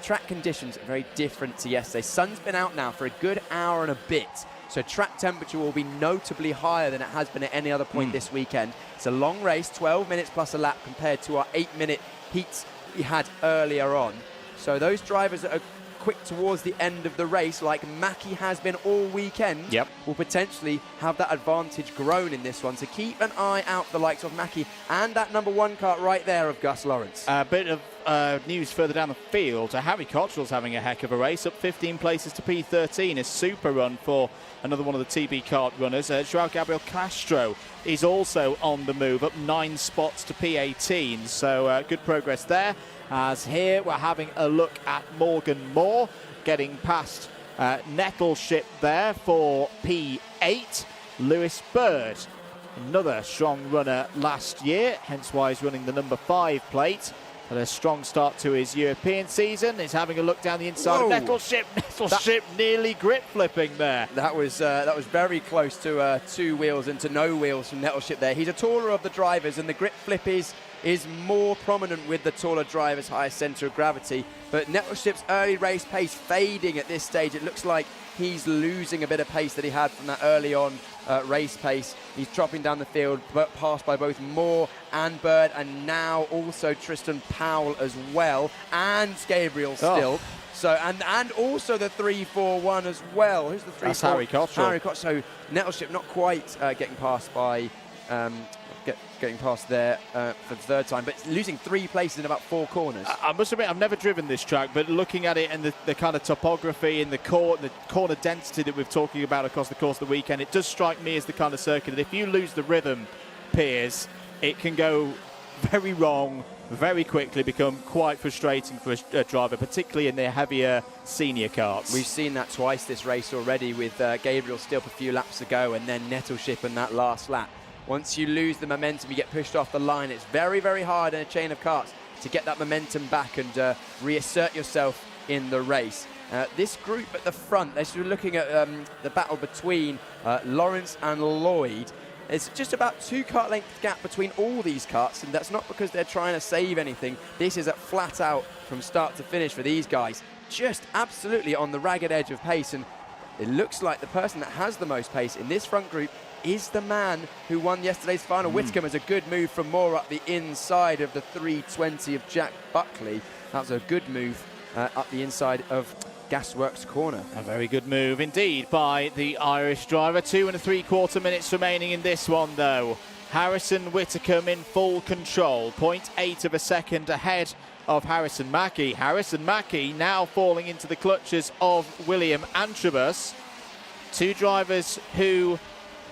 [SPEAKER 2] Track conditions are very different to yesterday. Sun's been out now for a good hour and a bit, so track temperature will be notably higher than it has been at any other point this weekend. It's a long race, 12 minutes plus a lap compared to our 8-minute heats we had earlier on. So those drivers that are quick towards the end of the race, like Mackie has been all weekend, will potentially have that advantage grown in this one. So keep an eye out for the likes of Mackie and that number 1 kart right there of Gus Lawrence.
[SPEAKER 1] A bit of news further down the field. Harry Cottrell's having a heck of a race, up 15 places to P13. A super run for another one of the TB kart runners. Joao Gabriel Castro is also on the move, up 9 spots to P18. So good progress there. As here we're having a look at Morgan Moore getting past Nettleship there for P8. Lewis Bird, another strong runner last year, hence why he's running the number 5 plate. Had a strong start to his European season. He's having a look down the inside of Nettleship. Nettleship nearly grip flipping there.
[SPEAKER 2] That was very close to 2 wheels and to no wheels from Nettleship there. He's a taller of the drivers, and the grip flip is more prominent with the taller driver's higher centre of gravity. But Nettleship's early race pace fading at this stage. It looks like he's losing a bit of pace that he had from that early on race pace. He's dropping down the field, but passed by both Moore and Bird, and now also Tristan Powell as well, and Gabriel still. So and also the 3-4-1 as well. Who's the 3-4?
[SPEAKER 1] That's Harry Cottrell.
[SPEAKER 2] Harry Cottrell. So Nettleship not quite getting past by. Getting past there for the 3rd time, but losing 3 places in about 4 corners.
[SPEAKER 1] I must admit, I've never driven this track, but looking at it and the kind of topography and the corner density that we're talking about across the course of the weekend, it does strike me as the kind of circuit that if you lose the rhythm, Piers, it can go very wrong very quickly, become quite frustrating for a driver, particularly in their heavier senior karts.
[SPEAKER 2] We've seen that twice this race already, with Gabriel still a few laps to go, and then Nettleship in that last lap. Once you lose the momentum, you get pushed off the line. It's very, very hard in a chain of karts to get that momentum back and reassert yourself in the race. This group at the front, as we're looking at the battle between Lawrence and Lloyd, it's just about 2 kart length gap between all these karts, and that's not because they're trying to save anything. This is at flat out from start to finish for these guys. Just absolutely on the ragged edge of pace, and it looks like the person that has the most pace in this front group is the man who won yesterday's final. Whitcomb is a good move from Moore up the inside of the 320 of Jack Buckley. That was a good move up the inside of Gasworks corner.
[SPEAKER 1] A very good move indeed by the Irish driver. 2 3/4 minutes remaining in this one though. Harrison Whitcomb in full control, 0.8 of a second ahead of Harrison Mackie. Harrison Mackie now falling into the clutches of William Antrobus. 2 drivers who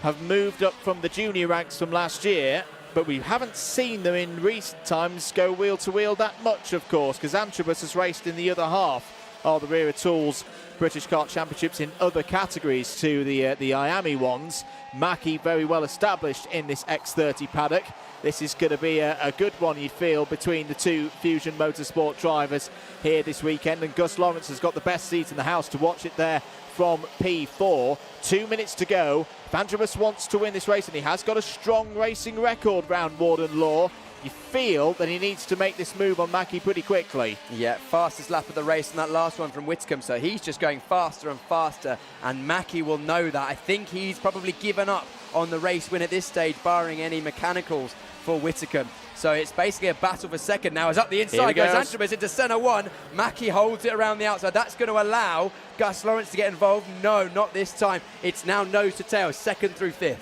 [SPEAKER 1] have moved up from the junior ranks from last year, but we haven't seen them in recent times go wheel to wheel that much, of course, because Antrobus has raced in the other half of the Wera Tools British Kart Championships in other categories to the IAME ones. Mackie very well established in this X30 paddock. This is going to be a good one, you'd feel, between the 2 Fusion Motorsport drivers here this weekend, and Gus Lawrence has got the best seat in the house to watch it there from P4. 2 minutes to go. Antrobus wants to win this race, and he has got a strong racing record round Warden Law. You feel that he needs to make this move on Mackie pretty quickly.
[SPEAKER 2] Yeah, fastest lap of the race, and that last one from Whitcomb, so he's just going faster and faster, and Mackie will know that. I think he's probably given up on the race win at this stage, barring any mechanicals for Whitcomb. So it's basically a battle for second now. As up the inside goes Antrobus into centre 1. Mackie holds it around the outside. That's going to allow Gus Lawrence to get involved. No, not this time. It's now nose to tail, 2nd through 5th.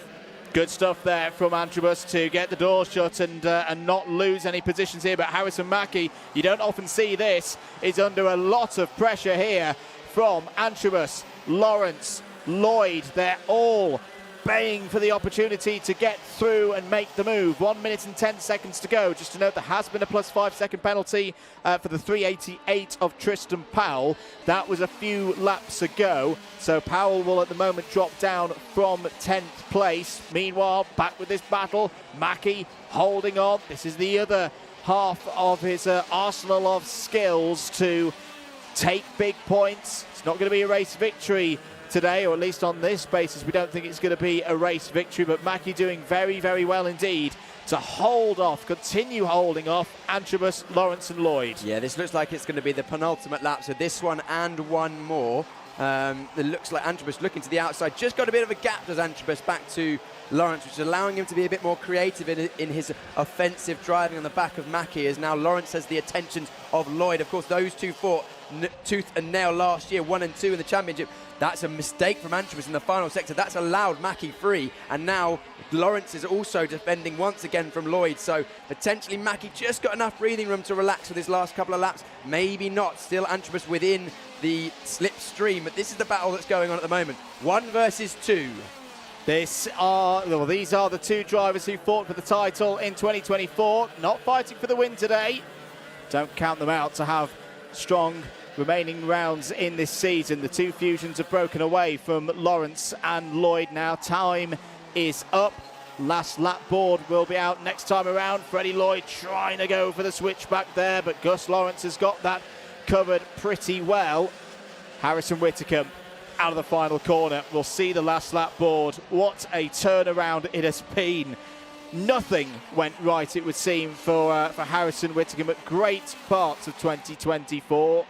[SPEAKER 1] Good stuff there from Antrobus to get the door shut and not lose any positions here. But Harrison Mackie, you don't often see this, is under a lot of pressure here from Antrobus, Lawrence, Lloyd. They're all baying for the opportunity to get through and make the move. 1 minute and 10 seconds to go. Just to note, there has been a +5 second penalty for the 388 of Tristan Powell. That was a few laps ago. So Powell will at the moment drop down from 10th place. Meanwhile, back with this battle, Mackie holding on. This is the other half of his arsenal of skills to take big points. It's not going to be a race victory today, or at least on this basis we don't think it's going to be a race victory, but Mackie doing very, very well indeed to hold off, continue holding off Antrobus, Lawrence and Lloyd.
[SPEAKER 2] Yeah, this looks like it's going to be the penultimate lap, so this one and one more. It looks like Antrobus looking to the outside, just got a bit of a gap, does Antrobus, back to Lawrence, which is allowing him to be a bit more creative in his offensive driving on the back of Mackie, as now Lawrence has the attention of Lloyd. Of course, those two fought tooth and nail last year, 1 and 2 in the championship. That's a mistake from Antrobus in the final sector. That's allowed Mackie free, and now Lawrence is also defending once again from Lloyd, so potentially Mackie just got enough breathing room to relax with his last couple of laps. Maybe not. Still Antrobus within the slipstream, but this is the battle that's going on at the moment. 1 versus 2.
[SPEAKER 1] These are the two drivers who fought for the title in 2024, not fighting for the win today. Don't count them out to have strong remaining rounds in this season. The two fusions have broken away from Lawrence and Lloyd now. Time is up. Last lap board will be out next time around. Freddie Lloyd trying to go for the switchback there, but Gus Lawrence has got that covered pretty well. Harrison Whittaker out of the final corner. We'll see the last lap board. What a turnaround it has been. Nothing went right, it would seem, for Harrison Whittaker, but great parts of 2024.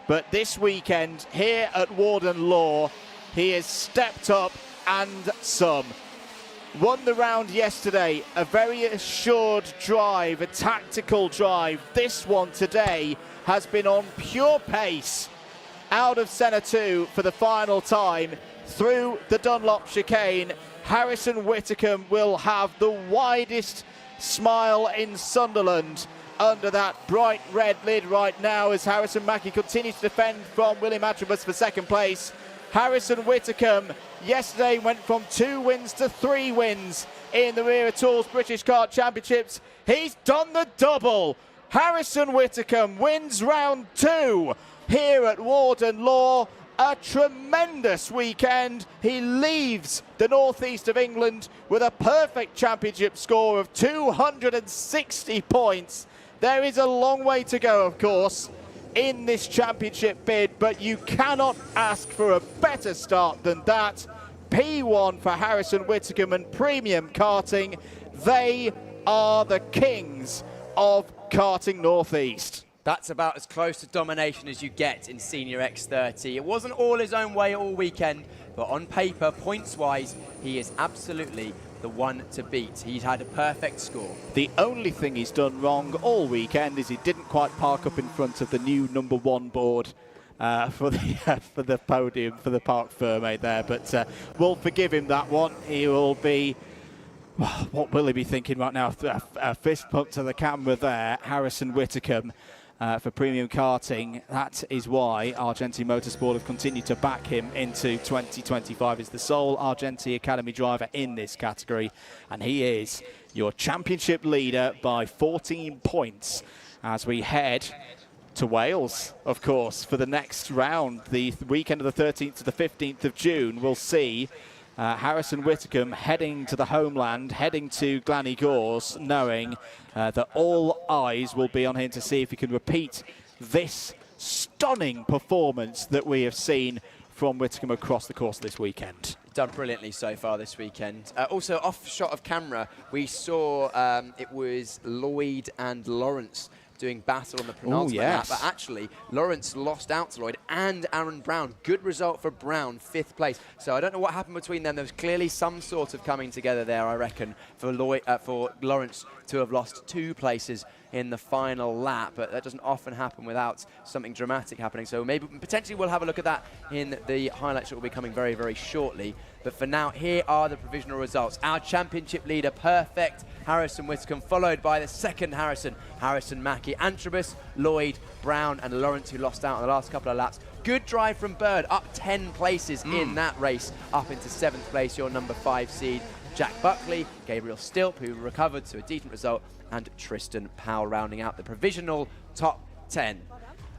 [SPEAKER 1] But this weekend, here at Warden Law, he has stepped up and some. Won the round yesterday, a very assured drive, a tactical drive. This one today has been on pure pace. Out of centre 2 for the final time through the Dunlop chicane. Harrison Whittaker will have the widest smile in Sunderland under that bright red lid right now as Harrison Mackie continues to defend from William Antrobus for second place. Harrison Whittaker yesterday went from 2 wins to 3 wins in the Wera Tools British Kart Championships. He's done the double. Harrison Whittaker wins round 2 here at Warden Law. A tremendous weekend. He leaves the northeast of England with a perfect championship score of 260 points. There is a long way to go, of course, in this championship bid, but you cannot ask for a better start than that. P1 for Harrison Whittaker and Premium Karting. They are the kings of karting northeast.
[SPEAKER 2] That's about as close to domination as you get in Senior X30. It wasn't all his own way all weekend, but on paper, points-wise, he is absolutely the one to beat. He's had a perfect score.
[SPEAKER 1] The only thing he's done wrong all weekend is he didn't quite park up in front of the new number 1 board for the podium, for the Parc Fermé there. But we'll forgive him that one. He will be... what will he be thinking right now? A fist pump to the camera there. Harrison Whittaker for Premium Karting. That is why Argenti Motorsport have continued to back him into 2025. He's the sole Argenti Academy driver in this category, and he is your championship leader by 14 points as we head to Wales, of course, for the next round. The weekend of the 13th to the 15th of June, we'll see Harrison Whittaker heading to the homeland, heading to Glannygores, knowing that all eyes will be on him to see if he can repeat this stunning performance that we have seen from Whittaker across the course of this weekend.
[SPEAKER 2] Done brilliantly so far this weekend. Also, off shot of camera, we saw it was Lloyd and Lawrence doing battle on the penultimate lap, but actually Lawrence lost out to Lloyd and Aaron Brown. Good result for Brown, 5th place. So I don't know what happened between them. There was clearly some sort of coming together there, I reckon, for Lawrence to have lost 2 places in the final lap, but that doesn't often happen without something dramatic happening. So maybe potentially we'll have a look at that in the highlights that will be coming very, very shortly. But for now, here are the provisional results. Our championship leader, perfect, Harrison Whittaker, followed by the second Harrison Mackie, Antrobus, Lloyd, Brown, and Lawrence, who lost out on the last couple of laps. Good drive from Bird, up 10 places in that race, up into 7th place, your number 5 seed. Jack Buckley, Gabriel Stilp, who recovered to a decent result, and Tristan Powell rounding out the provisional top 10.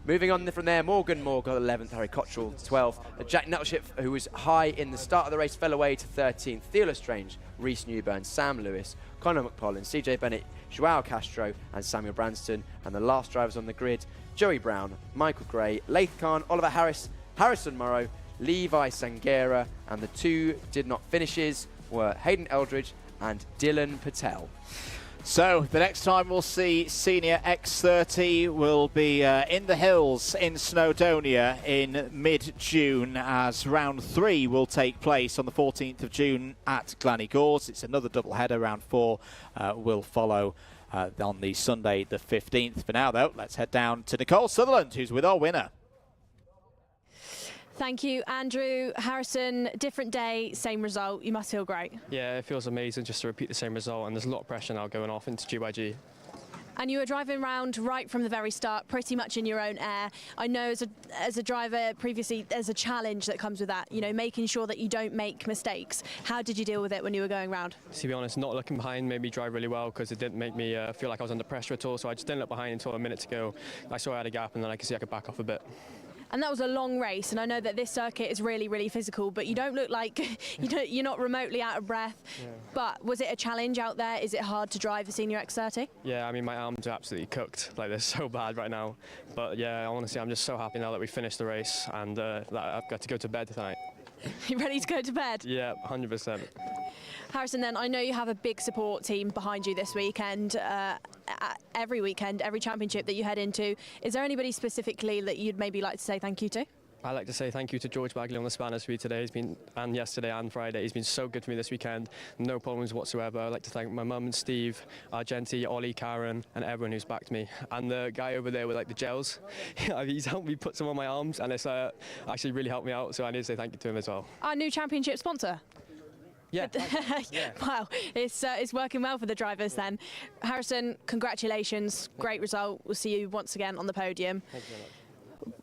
[SPEAKER 2] Moving on from there, Morgan Moore got 11th, Harry Cottrell 12th. Jack Nettleship, who was high in the start of the race, fell away to 13th. Theo Lestrange, Reece Newburn, Sam Lewis, Conor McPollin, CJ Bennett, Joao Castro, and Samuel Branston. And the last drivers on the grid, Joey Brown, Michael Gray, Laith Khan, Oliver Harris, Harrison Morrow, Levi Sangera, and the 2 did not finishes were Hayden Eldridge and Dylan Patel.
[SPEAKER 1] So the next time we'll see Senior X30 will be in the hills in Snowdonia in mid-June, as round 3 will take place on the 14th of June at Glannygores. It's another double header. Round 4 will follow on the Sunday the 15th. For now though, let's head down to Nicole Sutherland, who's with our winner.
[SPEAKER 3] Thank you, Andrew. Harrison, different day, same result. You must feel great.
[SPEAKER 18] Yeah, it feels amazing just to repeat the same result, and there's a lot of pressure now going off into GYG.
[SPEAKER 3] And you were driving around right from the very start, pretty much in your own air. I know as a driver previously, there's a challenge that comes with that, you know, making sure that you don't make mistakes. How did you deal with it when you were going around?
[SPEAKER 18] To be honest, not looking behind made me drive really well, because it didn't make me feel like I was under pressure at all, so I just didn't look behind until a minute to go. I saw I had a gap, and then I could see I could back off a bit.
[SPEAKER 3] And that was a long race, and I know that this circuit is really, really physical, but you don't look like you're not remotely out of breath. Yeah. But was it a challenge out there? Is it hard to drive a Senior X30?
[SPEAKER 18] Yeah, I mean, my arms are absolutely cooked. Like, they're so bad right now. But yeah, honestly, I'm just so happy now that we finished the race, and that I've got to go to bed tonight.
[SPEAKER 3] You ready to go to bed?
[SPEAKER 18] Yeah, 100%.
[SPEAKER 3] Harrison, then, I know you have a big support team behind you this weekend. Every weekend, every championship that you head into, is there anybody specifically that you'd maybe like to say thank you to?
[SPEAKER 18] I'd like to say thank you to George Bagley on the spanners for me today. And yesterday and Friday. He's been so good for me this weekend. No problems whatsoever. I'd like to thank my mum and Steve, Argenti, Ollie, Karen, and everyone who's backed me. And the guy over there with like the gels, he's helped me put some on my arms, and it's actually really helped me out. So I need to say thank you to him as well.
[SPEAKER 3] Our new championship sponsor.
[SPEAKER 18] Yeah.
[SPEAKER 3] Yeah. Wow, it's working well for the drivers then. Harrison, congratulations, great result. We'll see you once again on the podium.
[SPEAKER 18] Thank you very much.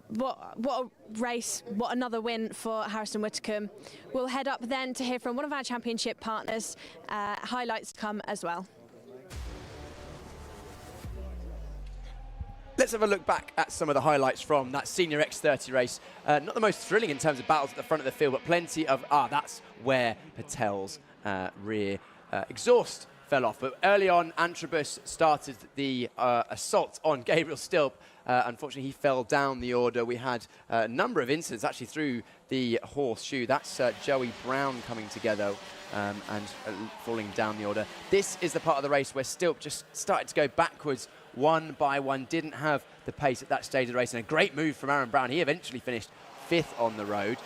[SPEAKER 3] What a race, what another win for Harrison Whitcomb. We'll head up then to hear from one of our championship partners. Highlights to come as well.
[SPEAKER 2] Let's have a look back at some of the highlights from that Senior X30 race. Not the most thrilling in terms of battles at the front of the field, but plenty of, that's where Patel's rear exhaust fell off. But early on, Antrobus started the assault on Gabriel Stilp. Unfortunately, he fell down the order. We had a number of incidents actually through the horseshoe. That's Joey Brown coming together and falling down the order. This is the part of the race where Stilp just started to go backwards one by one, didn't have the pace at that stage of the race, and a great move from Aaron Brown. He eventually finished 5th on the road.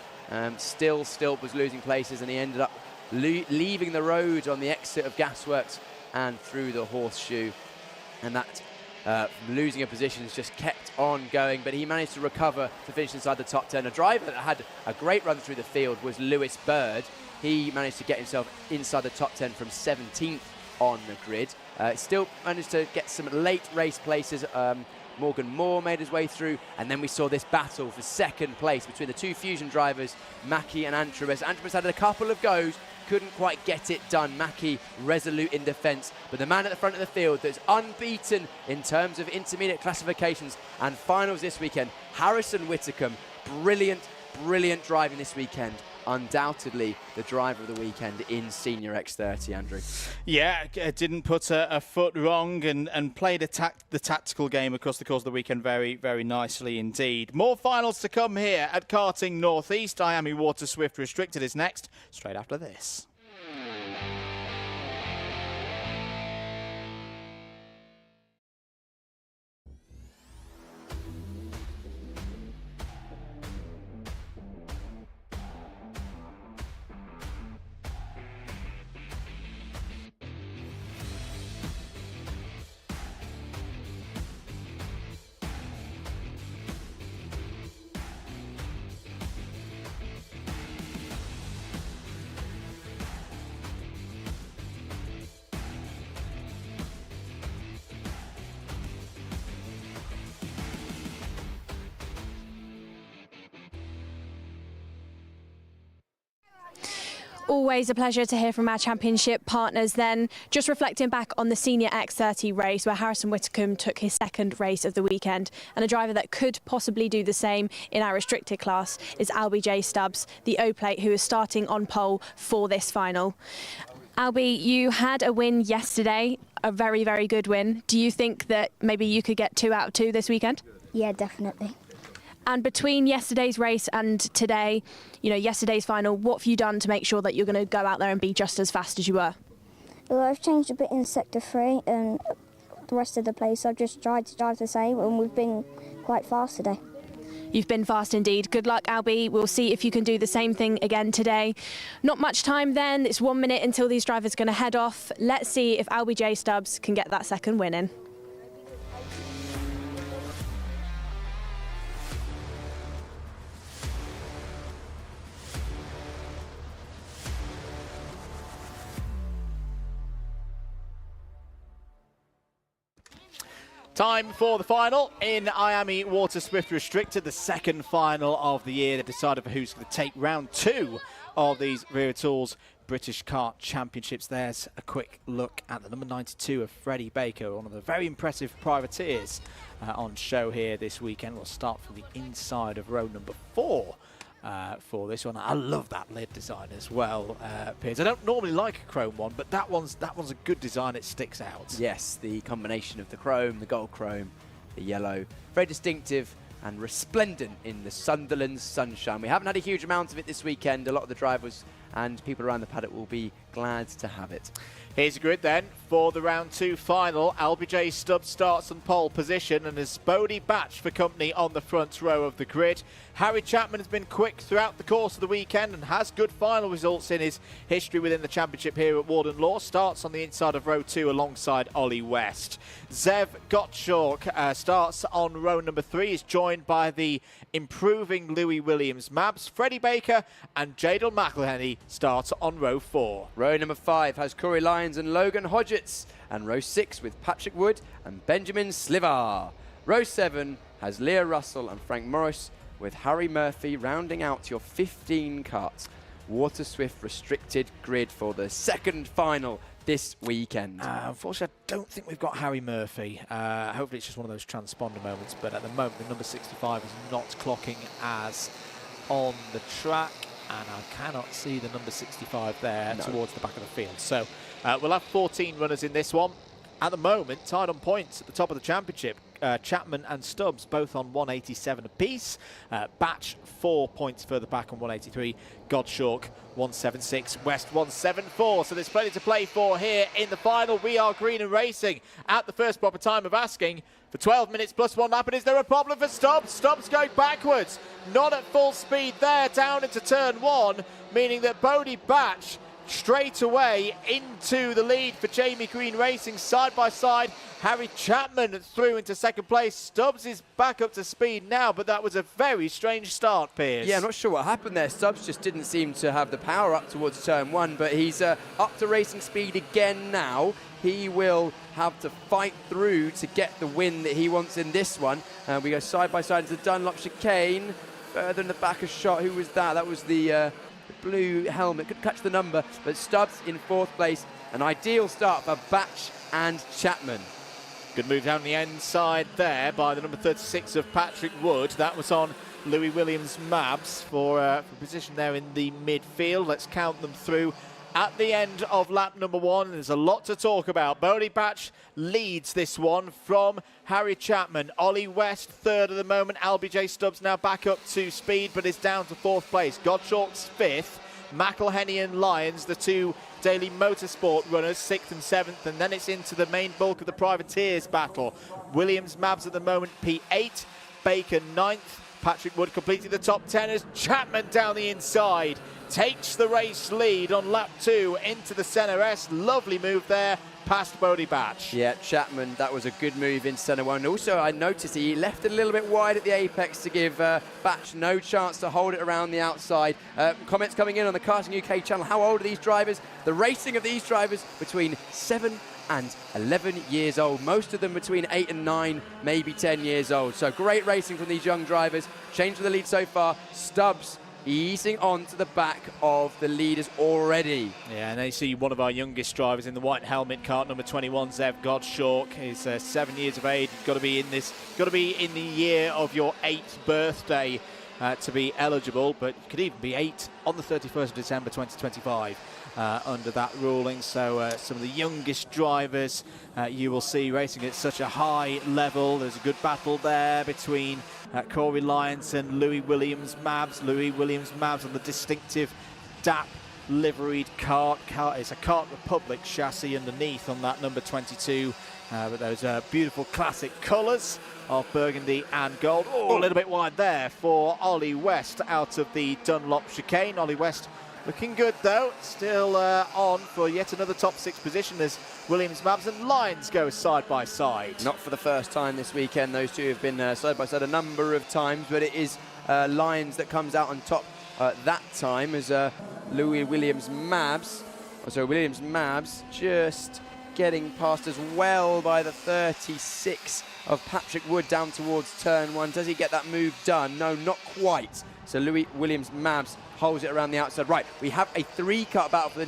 [SPEAKER 2] Still, Stilp was losing places, and he ended up leaving the road on the exit of Gasworks and through the horseshoe. And that losing of positions just kept on going, but he managed to recover to finish inside the top 10. A driver that had a great run through the field was Lewis Bird. He managed to get himself inside the top 10 from 17th on the grid. Still managed to get some late race places. Morgan Moore made his way through, and then we saw this battle for second place between the two Fusion drivers, Mackie and Antrobus. Antrobus had a couple of goes, couldn't quite get it done. Mackie resolute in defence, but the man at the front of the field that's unbeaten in terms of intermediate classifications and finals this weekend, Harrison Whitcomb. Brilliant, brilliant driving this weekend. Undoubtedly the driver of the weekend in Senior X30, Andrew.
[SPEAKER 1] Yeah, didn't put a foot wrong and played the tactical game across the course of the weekend very, very nicely indeed. More finals to come here at Karting Northeast. IAME Water Swift Restricted is next, straight after this.
[SPEAKER 3] Always a pleasure to hear from our championship partners then. Just reflecting back on the Senior X30 race where Harrison Whitcomb took his second race of the weekend, and a driver that could possibly do the same in our restricted class is Albie J. Stubbs, the O-Plate, who is starting on pole for this final. Albie, you had a win yesterday, a very, very good win. Do you think that maybe you could get 2 out of 2 this weekend?
[SPEAKER 5] Yeah, definitely.
[SPEAKER 3] And between yesterday's race and today, you know, yesterday's final, what have you done to make sure that you're going to go out there and be just as fast as you were?
[SPEAKER 20] Well, I've changed a bit in Sector 3 and the rest of the place. I've just tried to drive the same, and we've been quite fast today.
[SPEAKER 3] You've been fast indeed. Good luck, Albie. We'll see if you can do the same thing again today. Not much time then. It's 1 minute until these drivers are going to head off. Let's see if Albie J. Stubbs can get that second win in.
[SPEAKER 1] Time for the final in IAME Water Swift Restricted, the second final of the year that decided for who's going to take round 2 of these Wera Tools British Kart Championships. There's a quick look at the number 92 of Freddie Baker, one of the very impressive privateers on show here this weekend. We'll start from the inside of row number 4. For this one, I love that lid design as well, Piers. I don't normally like a chrome one, but that one's a good design. It sticks out.
[SPEAKER 2] Yes, the combination of the chrome, the gold chrome, the yellow, very distinctive and resplendent in the Sunderland sunshine. We haven't had a huge amount of it this weekend. A lot of the drivers and people around the paddock will be glad to have it.
[SPEAKER 1] Here's a grid then for the round 2 final. Albie J. Stubbs starts on pole position and is Bodie Batch for company on the front row of the grid. Harry Chapman has been quick throughout the course of the weekend and has good final results in his history within the championship here at Warden Law. Starts on the inside of row 2 alongside Ollie West. Zev Gottschalk starts on row number 3. Is joined by the improving Louis Williams-Mabs. Freddie Baker and Jadel McElhenney start on row 4.
[SPEAKER 2] Row number 5 has Corey Lyons and Logan Hodgetts, and row 6 with Patrick Wood and Benjamin Slivar. Row 7 has Leah Russell and Frank Morris, with Harry Murphy rounding out your 15 karts. Water Swift Restricted grid for the second final this weekend.
[SPEAKER 1] Unfortunately, I don't think we've got Harry Murphy. Hopefully it's just one of those transponder moments, but at the moment the number 65 is not clocking as on the track, and I cannot see the number 65 there towards the back of the field. So we'll have 14 runners in this one. At the moment, tied on points at the top of the championship. Chapman and Stubbs both on 187 apiece. Batch 4 points further back on 183. Gottschalk 176. West 174. So there's plenty to play for here in the final. We are green and racing at the first proper time of asking for 12 minutes plus 1 lap. And is there a problem for Stubbs? Stubbs going backwards. Not at full speed there, down into turn 1, meaning that Bodie Batch straight away into the lead for Jamie Green Racing, side by side. Harry Chapman through into second place. Stubbs is back up to speed now, but that was a very strange start, Piers.
[SPEAKER 2] Yeah, I'm not sure what happened there. Stubbs just didn't seem to have the power up towards turn 1, but he's up to racing speed again now. He will have to fight through to get the win that he wants in this one. We go side by side into the Dunlop chicane. Further in the back a shot. Who was that? That was the blue helmet. Couldn't catch the number, but Stubbs in 4th place. An ideal start for Batch and Chapman.
[SPEAKER 1] Good move down the end side there by the number 36 of Patrick Wood. That was on Louis Williams-Mabs for position there in the midfield. Let's count them through. At the end of lap number 1, there's a lot to talk about. Bodie Batch leads this one from Harry Chapman. Ollie West, 3rd at the moment. Albie J. Stubbs now back up to speed, but is down to 4th place. Gottschalk's 5th. McElhenney and Lyons, the 2 Daily Motorsport runners, 6th and 7th, and then it's into the main bulk of the privateers battle. Williams-Mabs at the moment P8, Baker 9th. Patrick Wood completing the top 10 as Chapman down the inside takes the race lead on lap 2 into the centre S. Lovely move there past Bodie Batch.
[SPEAKER 2] Yeah, Chapman, that was a good move in centre 1. Also, I noticed he left it a little bit wide at the apex to give Batch no chance to hold it around the outside. Comments coming in on the Karting UK channel. How old are these drivers? The racing of these drivers between 7 and 11 years old. Most of them between 8 and 9, maybe 10 years old. So great racing from these young drivers. Change for the lead so far. Stubbs easing on to the back of the leaders already.
[SPEAKER 1] Yeah, and they see one of our youngest drivers in the white helmet, kart number 21, Zev Gottschalk. He's 7 years of age. Got to be in the year of your 8th birthday to be eligible, but you could even be 8 on the 31st of December 2025 under that ruling. So some of the youngest drivers you will see racing at such a high level. There's a good battle there between Corey Lyons and Louis Williams-Mabs. Louis Williams-Mabs on the distinctive DAP liveried Kart. It's a Kart Republic chassis underneath on that number 22. But those beautiful classic colours of burgundy and gold. Oh, a little bit wide there for Ollie West out of the Dunlop chicane. Ollie West looking good though, still on for yet another top 6 position as Williams, Mabs and Lyons go side by side.
[SPEAKER 2] Not for the first time this weekend. Those two have been side by side a number of times, but it is Lyons that comes out on top that time as Williams Mabs just getting past as well by the 36 of Patrick Wood down towards turn 1. Does he get that move done? No, not quite. So Williams Mabs holds it around the outside. Right, we have a 3-cut battle for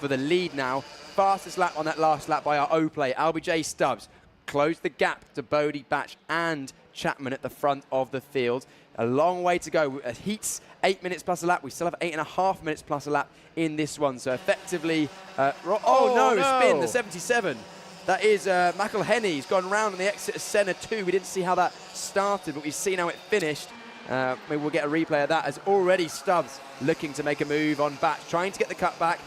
[SPEAKER 2] the lead now. Fastest lap on that last lap by our O-play, LBJ Stubbs. Closed the gap to Bodie, Batch and Chapman at the front of the field. A long way to go. Heats 8 minutes plus a lap. We still have 8.5 minutes plus a lap in this one. So effectively, spin, the 77. That is McElhenney. He's gone round on the exit of Senna 2. We didn't see how that started, but we've seen how it finished. Maybe we'll get a replay of that as already Stubbs looking to make a move on Batch, trying to get the cut back.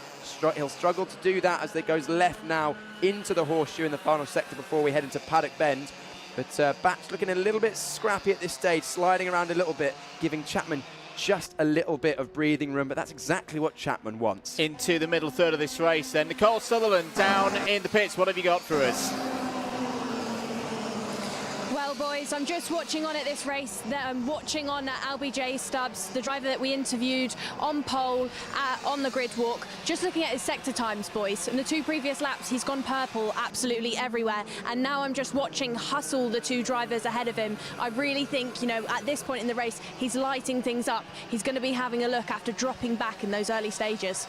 [SPEAKER 2] He'll struggle to do that as it goes left now into the horseshoe in the final sector before we head into Paddock Bend. But Batch looking a little bit scrappy at this stage, sliding around a little bit, giving Chapman just a little bit of breathing room, but that's exactly what Chapman wants.
[SPEAKER 1] Into the middle third of this race then. Nicole Sutherland down in the pits. What have you got for us?
[SPEAKER 3] Well, boys, I'm just watching on at this race. I'm watching on LBJ Stubbs, the driver that we interviewed on pole on the grid walk. Just looking at his sector times, boys. In the 2 previous laps, he's gone purple absolutely everywhere. And now I'm just watching hustle the 2 drivers ahead of him. I really think, at this point in the race, he's lighting things up. He's going to be having a look after dropping back in those early stages.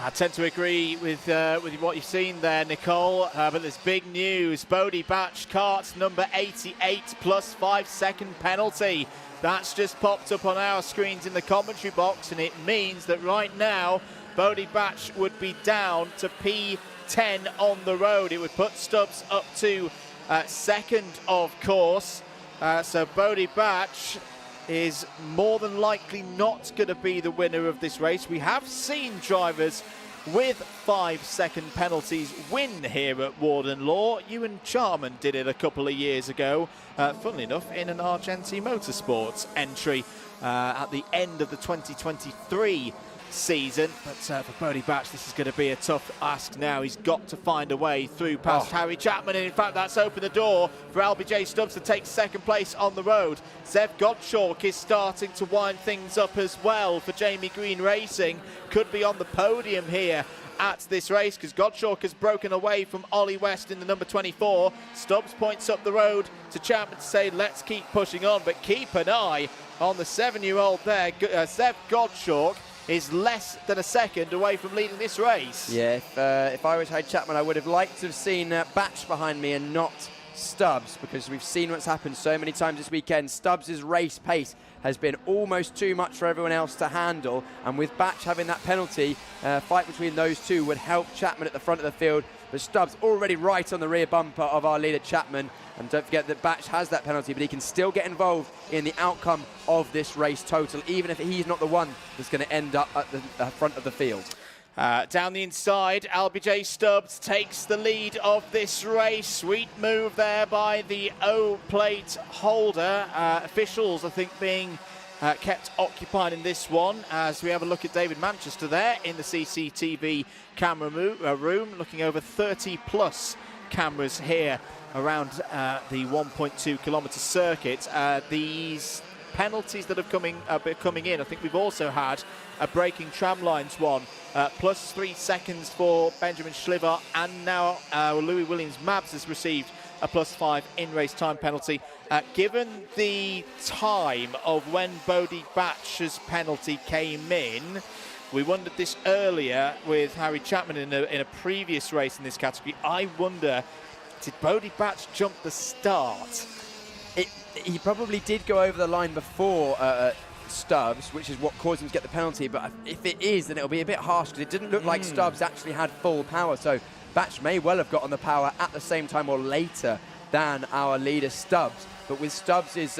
[SPEAKER 1] I tend to agree with what you've seen there, Nicole, but there's big news. Bodie Batch, Kart number 88 plus 5-second penalty. That's just popped up on our screens in the commentary box, and it means that right now Bodie Batch would be down to P10 on the road. It would put Stubbs up to second, of course. So Bodie Batch is more than likely not going to be the winner of this race. We have seen drivers with 5-second penalties win here at Warden Law. Ewan Charman did it a couple of years ago, funnily enough, in an Argenti Motorsports entry at the end of the 2023 season. But for Bodie Batch, this is going to be a tough ask now. He's got to find a way through past Harry Chapman, and in fact that's opened the door for LBJ Stubbs to take second place on the road. Zev Gottschalk is starting to wind things up as well for Jamie Green Racing. Could be on the podium here at this race because Gottschalk has broken away from Ollie West in the number 24. Stubbs points up the road to Chapman to say let's keep pushing on, but keep an eye on the 7-year-old there. Zev Gottschalk is less than a second away from leading this race.
[SPEAKER 2] Yeah, if I was Harry Chapman, I would have liked to have seen Batch behind me and not Stubbs, because we've seen what's happened so many times this weekend. Stubbs' race pace has been almost too much for everyone else to handle, and with Batch having that penalty, fight between those two would help Chapman at the front of the field. But Stubbs already right on the rear bumper of our leader Chapman, and don't forget that Batch has that penalty, but he can still get involved in the outcome of this race total, even if he's not the one that's going to end up at the front of the field.
[SPEAKER 1] Down the inside, LBJ Stubbs takes the lead of this race. Sweet move there by the O-plate holder. Officials, I think, being kept occupied in this one as we have a look at David Manchester there in the CCTV camera room, looking over 30 plus cameras here around the 1.2 kilometre circuit. These penalties that have coming in, I think we've also had a breaking tram lines one, plus 3 seconds for Benjamin Schliver, and now Louis Williams Mabs has received a +5 in-race time penalty. Given the time of when Bodie Batch's penalty came in, we wondered this earlier with Harry Chapman in a previous race in this category. I wonder, did Bodie Batch jump the start?
[SPEAKER 2] He probably did go over the line before Stubbs, which is what caused him to get the penalty, but if it is, then it'll be a bit harsh because it didn't look like Stubbs actually had full power, so Batch may well have got on the power at the same time or later than our leader Stubbs. But with Stubbs is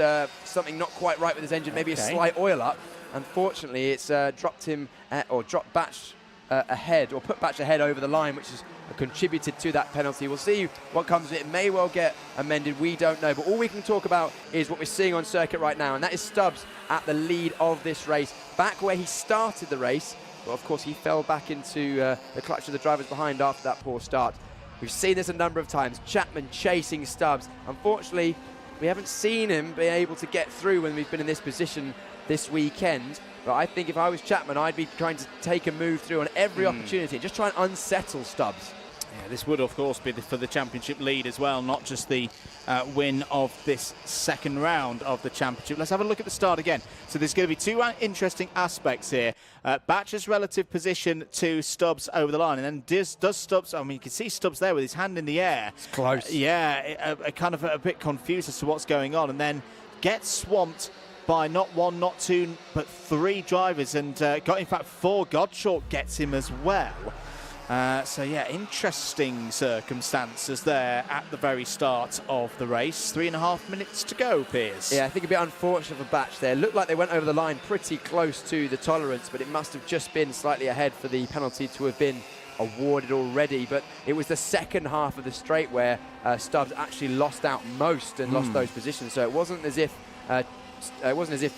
[SPEAKER 2] something not quite right with his engine, maybe a slight oil up. Unfortunately, it's dropped him, or dropped Batch ahead, or put Batch ahead over the line, which has contributed to that penalty. We'll see what comes of it. It may well get amended, we don't know. But all we can talk about is what we're seeing on circuit right now, and that is Stubbs at the lead of this race. Back where he started the race, but of course he fell back into the clutch of the drivers behind after that poor start. We've seen this a number of times. Chapman chasing Stubbs. Unfortunately, we haven't seen him be able to get through when we've been in this position this weekend. But I think if I was Chapman, I'd be trying to take a move through on every opportunity and just try and unsettle Stubbs.
[SPEAKER 21] Yeah, this would, of course, be for the championship lead as well, not just the win of this second round of the championship. Let's have a look at the start again. So there's going to be two interesting aspects here. Batch's relative position to Stubbs over the line, and then does Stubbs, I mean, you can see Stubbs there with his hand in the air. It's
[SPEAKER 2] close.
[SPEAKER 21] Yeah, kind of a bit confused as to what's going on, and then gets swamped by not one, not two, but three drivers, and in fact 4. Godshort gets him as well. So yeah, interesting circumstances there at the very start of the race. 3.5 minutes to go, Piers.
[SPEAKER 2] Yeah, I think a bit unfortunate for Batch there. Looked like they went over the line pretty close to the tolerance, but it must have just been slightly ahead for the penalty to have been awarded already. But it was the second half of the straight where Stubbs actually lost out most and lost those positions. So it wasn't as if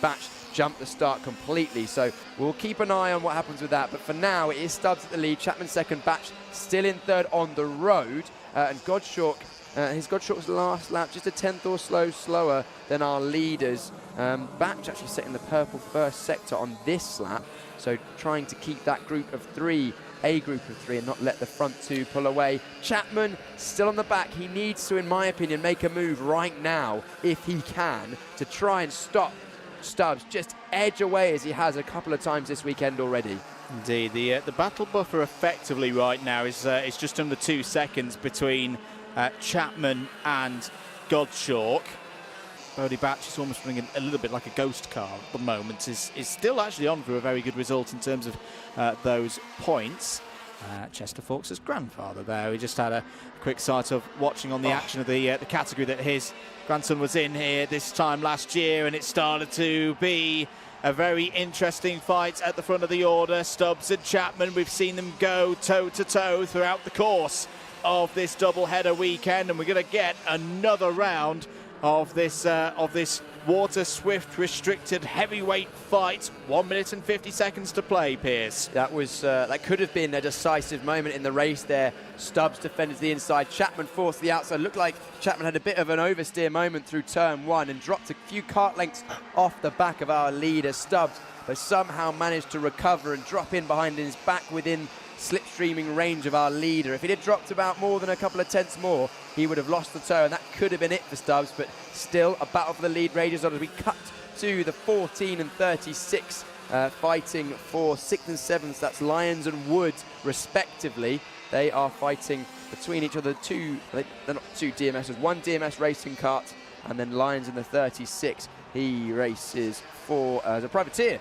[SPEAKER 2] Batch jumped the start completely, so we'll keep an eye on what happens with that. But for now, it is Stubbs at the lead, Chapman second, Batch still in third on the road, and Godshort, his Godshort's last lap just a tenth or slower than our leaders. Batch actually setting the purple first sector on this lap, so trying to keep that group of three, a group of three, and not let the front two pull away. Chapman still on the back. He needs to, in my opinion, make a move right now, if he can, to try and stop Stubbs, just edge away as he has a couple of times this weekend already.
[SPEAKER 21] Indeed, the battle buffer effectively right now is just under 2 seconds between Chapman and Godshort. Bodie Batch is almost running a little bit like a ghost car at the moment. Is still actually on for a very good result in terms of those points. Chester Fawkes' grandfather there. We just had a quick sight of watching on the action of the category that his grandson was in here this time last year, and it started to be a very interesting fight at the front of the order. Stubbs and Chapman, we've seen them go toe-to-toe throughout the course of this double-header weekend, and we're going to get another round of this Water Swift restricted heavyweight fight. 1 minute and 50 seconds to play, Piers.
[SPEAKER 2] That was that could have been a decisive moment in the race there. Stubbs defended the inside, Chapman forced the outside. Looked like Chapman had a bit of an oversteer moment through turn one and dropped a few kart lengths off the back of our leader Stubbs, but somehow managed to recover and drop in behind his back within slipstreaming range of our leader. If he'd have dropped about more than a couple of tenths more, he would have lost the toe, and that could have been it for Stubbs. But still, a battle for the lead rages on as we cut to the 14 and 36, fighting for 6th and 7th. That's Lyons and Woods, respectively. They are fighting between each other. They're not two DMSs, one DMS racing kart, and then Lyons in the 36. He races for as a privateer.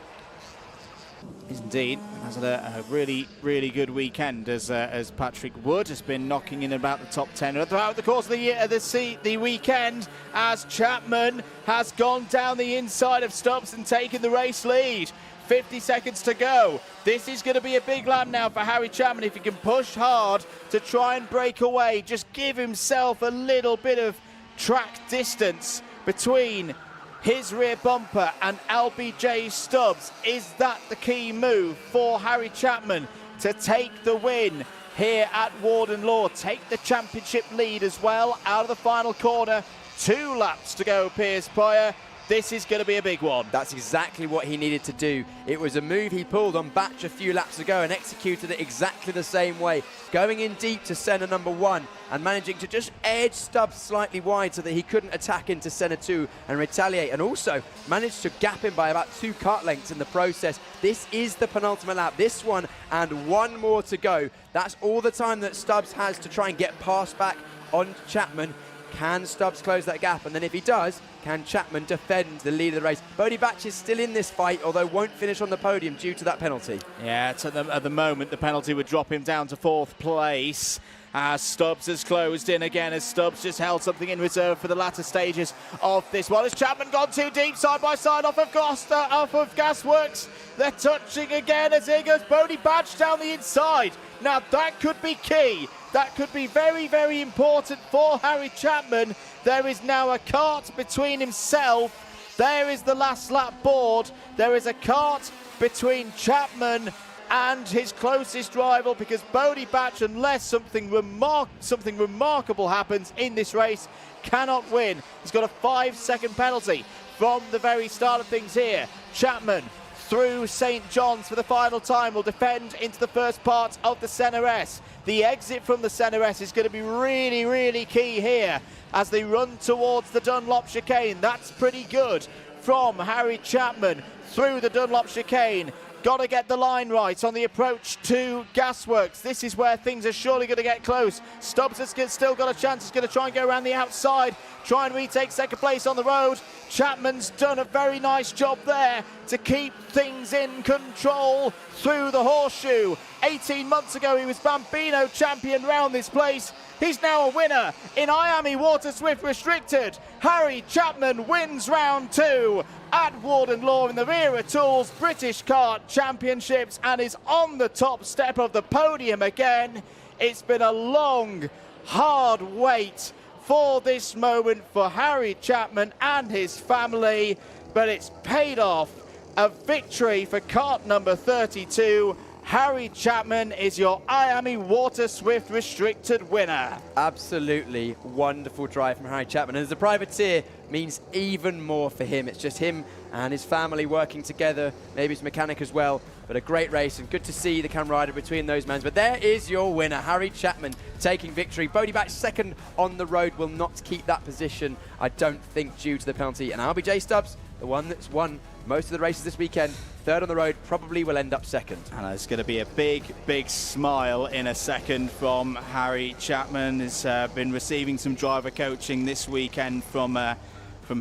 [SPEAKER 21] Is indeed. Has had a really, really good weekend as Patrick Wood has been knocking in about the top 10 throughout the course of the weekend, as Chapman has gone down the inside of Stubbs and taken the race lead. 50 seconds to go. This is going to be a big lap now for Harry Chapman if he can push hard to try and break away. Just give himself a little bit of track distance between his rear bumper and LBJ Stubbs. Is that the key move for Harry Chapman to take the win here at Warden Law? Take the championship lead as well out of the final corner. 2 laps to go, Piers Prior. This is going to be a big one.
[SPEAKER 2] That's exactly what he needed to do. It was a move he pulled on Batch a few laps ago and executed it exactly the same way. Going in deep to center number 1 and managing to just edge Stubbs slightly wide so that he couldn't attack into center 2 and retaliate, and also managed to gap him by about 2 kart lengths in the process. This is the penultimate lap. This one and 1 more to go. That's all the time that Stubbs has to try and get past back on Chapman. Can Stubbs close that gap? And then if he does, Can Chapman defend the lead of the race? Beaudette Batch is still in this fight, although won't finish on the podium due to that penalty.
[SPEAKER 21] Yeah, at the moment, the penalty would drop him down to 4th place. As Stubbs has closed in again, as Stubbs just held something in reserve for the latter stages of this one. Has Chapman gone too deep, side by side, off of Gasworks? They're touching again as here goes Beaudette Batch down the inside. Now that could be key. That could be very, very important for Harry Chapman. There is now a kart between himself. There is the last lap board. There is a kart between Chapman and his closest rival, because Beaudette Batch, unless something remarkable happens in this race, cannot win. He's got a 5-second penalty from the very start of things here. Chapman through St. John's for the final time will defend into the first part of the Senna S. The exit from the Senna S is going to be really, really key here as they run towards the Dunlop chicane. That's pretty good from Harry Chapman through the Dunlop chicane. Got to get the line right on the approach to Gasworks. This is where things are surely going to get close. Stubbs has still got a chance. He's going to try and go around the outside, try and retake second place on the road. Chapman's done a very nice job there to keep things in control through the horseshoe. 18 months ago, he was Bambino champion round this place. He's now a winner in IAME Water Swift Restricted. Harry Chapman wins round 2 at Warden Law in the Wera Tools British Kart Championships and is on the top step of the podium again. It's been a long, hard wait for this moment for Harry Chapman and his family, but it's paid off. A victory for kart number 32. Harry Chapman is your IAME Water Swift Restricted winner.
[SPEAKER 2] Absolutely wonderful drive from Harry Chapman. And as a privateer, means even more for him. It's just him and his family working together, maybe his mechanic as well. But a great race, and good to see the camaraderie between those men. But there is your winner, Harry Chapman, taking victory. Beaudette Batch second on the road, will not keep that position, I don't think, due to the penalty. And LBJ Stubbs, the one that's won most of the races this weekend, third on the road, probably will end up second.
[SPEAKER 21] And there's going to be a big, big smile in a second from Harry Chapman. He's been receiving some driver coaching this weekend from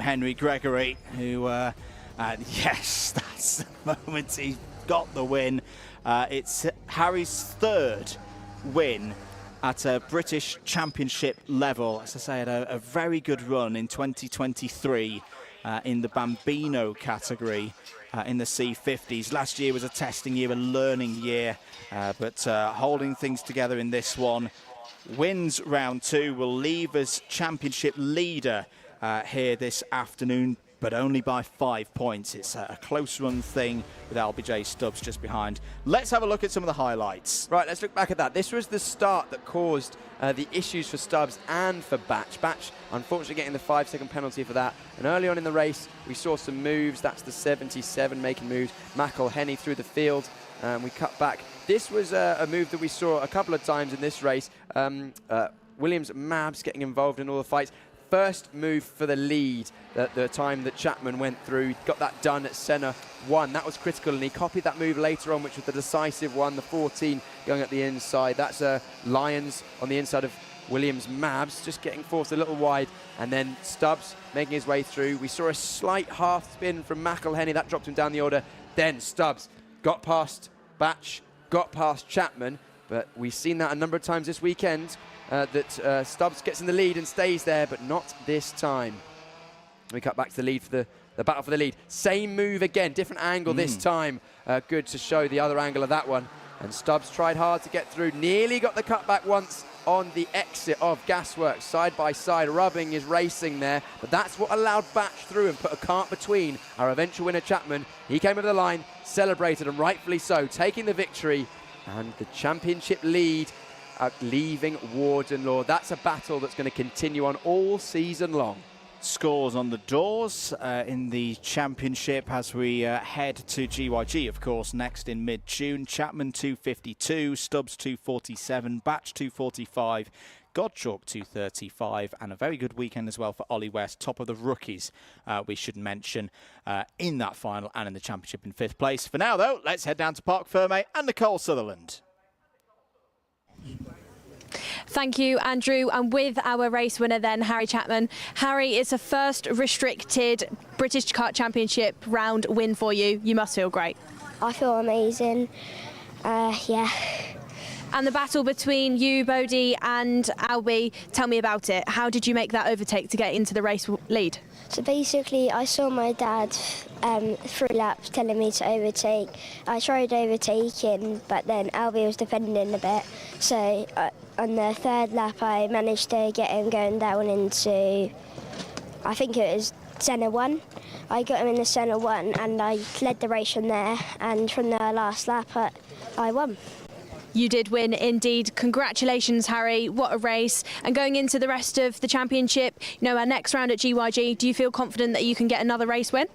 [SPEAKER 21] Henry Gregory, who, yes, that's the moment he got the win. It's Harry's third win at a British Championship level. As I say, had a very good run in 2023 in the Bambino category in the C50s. Last year was a testing year, a learning year, but holding things together in this one. Wins round 2, will leave as championship leader here this afternoon, but only by 5 points. It's a close run thing with LBJ Stubbs just behind. Let's have a look at some of the highlights.
[SPEAKER 2] Right, let's look back at that. This was the start that caused the issues for Stubbs and for Batch. Batch, unfortunately, getting the 5-second penalty for that. And early on in the race, we saw some moves. That's the 77 making moves. McElhenney through the field. We cut back. This was a move that we saw a couple of times in this race. Williams Mabs getting involved in all the fights. First move for the lead at the time that Chapman went through. Got that done at Senna 1. That was critical, and he copied that move later on, which was the decisive one, the 14 going at the inside. That's Lyons on the inside of Williams Mabs, just getting forced a little wide, and then Stubbs making his way through. We saw a slight half spin from McElhenney. That dropped him down the order. Then Stubbs got past Batch, got past Chapman, but we've seen that a number of times this weekend. That Stubbs gets in the lead and stays there, but not this time. We cut back to the lead for the battle for the lead. Same move again, different angle this time. Good to show the other angle of that one. And Stubbs tried hard to get through, nearly got the cutback once on the exit of Gasworks, side by side, rubbing his racing there. But that's what allowed Batch through and put a kart between our eventual winner Chapman. He came over the line, celebrated, and rightfully so, taking the victory and the championship lead. Leaving Warden Law. That's a battle that's going to continue on all season long.
[SPEAKER 21] Scores on the doors in the championship as we head to GYG, of course, next in mid-June. Chapman 252, Stubbs 247, Batch 245, Godchalk 235, and a very good weekend as well for Ollie West, top of the rookies, we should mention, in that final and in the championship in 5th place. For now, though, let's head down to Parc Fermé and Nicole Sutherland.
[SPEAKER 3] Thank you, Andrew. And with our race winner then, Harry Chapman. Harry, it's a first restricted British Kart Championship round win for you. You must feel great.
[SPEAKER 7] I feel amazing. Yeah.
[SPEAKER 3] And the battle between you, Bodie, and Albie, tell me about it. How did you make that overtake to get into the race lead?
[SPEAKER 7] So basically, I saw my dad through laps telling me to overtake. I tried overtaking, but then Albie was defending a bit. So on the third lap, I managed to get him going down into, I think it was centre one. I got him in the centre one, and I led the race from there. And from the last lap, I won.
[SPEAKER 3] You did win indeed. Congratulations, Harry. What a race. And going into the rest of the championship, our next round at GYG, do you feel confident that you can get another race win?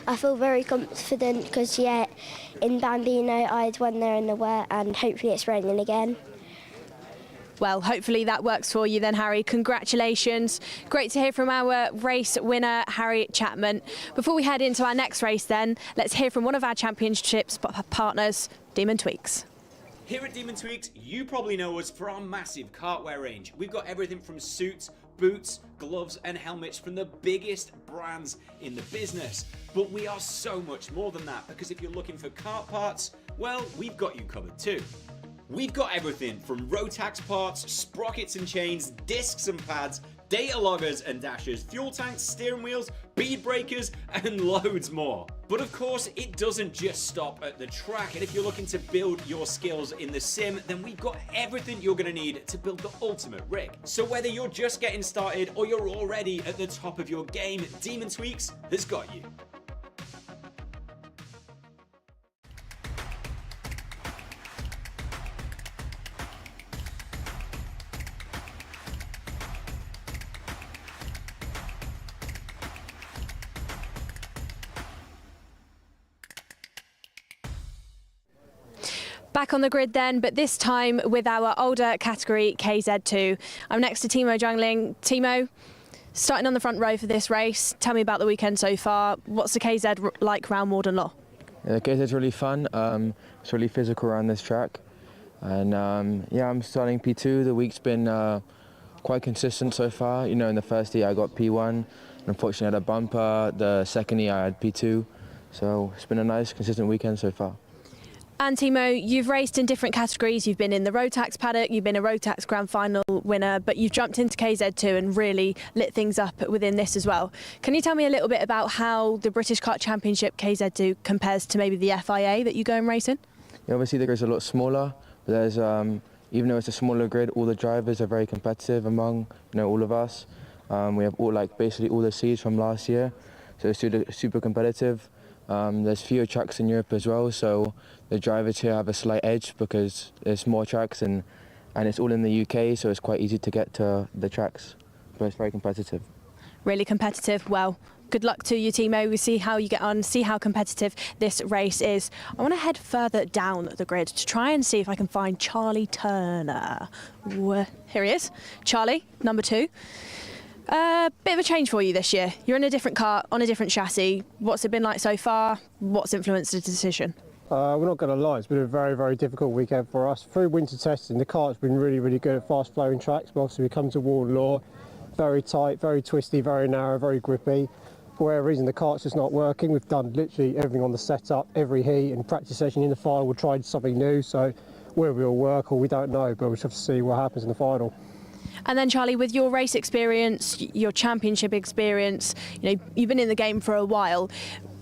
[SPEAKER 7] I feel very confident because, in Bambino, I'd won there in the wet, and hopefully it's raining again.
[SPEAKER 3] Well, hopefully that works for you then, Harry. Congratulations. Great to hear from our race winner, Harry Chapman. Before we head into our next race then, let's hear from one of our championships partners, Demon Tweaks.
[SPEAKER 4] Here at Demon Tweaks, you probably know us for our massive cartwear range. We've got everything from suits, boots, gloves and helmets from the biggest brands in the business. But we are so much more than that, because if you're looking for kart parts, well, we've got you covered too. We've got everything from Rotax parts, sprockets and chains, discs and pads, data loggers and dashers, fuel tanks, steering wheels, bead breakers, and loads more. But of course, it doesn't just stop at the track, and if you're looking to build your skills in the sim, then we've got everything you're going to need to build the ultimate rig. So whether you're just getting started or you're already at the top of your game, Demon Tweaks has got you.
[SPEAKER 3] Back on the grid then, but this time with our older category KZ2. I'm next to Timo Jungling. Timo, starting on the front row for this race, tell me about the weekend so far. What's the KZ like round Warden Law?
[SPEAKER 6] Yeah, KZ's really fun. It's really physical around this track. And I'm starting P2. The week's been quite consistent so far. In the first heat I got P1. Unfortunately I had a bumper. The second heat I had P2. So it's been a nice, consistent weekend so far.
[SPEAKER 3] And Timo, you've raced in different categories. You've been in the Rotax paddock, you've been a Rotax Grand Final winner, but you've jumped into KZ2 and really lit things up within this as well. Can you tell me a little bit about how the British Kart Championship KZ2 compares to maybe the FIA that you go and race in?
[SPEAKER 6] Yeah, obviously the grid's a lot smaller, but there's even though it's a smaller grid, all the drivers are very competitive among all of us. We have basically all the seeds from last year, so it's super competitive. There's fewer tracks in Europe as well, so the drivers here have a slight edge because there's more tracks and it's all in the UK, so it's quite easy to get to the tracks, but it's very competitive.
[SPEAKER 3] Really competitive. Well, good luck to you, Timo. We see how you get on, see how competitive this race is. I want to head further down the grid to try and see if I can find Charlie Turner. Here he is. Charlie, number 2. Bit of a change for you this year. You're in a different car, on a different chassis. What's it been like so far? What's influenced the decision?
[SPEAKER 22] We're not going to lie, it's been a very, very difficult weekend for us. Through winter testing, the cart's been really, really good at fast-flowing tracks, but obviously we come to Warden Law, very tight, very twisty, very narrow, very grippy. For whatever reason, the cart's just not working. We've done literally everything on the setup, every heat and practice session in the final. We've tried something new, so whether it'll work or we don't know, but we'll just have to see what happens in the final.
[SPEAKER 3] And then Charlie, with your race experience, your championship experience, you've been in the game for a while.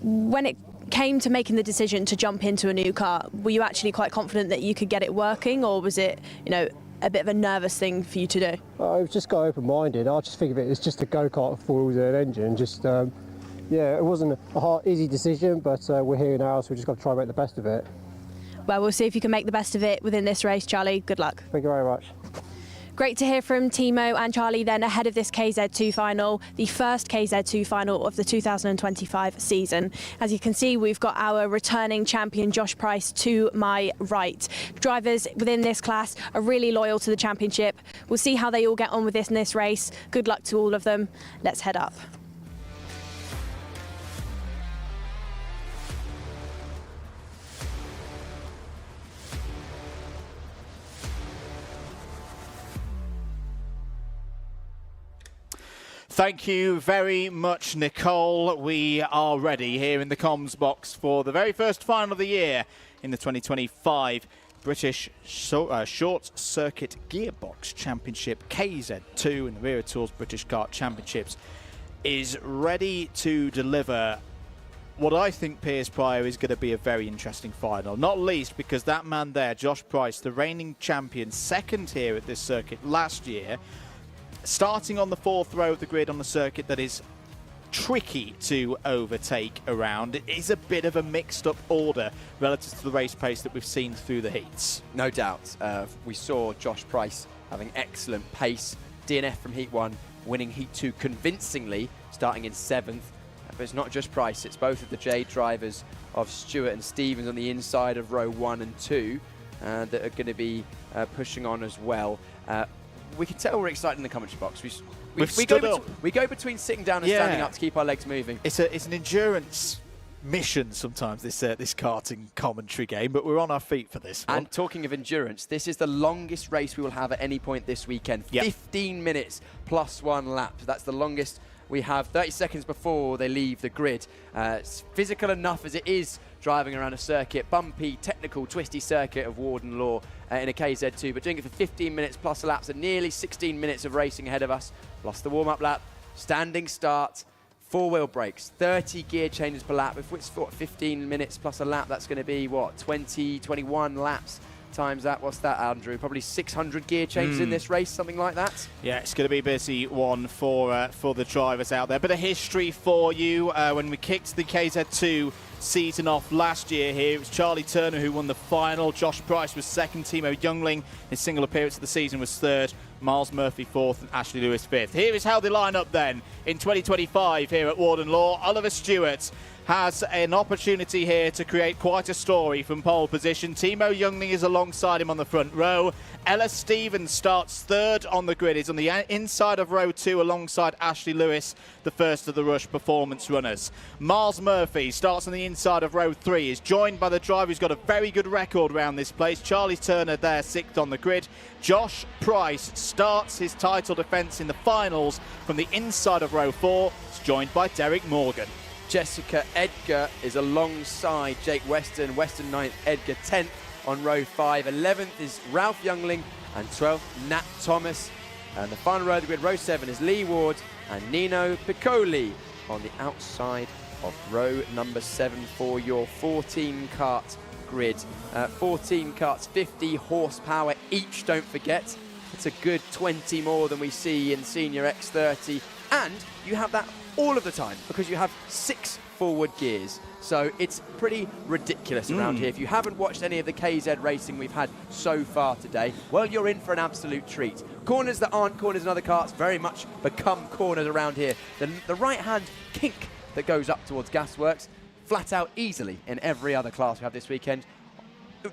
[SPEAKER 3] When it came to making the decision to jump into a new car, were you actually quite confident that you could get it working, or was it, a bit of a nervous thing for you to do?
[SPEAKER 22] I've just got open-minded. I just think of it as just a go-kart with 4 wheels and an engine. Just, it wasn't a easy decision, but we're here now, so we just got to try and make the best of it.
[SPEAKER 3] Well, we'll see if you can make the best of it within this race, Charlie. Good luck.
[SPEAKER 22] Thank you very much.
[SPEAKER 3] Great to hear from Timo and Charlie then ahead of this KZ2 final, the first KZ2 final of the 2025 season. As you can see, we've got our returning champion Josh Price to my right. Drivers within this class are really loyal to the championship. We'll see how they all get on with this in this race. Good luck to all of them. Let's head up.
[SPEAKER 21] Thank you very much, Nicole. We are ready here in the comms box for the very first final of the year in the 2025 British Short Circuit Gearbox Championship. KZ2 in the Wera Tools British Kart Championships is ready to deliver what I think, Piers Prior, is going to be a very interesting final. Not least because that man there, Josh Price, the reigning champion, second here at this circuit last year, starting on the 4th row of the grid on the circuit that is tricky to overtake around. It is a bit of a mixed up order relative to the race pace that we've seen through the heats.
[SPEAKER 2] No doubt. We saw Josh Price having excellent pace. DNF from Heat 1, winning Heat 2 convincingly, starting in 7th. But it's not just Price, it's both of the J drivers of Stewart and Stevens on the inside of row 1 and 2 that are going to be pushing on as well. We can tell we're excited in the commentary box. We go between sitting down and standing up to keep our legs moving.
[SPEAKER 21] It's an endurance mission sometimes, this karting commentary game, but we're on our feet for this one.
[SPEAKER 2] And talking of endurance, this is the longest race we will have at any point this weekend. 15 minutes plus 1 lap. That's the longest we have, 30 seconds before they leave the grid. It's physical enough as it is driving around a circuit, bumpy, technical, twisty circuit of Warden Law in a KZ2, but doing it for 15 minutes plus laps and nearly 16 minutes of racing ahead of us, plus the warm-up lap, standing start, 4-wheel brakes, 30 gear changes per lap. If it's 15 minutes plus a lap, that's going to be, what, 20, 21 laps times that. What's that, Andrew? Probably 600 gear changes in this race, something like that.
[SPEAKER 21] Yeah, it's going to be a busy one for the drivers out there. Bit of history for you. When we kicked the KZ2 season off last year here, it was Charlie Turner who won the final. Josh Price was second. Timo Youngling, his single appearance of the season, was third. Miles Murphy fourth and Ashley Lewis fifth. Here is how they line up then in 2025 here at Warden Law. Oliver Stewart has an opportunity here to create quite a story from pole position. Timo Youngling is alongside him on the front row. Ella Stevens starts third on the grid. Is on the inside of row 2 alongside Ashley Lewis, the first of the Rush performance runners. Miles Murphy starts on the inside of row 3. Is joined by the driver who's got a very good record around this place. Charlie Turner there, 6th on the grid. Josh Price starts his title defence in the finals from the inside of row 4. He's joined by Derek Morgan.
[SPEAKER 2] Jessica Edgar is alongside Jake Weston. Weston 9th, Edgar 10th on row 5. 11th is Ralph Youngling and 12th, Nat Thomas. And the final row of the grid, row 7, is Lee Ward and Nino Piccoli on the outside of row number 7 for your 14 kart grid. 14 karts, 50 horsepower each, don't forget. It's a good 20 more than we see in Senior X30. And you have that all of the time because you have 6 forward gears. So it's pretty ridiculous around here. If you haven't watched any of the KZ racing we've had so far today, well, you're in for an absolute treat. Corners that aren't corners in other karts very much become corners around here. The right-hand kink that goes up towards Gasworks, flat out easily in every other class we have this weekend.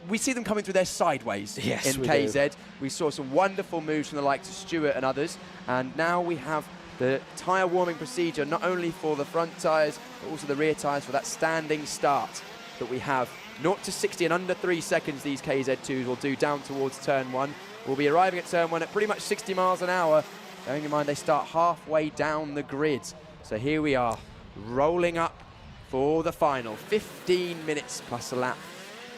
[SPEAKER 2] We see them coming through there sideways in KZ. We saw some wonderful moves from the likes of Stewart and others, and now we have the tyre warming procedure, not only for the front tyres, but also the rear tyres for that standing start that we have. 0 to 60 in under 3 seconds, these KZ2s will do down towards turn 1. We'll be arriving at turn 1 at pretty much 60 miles an hour. Bearing in mind they start halfway down the grid. So here we are, rolling up for the final. 15 minutes plus a lap.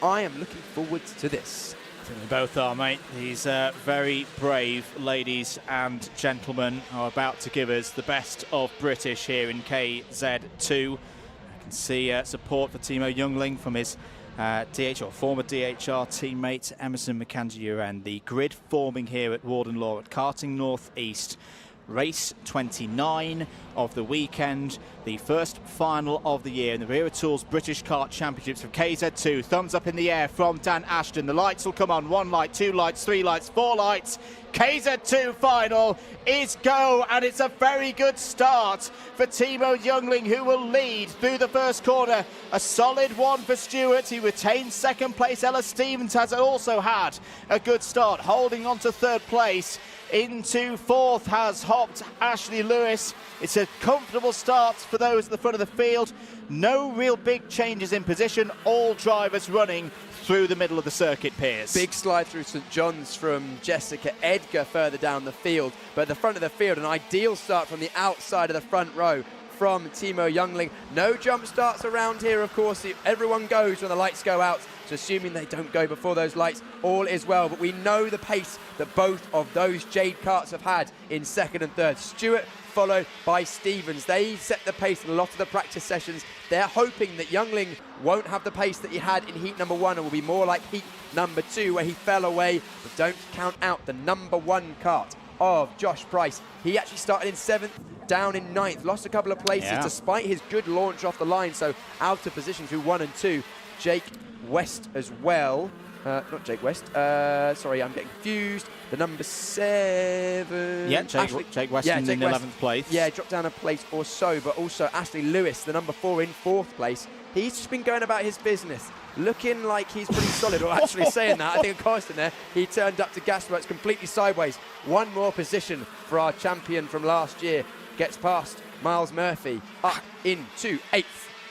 [SPEAKER 2] I am looking forward to this.
[SPEAKER 21] I think we both are, mate. These very brave ladies and gentlemen are about to give us the best of British here in KZ2. I can see support for Timo Youngling from his former DHR teammate Emerson McAndrew, and the grid forming here at Warden Law at Karting North East. Race 29 of the weekend, the first final of the year in the Wera Tools British Kart Championships of KZ2. Thumbs up in the air from Dan Ashton. The lights will come on. 1 light, 2 lights, 3 lights, 4 lights. KZ2 final is go, and it's a very good start for Timo Youngling, who will lead through the first corner. A solid one for Stewart. He retains second place. Ella Stevens has also had a good start, holding on to third place.
[SPEAKER 1] Into fourth has hopped Ashley Lewis. It's a comfortable start for those at the front of the field. No real big changes in position. All drivers running through the middle of the circuit, Piers.
[SPEAKER 2] Big slide through St John's from Jessica Edgar further down the field. But at the front of the field, an ideal start from the outside of the front row from Timo Youngling. No jump starts around here, of course. Everyone goes when the lights go out. So assuming they don't go before those lights, all is well. But we know the pace that both of those Jade karts have had in second and third. Stewart followed by Stevens. They set the pace in a lot of the practice sessions. They're hoping that Youngling won't have the pace that he had in heat number 1 and will be more like heat number 2 where he fell away. But don't count out the number 1 kart of Josh Price. He actually started in 7th, down in 9th, lost a couple of places despite his good launch off the line. So out of position through 1 and 2. Jake West as well. Not Jake West. Sorry, I'm getting confused. The number 7.
[SPEAKER 21] Yeah, Jake West in 11th place.
[SPEAKER 2] Yeah, dropped down a place or so. But also Ashley Lewis, the number 4 in 4th place. He's just been going about his business, looking like he's pretty solid. Or actually saying that, I think of course in there, he turned up to Gasworks completely sideways. One more position for our champion from last year. Gets past Miles Murphy up into 8th.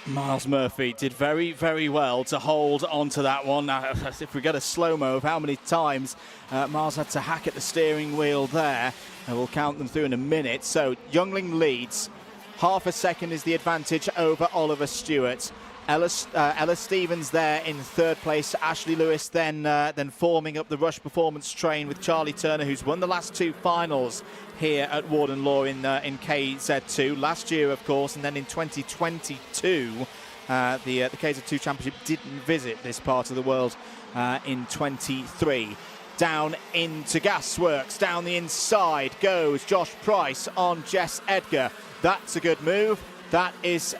[SPEAKER 21] Miles Murphy did very, very well to hold onto that one. If we get a slow-mo of how many times Miles had to hack at the steering wheel there, and we'll count them through in a minute. So Youngling leads. Half a second is the advantage over Oliver Stewart. Ella Stevens there in 3rd place. Ashley Lewis then forming up the Rush Performance train with Charlie Turner, who's won the last 2 finals here at Warden Law in KZ2 last year, of course, and then in 2022 the KZ2 Championship didn't visit this part of the world in 23. Down into Gasworks, down the inside goes Josh Price on Jess Edgar. That's a good move. That is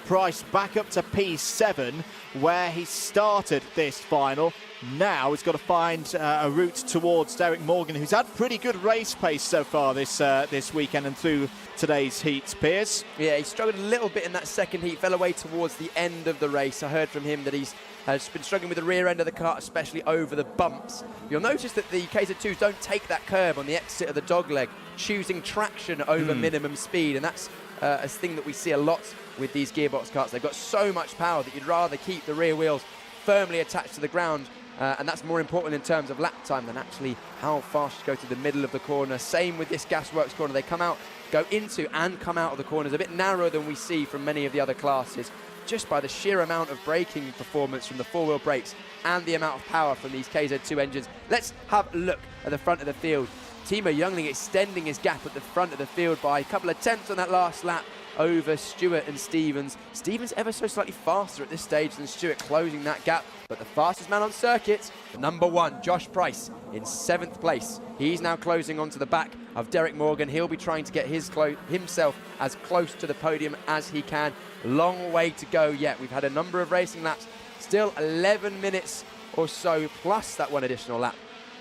[SPEAKER 21] Price back up to P7, where he started this final. Now he's got to find a route towards Derek Morgan, who's had pretty good race pace so far this weekend and through today's heats, Piers.
[SPEAKER 2] Yeah, he struggled a little bit in that second heat, fell away towards the end of the race. I heard from him that he's has been struggling with the rear end of the kart, especially over the bumps. You'll notice that the KZ2s don't take that curb on the exit of the dogleg, choosing traction over minimum speed, and that's a thing that we see a lot with these gearbox karts. They've got so much power that you'd rather keep the rear wheels firmly attached to the ground, and that's more important in terms of lap time than actually how fast you go to the middle of the corner. Same with this Gasworks corner. They come out, go into and come out of the corners a bit narrower than we see from many of the other classes, just by the sheer amount of braking performance from the 4-wheel brakes and the amount of power from these KZ2 engines. Let's have a look at the front of the field. Timo Youngling extending his gap at the front of the field by a couple of tenths on that last lap over Stewart and Stevens. Stevens ever so slightly faster at this stage than Stewart, closing that gap. But the fastest man on circuit, the number 1, Josh Price, in 7th place. He's now closing onto the back of Derek Morgan. He'll be trying to get himself as close to the podium as he can. Long way to go yet. We've had a number of racing laps. Still 11 minutes or so, plus that one additional lap.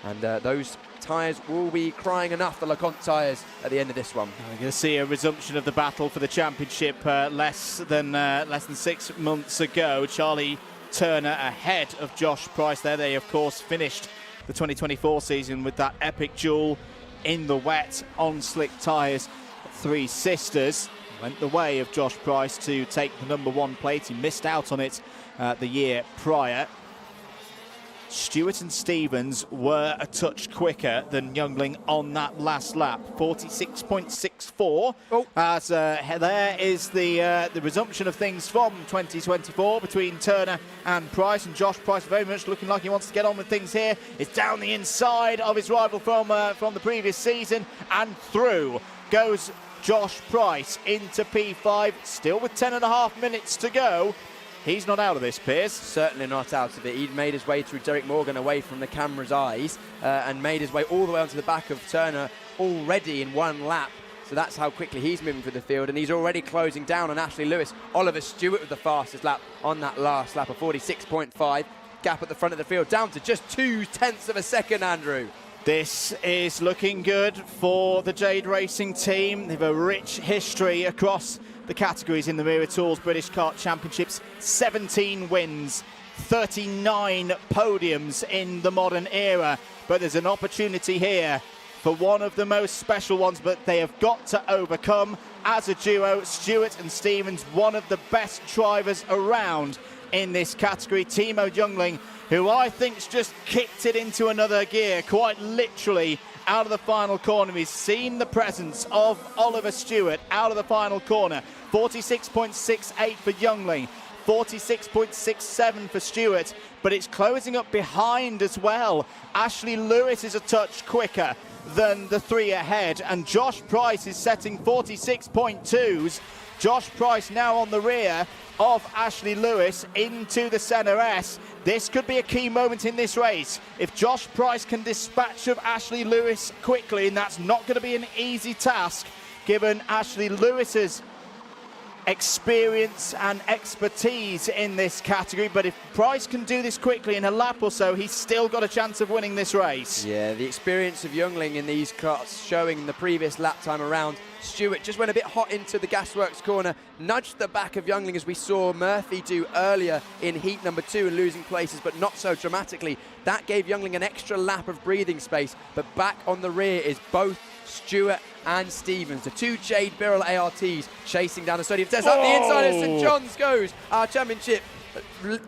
[SPEAKER 2] And those tyres will be crying enough, the LeConte tyres, at the end of this one.
[SPEAKER 21] We're going to see a resumption of the battle for the championship less than 6 months ago. Charlie Turner ahead of Josh Price there. They, of course, finished the 2024 season with that epic duel in the wet on slick tyres. 3 Sisters went the way of Josh Price to take the number 1 plate. He missed out on it the year prior. Stewart and Stevens were a touch quicker than Youngling on that last lap, 46.64. As there is the resumption of things from 2024 between Turner and Price, and Josh Price very much looking like he wants to get on with things here. It's down the inside of his rival from the previous season, and through goes Josh Price into P5, still with 10.5 minutes to go. He's not out of this, Piers.
[SPEAKER 2] Certainly not out of it. He'd made his way through Derek Morgan away from the camera's eyes and made his way all the way onto the back of Turner already in 1 lap. So that's how quickly he's moving through the field, and he's already closing down on Ashley Lewis. Oliver Stewart with the fastest lap on that last lap of 46.5. Gap at the front of the field down to just 0.2 of a second, Andrew.
[SPEAKER 21] This is looking good for the Jade Racing team. They have a rich history across the categories in the Wera Tools British Kart Championships. 17 wins, 39 podiums in the modern era. But there's an opportunity here
[SPEAKER 1] for one of the most special ones, but they have got to overcome as a duo. Stewart and Stevens, one of the best drivers around in this category. Timo Youngling, who I think's just kicked it into another gear, quite literally out of the final corner. He's seen the presence of Oliver Stewart out of the final corner. 46.68 for Youngling, 46.67 for Stewart, but it's closing up behind as well. Ashley Lewis is a touch quicker than the three ahead, and Josh Price is setting 46.2s. Josh Price now on the rear of Ashley Lewis into the Senna S. This could be a key moment in this race. If Josh Price can dispatch of Ashley Lewis quickly, and that's not going to be an easy task given Ashley Lewis's experience and expertise in this category, but if Price can do this quickly in a lap or so, he's still got a chance of winning this race.
[SPEAKER 2] Yeah, the experience of Youngling in these karts showing the previous lap time around. Stewart just went a bit hot into the Gasworks corner, nudged the back of Youngling as we saw Murphy do earlier in heat number 2 and losing places, but not so dramatically. That gave Youngling an extra lap of breathing space, but back on the rear is both Stewart and Stevens, the two Jade Birrell ARTs chasing down the sodium test. Up the inside of St John's goes our championship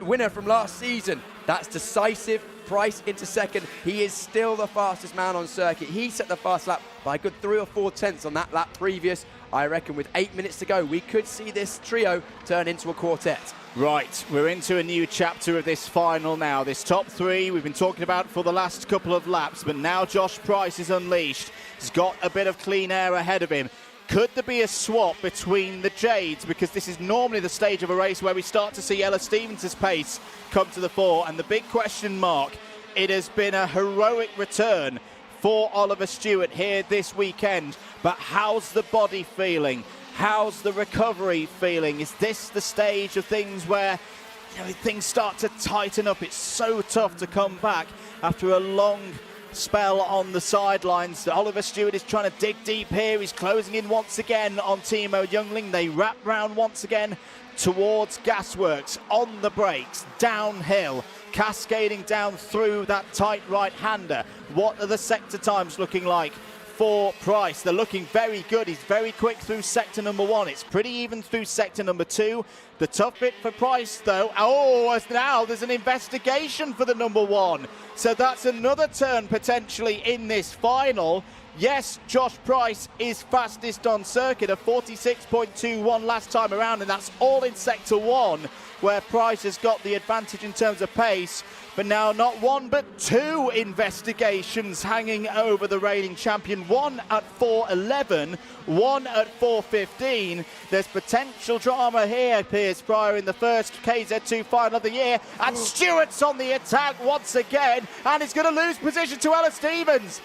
[SPEAKER 2] winner from last season. That's decisive. Price into second. He is still the fastest man on circuit. He set the fast lap by a good 3 or 4 tenths on that lap previous. I reckon with 8 minutes to go, we could see this trio turn into a quartet.
[SPEAKER 1] Right, we're into a new chapter of this final now. This top 3 we've been talking about for the last couple of laps, but now Josh Price is unleashed. He's got a bit of clean air ahead of him. Could there be a swap between the Jades? Because this is normally the stage of a race where we start to see Ella Stevens' pace come to the fore. And the big question mark, it has been a heroic return for Oliver Stewart here this weekend. But how's the body feeling? How's the recovery feeling? Is this the stage of things where things start to tighten up? It's so tough to come back after a long spell on the sidelines. Oliver Stewart is trying to dig deep here. He's closing in once again on Timo Youngling. They wrap round once again towards Gasworks on the brakes, downhill, cascading down through that tight right-hander. What are the sector times looking like for Price? They're looking very good. He's very quick through sector number 1. It's pretty even through sector number 2. The tough bit for Price, though, now there's an investigation for the number 1. So that's another turn potentially in this final. Yes, Josh Price is fastest on circuit, a 46.21 last time around, and that's all in sector 1, where Price has got the advantage in terms of pace. But now not 1 but 2 investigations hanging over the reigning champion. 1 at 4:11, 1 at 4:15. There's potential drama here, Piers Prior, in the first KZ2 final of the year. And Stewart's on the attack once again, and he's going to lose position to Ella Stevens.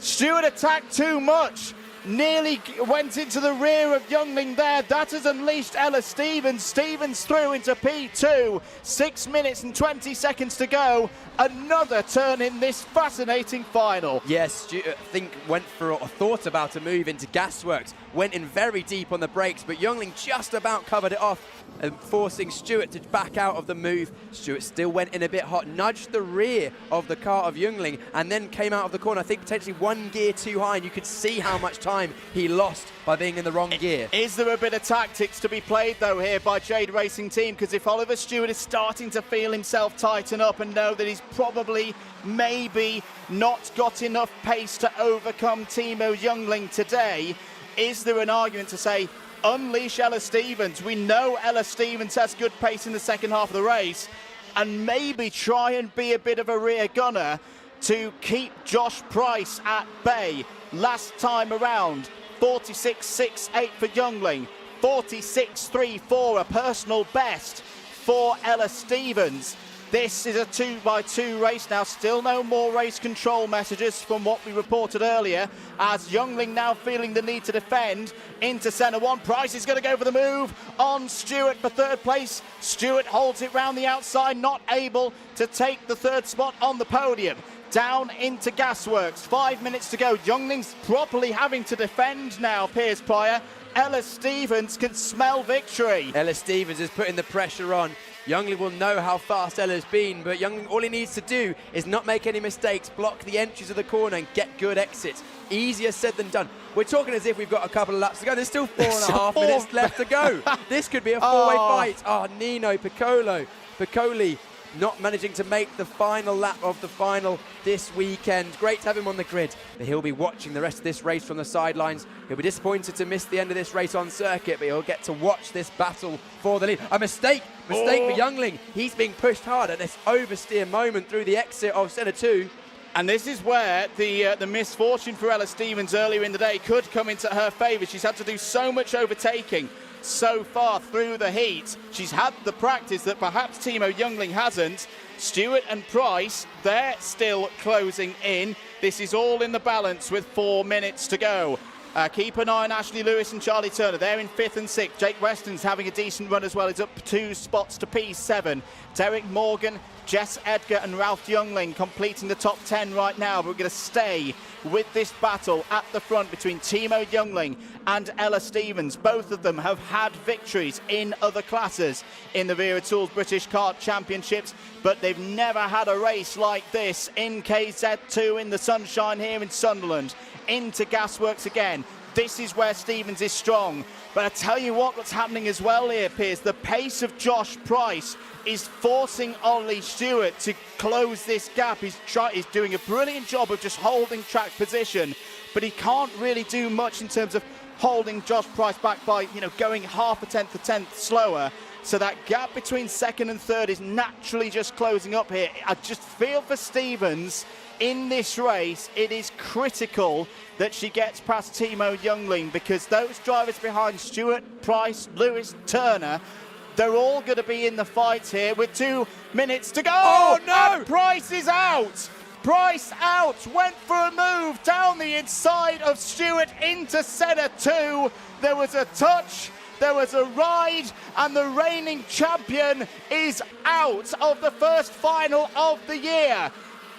[SPEAKER 1] Stewart attacked too much. Nearly went into the rear of Youngling there. That has unleashed Ella Stevens. Stevens through into P2. 6 minutes and 20 seconds to go. Another turn in this fascinating final.
[SPEAKER 2] Yes, Stewart, I think, went for or thought about a move into Gasworks. Went in very deep on the brakes, but Youngling just about covered it off, forcing Stewart to back out of the move. Stewart still went in a bit hot, nudged the rear of the car of Youngling, and then came out of the corner, I think potentially 1 gear too high, and you could see how much time he lost by being in the wrong gear.
[SPEAKER 1] Is there a bit of tactics to be played, though, here by Jade Racing Team? Because if Oliver Stewart is starting to feel himself tighten up and know that he's probably, maybe, not got enough pace to overcome Timo Youngling today, is there an argument to say, unleash Ella Stevens? We know Ella Stevens has good pace in the second half of the race, and maybe try and be a bit of a rear gunner to keep Josh Price at bay. Last time around, 46.68 for Youngling, 46.34, a personal best for Ella Stevens. This is a 2x2 race now. Still no more race control messages from what we reported earlier, as Youngling now feeling the need to defend into centre 1. Price is going to go for the move on Stewart for 3rd place. Stewart holds it round the outside, not able to take the 3rd spot on the podium. Down into Gasworks, 5 minutes to go. Youngling's properly having to defend now, Piers Prior. Ella Stevens can smell victory.
[SPEAKER 2] Ella Stevens is putting the pressure on. Youngling will know how fast Ella's been, but Youngling, all he needs to do is not make any mistakes, block the entries of the corner and get good exits. Easier said than done. We're talking as if we've got a couple of laps to go. There's still 4.5 minutes left to go. This could be a four-way fight. Nino Piccoli not managing to make the final lap of the final this weekend. Great to have him on the grid, but he'll be watching the rest of this race from the sidelines. He'll be disappointed to miss the end of this race on circuit, but he'll get to watch this battle for the lead. A mistake for Youngling. He's being pushed hard at this oversteer moment through the exit of Centre 2.
[SPEAKER 21] And this is where the misfortune for Ella Stevens earlier in the day could come into her favour. She's had to do so much overtaking so far through the heat. She's had the practice that perhaps Timo Youngling hasn't. Stewart and Price, they're still closing in. This is all in the balance with 4 minutes to go. Keep an eye on Ashley Lewis and Charlie Turner. They're in 5th and 6th. Jake Weston's having a decent run as well. He's up 2 spots to P7. Derek Morgan, Jess Edgar and Ralph Youngling completing the top 10 right now. But we're going to stay with this battle at the front between Timo Youngling and Ella Stevens. Both of them have had victories in other classes in the Wera Tools British Kart Championships, but they've never had a race like this in KZ2 in the sunshine here in Sunderland. Into Gasworks again. This is where Stevens is strong. But I tell you what's happening as well here, Piers. The pace of Josh Price is forcing Ollie Stewart to close this gap. He's doing a brilliant job of just holding track position, but he can't really do much in terms of holding Josh Price back by, going half a tenth slower. So that gap between second and third is naturally just closing up here. I just feel for Stevens in this race, it is critical that she gets past Timo Youngling, because those drivers behind Stewart, Price, Lewis, Turner, they're all going to be in the fight here with 2 minutes to go.
[SPEAKER 2] Oh, no!
[SPEAKER 21] And Price is out. Price out, went for a move down the inside of Stewart into Centre 2. There was a touch, there was a ride, and the reigning champion is out of the first final of the year.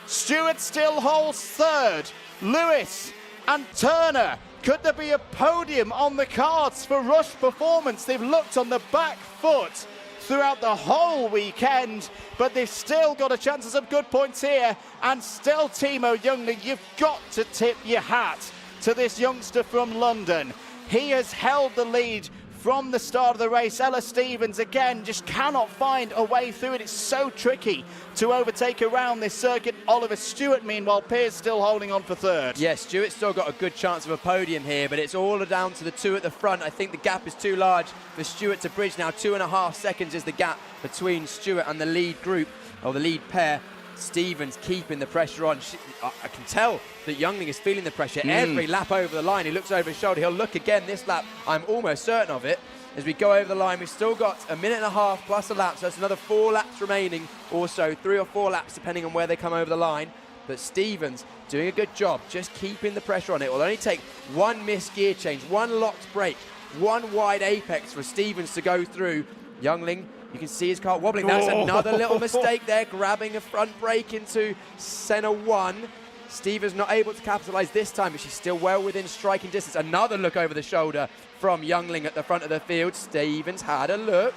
[SPEAKER 21] Stewart still holds third. Lewis and Turner. Could there be a podium on the cards for Rush Performance? They've looked on the back foot throughout the whole weekend, but they've still got a chance of some good points here. And still, Timo Youngling, you've got to tip your hat to this youngster from London. He has held the lead from the start of the race. Ella Stevens, again, just cannot find a way through it. It's so tricky to overtake around this circuit. Oliver Stewart, meanwhile, Piers still holding on for third.
[SPEAKER 2] Yes, Stewart's still got a good chance of a podium here, but it's all down to the two at the front. I think the gap is too large for Stewart to bridge now. 2.5 seconds is the gap between Stewart and the lead group, or the lead pair. Stevens keeping the pressure on. I can tell that Youngling is feeling the pressure. Every lap over the line, he looks over his shoulder. He'll look again this lap. I'm almost certain of it. As we go over the line, we've still got 1.5 minutes plus a lap, so that's another 4 laps remaining, or so 3 or 4 laps depending on where they come over the line. But Stevens doing a good job, just keeping the pressure on. It will only take 1 missed gear change, 1 locked brake, 1 wide apex for Stevens to go through. Youngling, you can see his car wobbling. That's another little mistake there, grabbing a front brake into Senna 1. Stevens not able to capitalise this time, but she's still well within striking distance. Another look over the shoulder from Youngling at the front of the field. Stevens had a look.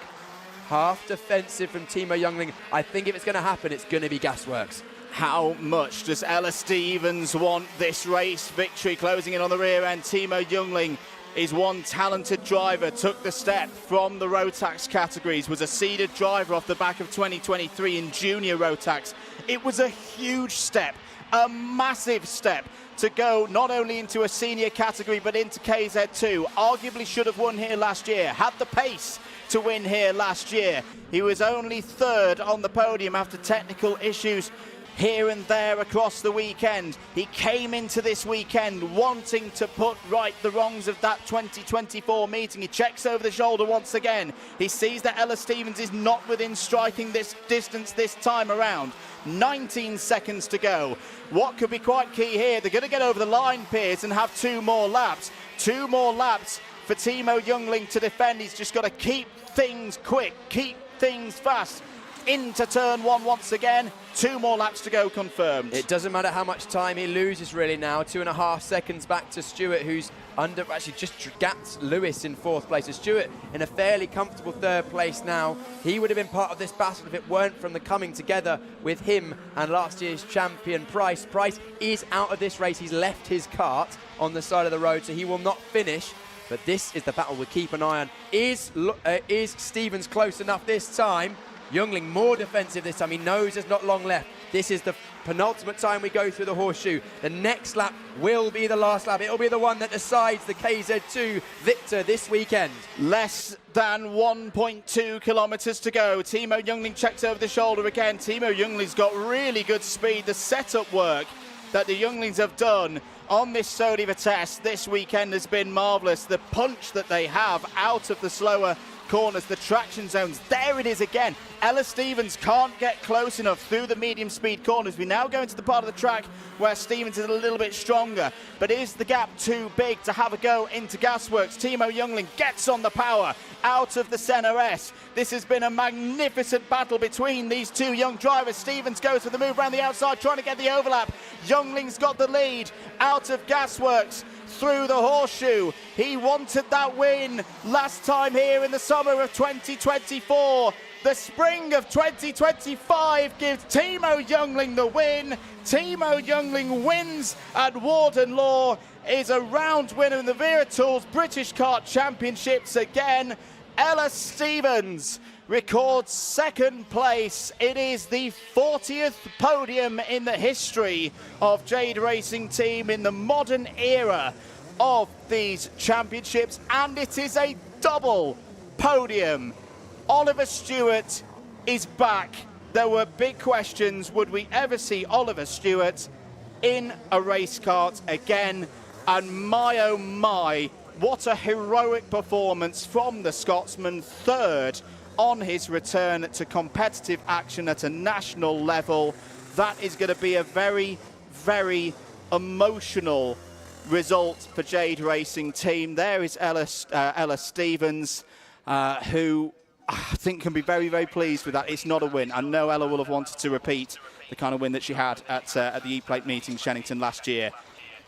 [SPEAKER 2] Half defensive from Timo Youngling. I think if it's going to happen, it's going to be Gasworks.
[SPEAKER 21] How much does Ella Stevens want this race victory? Closing in on the rear end, Timo Youngling is one talented driver, took the step from the Rotax categories, was a seeded driver off the back of 2023 in junior Rotax. It was a huge step, a massive step to go not only into a senior category but into KZ2. Arguably should have won here last year, had the pace to win here last year. He was only third on the podium after technical issues here and there across the weekend. He came into this weekend wanting to put right the wrongs of that 2024 meeting. He checks over the shoulder once again. He sees that Ella Stevens is not within striking this distance this time around. 19 seconds to go. What could be quite key here? They're going to get over the line, Piers, and have 2 more laps. 2 more laps for Timo Youngling to defend. He's just got to keep things quick, keep things fast. Into turn 1 once again. 2 more laps to go, confirmed.
[SPEAKER 2] It doesn't matter how much time he loses really now. 2.5 seconds back to Stewart, who's actually just gapped Lewis in 4th place. So Stewart in a fairly comfortable 3rd place now. He would have been part of this battle if it weren't from the coming together with him and last year's champion Price. Price is out of this race. He's left his kart on the side of the road, so he will not finish. But this is the battle we'll keep an eye on. Is Stevens close enough this time? Youngling more defensive this time. He knows there's not long left. This is the penultimate time we go through the horseshoe. The next lap will be the last lap. It'll be the one that decides the KZ2 victor this weekend.
[SPEAKER 1] Less than 1.2 kilometres to go. Timo Youngling checks over the shoulder again. Timo Youngling's got really good speed. The setup work that the Younglings have done on this Sodiva test this weekend has been marvellous. The punch that they have out of the slower corners, the traction zones, there it is again. Ella Stevens can't get close enough through the medium speed corners. We now go into the part of the track where Stevens is a little bit stronger, but is the gap too big to have a go into Gasworks? Timo Youngling gets on the power out of the Senna S. This has been a magnificent battle between these two young drivers. Stevens goes for the move around the outside, trying to get the overlap. Youngling's got the lead out of Gasworks through the horseshoe. He wanted that win last time here in the summer of 2024. The spring of 2025 gives Timo Youngling the win. Timo Youngling wins at Warden Law, is a round winner in the Wera Tools British Kart Championships again. Ella Stevens records 2nd place. It is the 40th podium in the history of Jade Racing Team in the modern era of these championships, and it is a double podium. Oliver Stewart is back. There were big questions. Would we ever see Oliver Stewart in a race kart again? And my oh my, what a heroic performance from the Scotsman, 3rd on his return to competitive action at a national level. That is going to be a very, very emotional result for Jade Racing Team. There is Ella Stevens, who I think can be very, very pleased with that. It's not a win. I know Ella will have wanted to repeat the kind of win that she had at the E-Plate meeting Shennington last year,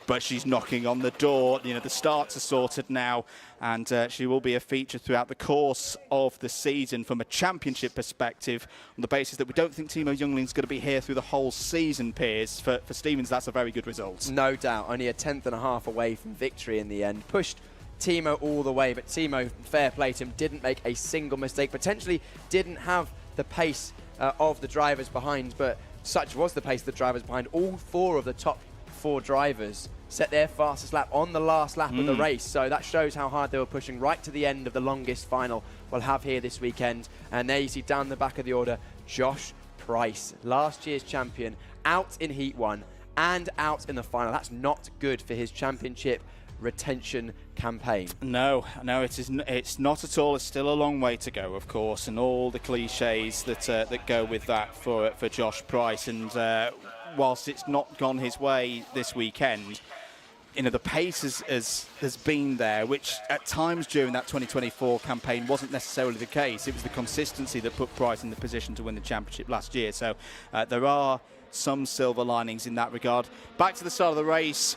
[SPEAKER 1] but she's knocking on the door. You know, the starts are sorted now, and she will be a feature throughout the course of the season from a championship perspective, on the basis that we don't think Timo Youngling's going to be here through the whole season, Piers. For Stevens, that's a very good result.
[SPEAKER 2] No doubt. Only a 10th and a half away from victory in the end. Pushed Timo all the way, but Timo, fair play to him, didn't make a single mistake. Potentially didn't have the pace of the drivers behind, but such was the pace of the drivers behind. All 4 of the top 4 drivers set their fastest lap on the last lap of the race, so that shows how hard they were pushing right to the end of the longest final we'll have here this weekend. And there you see down the back of the order, Josh Price, last year's champion, out in Heat 1 and out in the final. That's not good for his championship retention campaign.
[SPEAKER 21] No, it's not at all. It's still a long way to go, of course, and all the cliches that go with that for Josh Price. And whilst it's not gone his way this weekend, you know, the pace has been there, which at times during that 2024 campaign wasn't necessarily the case. It was the consistency that put Price in the position to win the championship last year. So there are some silver linings in that regard. Back to the start of the race.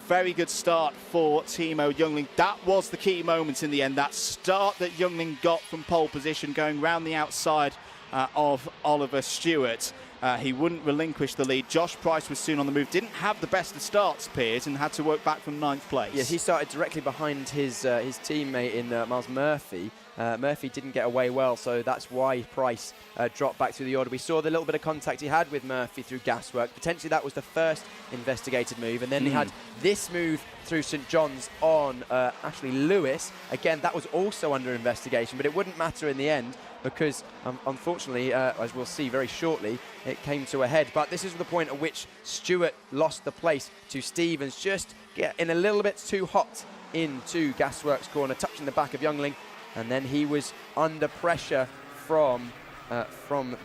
[SPEAKER 21] Very good start for Timo Youngling. That was the key moment in the end. That start that Youngling got from pole position, going round the outside of Oliver Stewart. He wouldn't relinquish the lead. Josh Price was soon on the move. Didn't have the best of starts, Piers, and had to work back from 9th place.
[SPEAKER 2] Yes, he started directly behind his teammate in Miles Murphy. Murphy didn't get away well, so that's why Price dropped back through the order. We saw the little bit of contact he had with Murphy through Gasworks. Potentially that was the first investigated move, and then he had this move through St John's on Ashley Lewis. Again, that was also under investigation, but it wouldn't matter in the end because, unfortunately, as we'll see very shortly, it came to a head. But this is the point at which Stewart lost the place to Stevens, just getting a little bit too hot into Gasworks' corner, touching the back of Youngling. And then he was under pressure from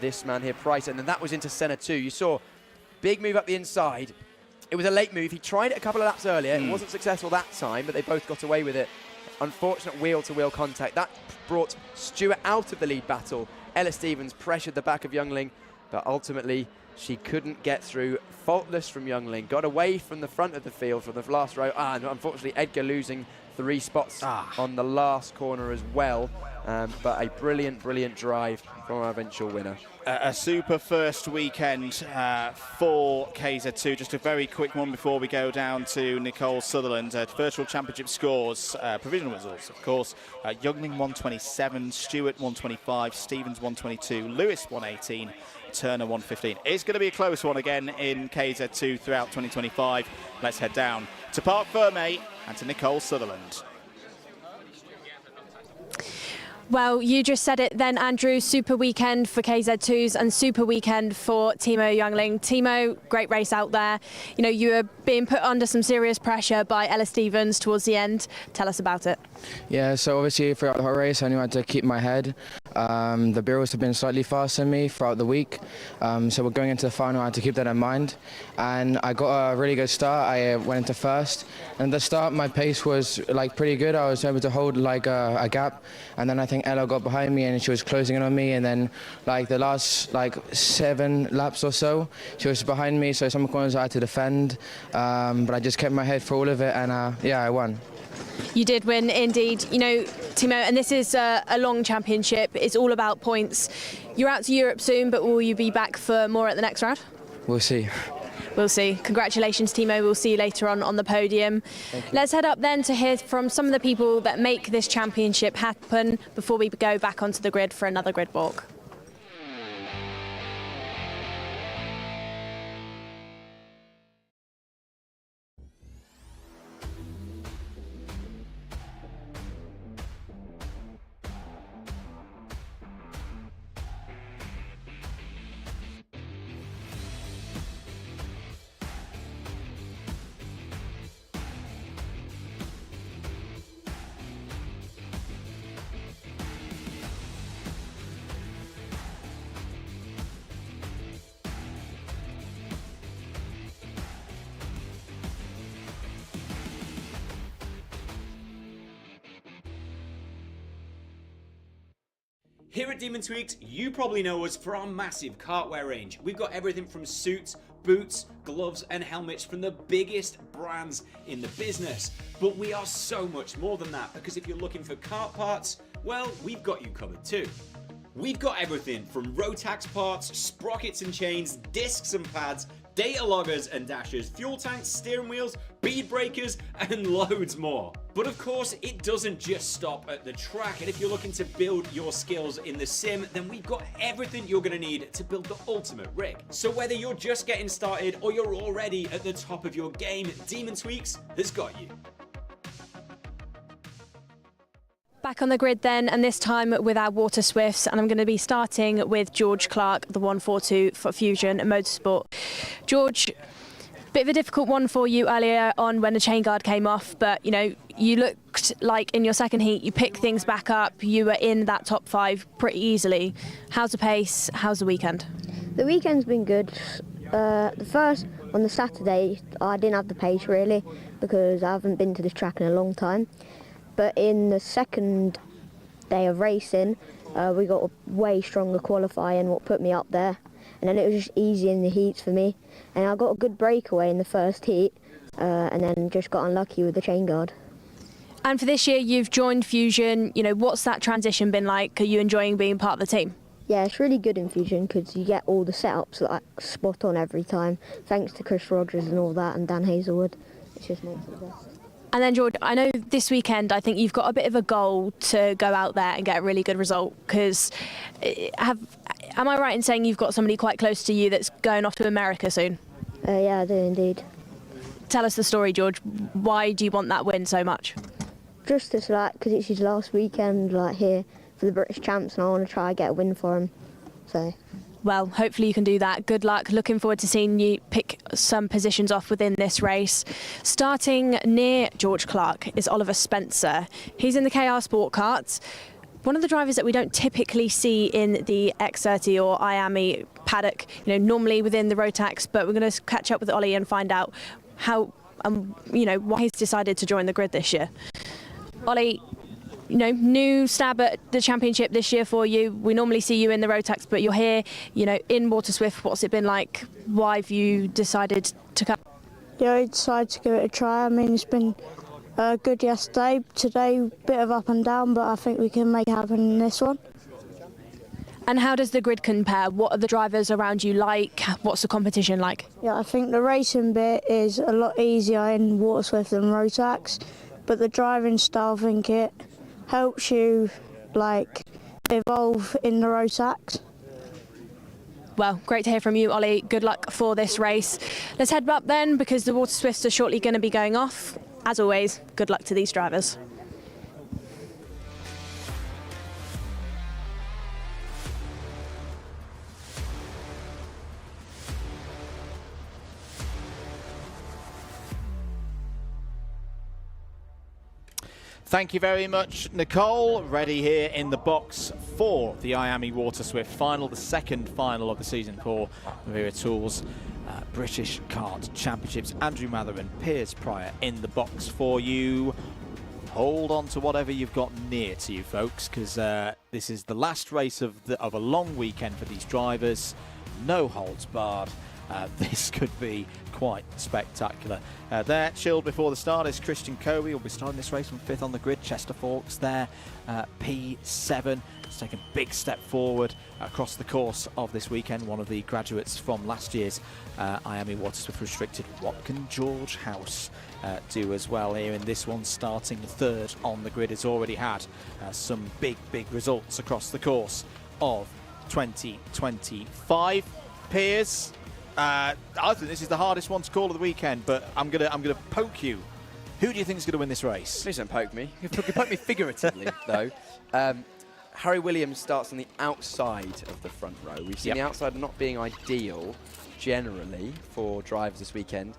[SPEAKER 2] this man here, Price. And then that was into Senna too. You saw big move up the inside. It was a late move. He tried it a couple of laps earlier. It wasn't successful that time, but they both got away with it. Unfortunate wheel-to-wheel contact. That brought Stewart out of the lead battle. Ella Stevens pressured the back of Youngling, but ultimately she couldn't get through. Faultless from Youngling, got away from the front of the field for the last row, and unfortunately Edgar losing 3 spots on the last corner as well. But a brilliant drive from our eventual winner.
[SPEAKER 21] A super first weekend for KZ2. Just a very quick one before we go down to Nicole Sutherland. Virtual Championship scores, provisional results, of course. Youngling 127, Stewart 125, Stevens 122, Lewis 118, Turner 115. It's going to be a close one again in KZ2 throughout 2025. Let's head down to Parc Fermé and to Nicole Sutherland.
[SPEAKER 3] Well, you just said it then, Andrew. Super weekend for KZ2s and super weekend for Timo Youngling. Timo, great race out there. You know, you were being put under some serious pressure by Ella Stevens towards the end. Tell us about it.
[SPEAKER 6] Yeah, so obviously throughout the whole race I knew I had to keep my head. The Bearers have been slightly faster than me throughout the week, so we're going into the final. I had to keep that in mind, and I got a really good start. I went into first, and at the start my pace was like pretty good. I was able to hold like a gap, and then I think Ella got behind me and she was closing in on me, and then like the last like 7 laps or so she was behind me, so some corners I had to defend, but I just kept my head for all of it, and yeah, I won.
[SPEAKER 3] You did win indeed. You know, Timo, and this is a long championship. It's all about points. You're out to Europe soon, but will you be back for more at the next round?
[SPEAKER 6] We'll see.
[SPEAKER 3] We'll see. Congratulations, Timo. We'll see you later on the podium. Let's head up then to hear from some of the people that make this championship happen before we go back onto the grid for another grid walk.
[SPEAKER 4] Here at Demon Tweaked, you probably know us for our massive kartwear range. We've got everything from suits, boots, gloves and helmets from the biggest brands in the business. But we are so much more than that, because if you're looking for kart parts, well, we've got you covered too. We've got everything from Rotax parts, sprockets and chains, discs and pads, data loggers and dashers, fuel tanks, steering wheels, bead breakers, and loads more. But of course, it doesn't just stop at the track, and if you're looking to build your skills in the sim, then we've got everything you're gonna need to build the ultimate rig. So whether you're just getting started or you're already at the top of your game, Demon Tweaks has got you.
[SPEAKER 3] Back on the grid then, and this time with our Water Swifts, and I'm going to be starting with George Clark, the 142 for Fusion Motorsport. George, bit of a difficult one for you earlier on when the chain guard came off, but you know, you looked like in your second heat you picked things back up, you were in that top 5 pretty easily. How's the pace? How's the weekend?
[SPEAKER 20] The weekend's been good. The first, on the Saturday, I didn't have the pace really, because I haven't been to this track in a long time. But in the second day of racing, we got a way stronger qualifying, what put me up there. And then it was just easy in the heats for me. And I got a good breakaway in the first heat, and then just got unlucky with the chain guard.
[SPEAKER 3] And for this year, you've joined Fusion. You know, what's that transition been like? Are you enjoying being part of the team?
[SPEAKER 20] Yeah, it's really good in Fusion because you get all the setups like spot on every time. Thanks to Chris Rogers and all that, and Dan Hazelwood. It just makes it the best.
[SPEAKER 3] And then, George, I know this weekend, I think you've got a bit of a goal to go out there and get a really good result, because am I right in saying you've got somebody quite close to you that's going off to America soon?
[SPEAKER 20] Yeah, I do indeed.
[SPEAKER 3] Tell us the story, George. Why do you want that win so much?
[SPEAKER 20] Just as like, because it's his last weekend like here for the British champs, and I want to try and get a win for him. So.
[SPEAKER 3] Well, hopefully you can do that. Good luck. Looking forward to seeing you pick some positions off within this race. Starting near George Clark is Oliver Spencer. He's in the KR Sport Karts. One of the drivers that we don't typically see in the X30 or IAME paddock, you know, normally within the Rotax, but we're going to catch up with Ollie and find out how, you know, why he's decided to join the grid this year. Ollie, new stab at the championship this year for you. We normally see you in the Rotax, but you're here, in Water Swift. What's it been like? Why have you decided to come?
[SPEAKER 8] Yeah, I decided to give it a try. I mean, it's been good yesterday. Today, bit of up and down, but I think we can make it happen in this one.
[SPEAKER 3] And how does the grid compare? What are the drivers around you like? What's the competition like?
[SPEAKER 8] Yeah, I think the racing bit is a lot easier in Water Swift than Rotax, but the driving style, I think it helps you evolve in the Rotax.
[SPEAKER 3] Well, great to hear from you, Ollie. Good luck for this race. Let's head up then, because the Water Swifts are shortly going to be going off. As always, good luck to these drivers.
[SPEAKER 21] Thank you very much, Nicole. Ready here in the box for the IAME Water Swift final, the second final of the season for Wera Tools British Kart Championships. Andrew Mather and Piers Prior in the box for you. Hold on to whatever you've got near to you, folks, because this is the last race of a long weekend for these drivers. No holds barred. This could be quite spectacular. There, chilled before the start, is Christian Kobe. Will be starting this race from 5th on the grid. Chester Forks there, P7. It's taken a big step forward across the course of this weekend. One of the graduates from last year's IAME Water Swift Restricted. What can George House do as well here in this one? Starting 3rd on the grid, has already had some big results across the course of 2025. Piers, I think this is the hardest one to call of the weekend, but I'm gonna poke you. Who do you think is going to win this race?
[SPEAKER 2] Please don't poke me. You can poke me figuratively, though. Harry Williams starts on the outside of the front row. We've seen the outside not being ideal, generally, for drivers this weekend.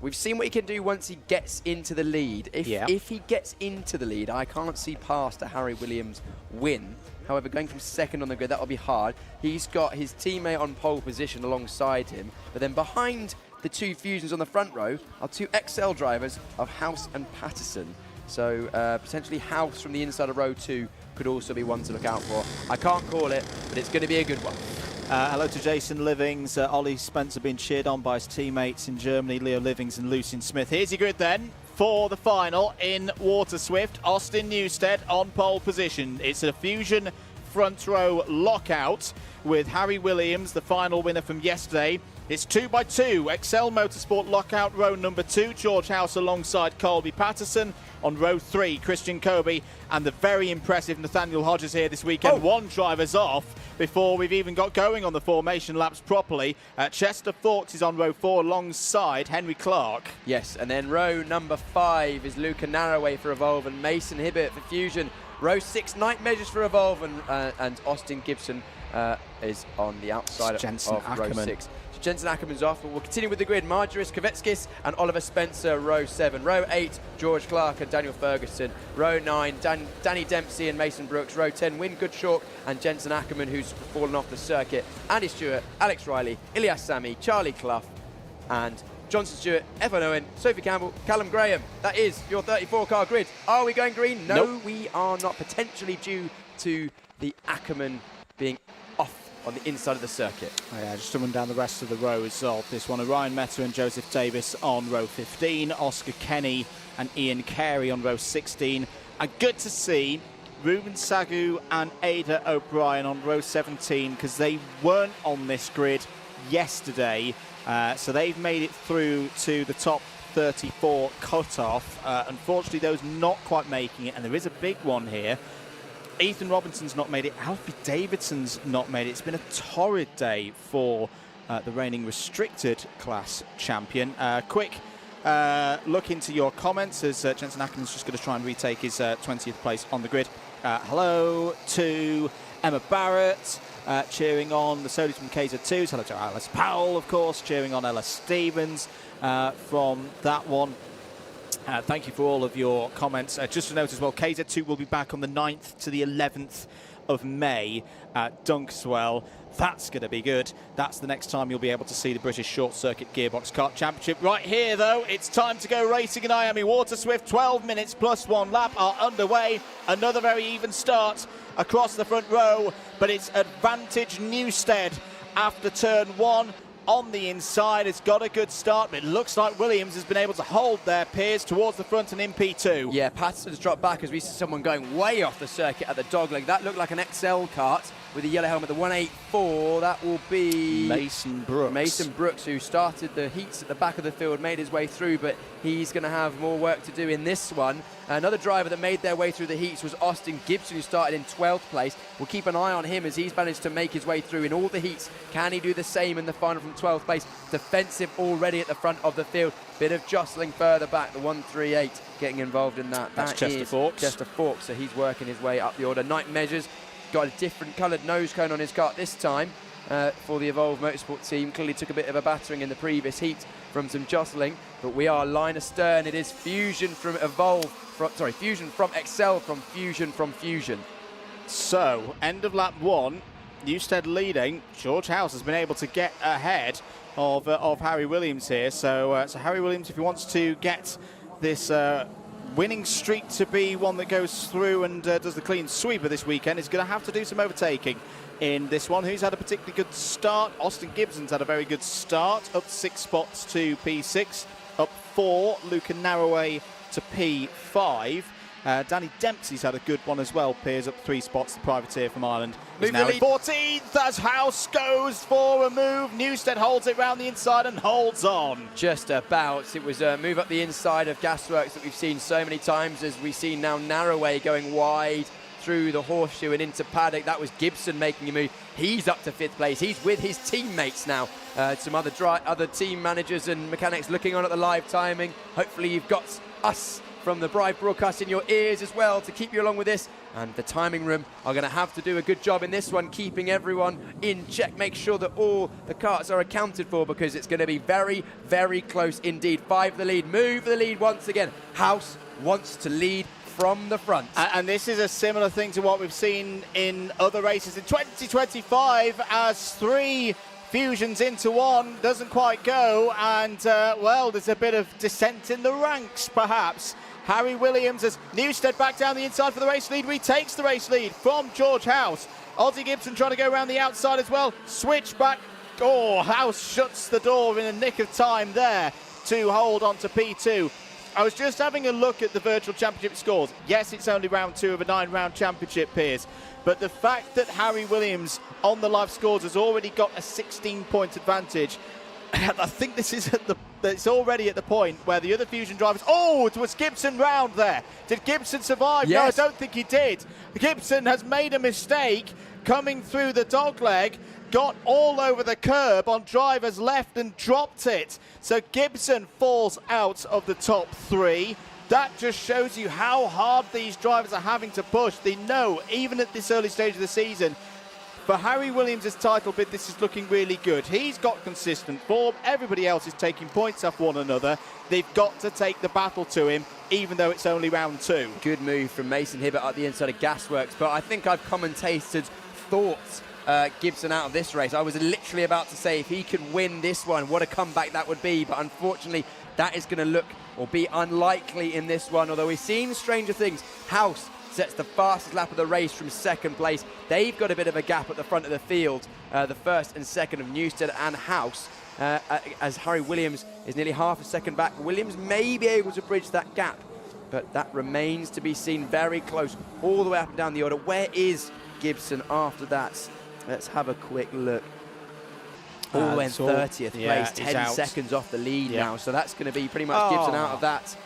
[SPEAKER 2] We've seen what he can do once he gets into the lead. If he gets into the lead, I can't see past a Harry Williams win. However, going from 2nd on the grid, that'll be hard. He's got his teammate on pole position alongside him, but then behind the 2 Fusions on the front row are 2 XL drivers of House and Patterson. So potentially House from the inside of row 2 could also be one to look out for. I can't call it, but it's going to be a good one.
[SPEAKER 21] Hello to Jason Livings. Ollie Spencer being cheered on by his teammates in Germany, Leo Livings and Lucien Smith. Here's your grid then for the final in Water Swift. Austin Newstead on pole position. It's a Fusion front row lockout with Harry Williams, the final winner from yesterday. It's 2x2, XL Motorsport lockout, row number 2, George House alongside Colby Patterson. On row 3, Christian Kobe and the very impressive Nathaniel Hodges here this weekend. One driver's off before we've even got going on the formation laps properly. Chester Forks is on row 4 alongside Henry Clark.
[SPEAKER 2] Yes, and then row number 5 is Luca Narroway for Evolve and Mason Hibbert for Fusion. Row 6, Night Measures for Evolve and Austin Gibson is on the outside of row 6. So Jensen Ackerman's off, but we'll continue with the grid. Marjoris Kovetskis and Oliver Spencer, row 7. Row 8, George Clark and Daniel Ferguson. Row 9, Danny Dempsey and Mason Brooks. Row 10, Wyn Goodchalk and Jensen Ackerman, who's fallen off the circuit. Andy Stewart, Alex Riley, Ilyas Sami, Charlie Clough, and Johnson Stewart, Evan Owen, Sophie Campbell, Callum Graham. That is your 34-car grid. Are we going green? No, nope. We are not, potentially due to the Ackerman being off on the inside of the circuit.
[SPEAKER 21] Oh yeah, just to run down the rest of the rows of this one. Ryan Meta and Joseph Davis on row 15, Oscar Kenny and Ian Carey on row 16. And good to see Ruben Sagu and Ada O'Brien on row 17, because they weren't on this grid yesterday. So they've made it through to the top 34 cut-off. Unfortunately, those not quite making it, and there is a big one here. Ethan Robinson's not made it. Alfie Davidson's not made it. It's been a torrid day for the reigning restricted class champion. Quick look into your comments as Jensen Ackerman's just going to try and retake his 20th place on the grid. Hello to Emma Barrett, cheering on the Sodies from KZ2. Hello to Alice Powell, of course, cheering on Ella Stevens from that one. Thank you for all of your comments. Just to note as well, KZ2 will be back on the 9th to the 11th of May at Dunkswell. That's going to be good. That's the next time you'll be able to see the British Short Circuit Gearbox Kart Championship. Right here, though, it's time to go racing in IAME Water Swift. 12 minutes plus 1 lap are underway. Another very even start across the front row, but it's advantage Newstead after turn 1. On the inside, it's got a good start, but it looks like Williams has been able to hold their Piers towards the front and in P2.
[SPEAKER 2] Yeah, Patterson's dropped back as we see someone going way off the circuit at the dogleg. That looked like an XL kart with a yellow helmet, the 184. That will be
[SPEAKER 21] Mason Brooks.
[SPEAKER 2] Mason Brooks, who started the heats at the back of the field, made his way through, but he's going to have more work to do in this one. Another driver that made their way through the heats was Austin Gibson, who started in 12th place. We'll keep an eye on him as he's managed to make his way through in all the heats. Can he do the same in the final from 12th place? Defensive already at the front of the field. Bit of jostling further back, the 138 getting involved in that.
[SPEAKER 21] That's Chester Fawkes.
[SPEAKER 2] Chester Fawkes, so he's working his way up the order. Night Measures got a different coloured nose cone on his kart this time for the Evolve Motorsport team. Clearly took a bit of a battering in the previous heat from some jostling, but we are line astern. It is Fusion from Fusion from Excel from Fusion.
[SPEAKER 21] So, end of lap 1, Newstead leading. George House has been able to get ahead of Harry Williams here. So, so Harry Williams, if he wants to get this winning streak to be one that goes through and does the clean sweeper this weekend, is going to have to do some overtaking in this one. Who's had a particularly good start? Austin Gibson's had a very good start, up 6 spots to P6, up 4, Luca Narroway to P5. Danny Dempsey's had a good one as well. Piers up 3 spots. The privateer from Ireland is now in 14th as House goes for a move. Newstead holds it round the inside and holds on.
[SPEAKER 2] Just about. It was a move up the inside of Gasworks that we've seen so many times, as we see now Narroway going wide through the horseshoe and into paddock. That was Gibson making a move. He's up to 5th place. He's with his teammates now. Some other team managers and mechanics looking on at the live timing. Hopefully you've got us from the Brive broadcast in your ears as well to keep you along with this. And the timing room are going to have to do a good job in this one, keeping everyone in check. Make sure that all the karts are accounted for, because it's going to be very, very close indeed. 5 the lead, move the lead once again. House wants to lead from the front.
[SPEAKER 21] And this is a similar thing to what we've seen in other races in 2025, as 3 fusions into 1 doesn't quite go, and well, there's a bit of dissent in the ranks perhaps. Harry Williams, as Newstead back down the inside for the race lead, retakes the race lead from George House. Ozzy Gibson trying to go around the outside as well. Switch back. Oh, House shuts the door in a nick of time there to hold on to P2. I was just having a look at the virtual championship scores. Yes, it's only round 2 of a 9-round championship, Piers, but the fact that Harry Williams on the live scores has already got a 16-point advantage, I think this is it's already at the point where the other fusion drivers... Oh, it was Gibson round there. Did Gibson survive?
[SPEAKER 2] Yes.
[SPEAKER 21] No, I don't think he did. Gibson has made a mistake coming through the dogleg, got all over the curb on driver's left and dropped it. So Gibson falls out of the top 3. That just shows you how hard these drivers are having to push. They know, even at this early stage of the season, for Harry Williams' title bid, this is looking really good. He's got consistent form. Everybody else is taking points off one another. They've got to take the battle to him, even though it's only round 2.
[SPEAKER 2] Good move from Mason Hibbert at the inside of Gasworks, but I think I've commentated thoughts Gibson out of this race. I was literally about to say, if he could win this one, what a comeback that would be, but unfortunately that is going to look or be unlikely in this one, although we've seen stranger things. House sets the fastest lap of the race from 2nd place. They've got a bit of a gap at the front of the field, the 1st and 2nd of Newstead and House, as Harry Williams is nearly half a second back. Williams may be able to bridge that gap, but that remains to be seen. Very close all the way up and down the order. Where is Gibson after that? Let's have a quick look. All the way in 30th place, 10 seconds off the lead now, so that's going to be pretty much Gibson out of that.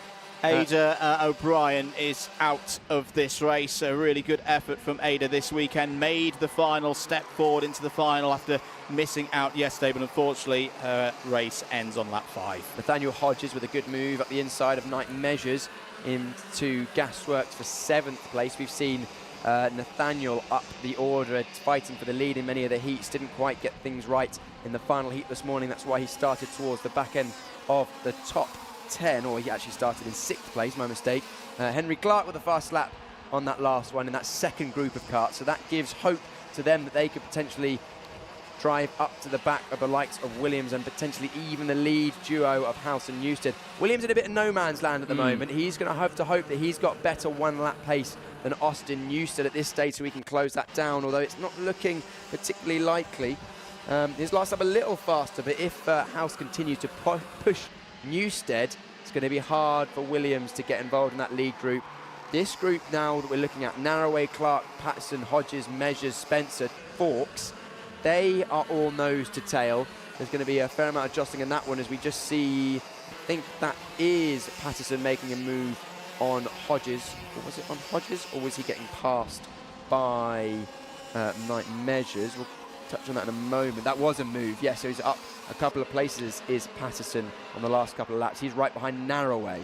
[SPEAKER 21] Ada O'Brien is out of this race. A really good effort from Ada this weekend. Made the final step forward into the final after missing out yesterday, but unfortunately her race ends on lap 5.
[SPEAKER 2] Nathaniel Hodges with a good move up the inside of Night Measures into Gasworks for 7th place. We've seen Nathaniel up the order, fighting for the lead in many of the heats. Didn't quite get things right in the final heat this morning. That's why he started towards the back end of the top 10, or he actually started in 6th place, my mistake. Henry Clark with a fast lap on that last one in that second group of karts. So that gives hope to them that they could potentially drive up to the back of the likes of Williams and potentially even the lead duo of House and Newstead. Williams in a bit of no man's land at the moment. He's going to have to hope that he's got better one-lap pace than Austin Newstead at this stage so he can close that down, although it's not looking particularly likely. His last lap a little faster, but if House continues to push Newstead, it's going to be hard for Williams to get involved in that lead group. This group now that we're looking at, Narroway, Clark, Patterson, Hodges, Measures, Spencer, Forks, they are all nose to tail. There's going to be a fair amount of jostling in that one as we just see, I think that is Patterson making a move on Hodges. Or was it on Hodges, or was he getting passed by Knight Measures? We'll touch on that in a moment. That was a move, yes, so he's up a couple of places, is Patterson on the last couple of laps. He's right behind Narroway.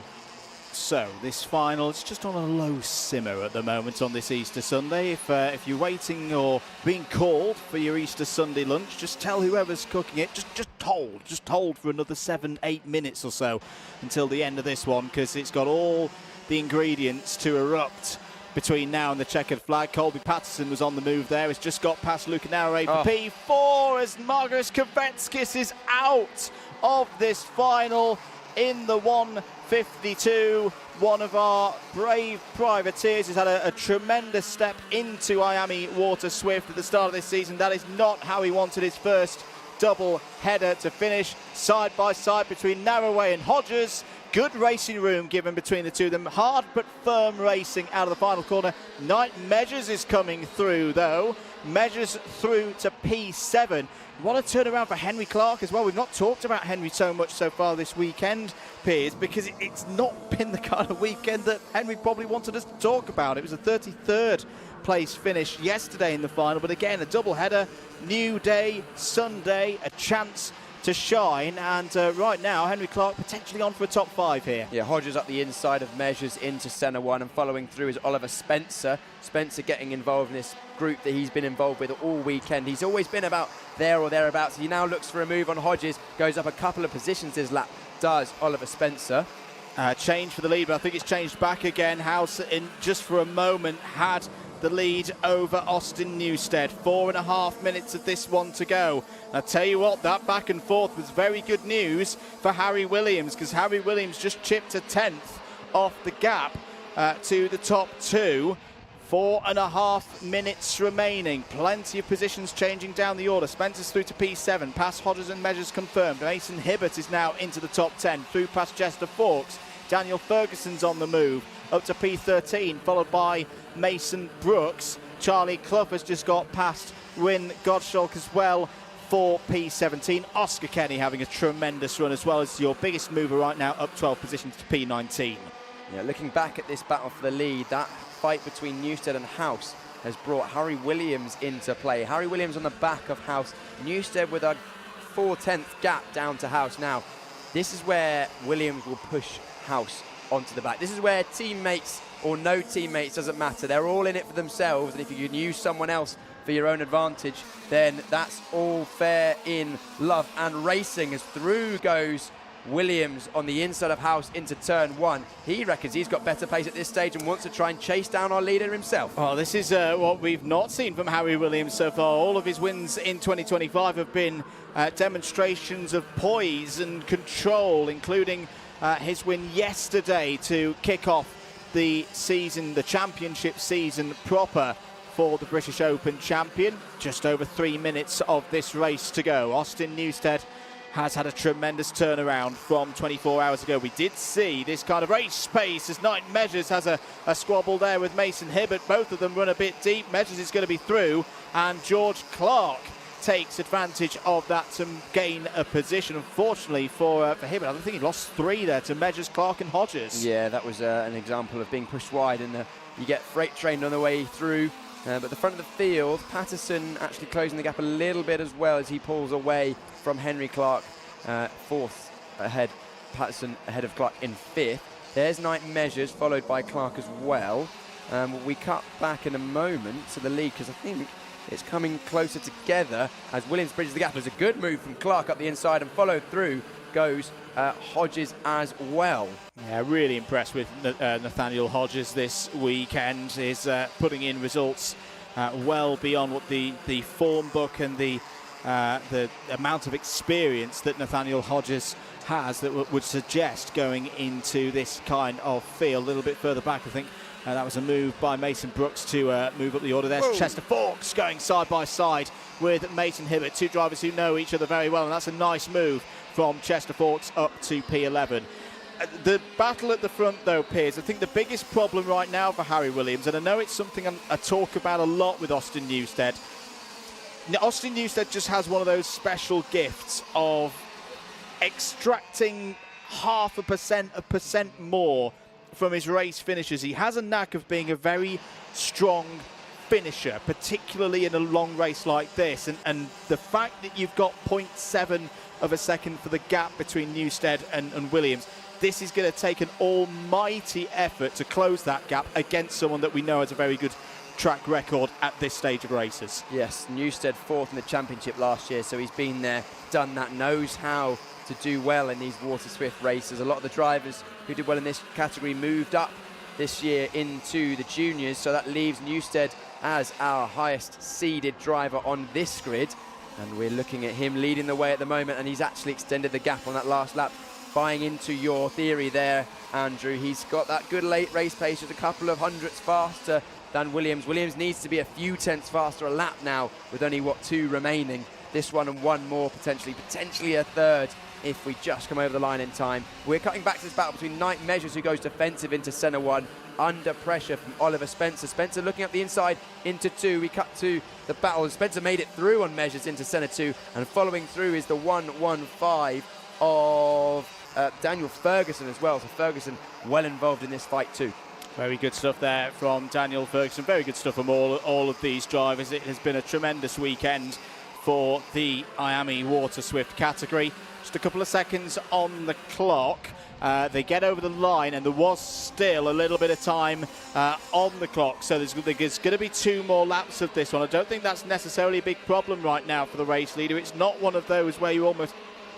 [SPEAKER 21] So this final, it's just on a low simmer at the moment on this Easter Sunday. If you're waiting or being called for your Easter Sunday lunch, just tell whoever's cooking it, just hold for another 7-8 minutes or so until the end of this one, because it's got all the ingredients to erupt between now and the checkered flag. Colby Patterson was on the move there. It's just got past Luca Narroway for P4 as Margaret Kvetskis is out of this final in the 152. One of our brave privateers has had a tremendous step into IAME Water Swift at the start of this season. That is not how he wanted his first double header to finish. Side by side between Narroway and Hodges. Good racing room given between the two of them. Hard but firm racing out of the final corner. Knight Measures is coming through though. Measures through to P7. What a turnaround for Henry Clark as well. We've not talked about Henry so much so far this weekend, Piers, because it's not been the kind of weekend that Henry probably wanted us to talk about. It was a 33rd place finish yesterday in the final, but again, a double header, new day, Sunday, a chance to shine, and right now Henry Clark potentially on for a top 5 here.
[SPEAKER 2] Yeah, Hodges up the inside of Measures into centre one, and following through is Oliver Spencer. Spencer getting involved in this group that he's been involved with all weekend. He's always been about there or thereabouts. He now looks for a move on Hodges, goes up a couple of positions his lap, does Oliver Spencer.
[SPEAKER 21] Change for the lead, but I think it's changed back again. House, in just for a moment, had the lead over Austin Newstead. 4.5 minutes of this one to go. And I tell you what, that back and forth was very good news for Harry Williams, because Harry Williams just chipped a 10th off the gap to the top two. 4.5 minutes remaining. Plenty of positions changing down the order. Spencer's through to P7. Past Hodges and Measures confirmed. Mason Hibbert is now into the top 10. Through past Chester Forks. Daniel Ferguson's on the move. Up to P13, followed by Mason Brooks. Charlie Clough has just got past Wyn Gottschalk as well for P17. Oscar Kenny having a tremendous run as well as your biggest mover right now, up 12 positions to P19.
[SPEAKER 2] Yeah, looking back at this battle for the lead, that fight between Newstead and House has brought Harry Williams into play. Harry Williams on the back of House. Newstead with a 4/10 gap down to House now. This is where Williams will push House onto the back. This is where teammates or no teammates doesn't matter. They're all in it for themselves, and if you can use someone else for your own advantage, then that's all fair in love and racing. As through goes Williams on the inside of House into turn one. He reckons he's got better pace at this stage and wants to try and chase down our leader himself.
[SPEAKER 21] Oh, this is what we've not seen from Harry Williams so far. All of his wins in 2025 have been demonstrations of poise and control, including his win yesterday to kick off the season, the championship season proper for the British Open champion. Just over 3 minutes of this race to go. Austin Newstead has had a tremendous turnaround from 24 hours ago. We did see this kind of race pace as Knight Measures has a squabble there with Mason Hibbert. Both of them run a bit deep. Measures is going to be through, and George Clark takes advantage of that to gain a position. Unfortunately for Hibbert, I think he lost 3 there to Measures, Clark and Hodges.
[SPEAKER 2] Yeah, that was an example of being pushed wide, and you get freight trained on the way through. But the front of the field, Patterson actually closing the gap a little bit as well as he pulls away from Henry Clark, 4th ahead. Patterson ahead of Clark in 5th. There's Knight Measures, followed by Clark as well. We cut back in a moment to the lead, because I think it's coming closer together as Williams bridges the gap. There's a good move from Clark up the inside, and followed through goes Hodges as well.
[SPEAKER 21] Yeah, really impressed with Nathaniel Hodges this weekend. He's putting in results well beyond what the form book and the amount of experience that Nathaniel Hodges has that would suggest going into this kind of field. A little bit further back, I think that was a move by Mason Brooks to move up the order. There's Chester Fawkes going side by side with Mason Hibbert, two drivers who know each other very well, and that's a nice move from Chester Fawkes up to P11. The battle at the front, though, Piers, I think the biggest problem right now for Harry Williams, and I know it's something I talk about a lot with Austin Newstead. Austin Newstead just has one of those special gifts of extracting 0.5% more from his race finishes. He has a knack of being a very strong finisher, particularly in a long race like this. And the fact that you've got 0.7 of a second for the gap between Newstead and Williams, this is going to take an almighty effort to close that gap against someone that we know has a very good track record at this stage of races.
[SPEAKER 2] Yes, Newstead 4th in the championship last year, so he's been there, done that, knows how to do well in these Water Swift races. A lot of the drivers who did well in this category moved up this year into the juniors, so that leaves Newstead as our highest seeded driver on this grid, and we're looking at him leading the way at the moment, and he's actually extended the gap on that last lap. Buying into your theory there, Andrew, he's got that good late race pace, just a couple of hundredths faster than Williams. Williams needs to be a few tenths faster a lap now, with only, what, 2 remaining. This one and one more, potentially a third, if we just come over the line in time. We're cutting back to this battle between Knight Measures, who goes defensive into centre 1, under pressure from Oliver Spencer. Spencer looking up the inside into 2. We cut to the battle, and Spencer made it through on Measures into centre 2, and following through is the 115 of Daniel Ferguson as well. So Ferguson well involved in this fight too.
[SPEAKER 21] Very good stuff there from Daniel Ferguson. Very good stuff from all of these drivers. It has been a tremendous weekend for the IAME Water Swift category. Just a couple of seconds on the clock. They get over the line, and there was still a little bit of time on the clock. So there's going to be 2 more laps of this one. I don't think that's necessarily a big problem right now for the race leader. It's not one of those where you're almost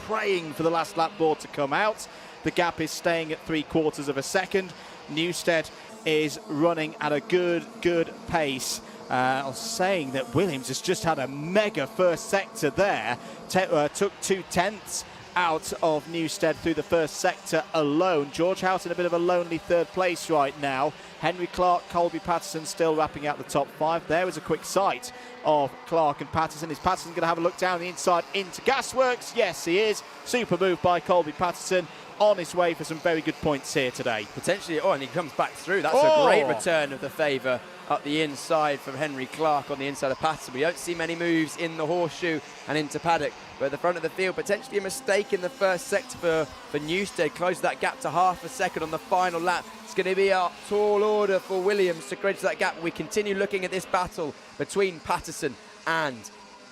[SPEAKER 21] praying for the last lap board to come out. The gap is staying at 3/4 of a second. Newstead is running at a good pace. I was saying that Williams has just had a mega first sector there. Took 2 tenths out of Newstead through the first sector alone. George House in a bit of a lonely 3rd place right now. Henry Clark, Colby Patterson still wrapping out the top 5. There was a quick sight of Clark and Patterson. Is Patterson going to have a look down the inside into Gasworks? Yes, he is. Super move by Colby Patterson. On his way for some very good points here today.
[SPEAKER 2] Potentially, and he comes back through. That's a great return of the favour up the inside from Henry Clark on the inside of Patterson. We don't see many moves in the horseshoe and into paddock, but at the front of the field, potentially a mistake in the first sector for Newstead. Close that gap to 0.5 second on the final lap. It's going to be a tall order for Williams to close that gap. We continue looking at this battle between Patterson and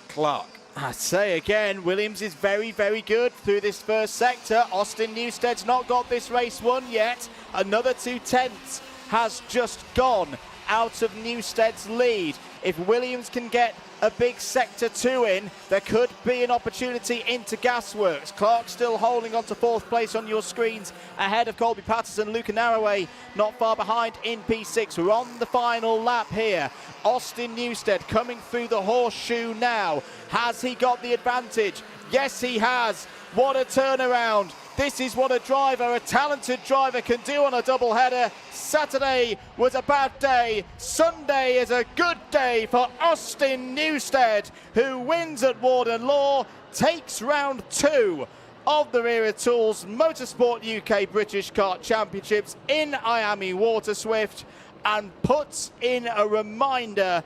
[SPEAKER 2] Clark.
[SPEAKER 21] I say again, Williams is very good through this first sector. Austin Newstead's not got this race won yet. Another 2 tenths has just gone out of Newstead's lead. If Williams can get a big sector 2 in, there could be an opportunity into Gasworks. Clark still holding on to 4th place on your screens, ahead of Colby Patterson. Luca Narroway not far behind in P6. We're on the final lap here. Austin Newstead coming through the horseshoe now. Has he got the advantage? Yes, he has. What a turnaround. This is what a talented driver can do on a double header. Saturday was a bad day. Sunday is a good day for Austin Newstead, who wins at Warden Law, takes round 2 of the Wera Tools Motorsport UK British Kart Championships in IAME Water Swift, and puts in a reminder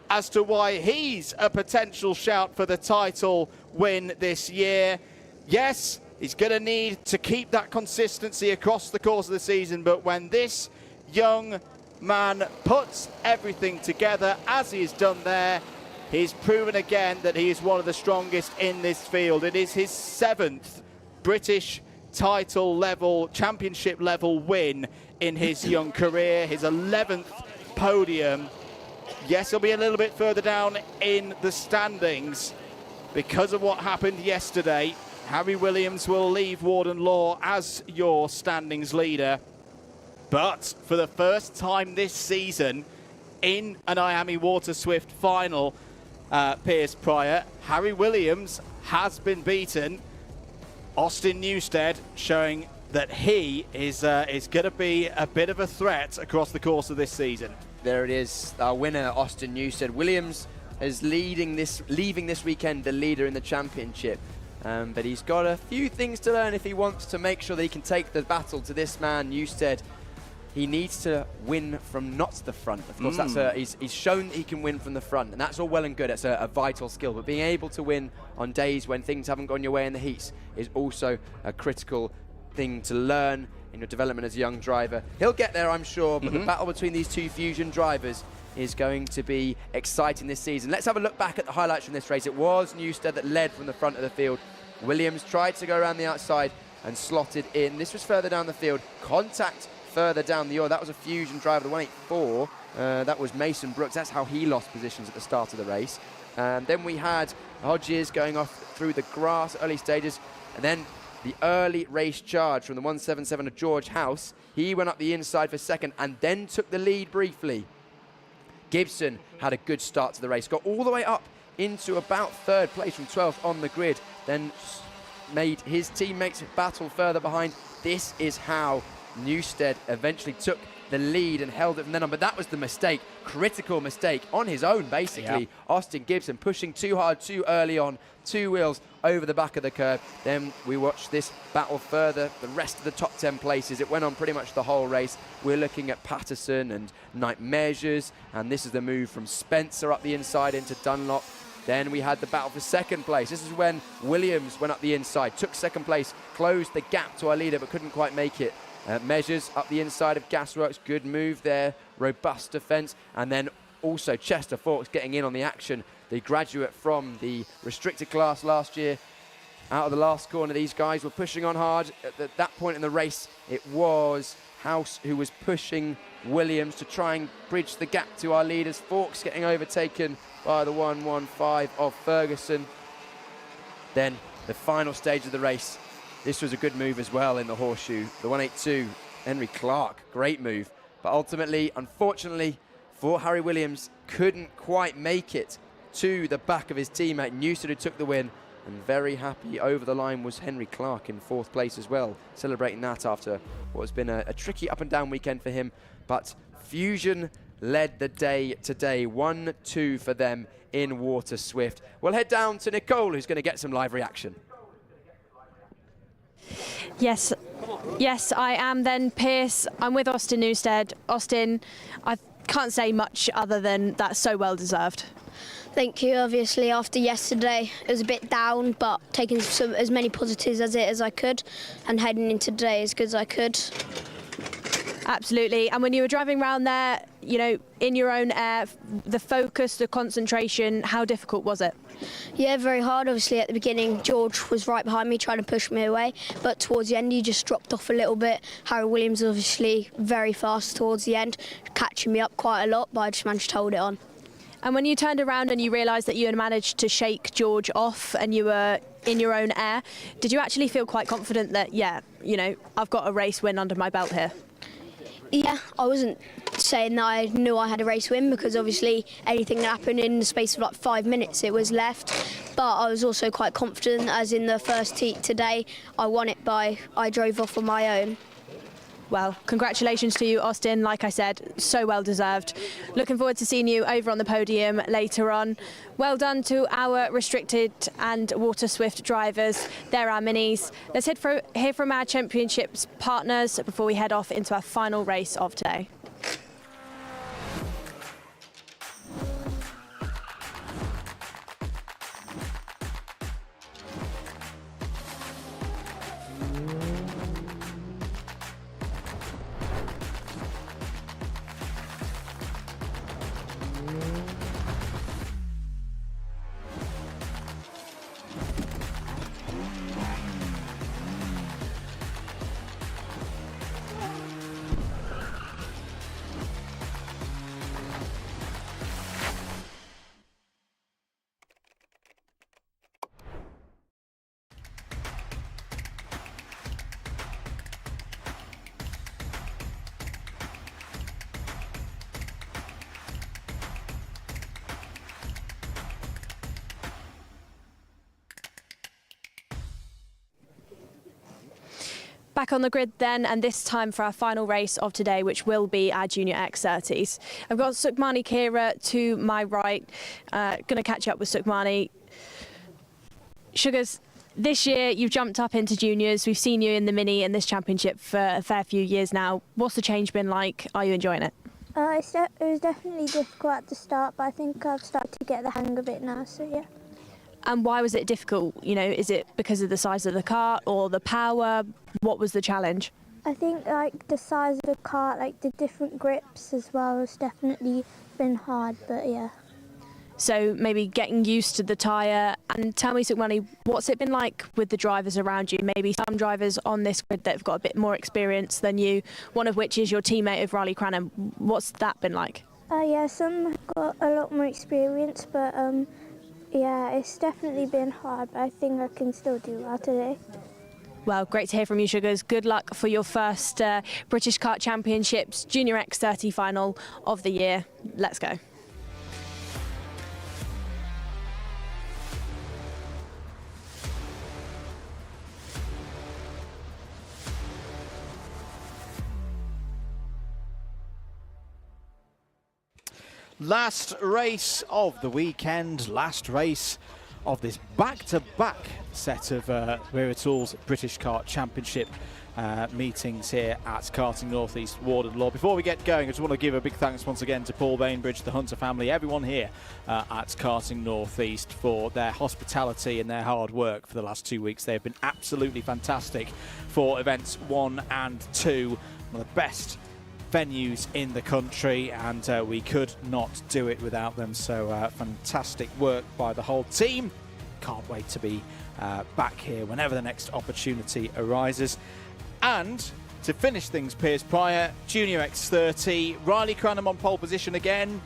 [SPEAKER 21] as to why he's a potential shout for the title win this year. Yes, he's going to need to keep that consistency across the course of the season, but when this young man puts everything together, as he has done there, he's proven again that he is one of the strongest in this field. It is his 7th British title level, championship level win in his young career, his 11th podium.
[SPEAKER 1] yes, he'll be a little bit further down in the standings because of what happened yesterday. Harry Williams will leave Warden Law as your standings leader. But for the first time this season in an IAME Water Swift final, Piers Prior, Harry Williams has been beaten. Austin Newstead showing that he is going to be a bit of a threat across the course of this season.
[SPEAKER 2] There it is, our winner, Austin Newstead. Williams is leaving this weekend the leader in the championship. But he's got a few things to learn if he wants to make sure that he can take the battle to this man, Newstead. He needs to win from not the front. Of course, he's shown that he can win from the front, and that's all well and good. It's a vital skill. But being able to win on days when things haven't gone your way in the heats is also a critical thing to learn in your development as a young driver. He'll get there, I'm sure, but the battle between these two Fusion drivers is going to be exciting this season. Let's have a look back at the highlights from this race. It was Newstead that led from the front of the field. Williams tried to go around the outside and slotted in. This was further down the field. Contact further down the oil. That was a Fusion driver, the 184. That was Mason Brooks. That's how he lost positions at the start of the race. Then we had Hodges going off through the grass, early stages. And then the early race charge from the 177 of George House. He went up the inside for second and then took the lead briefly. Gibson had a good start to the race. Got all the way up into about third place from 12th on the grid. Then made his teammates battle further behind. This is how Newstead eventually took the lead and held it from then on. But that was the mistake, critical mistake on his own, basically. Yep. Austin Gibson pushing too hard, too early on, two wheels over the back of the curb. Then we watched this battle further, the rest of the top 10 places. It went on pretty much the whole race. We're looking at Patterson and Knight Measures, and this is the move from Spencer up the inside into Dunlop. Then we had the battle for second place. This is when Williams went up the inside, took second place, closed the gap to our leader, but couldn't quite make it. Measures up the inside of Gasworks, good move there, robust defence, and then also Chester Fawkes getting in on the action, the graduate from the restricted class last year. Out of the last corner, these guys were pushing on hard. At that point in the race, it was House who was pushing Williams to try and bridge the gap to our leaders. Fawkes getting overtaken by the 115 of Ferguson. Then the final stage of the race. This was a good move as well in the horseshoe. The 182, Henry Clark, great move. But ultimately, unfortunately, for Harry Williams, couldn't quite make it to the back of his teammate, Newstead, who took the win. And very happy over the line was Henry Clark in fourth place as well, celebrating that after what has been a tricky up and down weekend for him. But Fusion led the day today, 1-2 for them in Water Swift. We'll head down to Nicole, who's going to get some live reaction.
[SPEAKER 3] Yes, I am then, Pierce. I'm with Austin Newstead. Austin, I can't say much other than that's so well deserved.
[SPEAKER 16] Thank you. Obviously, after yesterday, it was a bit down, but taking as many positives as I could and heading into today as good as I could.
[SPEAKER 3] Absolutely. And when you were driving around there, you know, in your own air, the focus, the concentration, how difficult was it?
[SPEAKER 16] Yeah, very hard. Obviously, at the beginning, George was right behind me trying to push me away, but towards the end, he just dropped off a little bit. Harry Williams obviously very fast towards the end, catching me up quite a lot, but I just managed to hold it on.
[SPEAKER 3] And when you turned around and you realised that you had managed to shake George off and you were in your own air, did you actually feel quite confident that, yeah, you know, I've got a race win under my belt here?
[SPEAKER 16] Yeah, I wasn't saying that I knew I had a race win because obviously anything that happened in the space of like 5 minutes, it was left. But I was also quite confident, as in the first heat today, I won it I drove off on my own.
[SPEAKER 3] Well, congratulations to you, Austin. Like I said, so well deserved. Looking forward to seeing you over on the podium later on. Well done to our restricted and Water Swift drivers. They're our minis. Let's hear from our championships partners before we head off into our final race of today. Back on the grid then, and this time for our final race of today, which will be our Junior X30s. I've got Sukmani Kira to my right. Going to catch up with Sukmani. Sugars, this year you've jumped up into juniors. We've seen you in the Mini in this championship for a fair few years now. What's the change been like? Are you enjoying it?
[SPEAKER 8] It was definitely difficult at the start, but I think I've started to get the hang of it now, so yeah.
[SPEAKER 3] And why was it difficult? You know, is it because of the size of the kart or the power? What was the challenge?
[SPEAKER 8] I think like the size of the kart, like the different grips as well, has definitely been hard, but yeah.
[SPEAKER 3] So maybe getting used to the tyre. And tell me, Sukmani, what's it been like with the drivers around you? Maybe some drivers on this grid that have got a bit more experience than you, one of which is your teammate of Riley Cranham. What's that been like?
[SPEAKER 8] Yeah, some have got a lot more experience, but yeah, it's definitely been hard, but I think I can still do well today.
[SPEAKER 3] Well, great to hear from you, Sugars. Good luck for your first British Kart Championships Junior X30 final of the year. Let's go.
[SPEAKER 21] Last race of the weekend, last race of this back-to-back set of Wera Tools British Kart Championship meetings here at Karting North East Warden Law. Before we get going, I just want to give a big thanks once again to Paul Bainbridge, the Hunter family, everyone here at Karting North East for their hospitality and their hard work for the last 2 weeks. They have been absolutely fantastic for events 1 and 2, one of the best venues in the country, and we could not do it without them. So fantastic work by the whole team. Can't wait to be back here whenever the next opportunity arises. And to finish things, Piers Prior, Junior X30, Riley Cranham on pole position again.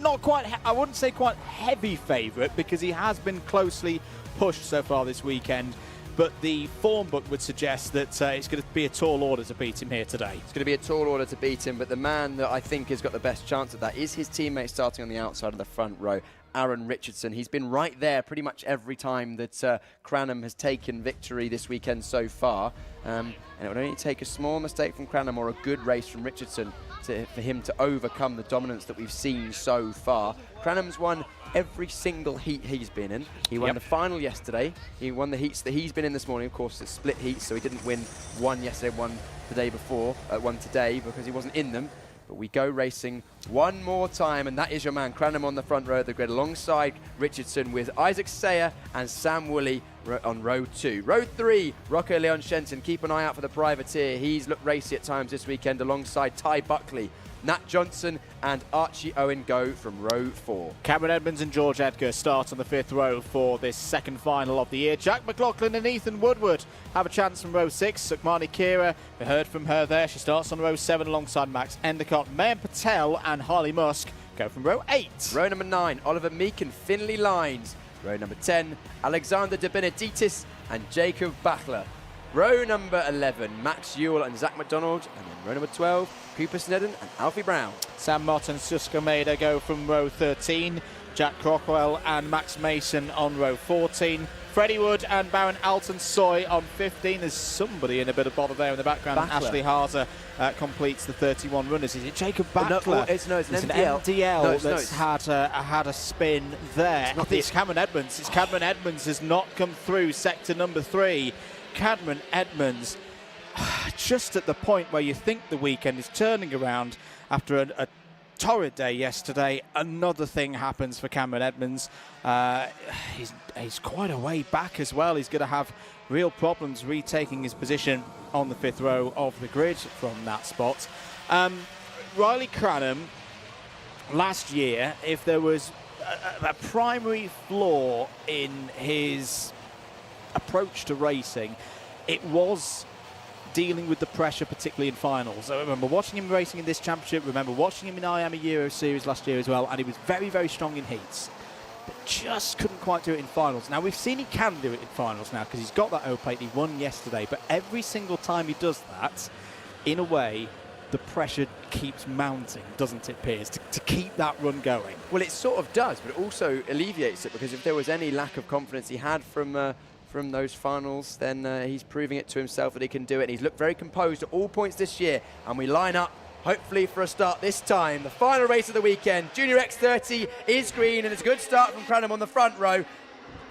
[SPEAKER 21] Not quite, I wouldn't say quite heavy favourite, because he has been closely pushed so far this weekend. But the form book would suggest that it's going to be a tall order to beat him here today.
[SPEAKER 2] It's going to be a tall order to beat him, but the man that I think has got the best chance of that is his teammate starting on the outside of the front row, Aaron Richardson. He's been right there pretty much every time that Cranham has taken victory this weekend so far. And it would only take a small mistake from Cranham or a good race from Richardson for him to overcome the dominance that we've seen so far. Cranham's won every single heat he's been in. He won the final yesterday. He won the heats that he's been in this morning. Of course, it's split heats, so he didn't win one yesterday, one the day before, one today, because he wasn't in them. But we go racing one more time, and that is your man Cranham on the front row of the grid alongside Richardson, with Isaac Sayer and Sam Woolley on row 2. Row 3, Rocco Leon Shenton. Keep an eye out for the privateer. He's looked racy at times this weekend alongside Ty Buckley. Nat Johnson and Archie Owen go from row 4.
[SPEAKER 21] Cameron Edmonds and George Edgar start on the 5th row for this second final of the year. Jack McLaughlin and Ethan Woodward have a chance from row 6. Sukmani Kira, we heard from her there. She starts on row 7 alongside Max Endicott. Mayan Patel and Harley Musk go from row 8.
[SPEAKER 2] Row number 9, Oliver Meek and Finley Lines. Row number 10, Alexander de Benedictis and Jacob Bachler. Row number 11, Max Ewell and Zach McDonald. And then row number 12, Cooper Snedden and Alfie Brown.
[SPEAKER 21] Sam Mott and Suska Maida go from row 13. Jack Crockwell and Max Mason on row 14. Freddie Wood and Baron Alton Soy on 15. There's somebody in a bit of bother there in the background.
[SPEAKER 2] Bachler.
[SPEAKER 21] Ashley Harzer completes the 31 runners. Is it Jacob Bachler?
[SPEAKER 2] No, it's an
[SPEAKER 21] MDL that's had a spin there. It's Cameron Edmonds. It's Cameron Edmonds has not come through sector number 3. Cameron Edmonds, just at the point where you think the weekend is turning around after a torrid day yesterday, another thing happens for Cameron Edmonds. He's quite a way back as well. He's going to have real problems retaking his position on the 5th row of the grid from that spot. Riley Cranham, last year, if there was a primary flaw in his approach to racing, it was dealing with the pressure, particularly in finals. I remember watching him racing in this championship, remember watching him in IAME Euro Series last year as well, and he was very, very strong in heats, but just couldn't quite do it in finals. Now, we've seen he can do it in finals now, because he's got that O-plate, he won yesterday, but every single time he does that, in a way, the pressure keeps mounting, doesn't it, Piers, to keep that run going?
[SPEAKER 2] Well, it sort of does, but it also alleviates it, because if there was any lack of confidence he had from from those finals, then he's proving it to himself that he can do it. And he's looked very composed at all points this year. And we line up, hopefully for a start this time. The final race of the weekend, Junior X30 is green, and it's a good start from Cranham on the front row.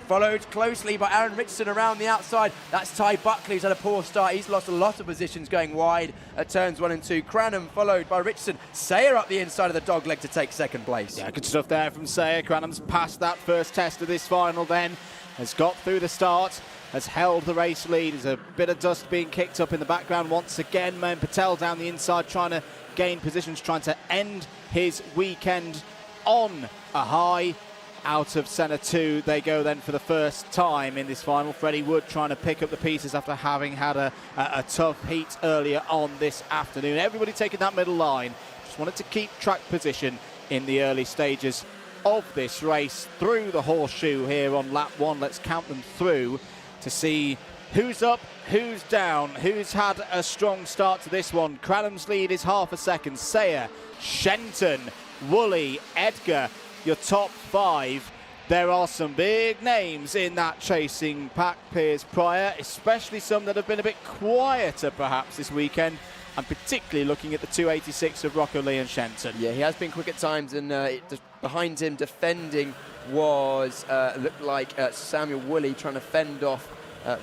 [SPEAKER 2] Followed closely by Aaron Richardson around the outside. That's Ty Buckley, who's had a poor start. He's lost a lot of positions going wide at turns 1 and 2. Cranham followed by Richardson. Sayer up the inside of the dogleg to take second place.
[SPEAKER 1] Yeah, good stuff there from Sayer. Cranham's passed that first test of this final then. Has got through the start, has held the race lead. There's a bit of dust being kicked up in the background once again. Mohan Patel down the inside trying to gain positions, trying to end his weekend on a high. Out of centre 2 they go then for the first time in this final. Freddie Wood trying to pick up the pieces after having had a tough heat earlier on this afternoon. Everybody taking that middle line. Just wanted to keep track position in the early stages of this race through the horseshoe here on lap 1. Let's count them through to see who's up, who's down, who's had a strong start to this one. Cranham's lead is half a second. Sayer, Shenton, Woolley, Edgar, your top 5. There are some big names in that chasing pack. Piers Prior, especially some that have been a bit quieter perhaps this weekend. I'm particularly looking at the 286 of Rocco Lee and Shenton.
[SPEAKER 2] Yeah, he has been quick at times, and behind him defending was looked like Samuel Woolley trying to fend off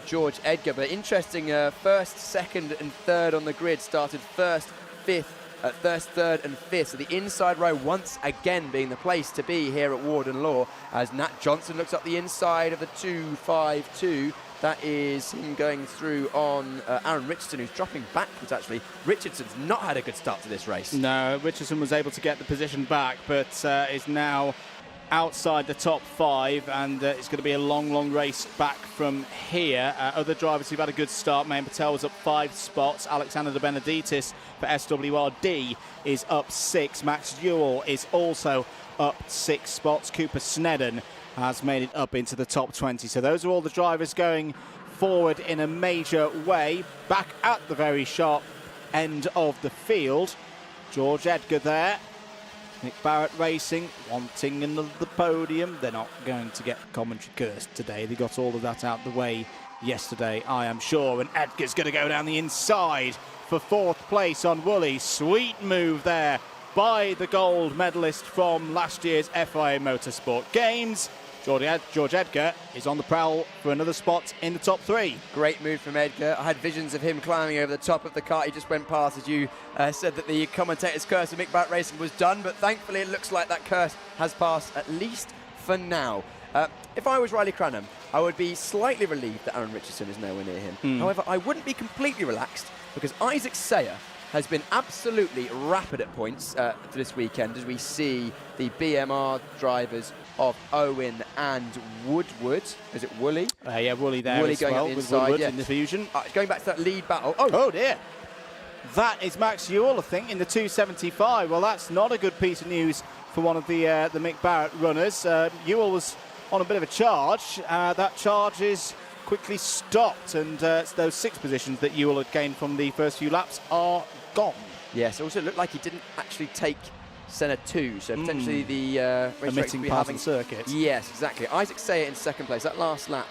[SPEAKER 2] George Edgar. But interesting, first, second and third on the grid started first, fifth, first, third and fifth. So the inside row once again being the place to be here at Warden Law, as Nat Johnson looks up the inside of the 252. That is him going through on Aaron Richardson, who's dropping backwards actually. Richardson's not had a good start to this race.
[SPEAKER 21] No, Richardson was able to get the position back, but is now outside the top 5, and it's going to be a long race back from here. Other drivers who've had a good start, Mohan Patel was up 5 spots. Alexander De Benedictis for SWRD is up 6. Max Ewell is also up 6 spots. Cooper Snedden has made it up into the top 20. So those are all the drivers going forward in a major way. Back at the very sharp end of the field, George Edgar there. Nick Barrett Racing wanting another podium. They're not going to get commentary cursed today. They got all of that out the way yesterday, I am sure. And Edgar's going to go down the inside for 4th place on Woolley. Sweet move there by the gold medalist from last year's FIA Motorsport Games. George Edgar is on the prowl for another spot in the top 3.
[SPEAKER 2] Great move from Edgar. I had visions of him climbing over the top of the kart. He just went past, as you said, that the commentator's curse of Mick Barrett Racing was done, but thankfully it looks like that curse has passed, at least for now. If I was Riley Cranham, I would be slightly relieved that Aaron Richardson is nowhere near him. However, I wouldn't be completely relaxed, because Isaac Sayer has been absolutely rapid at points for this weekend, as we see the BMR drivers of Owen and Woodward. Is it Woolley?
[SPEAKER 21] Yeah, Woolley there
[SPEAKER 2] Woolley
[SPEAKER 21] as
[SPEAKER 2] going
[SPEAKER 21] well,
[SPEAKER 2] up the
[SPEAKER 21] with
[SPEAKER 2] inside,
[SPEAKER 21] Woodward
[SPEAKER 2] yeah.
[SPEAKER 21] in the fusion.
[SPEAKER 2] Going back to that lead battle.
[SPEAKER 21] Oh dear. That is Max Ewell, I think, in the 275. Well, that's not a good piece of news for one of the Mick Barrett runners. Ewell was on a bit of a charge. That charge is quickly stopped, and those 6 positions that Ewell had gained from the first few laps are gone.
[SPEAKER 2] Yes, also it looked like he didn't actually take Senna 2, so potentially the
[SPEAKER 21] omitting part of the circuit.
[SPEAKER 2] Yes, exactly. Isaac Sayer in 2nd place. That last lap,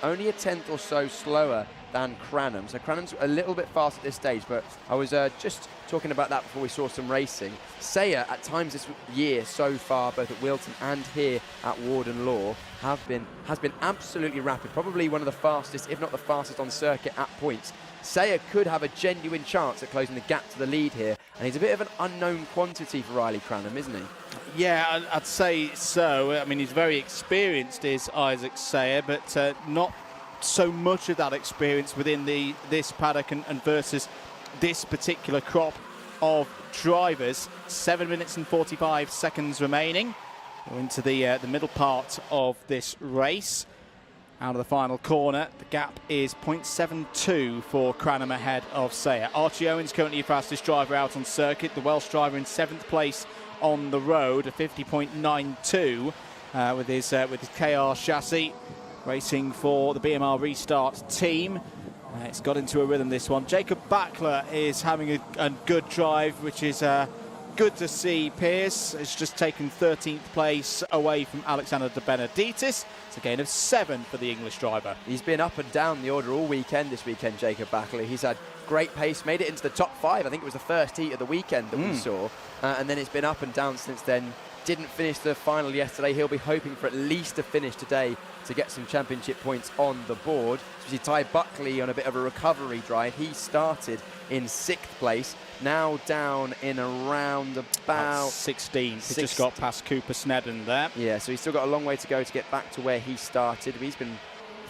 [SPEAKER 2] only a 10th or so slower than Cranham. So Cranham's a little bit fast at this stage, but I was just talking about that before we saw some racing. Sayer, at times this year so far, both at Wilton and here at Warden Law, has been absolutely rapid. Probably one of the fastest, if not the fastest on circuit at points. Sayer could have a genuine chance at closing the gap to the lead here, and he's a bit of an unknown quantity for Riley Cranham, isn't he?
[SPEAKER 21] Yeah, I'd say so. I mean, he's very experienced, is Isaac Sayer, but not so much of that experience within this paddock and versus this particular crop of drivers. 7 minutes and 45 seconds remaining. We're into the middle part of this race. Out of the final corner, the gap is 0.72 for Cranham ahead of Sayer. Archie Owens currently your fastest driver out on circuit. The Welsh driver in 7th place on the road, a 50.92 with his KR chassis, racing for the BMR Restart team. It's got into a rhythm, this one. Jacob Backler is having a good drive, which is good to see Piers has just taken 13th place away from Alexander De Benedictis. It's a gain of 7 for the English driver.
[SPEAKER 2] He's been up and down the order all weekend this weekend, Jacob Backley. He's had great pace, made it into the top 5. I think it was the first heat of the weekend that we saw. And then it's been up and down since then. Didn't finish the final yesterday. He'll be hoping for at least a finish today to get some championship points on the board. Especially Ty Buckley on a bit of a recovery drive. He started in 6th place, now down in around about
[SPEAKER 21] 16th. He just got past Cooper Snedden there.
[SPEAKER 2] Yeah, so he's still got a long way to go to get back to where he started. He's been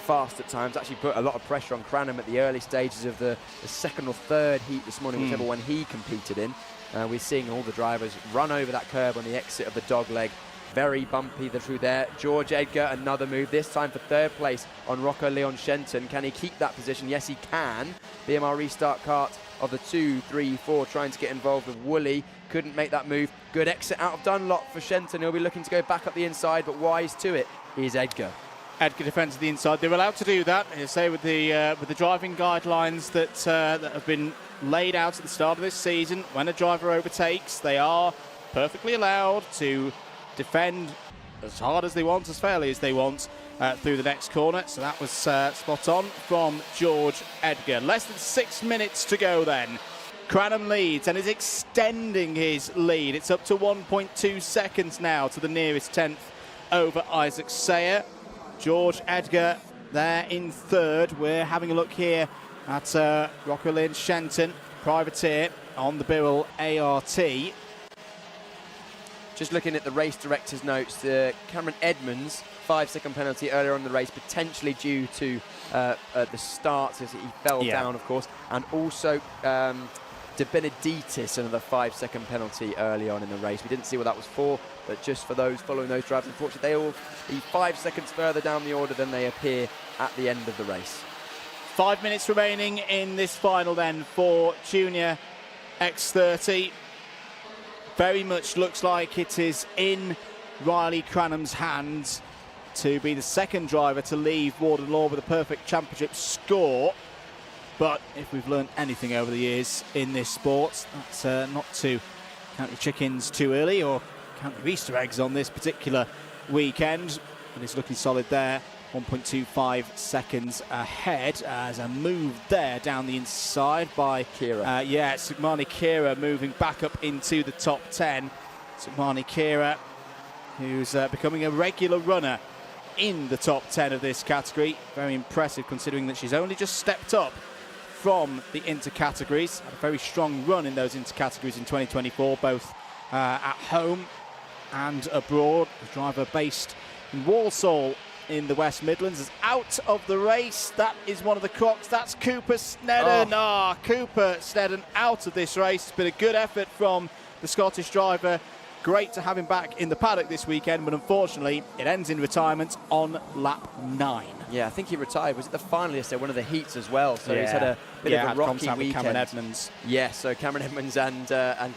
[SPEAKER 2] fast at times, actually put a lot of pressure on Cranham at the early stages of the second or third heat this morning, whichever one he competed in. We're seeing all the drivers run over that curb on the exit of the dog leg. Very bumpy through there. George Edgar, another move, this time for 3rd place on Rocco Leon Shenton. Can he keep that position? Yes, he can. BMR restart kart of the 2, 3, 4 trying to get involved with Woolley. Couldn't make that move. Good exit out of Dunlop for Shenton. He'll be looking to go back up the inside, but wise to it is Edgar.
[SPEAKER 21] Edgar defends the inside. They're allowed to do that. You say with the driving guidelines that have been laid out at the start of this season, when a driver overtakes, they are perfectly allowed to defend as hard as they want, as fairly as they want through the next corner. So that was spot on from George Edgar. Less than 6 minutes to go then. Cranham leads and is extending his lead. It's up to 1.2 seconds now to the nearest 10th over Isaac Sayer. George Edgar there in 3rd. We're having a look here at Rocco Leon Shenton, privateer on the Birrell ART.
[SPEAKER 2] Just looking at the race director's notes, Cameron Edmonds, 5-second penalty earlier on in the race, potentially due to the start as he fell down, of course, and also De Benedictis, another 5-second penalty early on in the race. We didn't see what that was for, but just for those following those drivers, unfortunately, they all be 5 seconds further down the order than they appear at the end of the race.
[SPEAKER 21] 5 minutes remaining in this final then for Junior X30. Very much looks like it is in Riley Cranham's hands to be the second driver to leave Warden Law with a perfect championship score. But if we've learned anything over the years in this sport, that's not to count your chickens too early or count your Easter eggs on this particular weekend. But it's looking solid there. 1.25 seconds ahead as a move there down the inside by
[SPEAKER 2] Kira.
[SPEAKER 21] Sukmani Kira moving back up into the top 10. Sukmani Kira, who's becoming a regular runner in the top 10 of this category. Very impressive considering that she's only just stepped up from the intercategories. Had a very strong run in those intercategories in 2024, both at home and abroad. The driver based in Walsall in the West Midlands is out of the race. That is one of the crocks. That's Cooper Snedden. Cooper Snedden out of this race. It's been a good effort from the Scottish driver. Great to have him back in the paddock this weekend, but unfortunately it ends in retirement on lap 9.
[SPEAKER 2] Yeah, I think he retired. Was it the final yesterday, one of the heats as well? So he's had a bit of a rocky weekend.
[SPEAKER 21] Cameron Edmonds.
[SPEAKER 2] Yeah, so Cameron Edmonds and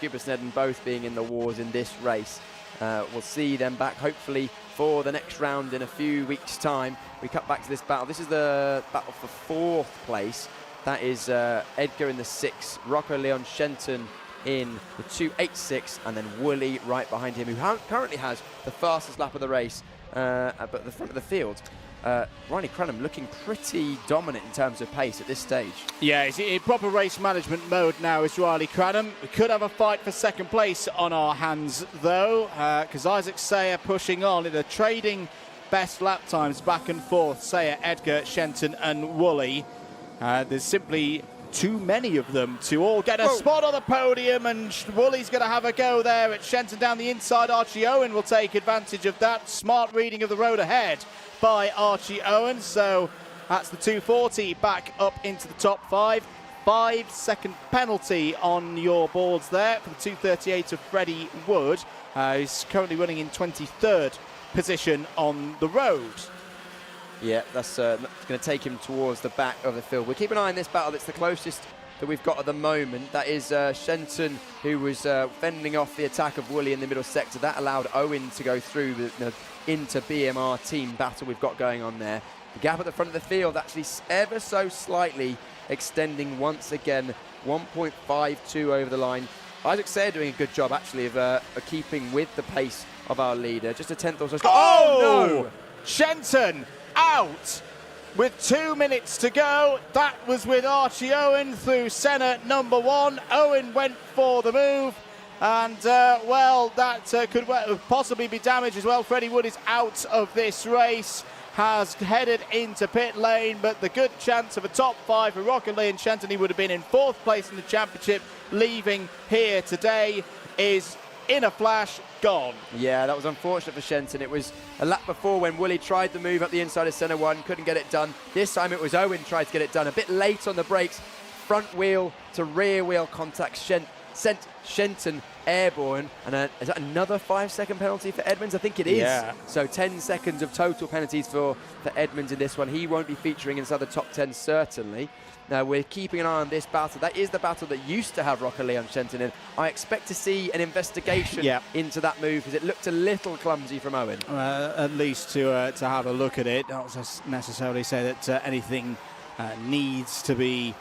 [SPEAKER 2] Cooper Snedden both being in the wars in this race. We'll see them back hopefully for the next round in a few weeks' time. We cut back to this battle. This is the battle for 4th place. That is Edgar in the 6, Rocco Leon Shenton in the 2.86, and then Woolley right behind him, who currently has the fastest lap of the race, but at the front of the field. Riley Cranham looking pretty dominant in terms of pace at this stage.
[SPEAKER 21] Yeah, he's in proper race management mode now, is Riley Cranham. We could have a fight for second place on our hands, though, because Isaac Sayer pushing on in a trading best lap times back and forth. Sayer, Edgar, Shenton and Woolley. There's simply too many of them to all get a spot on the podium, and Woolley's going to have a go there at Shenton down the inside. Archie Owen will take advantage of that. Smart reading of the road ahead by Archie Owen. So that's the 240 back up into the top 5. 5-second penalty on your boards there for the 238 of Freddie Wood, who's currently running in 23rd position on the road.
[SPEAKER 2] Yeah, that's going to take him towards the back of the field. We'll keep an eye on this battle. It's the closest that we've got at the moment. That is Shenton, who was fending off the attack of Woolley in the middle sector. That allowed Owen to go through the into BMR team battle we've got going on there. The gap at the front of the field actually ever so slightly extending once again. 1.52 over the line. Isaac Sayer doing a good job, actually, of keeping with the pace of our leader. Just a tenth or so.
[SPEAKER 1] Oh, no! Shenton out with 2 minutes to go. That was with Archie Owen through Senna number 1. Owen went for the move. And, well, that could possibly be damage as well. Freddie Wood is out of this race, has headed into pit lane, but the good chance of a top 5 for Rocket Lee and Shenton, he would have been in 4th place in the championship, leaving here today, is in a flash gone.
[SPEAKER 2] Yeah, that was unfortunate for Shenton. It was a lap before when Woolley tried the move up the inside of Senna 1, couldn't get it done. This time it was Owen tried to get it done, a bit late on the brakes, front wheel to rear wheel contact sent Shenton airborne, and is that another 5-second penalty for Edmonds? I think it is.
[SPEAKER 1] Yeah.
[SPEAKER 2] So 10 seconds of total penalties for Edmonds in this one. He won't be featuring inside the top 10 certainly. Now we're keeping an eye on this battle. That is the battle that used to have Rocket Lee on Shenton in. I expect to see an investigation into that move because it looked a little clumsy from Owen.
[SPEAKER 21] At least to have a look at it. Not necessarily say that anything needs to be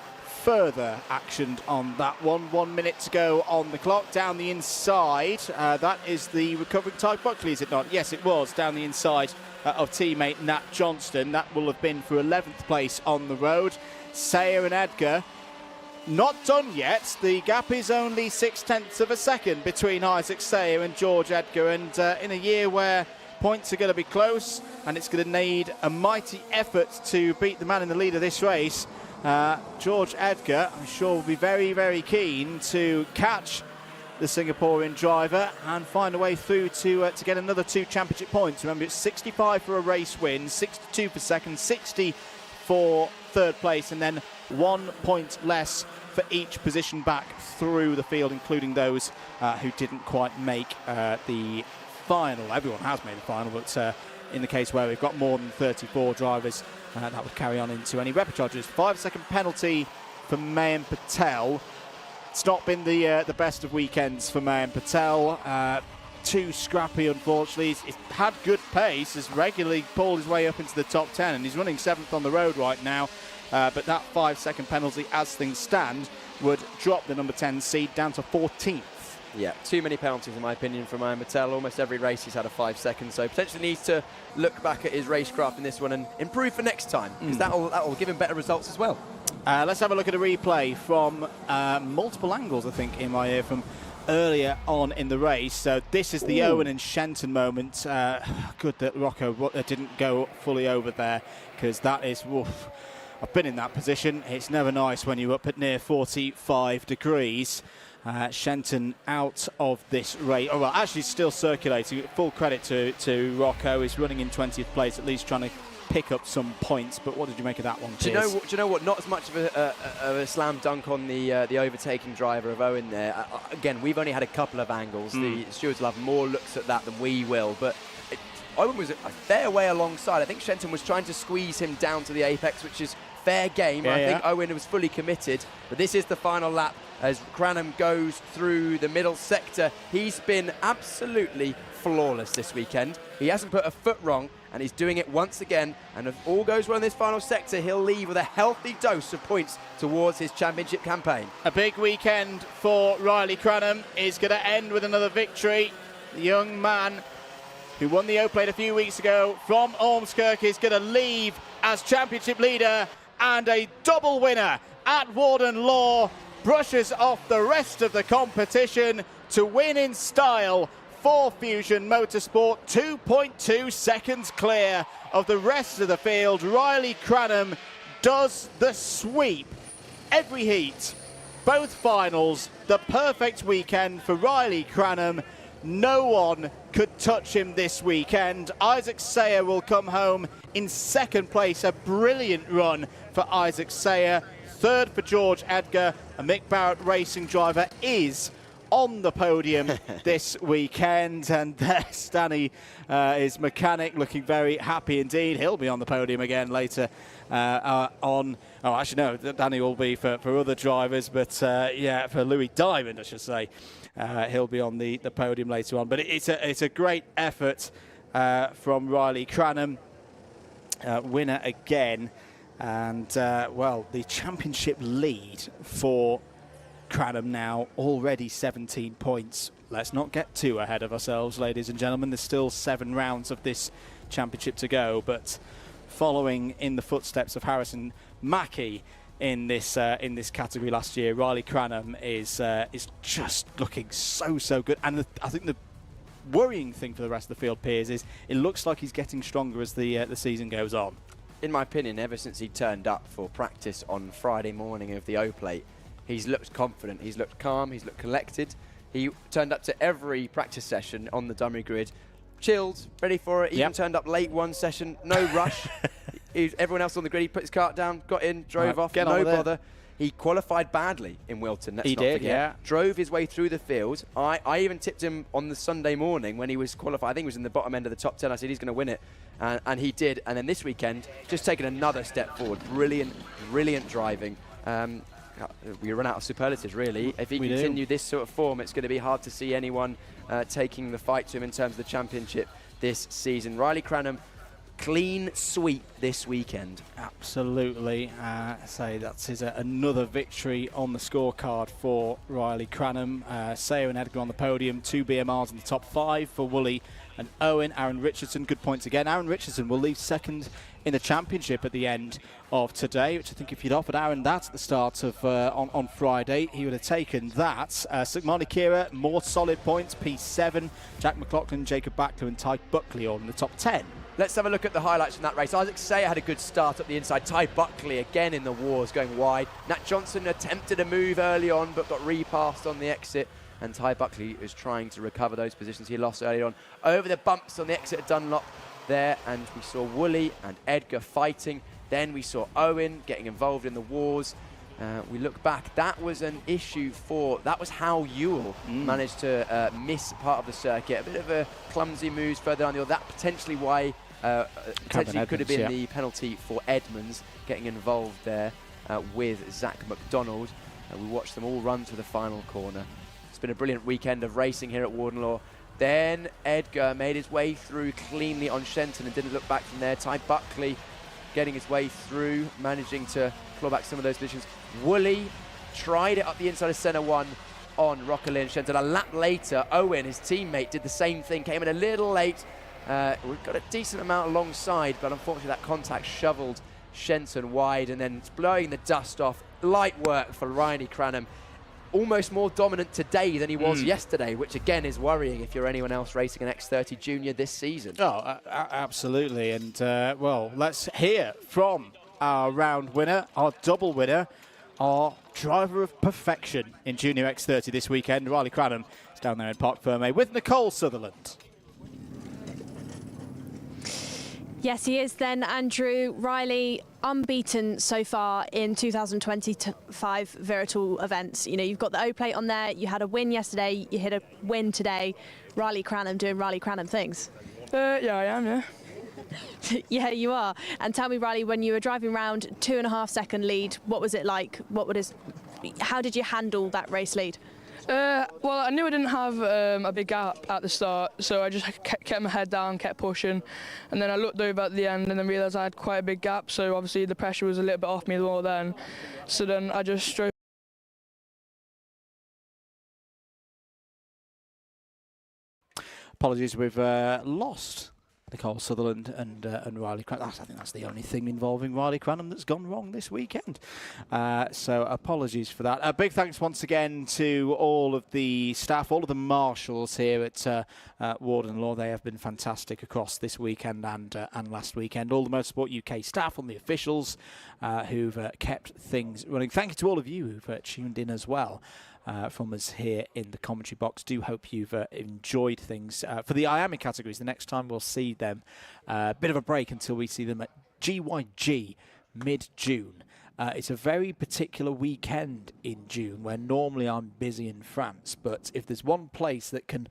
[SPEAKER 21] further actioned on that one. 1 minute to go on the clock. Down the inside, that is the recovering Ty Buckley, is it not? Yes, it was down the inside of teammate Nat Johnston. That will have been for 11th place on the road. Sayer and Edgar not done yet. The gap is only 0.6 of a second between Isaac Sayer and George Edgar, and in a year where points are going to be close and it's going to need a mighty effort to beat the man in the lead of this race, George Edgar, I'm sure, will be very, very keen to catch the Singaporean driver and find a way through to get another 2 championship points. Remember, it's 65 for a race win, 62 for second, 60 for third place, and then 1 point less for each position back through the field, including those who didn't quite make the final. Everyone has made the final, but in the case where we've got more than 34 drivers, that would carry on into any repecharges. 5-second penalty for Mayan Patel. It's not been the best of weekends for Mayan Patel. Too scrappy, unfortunately. He's had good pace, has regularly pulled his way up into the top 10, and he's running 7th on the road right now. But that 5-second penalty, as things stand, would drop the number 10 seed down to 14th.
[SPEAKER 2] Yeah, too many penalties in my opinion for Mayan Patel. Almost every race he's had a 5 seconds, so potentially needs to look back at his racecraft in this one and improve for next time, because that'll give him better results as well.
[SPEAKER 21] Let's have a look at a replay from multiple angles, I think, in my ear, from earlier on in the race. So this is the Owen and Shenton moment. Good that Rocco didn't go fully over there, because that is, woof. I've been in that position. It's never nice when you're up at near 45 degrees. Shenton out of this race. Oh, well, actually still circulating. Full credit to Rocco. He's running in 20th place, at least trying to pick up some points. But what did you make of that one, Piers?
[SPEAKER 2] Do you know what? Not as much of a slam dunk on the overtaking driver of Owen there. Again, we've only had a couple of angles. The stewards will have more looks at that than we will. But Owen was a fair way alongside. I think Shenton was trying to squeeze him down to the apex, which is fair game. I think Owen was fully committed. But this is the final lap as Cranham goes through the middle sector. He's been absolutely flawless this weekend. He hasn't put a foot wrong, and he's doing it once again. And if all goes well in this final sector, he'll leave with a healthy dose of points towards his championship campaign.
[SPEAKER 1] A big weekend for Riley Cranham is going to end with another victory. The young man who won the O-Plate a few weeks ago from Ormskirk is going to leave as championship leader and a double winner at Warden Law. Brushes off the rest of the competition to win in style for Fusion Motorsport. 2.2 seconds clear of the rest of the field. Riley Cranham does the sweep. Every heat, both finals, the perfect weekend for Riley Cranham. No one could touch him this weekend. Isaac Sayer will come home in second place. A brilliant run for Isaac Sayer. Third for George Edgar. A Mick Barrett racing driver is on the podium this weekend. And there's Danny, his mechanic, looking very happy indeed. He'll be on the podium again later on. Oh, actually, no, Danny will be for other drivers. But, yeah, for Louis Diamond, I should say. He'll be on the podium later on. But it's a great effort from Riley Cranham. Winner again. And, well, the championship lead for
[SPEAKER 21] Cranham now already 17 points. Let's not get too ahead of ourselves, ladies and gentlemen. There's still 7 rounds of this championship to go, but following in the footsteps of Harrison Mackie in this category last year, Riley Cranham is just looking so good. And I think the worrying thing for the rest of the field, Piers, is it looks like he's getting stronger as the season goes on.
[SPEAKER 2] In my opinion, ever since he turned up for practice on Friday morning of the O-Plate, he's looked confident, he's looked calm, he's looked collected. He turned up to every practice session on the dummy grid, chilled, ready for it. Even turned up late one session, no rush. Everyone else on the grid, he put his cart down, got in, drove off, no bother. He qualified badly in Wilton, let's not forget.
[SPEAKER 21] Yeah.
[SPEAKER 2] Drove his way through the field. I even tipped him on the Sunday morning when he was qualified. I think he was in the bottom end of the top 10. I said he's going to win it. And he did. And then this weekend, just taken another step forward. Brilliant, brilliant driving. We run out of superlatives, really. If he continued this sort of form, it's going to be hard to see anyone taking the fight to him in terms of the championship this season. Riley Cranham, clean sweep this weekend.
[SPEAKER 21] Absolutely. So that's another victory on the scorecard for Riley Cranham. Sayo and Edgar on the podium, 2 BMRs in the top 5 for Woolley and Owen. Aaron Richardson, good points again. Aaron Richardson will leave second in the championship at the end of today, which I think if you'd offered Aaron that at the start of on Friday, he would have taken that. Sukmani Kira, more solid points, P7. Jack McLaughlin, Jacob Backler and Ty Buckley all in the top 10.
[SPEAKER 2] Let's have a look at the highlights from that race. Isaac Sayer had a good start up the inside. Ty Buckley again in the wars going wide. Nat Johnson attempted a move early on but got repassed on the exit. And Ty Buckley is trying to recover those positions he lost early on. Over the bumps on the exit of Dunlop there. And we saw Woolley and Edgar fighting. Then we saw Owen getting involved in the wars. We look back, that was an issue that was how Ewell managed to miss part of the circuit. A bit of a clumsy move further down the field. That potentially why potentially could have been the penalty for Edmonds getting involved there with Zach McDonald. We watched them all run to the final corner. It's been a brilliant weekend of racing here at Warden Law. Then Edgar made his way through cleanly on Shenton and didn't look back from there. Ty Buckley getting his way through, managing to claw back some of those positions. Woolley tried it up the inside of centre 1 on Rockley and Shenton. A lap later, Owen, his teammate, did the same thing, came in a little late. We've got a decent amount alongside, but unfortunately that contact shoveled Shenton wide and then it's blowing the dust off. Light work for Riley Cranham. Almost more dominant today than he was yesterday, which again is worrying if you're anyone else racing an X30 Junior this season.
[SPEAKER 21] Oh, absolutely. And, well, let's hear from our round winner, our double winner, our driver of perfection in Junior X30 this weekend. Riley Cranham is down there in Parc Fermé with Nicole Sutherland.
[SPEAKER 3] Yes, he is then, Andrew. Riley, unbeaten so far in 2025 Viratul events. You know, you've got the O-Plate on there, you had a win yesterday, you hit a win today. Riley Cranham doing Riley Cranham things.
[SPEAKER 12] Yeah, I am, yeah.
[SPEAKER 3] Yeah, you are. And tell me, Riley, when you were driving around 2.5 second lead, what was it like? How did you handle that race lead?
[SPEAKER 12] Well, I knew I didn't have a big gap at the start, so I just kept my head down, kept pushing, and then I looked over at the end and then realised I had quite a big gap, so obviously the pressure was a little bit off me more then. So then I just strove.
[SPEAKER 21] Apologies, we've lost Nicole Sutherland and Riley Cranham. I think that's the only thing involving Riley Cranham that's gone wrong this weekend. So apologies for that. Big thanks once again to all of the staff, all of the marshals here at Warden Law. They have been fantastic across this weekend and last weekend. All the Motorsport UK staff, all the officials who've kept things running. Thank you to all of you who've tuned in as well. From us here in the commentary box. Do hope you've enjoyed things. For the IAME categories, the next time we'll see them, a bit of a break until we see them at GYG mid-June. It's a very particular weekend in June where normally I'm busy in France, but if there's one place that can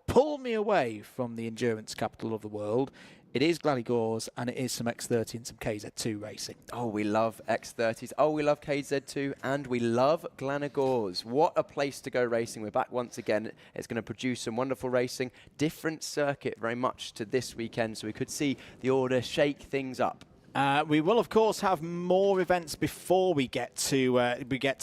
[SPEAKER 21] pull me away from the endurance capital of the world, it is Glasgow, and it is some X30 and some KZ2 racing.
[SPEAKER 2] Oh, we love X30s. Oh, we love KZ2, and we love Glasgow. What a place to go racing. We're back once again. It's going to produce some wonderful racing. Different circuit very much to this weekend, so we could see the order shake things up.
[SPEAKER 21] We will, of course, have more events before we get to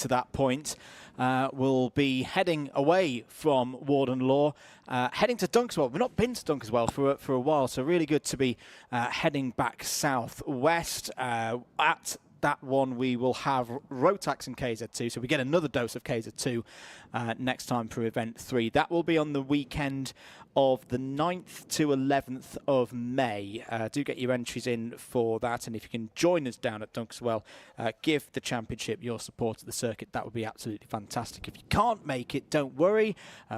[SPEAKER 21] that point. We'll be heading away from Warden Law, heading to Dunkeswell. We've not been to Dunkeswell for a while, so really good to be heading back southwest. At that one, we will have Rotax and KZ2, so we get another dose of KZ2 next time for Event 3. That will be on the weekend of the 9th to 11th of May. Do get your entries in for that, and if you can join us down at Dunkeswell, give the championship your support at the circuit. That would be absolutely fantastic. If you can't make it, don't worry.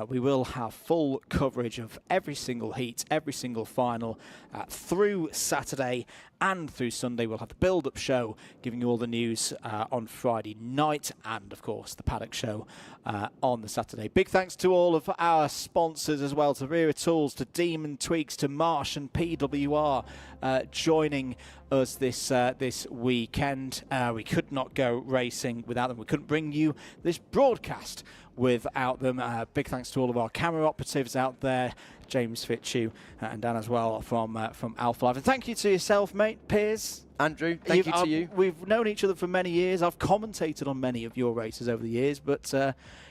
[SPEAKER 21] We will have full coverage of every single heat, every single final through Saturday and through Sunday. We'll have the build-up show giving you all the news on Friday night, and of course the paddock show on the Saturday. Big thanks to all of our sponsors as well, to Wera Tools, to Demon Tweaks, to Marsh and PWR joining us this weekend. We could not go racing without them. We couldn't bring you this broadcast without them. Big thanks to all of our camera operatives out there, James Fitchew and Dan as well from Alpha Live. And thank you to yourself, mate, Piers.
[SPEAKER 2] Andrew, thank you to you.
[SPEAKER 21] We've known each other for many years. I've commentated on many of your races over the years, but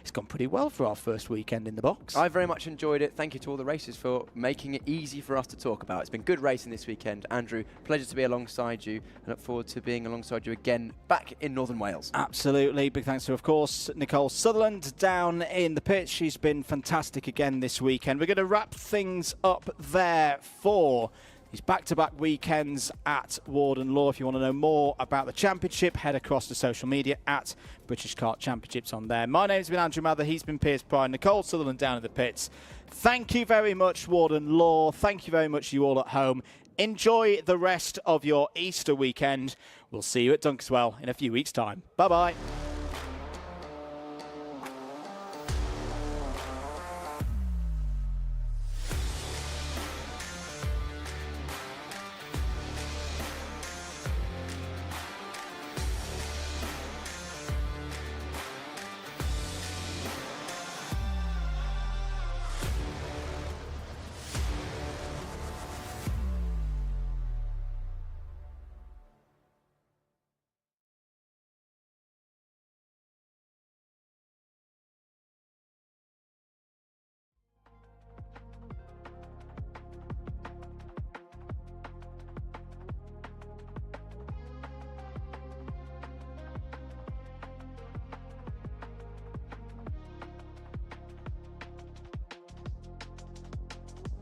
[SPEAKER 21] it's gone pretty well for our first weekend in the box.
[SPEAKER 2] I very much enjoyed it. Thank you to all the racers for making it easy for us to talk about. It's been good racing this weekend. Andrew, pleasure to be alongside you. I look forward to being alongside you again back in Northern Wales.
[SPEAKER 21] Absolutely. Big thanks to, of course, Nicole Sutherland down in the pits. She's been fantastic again this weekend. We're going to wrap things up there for these back-to-back weekends at Warden Law. If you want to know more about the championship, head across to social media at British Kart Championships on there. My name's been Andrew Mather. He's been Piers Prior. Nicole Sutherland down in the pits. Thank you very much, Warden Law. Thank you very much, you all at home. Enjoy the rest of your Easter weekend. We'll see you at Dunkeswell in a few weeks' time. Bye-bye.